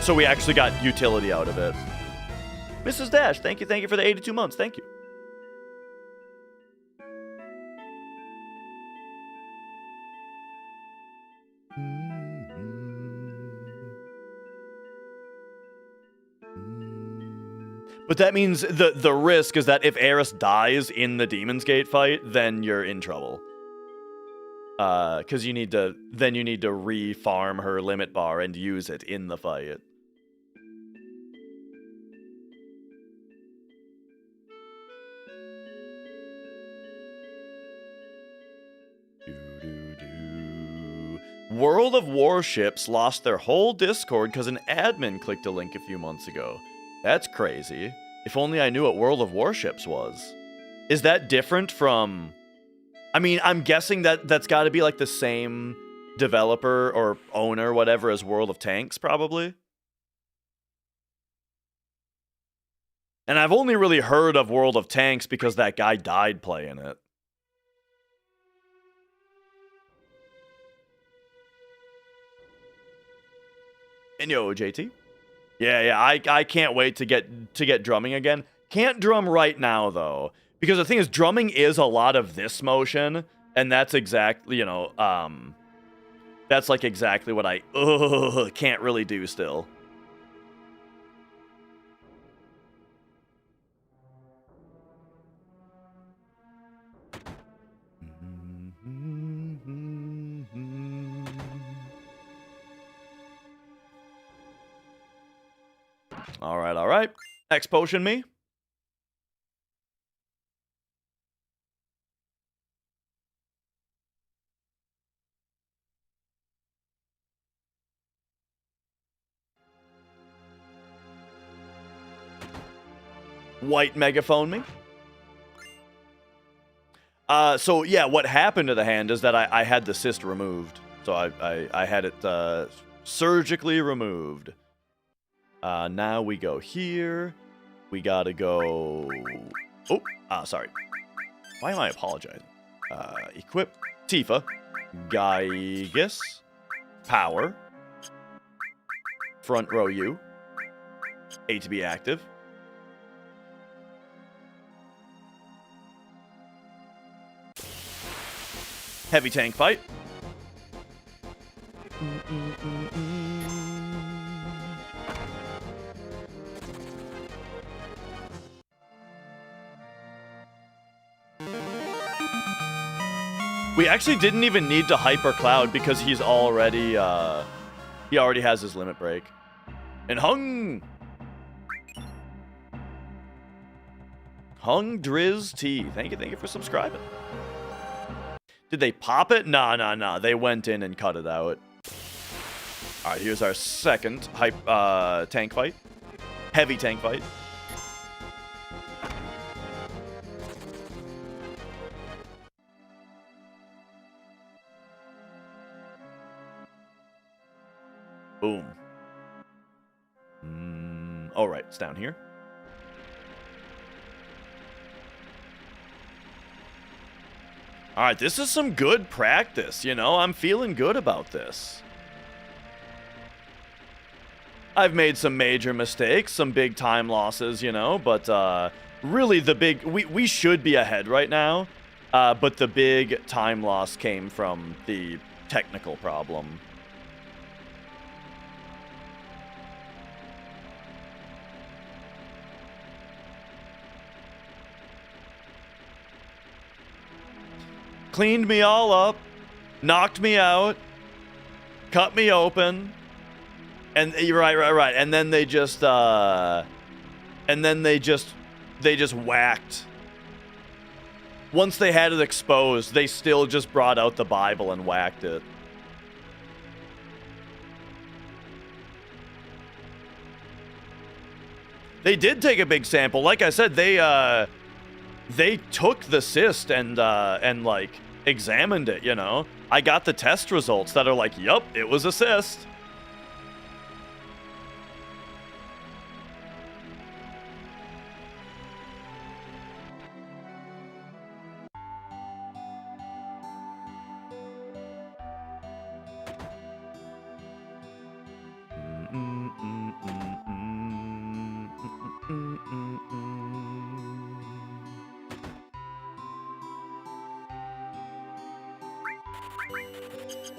So we actually got utility out of it. Mrs. Dash, thank you for the 82 months. Thank you. But that means the risk is that if Eris dies in the Demon's Gate fight, then you're in trouble. Because you need to re-farm her limit bar and use it in the fight. World of Warships lost their whole Discord because an admin clicked a link a few months ago. That's crazy. If only I knew what World of Warships was. Is that different from... I mean, I'm guessing that's got to be like the same developer or owner, whatever, as World of Tanks, probably. And I've only really heard of World of Tanks because that guy died playing it. And yo, JT. Yeah, I can't wait to get drumming again. Can't drum right now, though. Because the thing is, drumming is a lot of this motion, and that's exactly, you know, that's like exactly what I can't really do still. All right. X potion me. White megaphone me. So yeah, what happened to the hand is that I had the cyst removed. So I had it surgically removed. Now we go here. We gotta go... Oh, sorry. Why am I apologizing? Equip Tifa. Gigas. Power. Front row U. A to be active. Heavy tank fight. We actually didn't even need to hyper Cloud because he's already, he already has his limit break. And Hung Drizz T, thank you for subscribing. Did they pop it? Nah. They went in and cut it out. All right, here's our second tank fight. Heavy tank fight. Boom. All right, it's down here. All right, this is some good practice, you know? I'm feeling good about this. I've made some major mistakes, some big time losses, you know, but really the big... We should be ahead right now, but the big time loss came from the technical problem. Cleaned me all up, knocked me out, cut me open, and right. And then they just, they just whacked. Once they had it exposed, they still just brought out the Bible and whacked it. They did take a big sample. Like I said, they took the cyst and like examined it, you know. I got the test results that are like, yup, it was a cyst.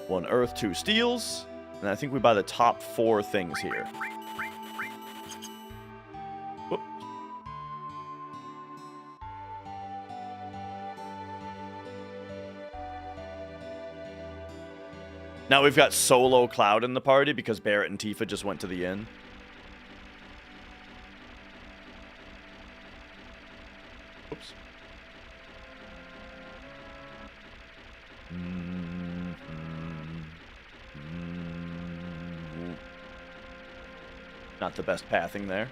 One earth, 2 steels, and I think we buy the top 4 things here. Whoop. Now we've got solo Cloud in the party because Barrett and Tifa just went to the inn. Oops. Not the best pathing there.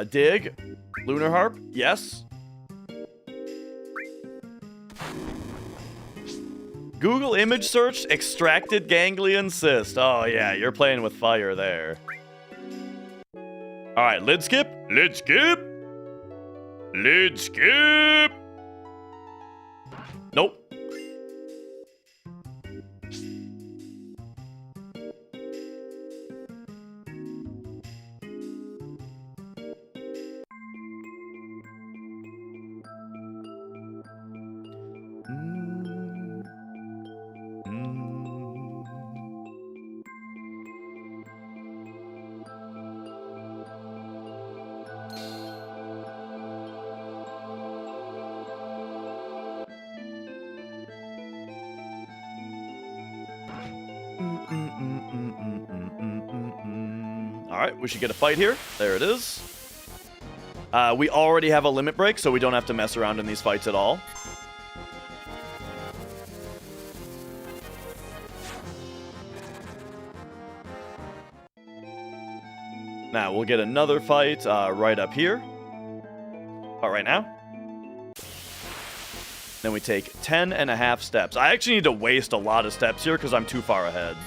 Dig. Lunar Harp. Yes. Google image search, extracted ganglion cyst. Oh yeah, you're playing with fire there. All right, lid skip. Lid skip. Lid skip. Nope. All right, we should get a fight here. There it is. We already have a limit break, so we don't have to mess around in these fights at all. Now, we'll get another fight right up here. Oh, right now. Then we take 10.5 steps. I actually need to waste a lot of steps here because I'm too far ahead.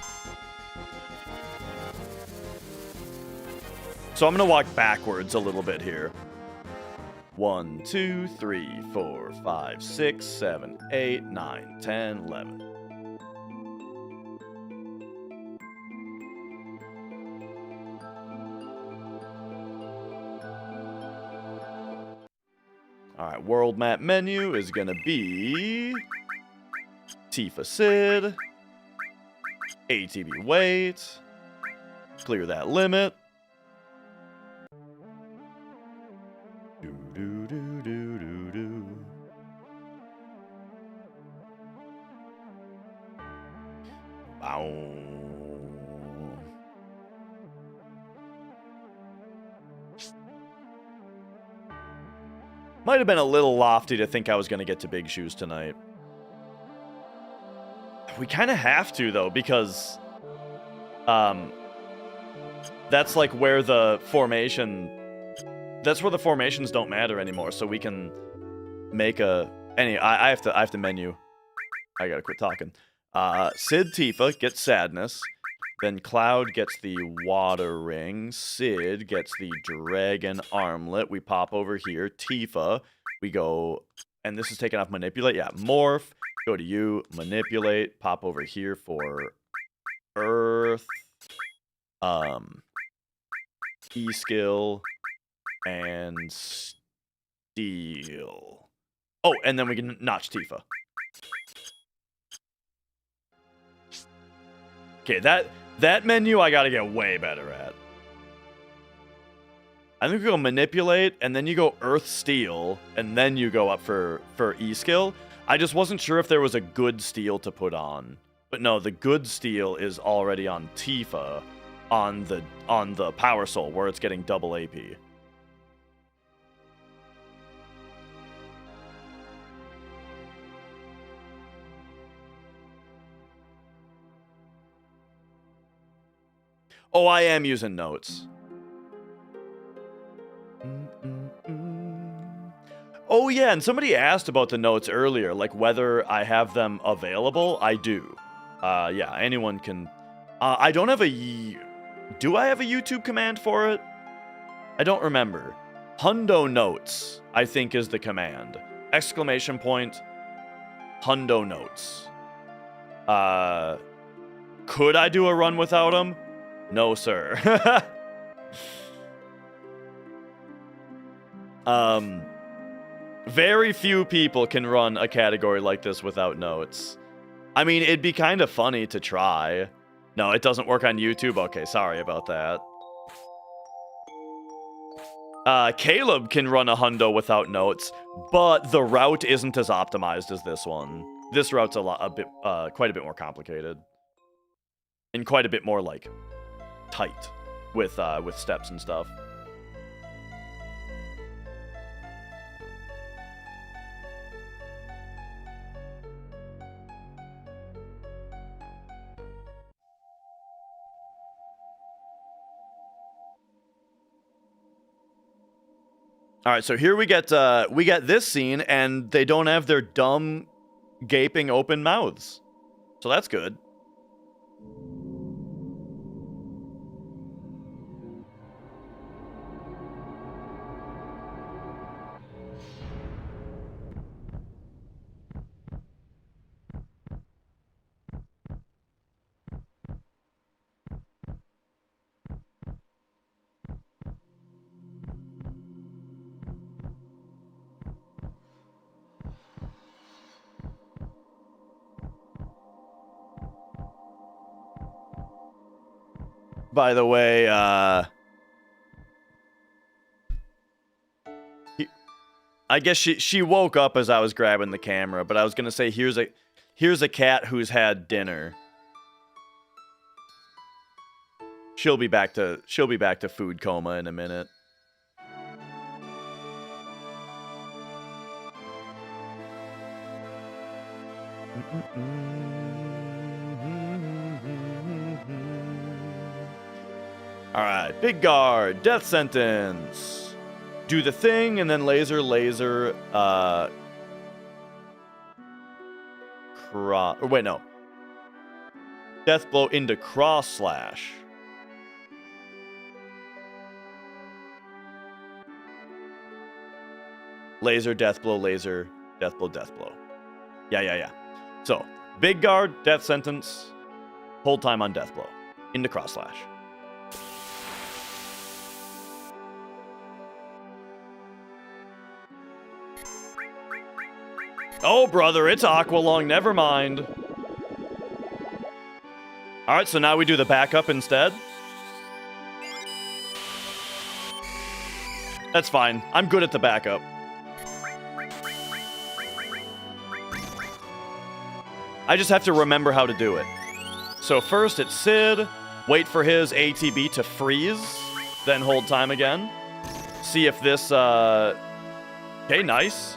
So I'm going to walk backwards a little bit here. 1, 2, 3, 4, 5, 6, 7, 8, 9, 10, 11. Alright, world map menu is going to be Tifa Sid, ATB wait, clear that limit. Bow. Might have been a little lofty to think I was going to get to Big Shoes tonight. We kind of have to, though, because that's like where the formation... That's where the formations don't matter anymore, so we can make a... Anyway, I have to menu. I gotta quit talking. Sid Tifa gets Sadness. Then Cloud gets the Water Ring. Sid gets the Dragon Armlet. We pop over here. Tifa. We go... And this is taking off Manipulate. Yeah, Morph. Go to you. Manipulate. Pop over here for Earth. E-Skill. And Steel. Oh, and then we can notch Tifa. Okay, that menu I gotta get way better at. I think we go Manipulate, and then you go Earth Steel, and then you go up for E-Skill. I just wasn't sure if there was a good Steel to put on. But no, the good Steel is already on Tifa on the Power Soul, where it's getting double AP. Oh, I am using notes. Oh, yeah, and somebody asked about the notes earlier, like whether I have them available. I do. Yeah, anyone can... I don't have a... Do I have a YouTube command for it? I don't remember. Hundo Notes, I think, is the command. Exclamation point, Hundo Notes. Could I do a run without them? No, sir. Very few people can run a category like this without notes. I mean, it'd be kind of funny to try. No, it doesn't work on YouTube? Okay, sorry about that. Caleb can run a hundo without notes, but the route isn't as optimized as this one. This route's quite a bit more complicated. And quite a bit more, like, tight with steps and stuff. All right, so here we get this scene, and they don't have their dumb, gaping open mouths. So that's good. By the way, I guess she woke up as I was grabbing the camera, but I was gonna say here's a cat who's had dinner. She'll be back to food coma in a minute. Alright, big guard, death sentence. Do the thing, and then laser, wait, no. Death blow into cross slash. Laser, death blow, laser, death blow, death blow. Yeah. So, big guard, death sentence, hold time on death blow, into cross slash. Oh, brother, it's Aqualung, never mind. Alright, so now we do the backup instead. That's fine. I'm good at the backup. I just have to remember how to do it. So first it's Sid, wait for his ATB to freeze, then hold time again. See if this, okay, nice.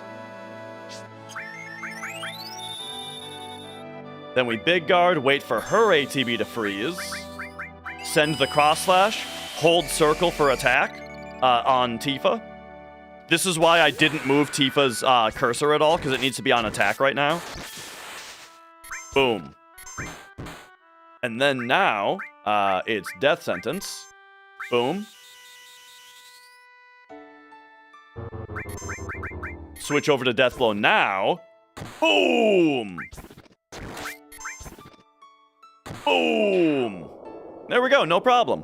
Then we big guard, wait for her ATB to freeze. Send the cross slash, hold circle for attack on Tifa. This is why I didn't move Tifa's cursor at all, because it needs to be on attack right now. Boom. And then now, it's death sentence. Boom. Switch over to death blow now. Boom! Boom! There we go, no problem.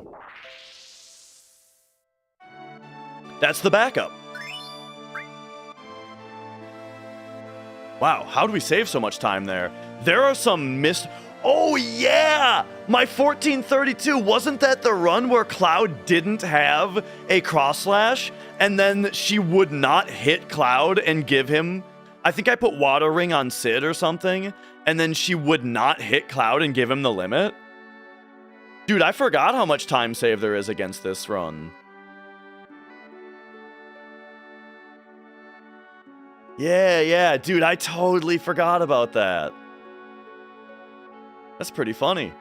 That's the backup. Wow, how do we save so much time there? There are some missed... Oh, yeah! My 1432, wasn't that the run where Cloud didn't have a cross slash? And then she would not hit Cloud and give him... I think I put Water Ring on Sid or something, and then she would not hit Cloud and give him the limit? Dude, I forgot how much time save there is against this run. Yeah, dude, I totally forgot about that. That's pretty funny.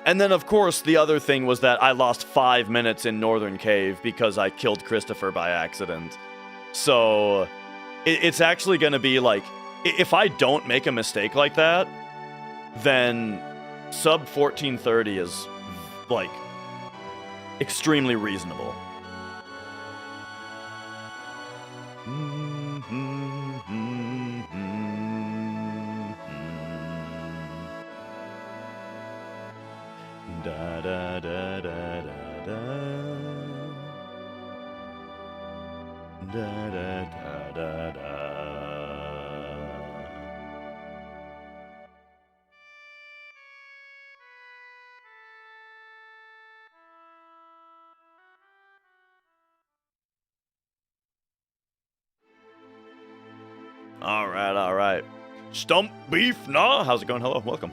And then, of course, the other thing was that I lost 5 minutes in Northern Cave because I killed Christopher by accident. So, it's actually going to be like, if I don't make a mistake like that, then sub 1430 is, like, extremely reasonable. Da da da da da da da da da da da. All right. Stump beef, nah. How's it going? Hello, welcome.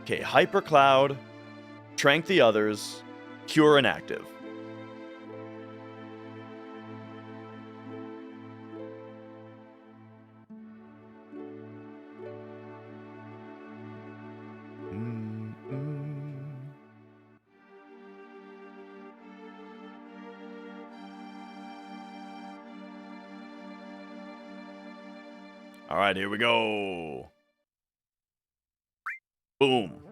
Okay, Hyper Cloud, Trank the others, Cure inactive. All right, here we go. Boom.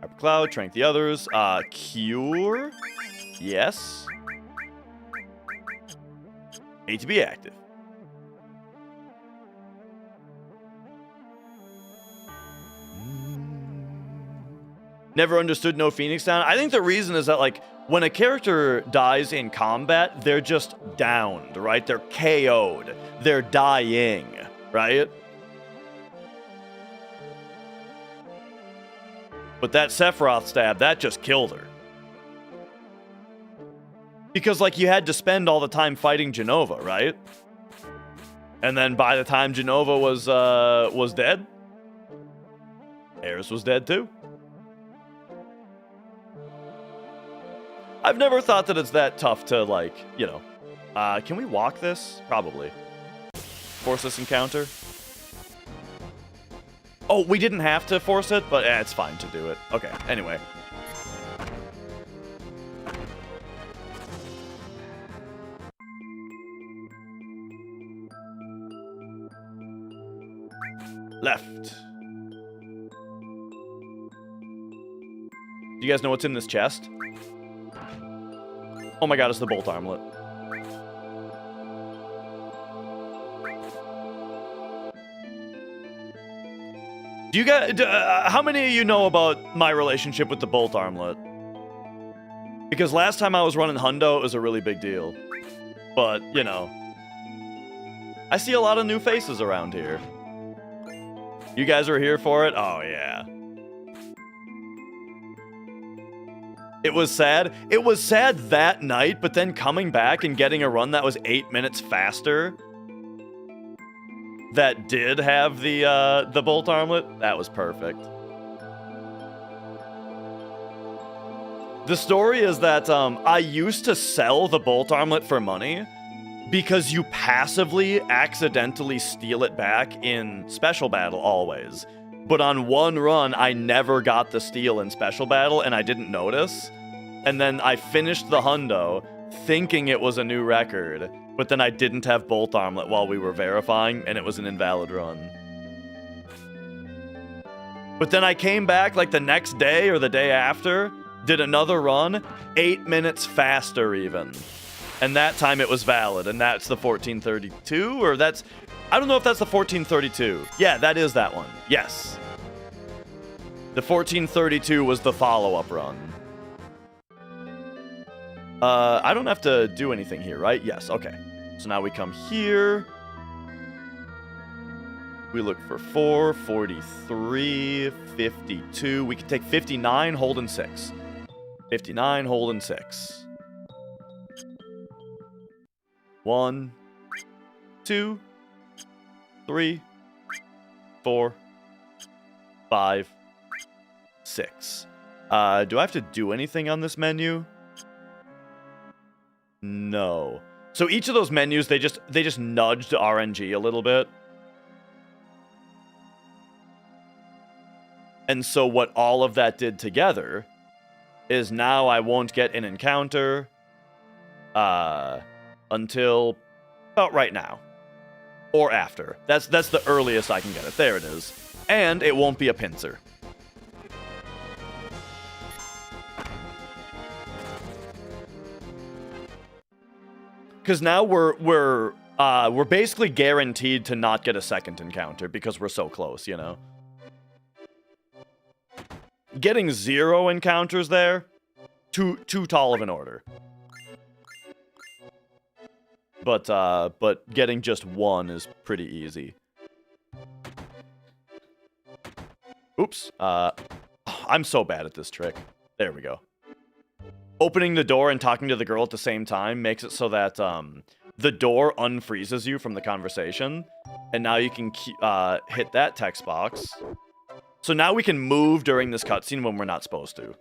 Hyper Cloud, Trank the others. Cure. Yes. ATB active. Never understood no Phoenix Down. I think the reason is that, like, when a character dies in combat, they're just downed, right? They're KO'd. They're dying, right? But that Sephiroth stab, that just killed her. Because, like, you had to spend all the time fighting Genova, right? And then by the time Genova was dead, Eris was dead too. I've never thought that it's that tough to, like, you know. Can we walk this? Probably. Force this encounter. Oh, we didn't have to force it, but it's fine to do it. Okay, anyway. Left. Do you guys know what's in this chest? Oh my god, it's the bolt armlet. Do you guys, how many of you know about my relationship with the bolt armlet? Because last time I was running Hundo, it was a really big deal. But, you know, I see a lot of new faces around here. You guys are here for it? Oh, yeah. It was sad. It was sad that night, but then coming back and getting a run that was 8 minutes faster that did have the bolt armlet, that was perfect. The story is that I used to sell the bolt armlet for money because you passively accidentally steal it back in special battle always. But on one run, I never got the steal in special battle, and I didn't notice. And then I finished the hundo, thinking it was a new record, but then I didn't have bolt armlet while we were verifying, and it was an invalid run. But then I came back like the next day or the day after, did another run, 8 minutes faster even. And that time it was valid, and that's the 1432, or that's... I don't know if that's the 1432. Yeah, that is that one. Yes. The 1432 was the follow-up run. I don't have to do anything here, right? Yes, okay. So now we come here. We look for 4, 43, 52. We can take 59, holding 6. 59, holding 6. 1, 2, 3, 4, 5, 6. Do I have to do anything on this menu? No. So each of those menus, they just nudged RNG a little bit. And so what all of that did together is now I won't get an encounter until about right now. Or after. That's the earliest I can get it. There it is. And it won't be a pincer. Because now we're basically guaranteed to not get a second encounter because we're so close, you know. Getting 0 encounters there, too tall of an order. But getting just 1 is pretty easy. Oops. I'm so bad at this trick. There we go. Opening the door and talking to the girl at the same time makes it so that the door unfreezes you from the conversation. And now you can hit that text box. So now we can move during this cutscene when we're not supposed to.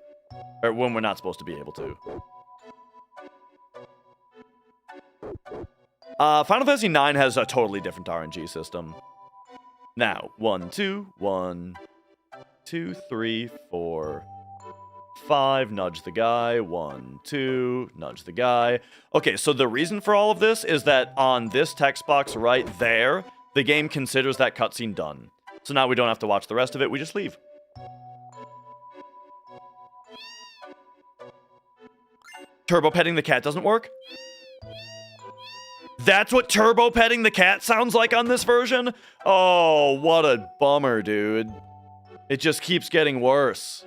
Or when we're not supposed to be able to. Final Fantasy IX has a totally different RNG system. Now, 1, 2, 1, 2, 3, 4, 5, nudge the guy, 1, 2, nudge the guy. Okay, so the reason for all of this is that on this text box right there, the game considers that cutscene done. So now we don't have to watch the rest of it, we just leave. Turbo petting the cat doesn't work? That's what turbo petting the cat sounds like on this version? Oh, what a bummer, dude. It just keeps getting worse.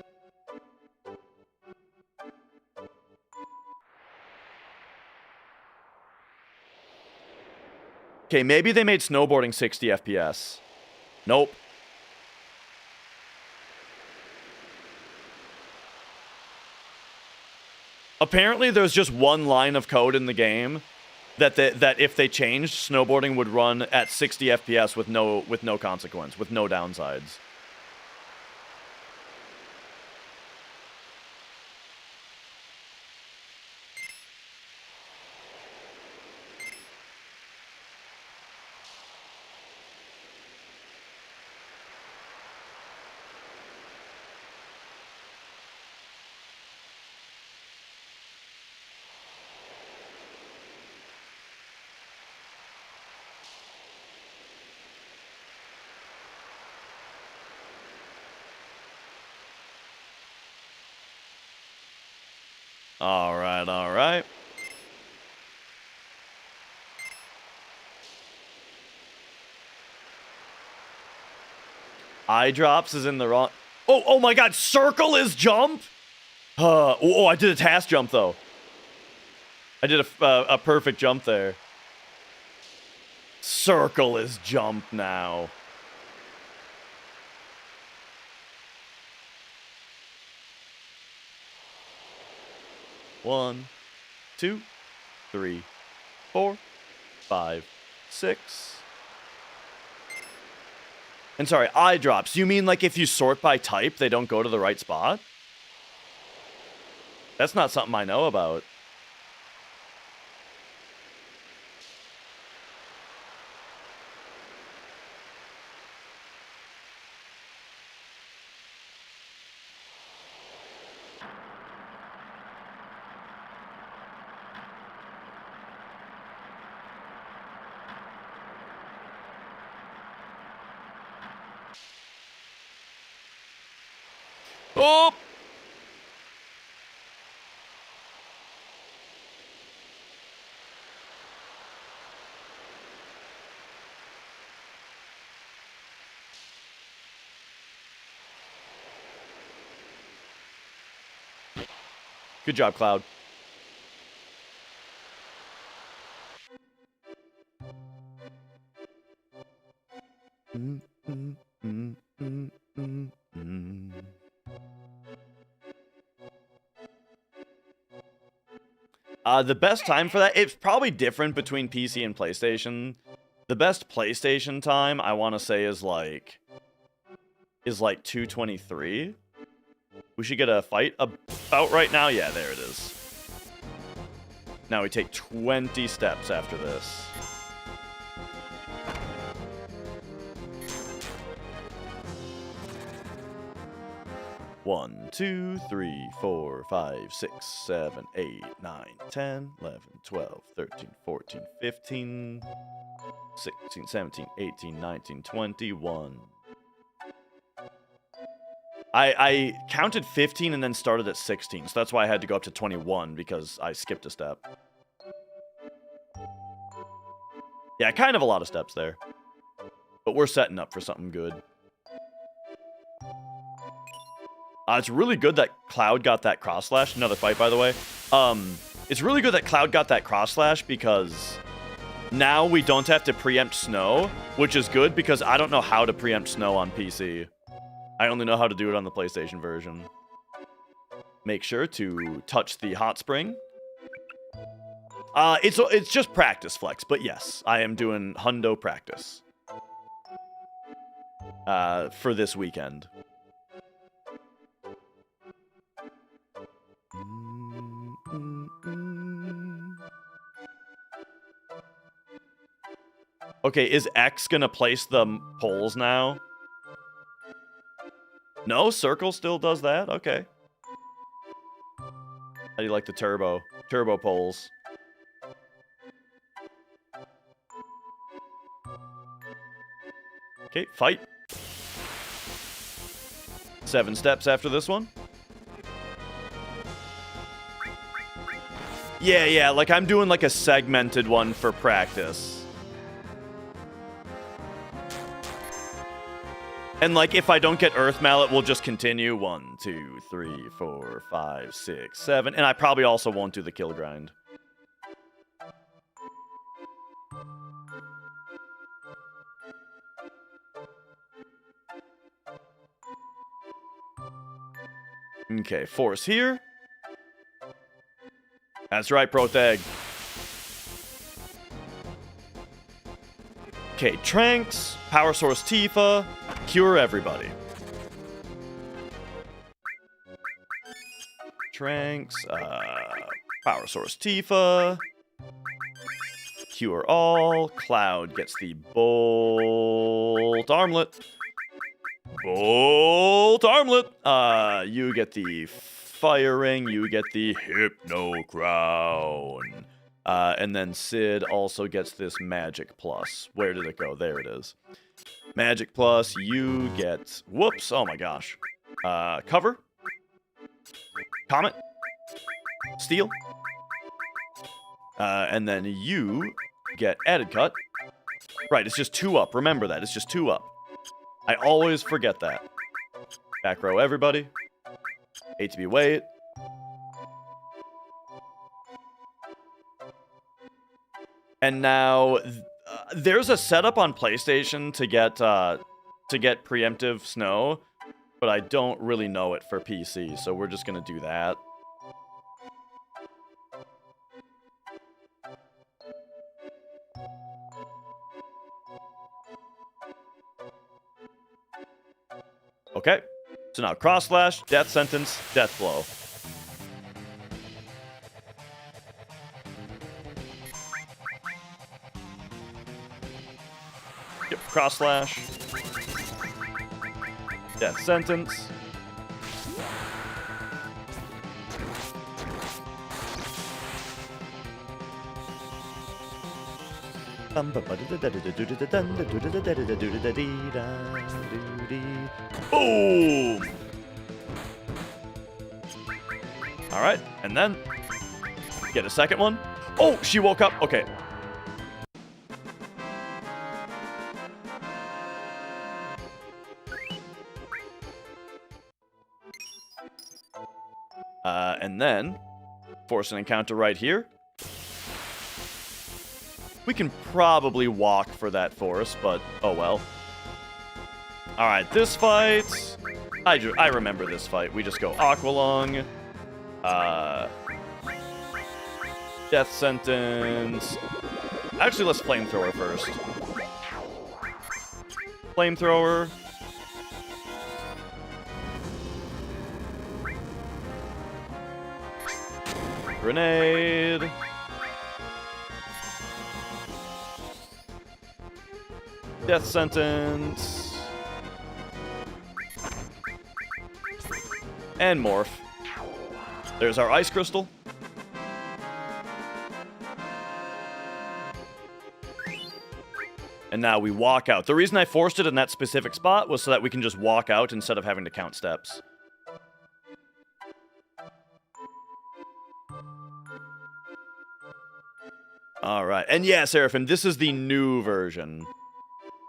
Okay, maybe they made snowboarding 60 FPS. Nope. Apparently there's just one line of code in the game that if they changed, snowboarding would run at 60 FPS with no consequence, with no downsides. All right, all right. Eye drops is in the wrong. Oh my God! Circle is jump. Oh, I did a task jump though. I did a perfect jump there. Circle is jump now. One, 2, 3, 4, 5, 6. And sorry, eye drops. You mean like if you sort by type, they don't go to the right spot? That's not something I know about. Oh! Good job, Cloud. The best time for that, it's probably different between PC and PlayStation. The best PlayStation time, I want to say, is like 2:23. We should get a fight about right now. Yeah, there it is. Now we take 20 steps after this. One, 2, 3, 4, 5, 6, 7, 8, 9, 10, 11, 12, 13, 14, 15, 16, 17, 18, 19, 21. I counted 15 and then started at 16, so that's why I had to go up to 21, because I skipped a step. Yeah, kind of a lot of steps there. But we're setting up for something good. It's really good that Cloud got that cross slash. Another fight, by the way. It's really good that Cloud got that cross slash, because now we don't have to preempt snow, which is good because I don't know how to preempt snow on PC. I only know how to do it on the PlayStation version. Make sure to touch the hot spring. It's just practice, Flex, but yes, I am doing hundo practice for this weekend. Okay, is X gonna place the poles now? No, circle still does that? Okay. How do you like the turbo poles? Okay, fight. 7 steps after this one. Yeah, like I'm doing like a segmented one for practice. And like if I don't get Earth Mallet, we'll just continue. 1, 2, 3, 4, 5, 6, 7. And I probably also won't do the kill grind. Okay, force here. That's right, Protag. Okay, Tranks, Power Source Tifa, cure everybody. Tranks, Power Source Tifa, cure all. Cloud gets the Bolt Armlet. Bolt Armlet! You get the Firing, you get the Hypno Crown. And then Sid also gets this Magic Plus. Where did it go? There it is. Magic Plus, you get... Whoops! Oh my gosh. Cover. Comet. Steel. And then you get Added Cut. Right, it's just 2 up. Remember that. It's just 2 up. I always forget that. Back row, everybody. ATB wait. And now, there's a setup on PlayStation to get preemptive snow, but I don't really know it for PC, so we're just gonna do that. Okay, so now Cross Slash, Death Sentence, Death Blow. Yep, Cross Slash, Death Sentence. Boom! Alright, and then get a second one. Oh, she woke up. Okay. And then force an encounter right here. We can probably walk for that force, but oh well. Alright, this fight... I remember this fight. We just go Aqualung. Death Sentence. Actually, let's Flamethrower first. Flamethrower. Grenade. Death Sentence. And Morph. There's our Ice Crystal. And now we walk out. The reason I forced it in that specific spot was so that we can just walk out instead of having to count steps. Alright. And yeah, Seraphim, this is the new version.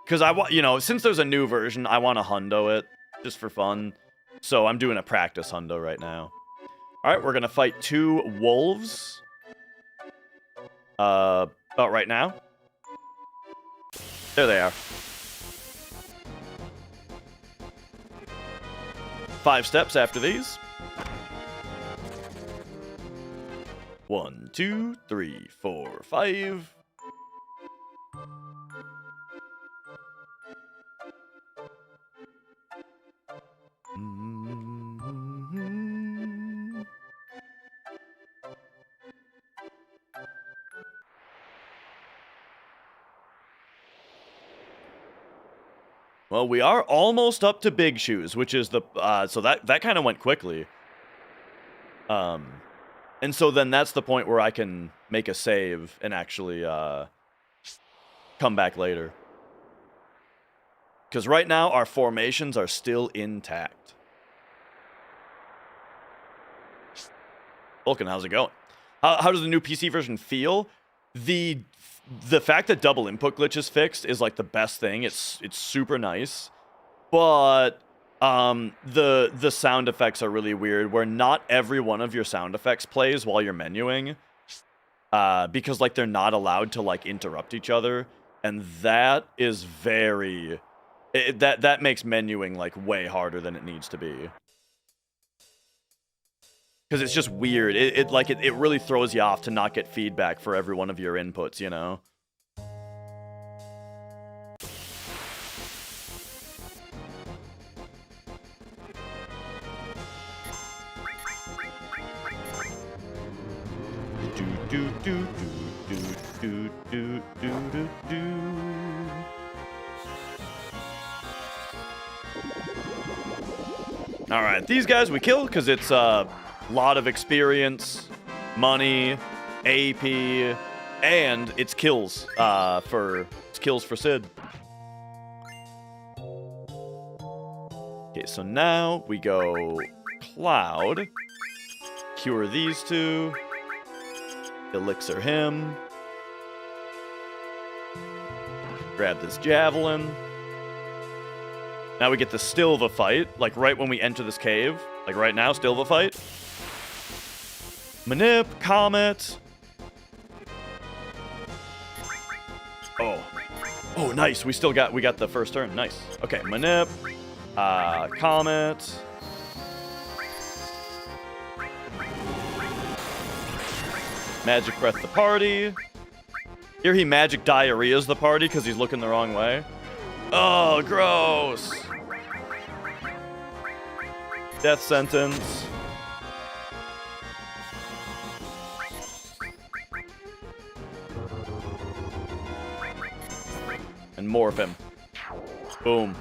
Because I want, you know, since there's a new version, I want to hundo it. Just for fun. So I'm doing a practice hundo right now. Alright, we're going to fight 2 wolves. About right now. There they are. 5 steps after these. 1, 2, 3, 4, 5. Well, we are almost up to Big Shoes, which is the so that kind of went quickly. And so then that's the point where I can make a save and actually come back later. Because right now, our formations are still intact. Vulcan, how's it going? How does the new PC version feel? The fact that double input glitch is fixed is like the best thing. It's super nice. But the sound effects are really weird, where not every one of your sound effects plays while you're menuing. Because like they're not allowed to like interrupt each other. And that is very... that makes menuing like way harder than it needs to be. Because it's just weird. It really throws you off to not get feedback for every one of your inputs, you know? do, do, do, do, do. All right, these guys we kill because it's a lot of experience, money, AP, and it's kills for Sid. Okay, so now we go Cloud, cure these two, elixir him, grab this javelin. Now we get to still the fight, like right when we enter this cave. Like right now, still the fight. Manip, Comet. Oh, nice. We got the first turn. Nice. Okay, Manip, Comet. Magic Breath the party. Here he Magic Diarrhea's the party because he's looking the wrong way. Oh, gross. Death sentence. And morph him. Boom.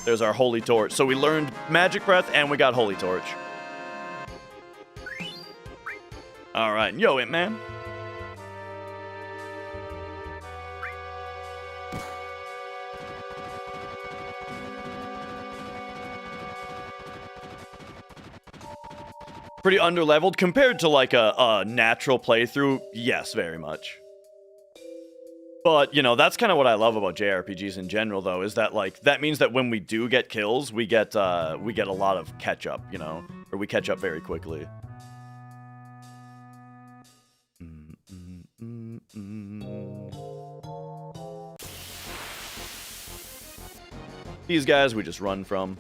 There's our Holy Torch. So we learned Magic Breath and we got Holy Torch. Alright, yo, it man. Pretty underleveled compared to like a natural playthrough. Yes, very much. But, you know, that's kind of what I love about JRPGs in general, though, is that, like, that means that when we do get kills, we get a lot of catch-up, you know? Or we catch up very quickly. These guys we just run from.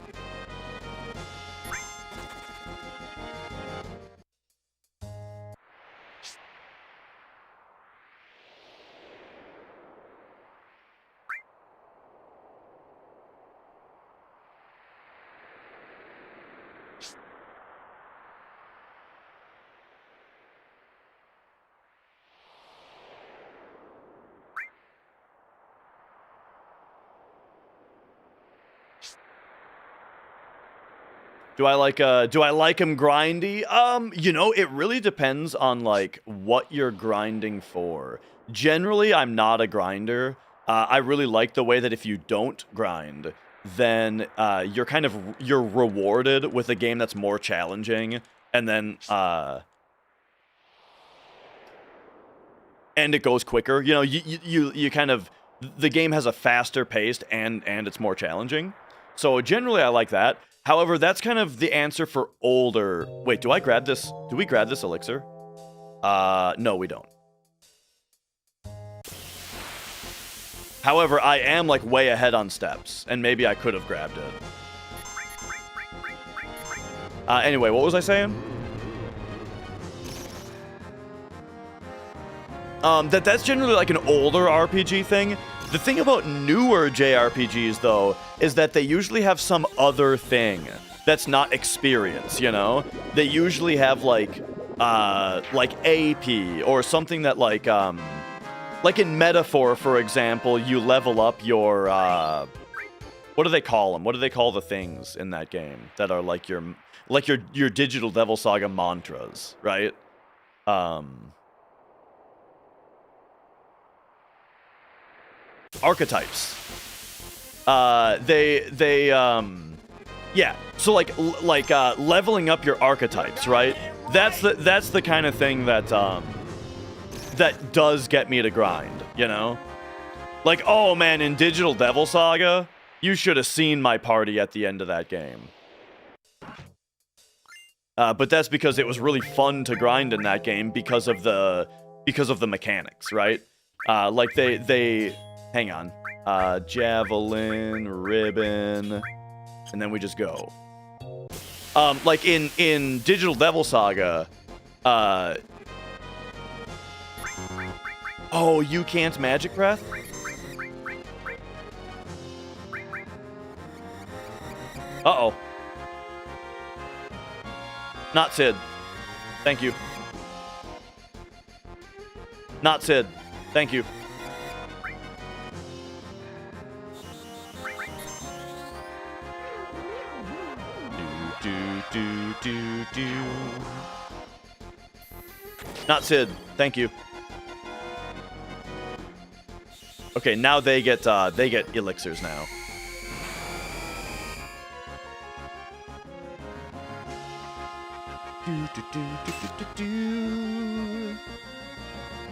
Do I like him grindy? You know, it really depends on like what you're grinding for. Generally, I'm not a grinder. I really like the way that if you don't grind, then you're rewarded with a game that's more challenging, and then and it goes quicker. You know, you kind of, the game has a faster pace and it's more challenging. So generally, I like that. However, that's kind of the answer for older... Wait, do I grab this? Do we grab this elixir? No, we don't. However, I am, like, way ahead on steps, and maybe I could have grabbed it. Anyway, what was I saying? That's generally, like, an older RPG thing. The thing about newer JRPGs, though, is that they usually have some other thing that's not experience, you know? They usually have, like AP, or something that, like in Metaphor, for example, you level up your, what do they call them? What do they call the things in that game that are, like, your Digital Devil Saga mantras, right? Archetypes. Yeah. So like leveling up your archetypes, right? That's the kind of thing that that does get me to grind, you know? Like, oh man, in Digital Devil Saga, you should have seen my party at the end of that game. But that's because it was really fun to grind in that game because of the mechanics, right? Like they hang on. Javelin, ribbon, and then we just go. Like in Digital Devil Saga, oh, you can't Magic Breath? Uh-oh. Not Sid. Thank you. Not Sid. Thank you. Do. Not Sid. Thank you. Okay, now they get elixirs now.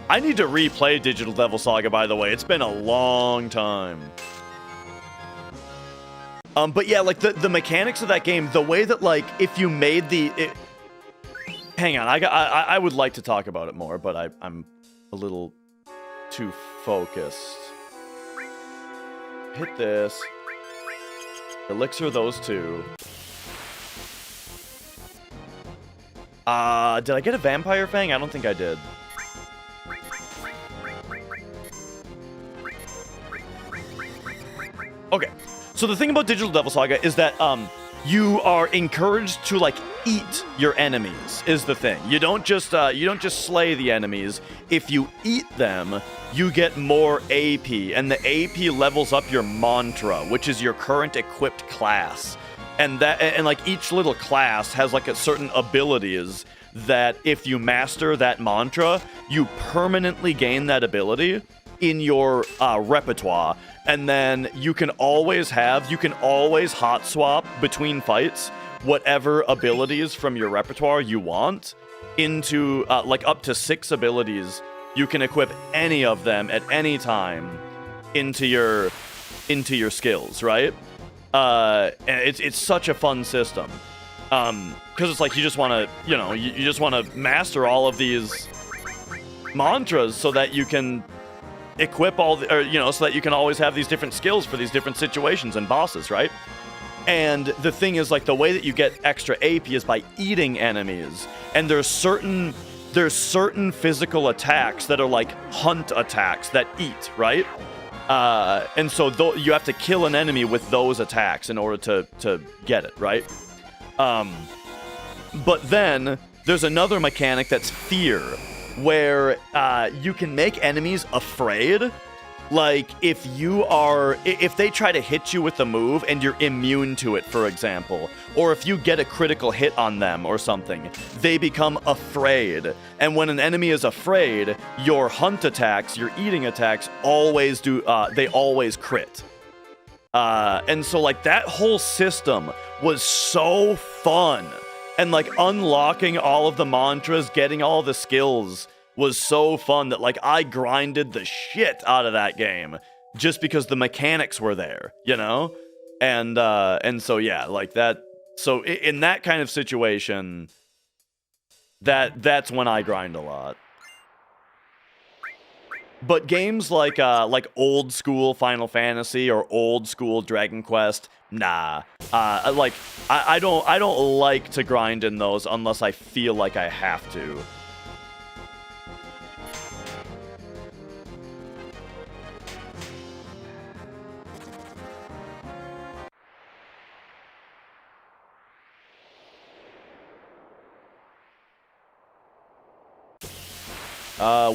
I need to replay Digital Devil Saga, by the way. It's been a long time. But yeah, like the mechanics of that game, the way that like if you made hang on, I would like to talk about it more, but I'm a little too focused. Hit this. Elixir those two. Did I get a Vampire Fang? I don't think I did. Okay. So the thing about Digital Devil Saga is that you are encouraged to like eat your enemies is the thing. You don't just slay the enemies. If you eat them, you get more AP, and the AP levels up your mantra, which is your current equipped class. And like each little class has like a certain abilities that if you master that mantra, you permanently gain that ability in your repertoire. And then you can always hot swap between fights whatever abilities from your repertoire you want into like up to 6 abilities. You can equip any of them at any time into your skills, right? And it's such a fun system. Because it's like you just want to, you just want to master all of these mantras so that you can equip all the, so that you can always have these different skills for these different situations and bosses, right? And the thing is, like, the way that you get extra AP is by eating enemies. And there's certain physical attacks that are like hunt attacks that eat, right? And so you have to kill an enemy with those attacks in order to get it, right? But then there's another mechanic that's fear, where you can make enemies afraid. Like, if they try to hit you with a move and you're immune to it, for example, or if you get a critical hit on them or something, they become afraid. And when an enemy is afraid, your hunt attacks, your eating attacks, always crit. And so, like, that whole system was so fun. And, like, unlocking all of the mantras, getting all the skills was so fun that, like, I grinded the shit out of that game just because the mechanics were there, you know? And so, yeah, like, that... So, in that kind of situation, that's when I grind a lot. But games like old school Final Fantasy or old school Dragon Quest, nah. I don't like to grind in those unless I feel like I have to.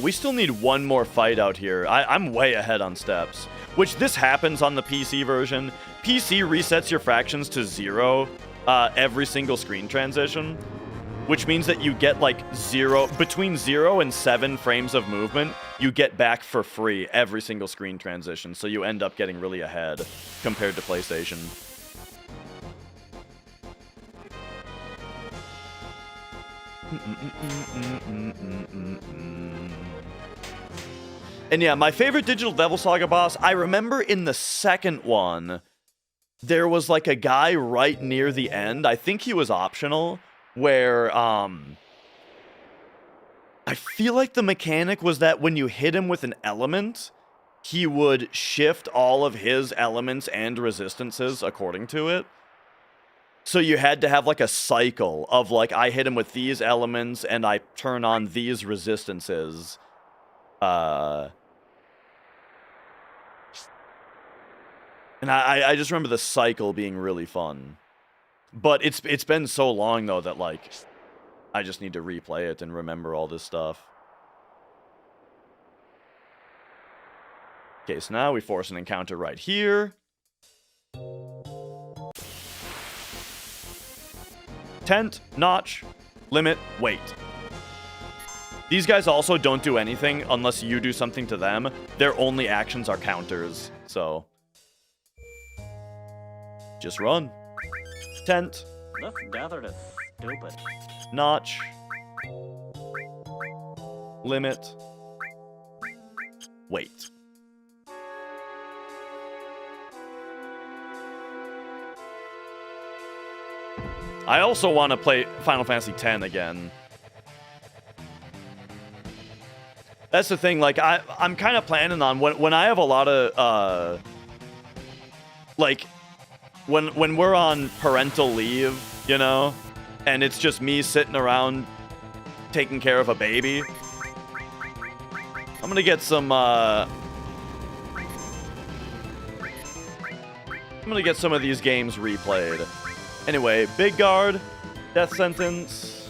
We still need one more fight out here. I'm way ahead on steps. Which, this happens on the PC version. PC resets your fractions to 0 every single screen transition. Which means that you get, like, between 0 and 7 frames of movement, you get back for free every single screen transition. So you end up getting really ahead compared to PlayStation. And yeah, my favorite Digital Devil Saga boss, I remember in the second one, there was like a guy right near the end, I think he was optional, where, I feel like the mechanic was that when you hit him with an element, he would shift all of his elements and resistances according to it. So you had to have, like, a cycle of, like, I hit him with these elements, and I turn on these resistances. And I just remember the cycle being really fun. But it's been so long, though, that, like, I just need to replay it and remember all this stuff. Okay, so now we force an encounter right here. Tent, notch, limit, wait. These guys also don't do anything unless you do something to them. Their only actions are counters, so... just run. Tent. Let's gather to stupid. Notch. Limit. Wait. I also want to play Final Fantasy X again. That's the thing, like, I'm kind of planning on, when I have a lot of, like, when we're on parental leave, you know, and it's just me sitting around taking care of a baby, I'm gonna get some, I'm gonna get some of these games replayed. Anyway, Big Guard, Death Sentence.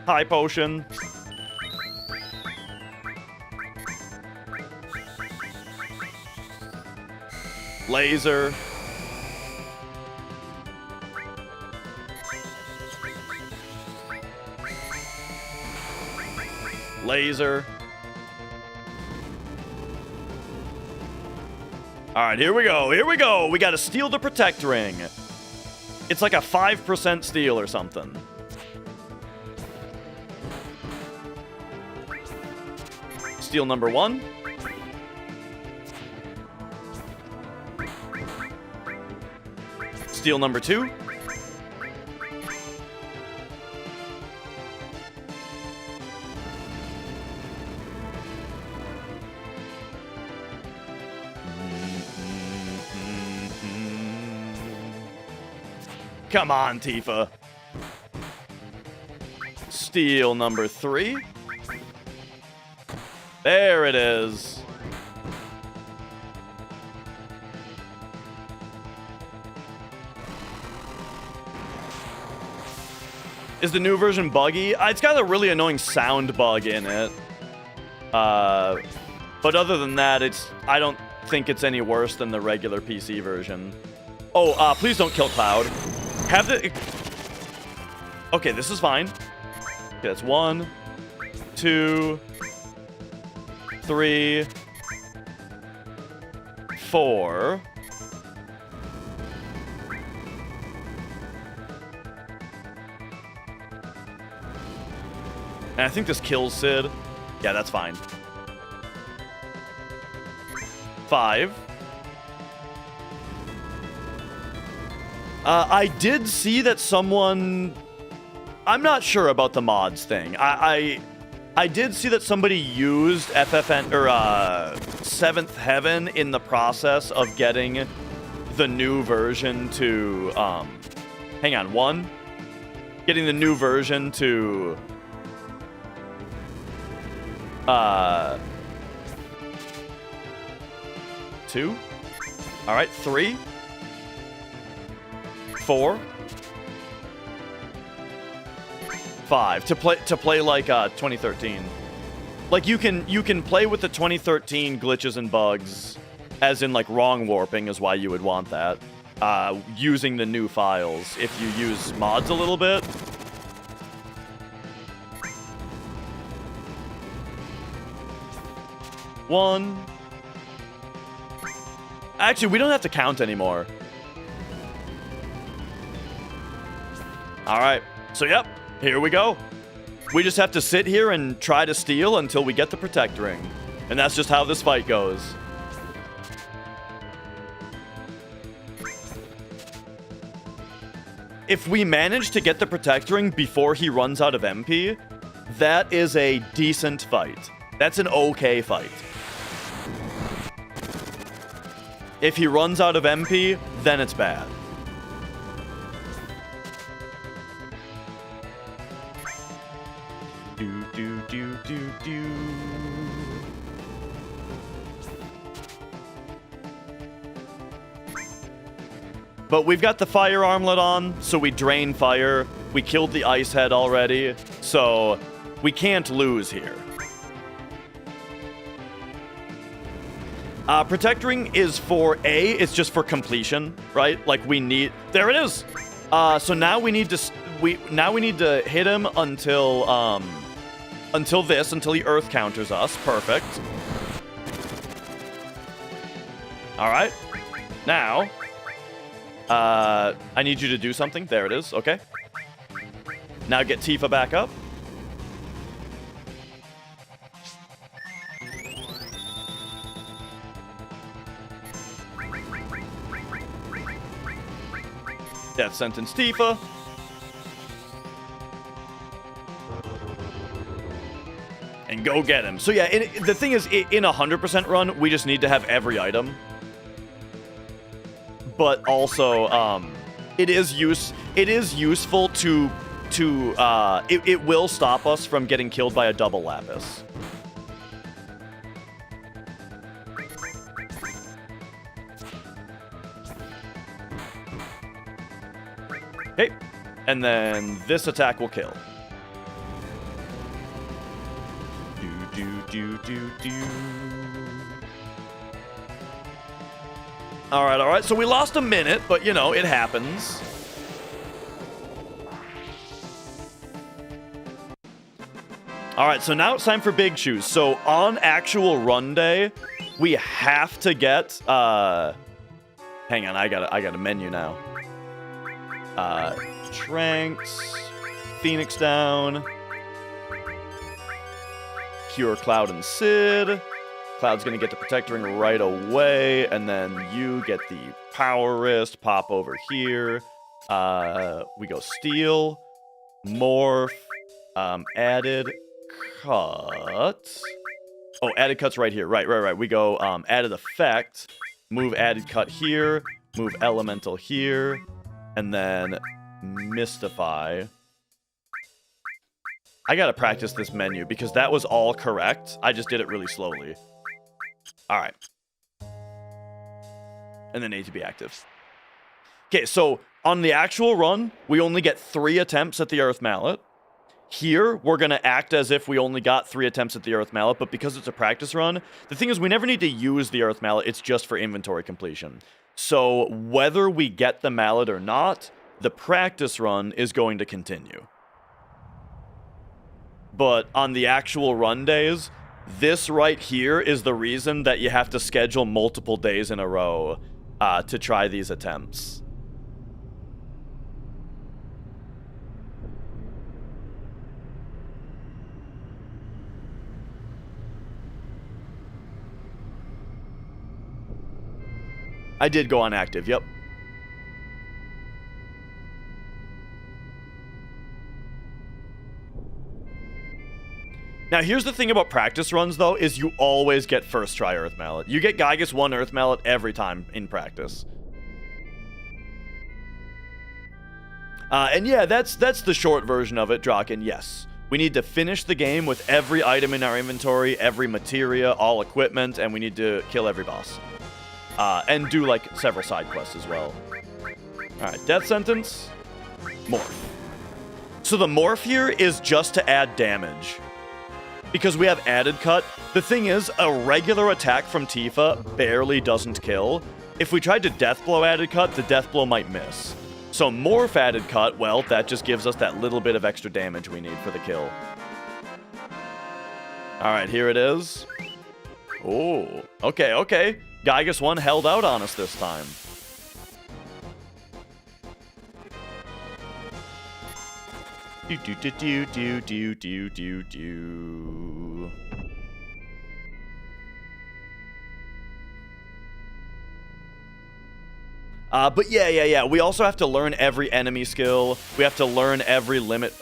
High Potion. Laser. Laser. Alright, here we go. Here we go. We gotta steal the Protect Ring. It's like a 5% steal or something. Steal number 1. Steal number 2. Come on, Tifa. Steal number 3. There it is. Is the new version buggy? It's got a really annoying sound bug in it. But other than that, I don't think it's any worse than the regular PC version. Oh, please don't kill Cloud. Okay, this is fine. Okay, that's 1, 2, 3, 4. And I think this kills Sid. Yeah, that's fine. 5. I did see that someone... I'm not sure about the mods thing. I did see that somebody used FF7 or 7th Heaven in the process of getting the new version to hang on, 1. Getting the new version to 2. All right, 3, 4, 5 to play like 2013. Like you can play with the 2013 glitches and bugs, as in like wrong warping is why you would want that. Using the new files if you use mods a little bit. One. Actually, we don't have to count anymore. All right. So, yep. Here we go. We just have to sit here and try to steal until we get the Protect Ring. And that's just how this fight goes. If we manage to get the Protect Ring before he runs out of MP, that is a decent fight. That's an okay fight. If he runs out of MP, then it's bad. Do. But we've got the fire armlet on, so we drain fire. We killed the ice head already, so we can't lose here. Protecting is for it's just for completion, right? Like we need, there it is. So now we need to hit him until he earth counters us. Perfect. All right. Now, I need you to do something. There it is. Okay. Now get Tifa back up. Death sentence Tifa. And go get him. So yeah, the thing is, in a 100% run, we just need to have every item. But also, it is useful to it will stop us from getting killed by a double lapis. Okay, and then this attack will kill. All right. So we lost a minute, but you know, it happens. All right, so now it's time for big shoes. So on actual run day, we have to get hang on, I got a menu now. Tranks, Phoenix down, Cure Cloud and Sid. Cloud's gonna get the Protecting right away, and then you get the Power Wrist, pop over here. We go Steel, Morph, added cut. Oh, added cut's right here. Right. We go added effect, move added cut here, move elemental here, and then mystify. I gotta practice this menu because that was all correct. I just did it really slowly. All right. And then A to be active. Okay, so on the actual run, we only get 3 attempts at the Earth Mallet. Here, we're going to act as if we only got 3 attempts at the Earth Mallet, but because it's a practice run, the thing is we never need to use the Earth Mallet, it's just for inventory completion. So whether we get the mallet or not, the practice run is going to continue. But on the actual run days, this right here is the reason that you have to schedule multiple days in a row to try these attempts. I did go on active, yep. Now, here's the thing about practice runs, though, is you always get first try Earth Mallet. You get Gigas 1 Earth Mallet every time in practice. And yeah, that's the short version of it, Draken, yes. We need to finish the game with every item in our inventory, every materia, all equipment, and we need to kill every boss. And do, like, several side quests as well. Alright, death sentence. Morph. So the morph here is just to add damage. Because we have added cut. The thing is, a regular attack from Tifa barely doesn't kill. If we tried to death blow added cut, the death blow might miss. So morph added cut, well, that just gives us that little bit of extra damage we need for the kill. Alright, here it is. Oh, okay. Gigas 1 held out on us this time. Do. But yeah. We also have to learn every enemy skill. We have to learn every limit.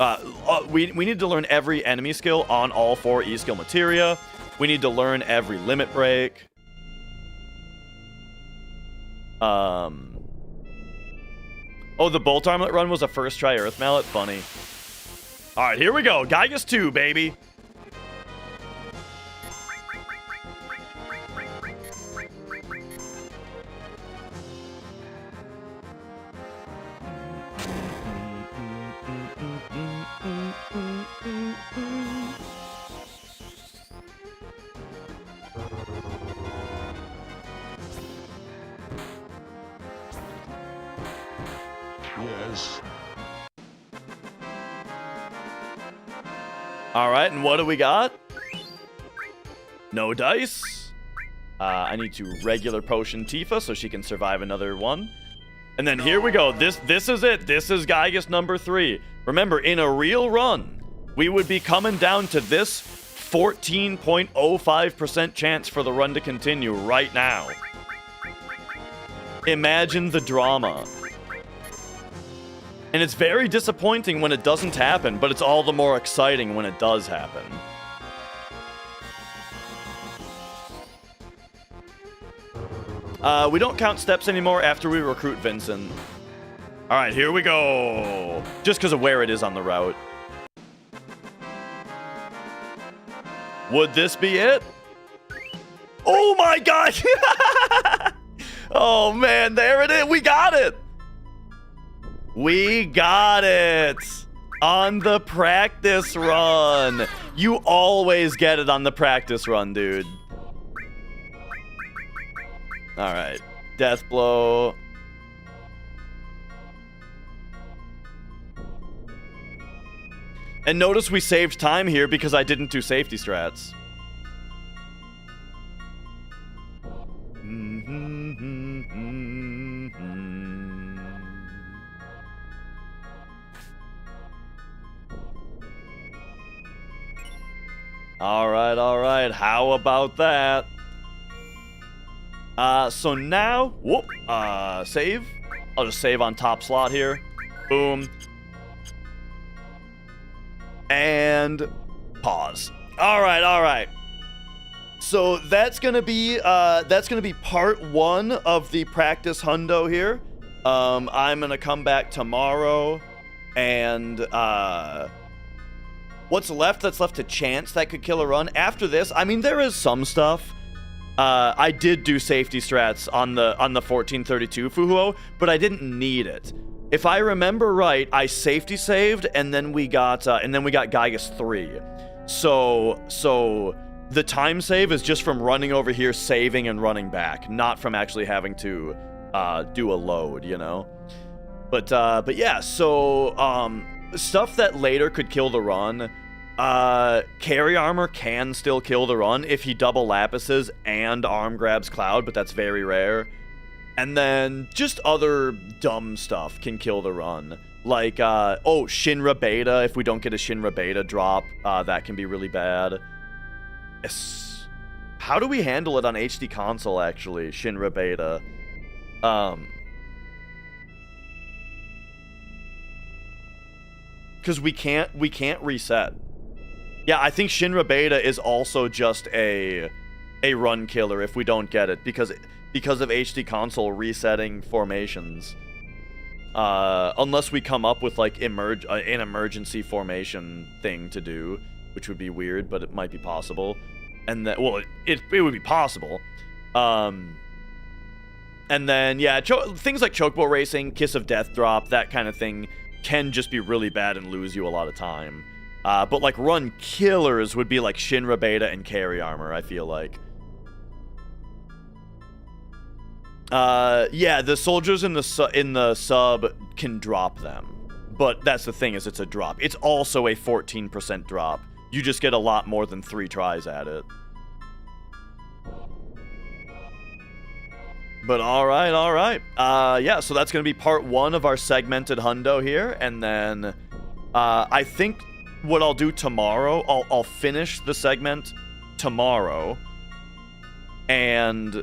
We need to learn every enemy skill on all 4 E-skill materia. We need to learn every limit break. Oh, the Bolt Armlet run was a first try Earth Mallet? Funny. Alright, here we go. Gigas 2, baby. Yes. All right, and what do we got? No dice. I need to regular potion Tifa so she can survive another one. And then here we go. This is it. This is Gigas number 3. Remember, in a real run, we would be coming down to this 14.05% chance for the run to continue right now. Imagine the drama. And it's very disappointing when it doesn't happen, but it's all the more exciting when it does happen. We don't count steps anymore after we recruit Vincent. All right, here we go. Just because of where it is on the route. Would this be it? Oh my god! Oh man, there it is. We got it. We got it. On the practice run. You always get it on the practice run, dude. All right. Death blow. And notice we saved time here because I didn't do safety strats. All right. How about that? So now, whoop, save. I'll just save on top slot here. Boom. And pause. All right. So that's gonna be part 1 of the practice hundo here. I'm gonna come back tomorrow, and what's left that's left to chance that could kill a run after this. I mean, there is some stuff. I did do safety strats on the 1432 Fuhuo, but I didn't need it. If I remember right, I safety saved, and then we got Gigas 3. So the time save is just from running over here, saving and running back, not from actually having to do a load, you know. But yeah. So stuff that later could kill the run. Carry armor can still kill the run if he double lapises and arm grabs Cloud, but that's very rare. And then just other dumb stuff can kill the run. Like, Shinra Beta, if we don't get a Shinra Beta drop, that can be really bad. How do we handle it on HD console, actually, Shinra Beta? Because we can't reset. Yeah, I think Shinra Beta is also just a run killer if we don't get it, because of HD console resetting formations. Unless we come up with like an emergency formation thing to do, which would be weird, but it might be possible. And that, well, it would be possible. And then yeah, things like Chocobo Racing, Kiss of Death drop, that kind of thing can just be really bad and lose you a lot of time. But like run killers would be like Shinra Beta and Carry Armor, I feel like. Yeah, the soldiers in the sub can drop them. But that's the thing, is it's a drop. It's also a 14% drop. You just get a lot more than 3 tries at it. But alright. Yeah, so that's gonna be part 1 of our segmented hundo here, and then I think what I'll do tomorrow, I'll finish the segment tomorrow, and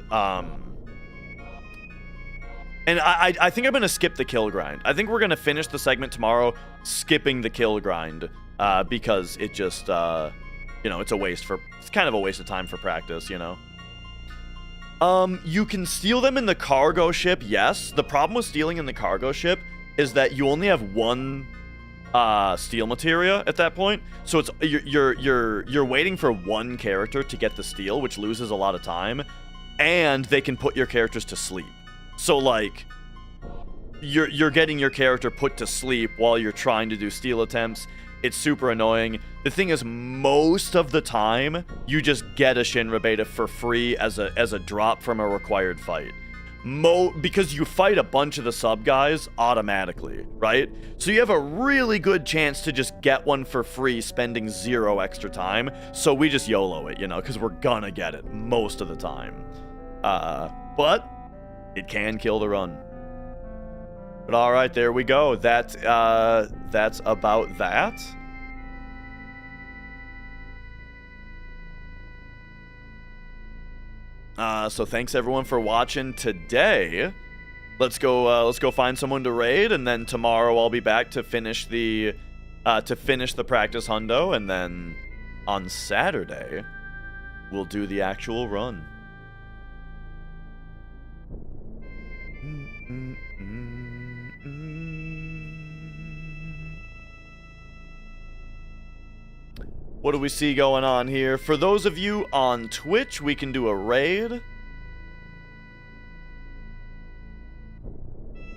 I think I'm gonna skip the kill grind. I think we're gonna finish the segment tomorrow, skipping the kill grind, because it just, you know, it's kind of a waste of time for practice, you know. You can steal them in the cargo ship, yes. The problem with stealing in the cargo ship is that you only have 1 steal materia at that point, so it's you're waiting for 1 character to get the steal, which loses a lot of time, and they can put your characters to sleep. So like you're getting your character put to sleep while you're trying to do steal attempts. It's super annoying. The thing is, most of the time you just get a Shinra Beta for free as a drop from a required fight. because you fight a bunch of the sub guys automatically, right? So you have a really good chance to just get one for free, spending 0 extra time. So we just YOLO it, you know, because we're gonna get it most of the time. But it can kill the run. But all right, there we go. That's about that. So thanks everyone for watching today. Let's go find someone to raid, and then tomorrow I'll be back to finish the practice hundo, and then on Saturday we'll do the actual run. What do we see going on here? For those of you on Twitch, we can do a raid.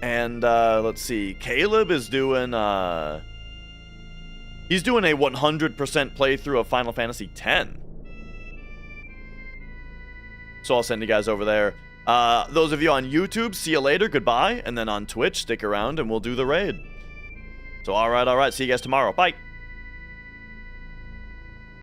And, let's see. Caleb is doing, he's doing a 100% playthrough of Final Fantasy X. So I'll send you guys over there. Those of you on YouTube, see you later. Goodbye. And then on Twitch, stick around and we'll do the raid. So, alright. See you guys tomorrow. Bye.